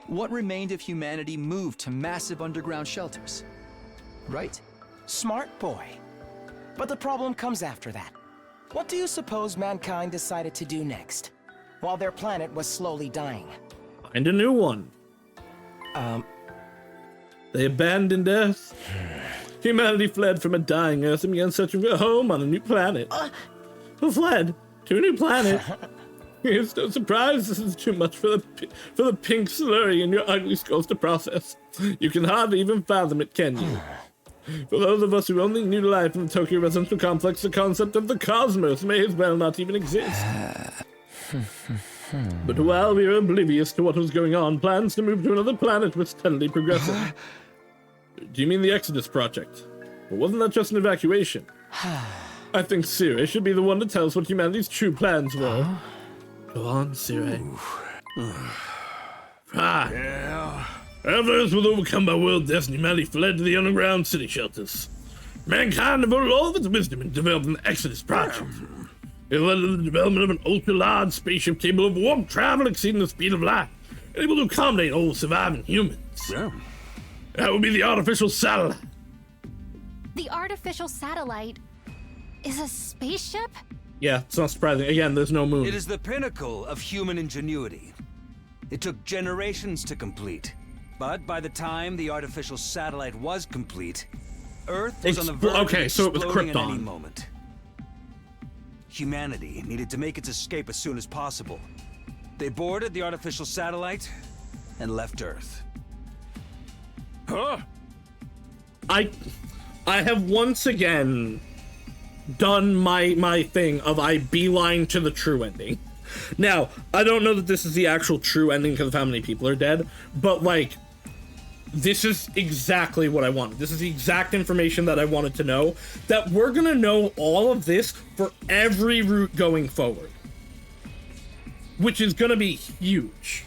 what remained of humanity moved to massive underground shelters, right? Smart boy. But the problem comes after that. What do you suppose mankind decided to do next, while their planet was slowly dying? Find a new one. They abandoned Earth. Humanity fled from a dying Earth and began searching for a home on a new planet. Who fled to a new planet? It's no surprise this is too much for the pink slurry in your ugly skulls to process. You can hardly even fathom it, can you? For those of us who only knew life in the Tokyo Residential Complex, the concept of the cosmos may as well not even exist. But while we were oblivious to what was going on, plans to move to another planet were steadily progressing. Do you mean the Exodus Project? Or wasn't that just an evacuation? I think Sire should be the one to tell us what humanity's true plans were. Go on, Sire. Travelers were overcome by world death and humanity fled to the underground city shelters. Mankind devoted all of its wisdom in developing the Exodus project. It led to the development of an ultra-large spaceship capable of warp travel exceeding the speed of light, and able to accommodate all surviving humans. Yeah. That would be the artificial satellite. The artificial satellite is a spaceship? Yeah, it's not surprising. Again, there's no moon. It is the pinnacle of human ingenuity. It took generations to complete, but by the time the artificial satellite was complete, Earth was on the verge of so it was exploding at Krypton. any moment. Humanity needed to make its escape as soon as possible. They boarded the artificial satellite and left Earth. Huh? I have once again done my thing of I beeline to the true ending. Now, I don't know that this is the actual true ending because of how many people are dead, but like, this is exactly what I wanted. This is the exact information that I wanted to know, that we're gonna know all of this for every route going forward, which is gonna be huge.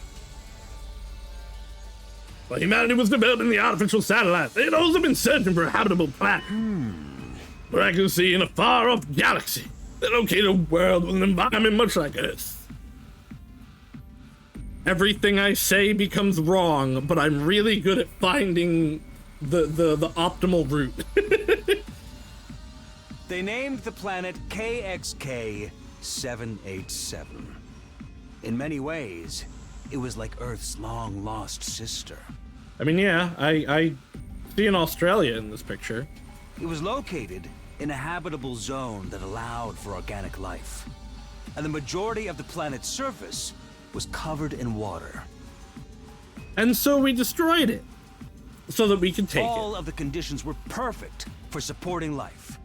While humanity was developing the artificial satellite, they had also been searching for a habitable planet. Where I could see in a far-off galaxy, they located a world with an environment much like Earth. Everything I say becomes wrong, but I'm really good at finding the optimal route. They named the planet KXK 787. In many ways, it was like Earth's long-lost sister. I mean, yeah, I see an Australia in this picture. It was located in a habitable zone that allowed for organic life. And the majority of the planet's surface was covered in water. And so we destroyed it, so that we could take All of the conditions were perfect for supporting life.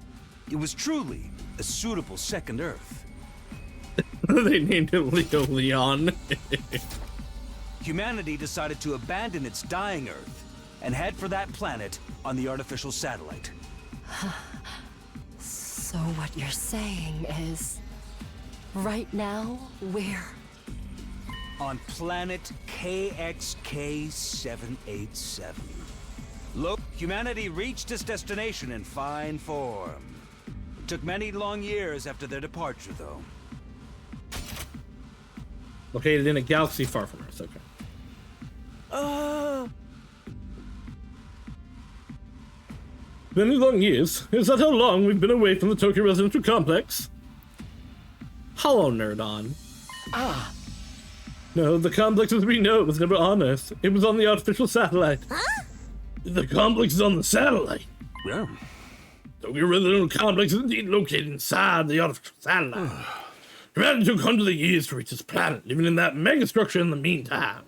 It was truly a suitable second Earth. They named it Leo Leon. Humanity decided to abandon its dying Earth and head for that planet on the artificial satellite. So what you're saying is, right now, we're on planet KXK 787. Look, humanity reached its destination in fine form. It took many long years after their departure, though. Located in a galaxy far from Earth, okay. Many long years. Is that how long we've been away from the Tokyo residential complex? Hello, Nerdon. No, the complex as we know it was never on Earth. It was on the artificial satellite. Huh? The complex is on the satellite. Yeah. Tokyo residential complex is indeed located inside the artificial satellite. Humanity took hundreds of years to reach this planet, living in that megastructure in the meantime.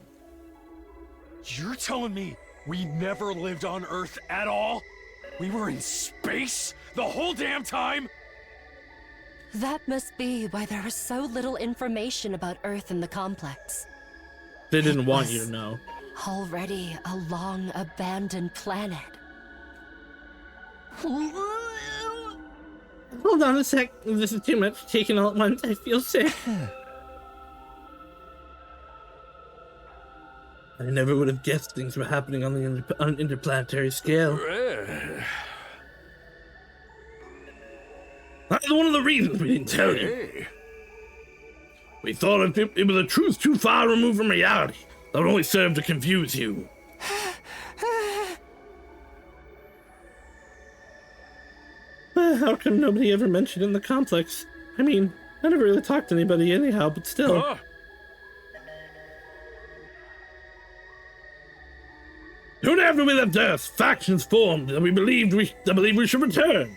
You're telling me we never lived on Earth at all? We were in space the whole damn time? That must be why there is so little information about Earth in the complex. They didn't want you to know. Already a long abandoned planet. Hold on a sec. This is too much taken all at once. I feel sick. I never would have guessed things were happening on an interplanetary scale. That's one of the reasons we didn't tell you. We thought if it was a truth too far removed from reality, that would only serve to confuse you. How come nobody ever mentioned in the complex? I mean, I never really talked to anybody anyhow, but still. Soon after we left Earth, factions formed that believed we should return.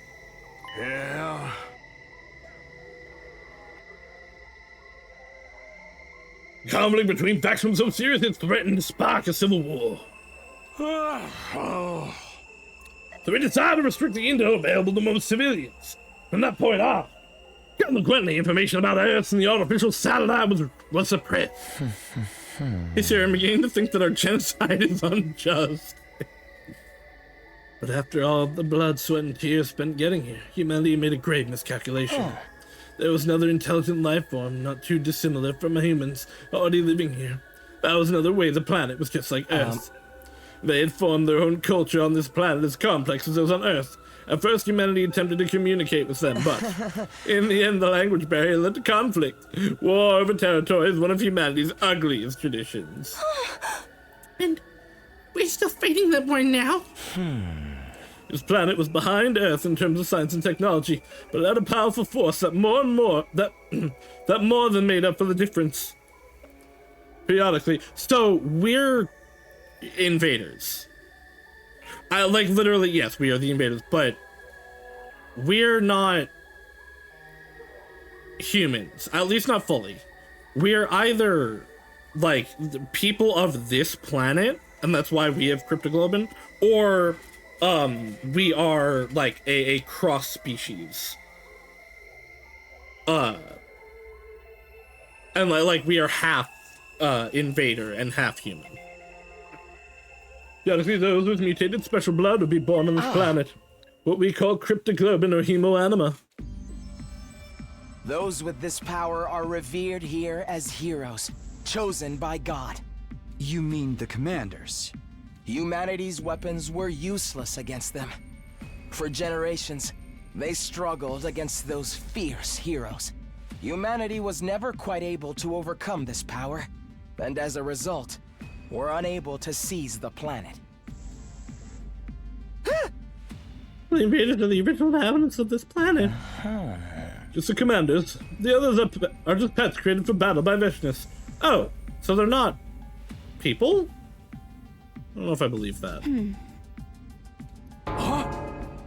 Yeah. Conflict between factions so serious it threatened to spark a civil war. So we decided to restrict the intel available to most civilians. From that point on, consequently, information about Earth and the artificial satellite was suppressed. Hey, Sarah, I'm beginning to think that our genocide is unjust. But after all the blood, sweat, and tears spent getting here, humanity made a grave miscalculation. There was another intelligent life form, not too dissimilar from humans, already living here. That was another way the planet was just like Earth. They had formed their own culture on this planet as complex as those on Earth. At first, humanity attempted to communicate with them, but in the end, the language barrier led to conflict. War over territory is one of humanity's ugliest traditions. And we're still fighting that war now? This planet was behind Earth in terms of science and technology, but it had a powerful force that more than made up for the difference. Periodically. So, we're invaders. Like, literally, yes, we are the invaders, but we're not humans. At least not fully. We're either, like, the people of this planet, and that's why we have Cryptoglobin, or, we are, like, a cross-species. And, like, we are half, invader and half human. Honestly, those with mutated special blood would be born on this planet. What we call cryptoglobin or hemoanima. Those with this power are revered here as heroes, chosen by God. You mean the commanders? Humanity's weapons were useless against them. For generations, they struggled against those fierce heroes. Humanity was never quite able to overcome this power, and as a result, were unable to seize the planet. The invaders are the original inhabitants of this planet. Just the commanders. The others are just pets created for battle by Vishnus. Oh, so they're not people? I don't know if I believe that.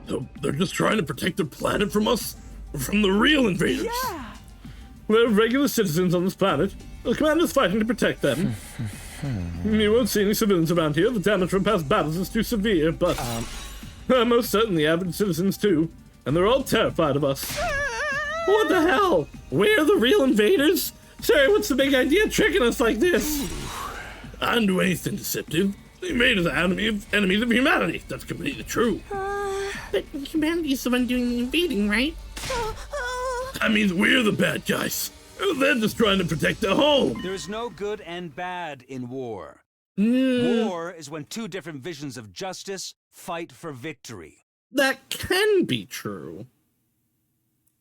So they're just trying to protect their planet from us? From the real invaders? Yeah! We're regular citizens on this planet. The commander's fighting to protect them. You won't see any civilians around here. The damage from past battles is too severe, but most certainly average citizens too. And they're all terrified of us. What the hell? We're the real invaders? Sorry, what's the big idea tricking us like this? I didn't do anything deceptive. The invaders are enemies of humanity. That's completely true. But humanity's the one doing the invading, right? That means we're the bad guys. They're just trying to protect their home. There's no good and bad in war. War is when two different visions of justice fight for victory. That can be true.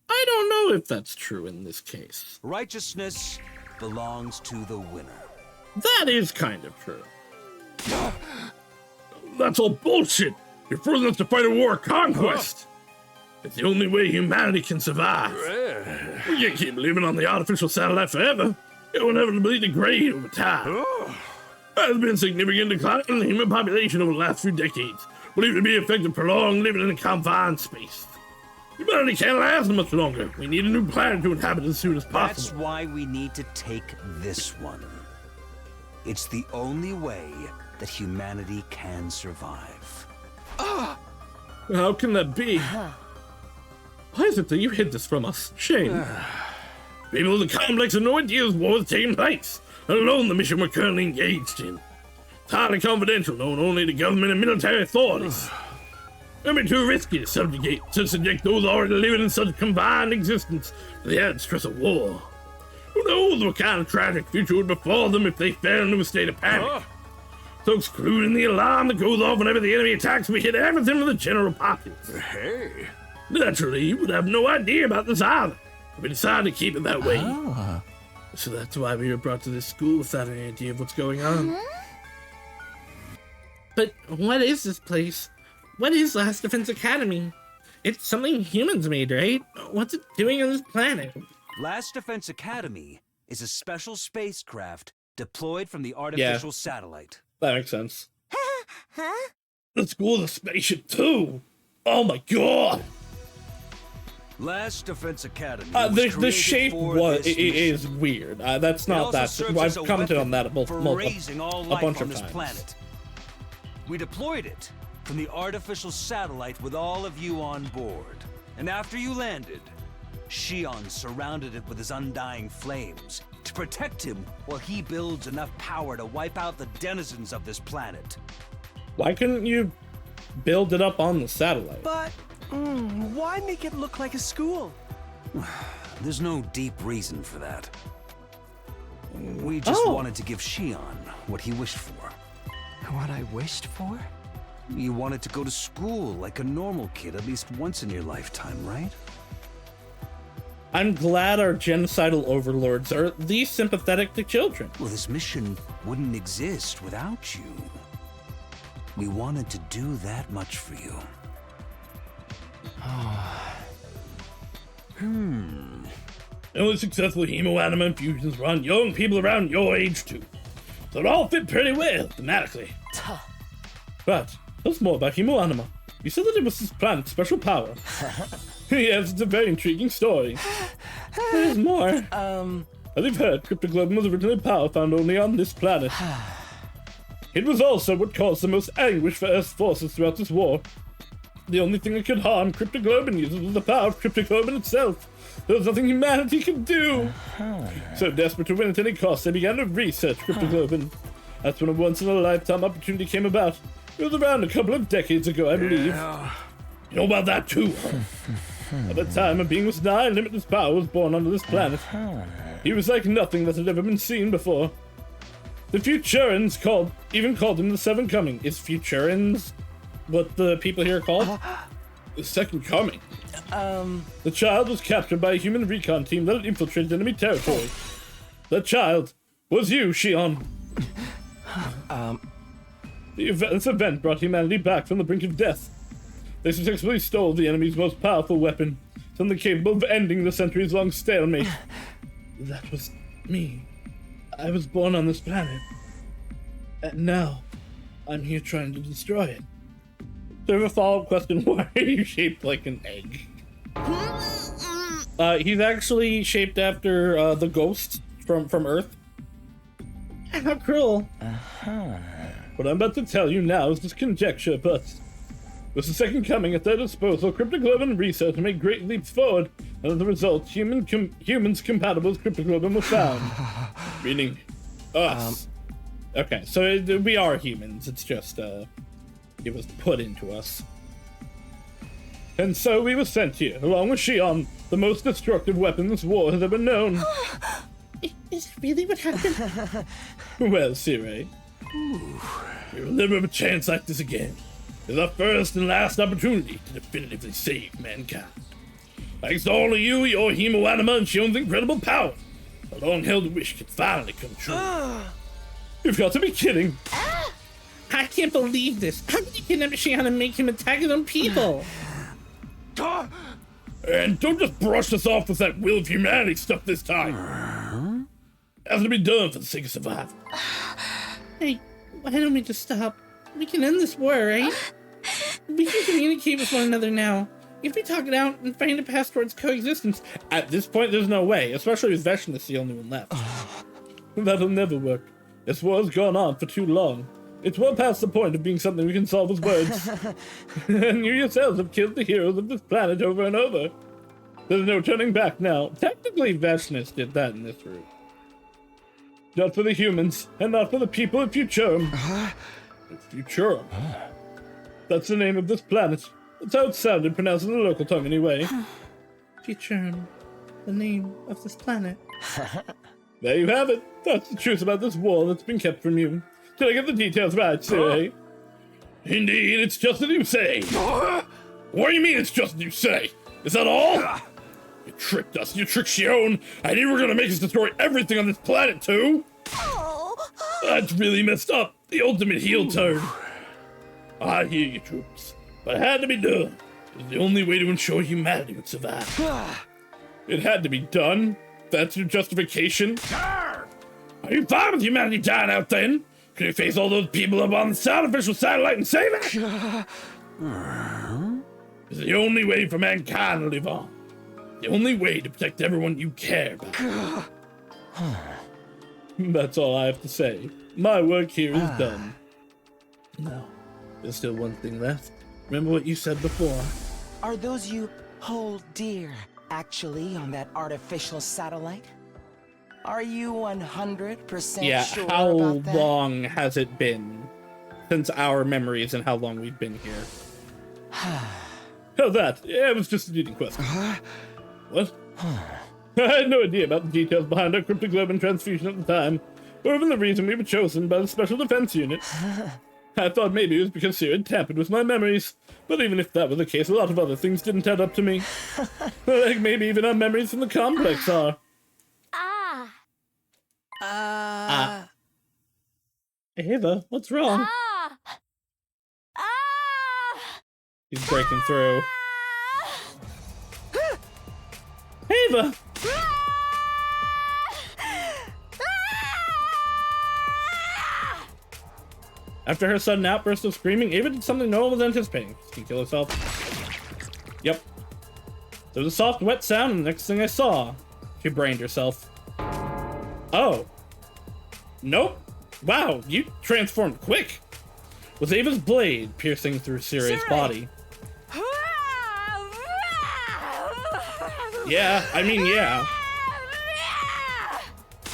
I don't know if that's true in this case. Righteousness belongs to the winner. That is kind of true. That's all bullshit. You're forcing us to fight a war of conquest. It's the only way humanity can survive. We can't keep living on the artificial satellite forever. It will inevitably degrade over time. There's been significant decline in the human population over the last few decades, believed to be affected prolonged living in a confined space. Humanity can't last much longer. We need a new planet to inhabit as soon as possible. That's why we need to take this one. It's the only way that humanity can survive. How can that be? Why is it that you hid this from us? Shame. People of the complex have no idea war is taking place, let alone the mission we're currently engaged in. It's highly confidential, known only to government and military authorities. It would be too risky to subject those already living in such a confined existence to the added stress of war. Who knows what kind of tragic future would befall them if they fell into a state of panic. So excluding the alarm that goes off whenever the enemy attacks, we hit everything with the general populace. Hey. Naturally, you would have no idea about this either. We decided to keep it that way. So that's why we were brought to this school without any idea of what's going on. But what is this place? What is Last Defense Academy? It's something humans made, right? What's it doing on this planet? Last Defense Academy is a special spacecraft deployed from the artificial satellite. That makes sense. The school is a spaceship too. Oh my god. Last Defense Academy. The shape is weird. That's not that. I've commented on that a bunch of times. Planet. We deployed it from the artificial satellite with all of you on board. And after you landed, Shion surrounded it with his undying flames to protect him while he builds enough power to wipe out the denizens of this planet. Why couldn't you build it up on the satellite? But why make it look like a school? There's no deep reason for that. We just wanted to give Shion what he wished for. What I wished for? You wanted to go to school like a normal kid at least once in your lifetime, right? I'm glad our genocidal overlords are at least sympathetic to children. Well, this mission wouldn't exist without you. We wanted to do that much for you. The only successful hemoanima infusions were on young people around your age too. So it all fit pretty well, thematically. But, tell us more about hemoanima. You said that it was this planet's special power. Yes, it's a very intriguing story. There's more. As you've heard, cryptoglobin was originally a power found only on this planet. It was also what caused the most anguish for Earth's forces throughout this war. The only thing that could harm cryptoglobin users was the power of cryptoglobin itself. There was nothing humanity could do. So desperate to win at any cost, they began to research cryptoglobin. That's when a once-in-a-lifetime opportunity came about. It was around a couple of decades ago, I believe. You know about that too, huh? At that time, a being with nigh limitless power was born onto this planet. He was like nothing that had ever been seen before. The Futurans even called him the Seven Coming. Is Futurans what the people here are called? The Second Coming. The child was captured by a human recon team that had infiltrated enemy territory. That child was you, Shion. This event brought humanity back from the brink of death. They successfully stole the enemy's most powerful weapon, something capable of ending the centuries-long stalemate. That was me. I was born on this planet. And now, I'm here trying to destroy it. So I have a follow-up question. Why are you shaped like an egg? He's actually shaped after the ghost from Earth. How cruel. What I'm about to tell you now is just conjecture, but with the Second Coming at their disposal, cryptoglobin research made great leaps forward, and as a result, humans compatible with cryptoglobin were found. Meaning us. Okay, so we are humans. It's just, it was put into us. And so we were sent here, along with Shion, the most destructive weapon this war has ever known. Is that really what happened? Well, Sirei, we will never have a chance like this again. It's our first and last opportunity to definitively save mankind. Thanks to all of you, your hemoanima and Shion's incredible power, a long-held wish can finally come true. You've got to be kidding. I can't believe this. How did you kidnap Shion and make him attack his own people? And don't just brush us off with that will of humanity stuff this time. It has to be done for the sake of survival. Hey, why don't we just stop? We can end this war, right? We can communicate with one another now. If we talk it out and find a path towards coexistence. At this point, there's no way, especially with Veshness the only one left. That'll never work. This war's gone on for too long. It's well past the point of being something we can solve with words. And you yourselves have killed the heroes of this planet over and over. There's no turning back now. Technically, Veshness did that in this route. Not for the humans, and not for the people of Futurum. Futurum? That's the name of this planet. That's how it sounded, pronounced in the local tongue anyway. Futurum, the name of this planet. There you have it. That's the truth about this war that's been kept from you. Did I get the details right, Sirei? Indeed, it's just as you say. What do you mean it's just as you say? Is that all? You tricked us, you tricked Shion, and you were gonna make us destroy everything on this planet too? That's really messed up. The ultimate heel turn. I hear you, troops, but it had to be done. It was the only way to ensure humanity would survive. It had to be done? That's your justification? Are you fine with humanity dying out then? Can you face all those people up on the artificial satellite and say that? It's the only way for mankind to live on. The only way to protect everyone you care about. That's all I have to say. My work here is done. No, there's still one thing left. Remember what you said before. Are those you hold dear actually on that artificial satellite? Are you 100% Yeah, sure how about that? long has it been since our memories and how long we've been here? How's that? Yeah, it was just a leading question. What? I had no idea about the details behind our cryptoglobin transfusion at the time, or even the reason we were chosen by the Special Defense Unit. I thought maybe it was because Siri had tampered with my memories. But even if that were the case, a lot of other things didn't add up to me. Like maybe even our memories from the complex are. Ava, what's wrong? He's breaking through. Ava! After her sudden outburst of screaming, Ava did something no one was anticipating. She can kill herself. Yep. There was a soft, wet sound, and the next thing I saw, she brained herself. Oh. Nope. Wow, you transformed quick. Was Ava's blade piercing through Siri's body? Yeah, I mean, yeah.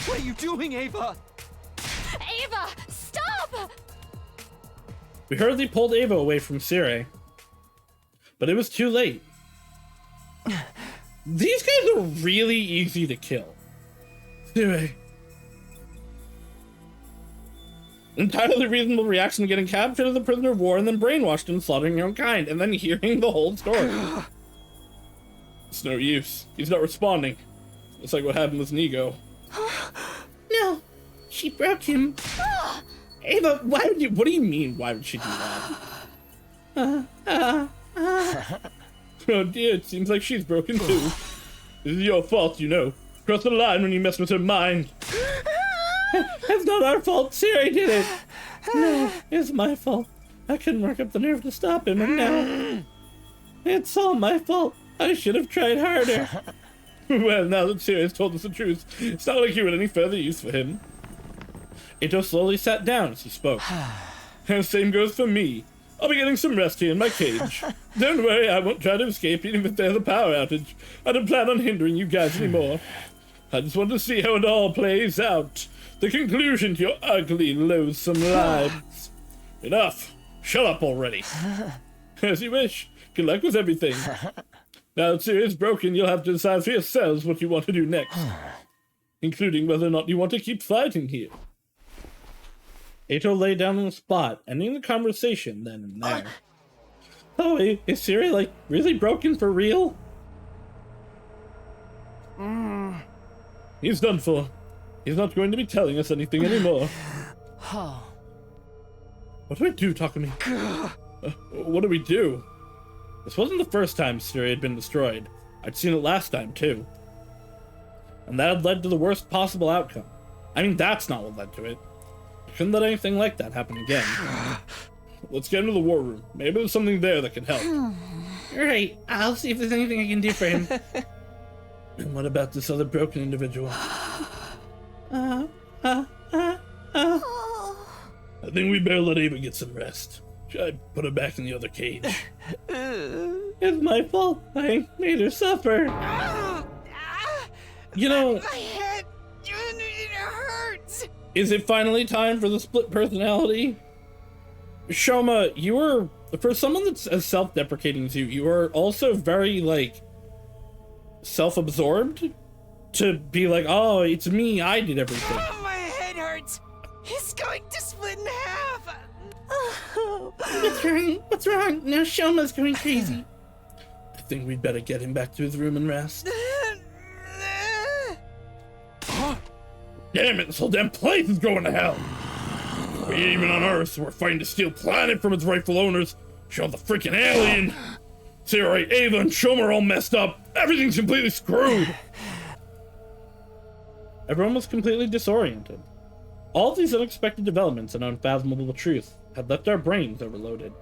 What are you doing, Ava? Ava, stop! We hurriedly pulled Ava away from Siri. But it was too late. These guys are really easy to kill. Siri. Entirely reasonable reaction to getting captured as a prisoner of war and then brainwashed and slaughtering your own kind, and then hearing the whole story. It's no use. He's not responding. It's like what happened with Nigo. No, she broke him. Ava, why would you? What do you mean? Why would she do that? Oh dear, it seems like she's broken too. This is your fault, you know. Cross the line when you mess with her mind. It's not our fault. Siri did it. No, it's my fault. I couldn't work up the nerve to stop him, and now it's all my fault. I should have tried harder. Well, now that Siri has told us the truth, it's not like you had any further use for him. Ito slowly sat down as he spoke. And same goes for me. I'll be getting some rest here in my cage. Don't worry, I won't try to escape even if there's a power outage. I don't plan on hindering you guys anymore. I just want to see how it all plays out. The conclusion to your ugly, loathsome lives. Enough. Shut up already. As you wish. Good luck with everything. Now that Siri is broken, you'll have to decide for yourselves what you want to do next. Including whether or not you want to keep fighting here. Ato lay down on the spot, ending the conversation then and there. Oh, is Siri, like, really broken for real? He's done for. He's not going to be telling us anything anymore. What do I do, Takumi? What do we do? This wasn't the first time Siri had been destroyed. I'd seen it last time, too. And that had led to the worst possible outcome. I mean, that's not what led to it. I couldn't let anything like that happen again. Let's get into the war room. Maybe there's something there that can help. Right, I'll see if there's anything I can do for him. And what about this other broken individual? I think we better let Ava get some rest. Should I put her back in the other cage? It's my fault. I made her suffer. You know, My head, it hurts. is it finally time for the split personality? Shoma, you were, for someone that's as self-deprecating as you are also very, like, self-absorbed to be like, oh, it's me, I did everything. My head hurts. He's going to split in half. What's wrong? What's wrong? Now Shoma's going crazy. I think we'd better get him back to his room and rest. Damn it, this whole damn place is going to hell. We ain't even on Earth, so we're fighting to steal planet from its rightful owners. Show the freaking alien. Siri, Ava, and Shoma are all messed up. Everything's completely screwed. Everyone was completely disoriented. All these unexpected developments and unfathomable truth had left our brains overloaded.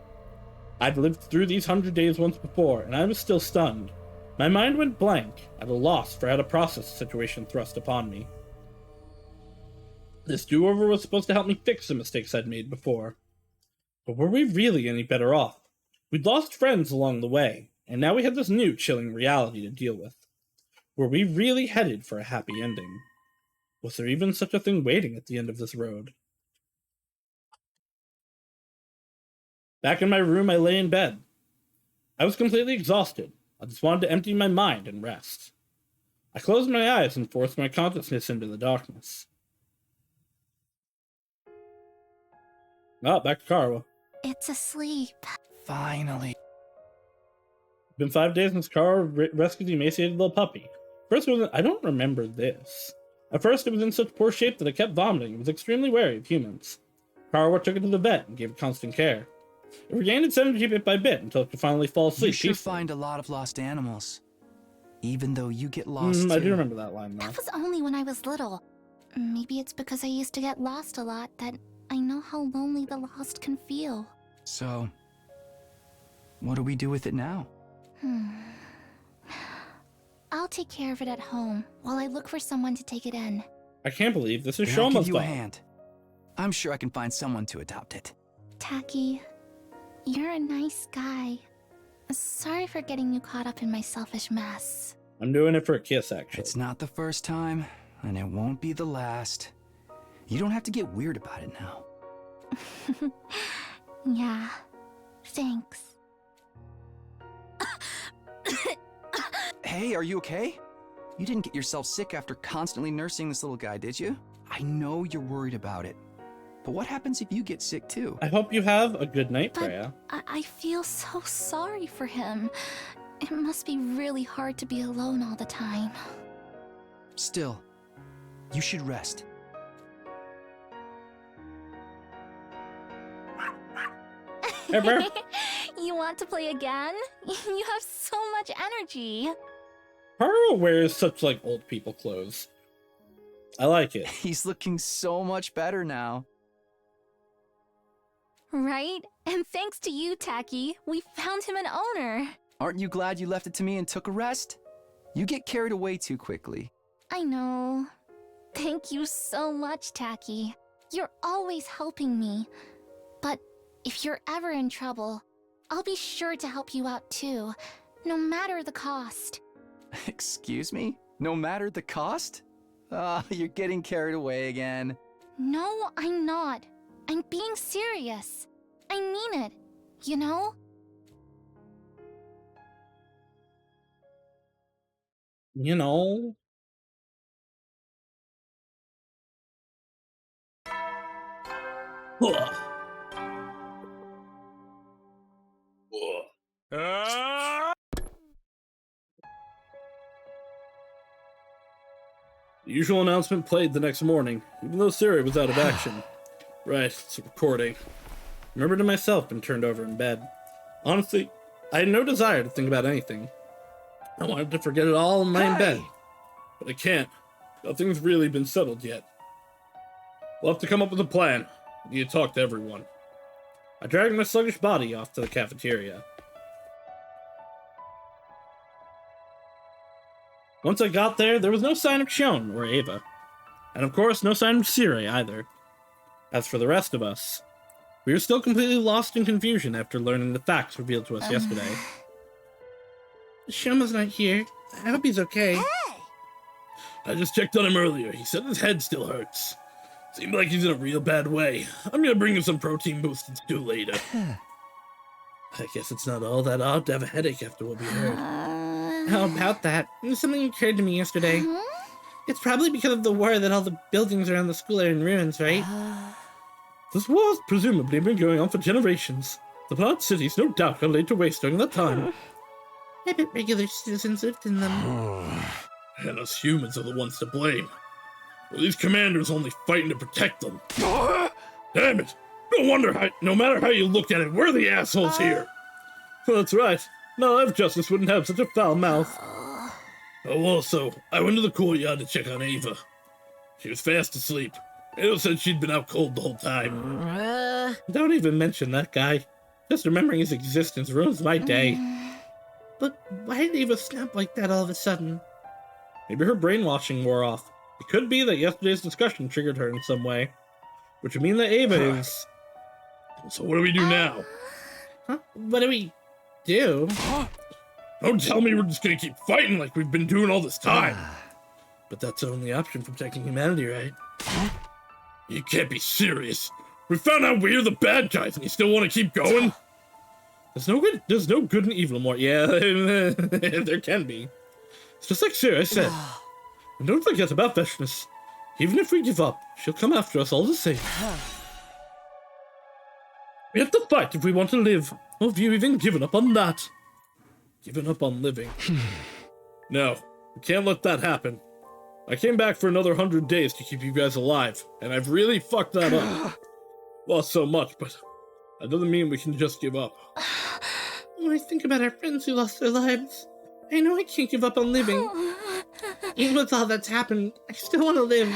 I'd lived through these 100 days once before, and I was still stunned. My mind went blank, at a loss for how to process the situation thrust upon me. This do-over was supposed to help me fix the mistakes I'd made before. But were we really any better off? We'd lost friends along the way, and now we had this new chilling reality to deal with. Were we really headed for a happy ending? Was there even such a thing waiting at the end of this road? Back in my room, I lay in bed. I was completely exhausted. I just wanted to empty my mind and rest. I closed my eyes and forced my consciousness into the darkness. Oh, back to Kara. It's asleep. Finally. It's been 5 days since Kara rescued the emaciated little puppy. First, I don't remember this. At first, it was in such poor shape that it kept vomiting. It was extremely wary of humans. Kara took it to the vet and gave it constant care. It regained its energy bit by bit until it could finally fall asleep. You sure peacefully. find a lot of lost animals. Even though you get lost I too. do remember that line, though. That was only when I was little. Maybe it's because I used to get lost a lot that I know how lonely the lost can feel. So, what do we do with it now? I'll take care of it at home while I look for someone to take it in. I can't believe this is Then I'll Shoma's give you a dog. hand. I'm sure I can find someone to adopt it. Taki, you're a nice guy. Sorry for getting you caught up in my selfish mess. I'm doing it for a kiss, actually. It's not the first time, and it won't be the last. You don't have to get weird about it now. Yeah, thanks. Hey, are you okay? You didn't get yourself sick after constantly nursing this little guy, did you? I know you're worried about it. But what happens if you get sick too? I hope you have a good night, Freya. I feel so sorry for him. It must be really hard to be alone all the time. Still, you should rest. Ever? You want to play again? You have so much energy. Kara wears such, like, old people clothes. I like it. He's looking so much better now. Right? And thanks to you, Taki, we found him an owner. Aren't you glad you left it to me and took a rest? You get carried away too quickly. I know. Thank you so much, Taki. You're always helping me. But if you're ever in trouble, I'll be sure to help you out too, no matter the cost. Excuse me? No matter the cost? Ah, you're getting carried away again. No, I'm not. I'm being serious. I mean it, you know? You know? Ugh. The usual announcement played the next morning, even though Siri was out of action. Right, it's a recording. Remembered to myself and turned over in bed. Honestly, I had no desire to think about anything. I wanted to forget it all and lay in bed. But I can't. Nothing's really been settled yet. We'll have to come up with a plan. I need to talk to everyone. I dragged my sluggish body off to the cafeteria. Once I got there was no sign of Shone or Ava. And of course, no sign of Siri either. As for the rest of us, we were still completely lost in confusion after learning the facts revealed to us yesterday. Shoma's not here. I hope he's okay. I just checked on him earlier. He said his head still hurts. Seems like he's in a real bad way. I'm gonna bring him some protein boosted stew later. I guess it's not all that odd to have a headache after what we heard. How about that? Something occurred to me yesterday. It's probably because of the war that all the buildings around the school are in ruins, right? This war's presumably been going on for generations. The plant cities no doubt got laid to waste during that time. I bet regular citizens lived in them. And us humans are the ones to blame. Well, these commanders only fighting to protect them. Damn it! No matter how you look at it, we're the assholes here. That's right. No, if Justice wouldn't have such a foul mouth. Oh, also, I went to the courtyard to check on Ava. She was fast asleep. Ava said she'd been out cold the whole time. Don't even mention that guy. Just remembering his existence ruins my day. But why did Ava snap like that all of a sudden? Maybe her brainwashing wore off. It could be that yesterday's discussion triggered her in some way. Which would mean that Ava is... So what do we do now? Huh? What do we do? Don't tell me we're just gonna keep fighting like we've been doing all this time. But that's our only option for protecting humanity, right? You can't be serious. We found out we're the bad guys and you still want to keep going? There's no good and evil more. Yeah, there can be. It's just like Sarah said. And don't forget about Veshnis. Even if we give up, she'll come after us all the same. We have to fight if we want to live. Or have you even given up on that? Given up on living. No, we can't let that happen. I came back for another 100 days to keep you guys alive, and I've really fucked that up. Lost so much, but that doesn't mean we can just give up. When I think about our friends who lost their lives, I know I can't give up on living. Even with all that's happened, I still want to live.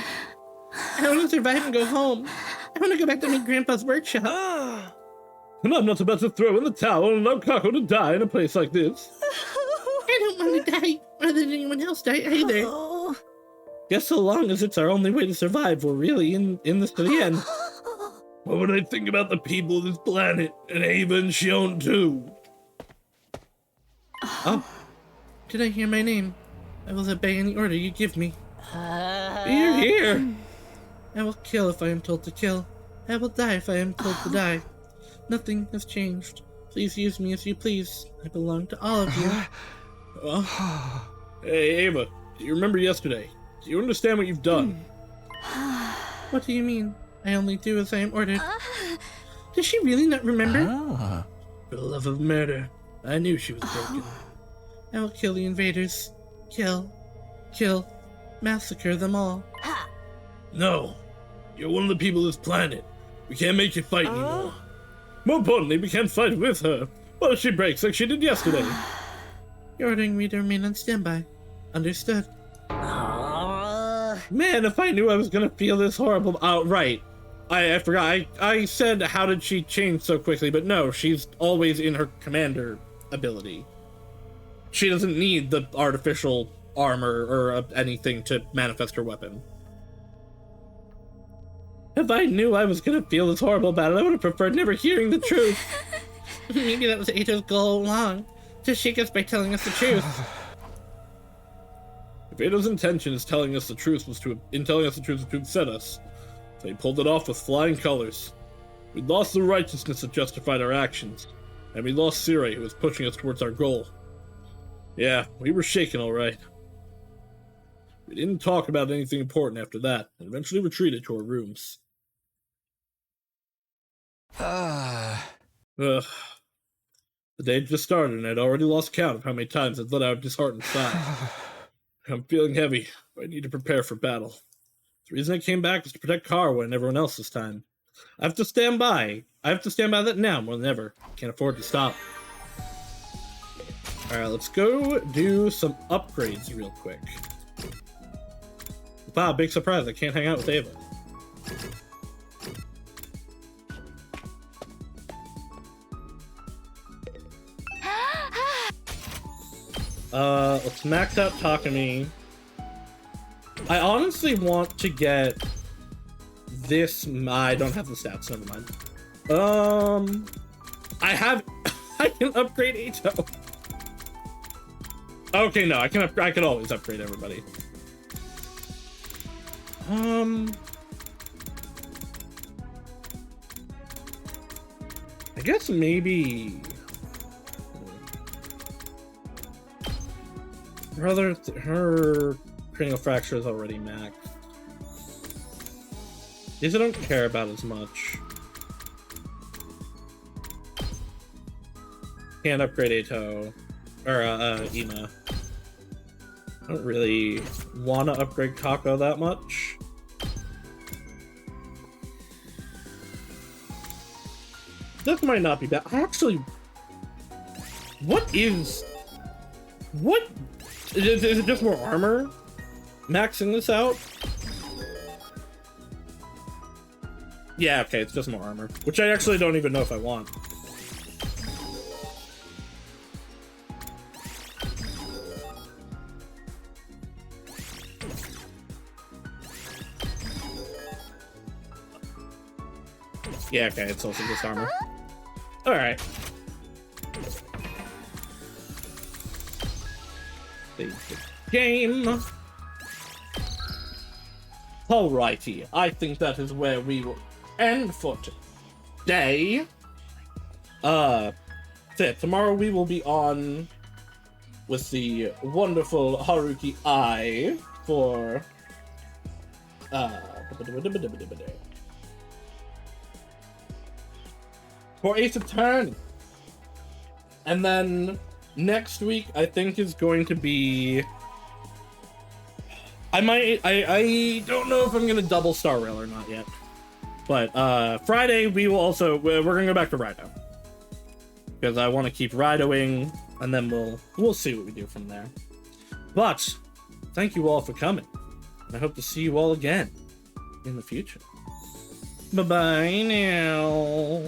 I want to survive and go home. I want to go back to my grandpa's workshop. And I'm not about to throw in the towel and allow Kako to die in a place like this. I don't want to die, or that anyone else die either. Guess so long as it's our only way to survive, we're really in this to the end. What would I think about the people of this planet, and Ava and Shion too? Oh, did I hear my name? I will obey any order you give me. You're here! I will kill if I am told to kill. I will die if I am told to die. Nothing has changed. Please use me as you please. I belong to all of you. Hey, Ava, do you remember yesterday? Do you understand what you've done? What do you mean? I only do as I am ordered. Does she really not remember? For the love of murder, I knew she was broken. I will kill the invaders. Kill. Massacre them all. No, you're one of the people of this planet. We can't make you fight anymore. More importantly, we can't fight with her. What if she breaks like she did yesterday? You're ordering me to remain on standby. Understood. Man, if I knew I was gonna feel this horrible... Oh, right. I forgot. I said, how did she change so quickly? But no, she's always in her commander ability. She doesn't need the artificial armor or anything to manifest her weapon. If I knew I was gonna feel this horrible about it, I would have preferred never hearing the truth. Maybe that was Ito's goal all along. To shake us by telling us the truth. If Ito's intention is telling us the truth was to upset us, so he pulled it off with flying colors. We lost the righteousness that justified our actions, and we lost Sire, who was pushing us towards our goal. Yeah, we were shaken all right. We didn't talk about anything important after that, and eventually retreated to our rooms. The day had just started, and I'd already lost count of how many times I'd let out a disheartened sigh. I'm feeling heavy, but I need to prepare for battle. The reason I came back was to protect Karwa and everyone else this time. I have to stand by. That now more than ever. Can't afford to stop. Alright, let's go do some upgrades real quick. Wow, big surprise, I can't hang out with Ava. Let's max out Takumi. I honestly want to get this. I don't have the stats, never mind. I can upgrade Ito. Okay, no, I can always upgrade everybody. I guess maybe her cranial fracture is already maxed. These I don't care about as much. Can't upgrade Ito or Ina. I don't really want to upgrade Kako that much. This might not be bad. What is it just more armor? Maxing this out? Yeah, okay, it's just more armor. Which I actually don't even know if I want. Yeah, okay, it's also just armor. Alright. Save the game. Alrighty, I think that is where we will end for today. So tomorrow we will be on with the wonderful Haruki Ai for for Ace Attorney. And then next week, I think is going to be... I don't know if I'm going to double Star Rail or not yet. But Friday, we're going to go back to Rido. Because I want to keep Ridoing, and then we'll see what we do from there. But, thank you all for coming. And I hope to see you all again in the future. Bye-bye now.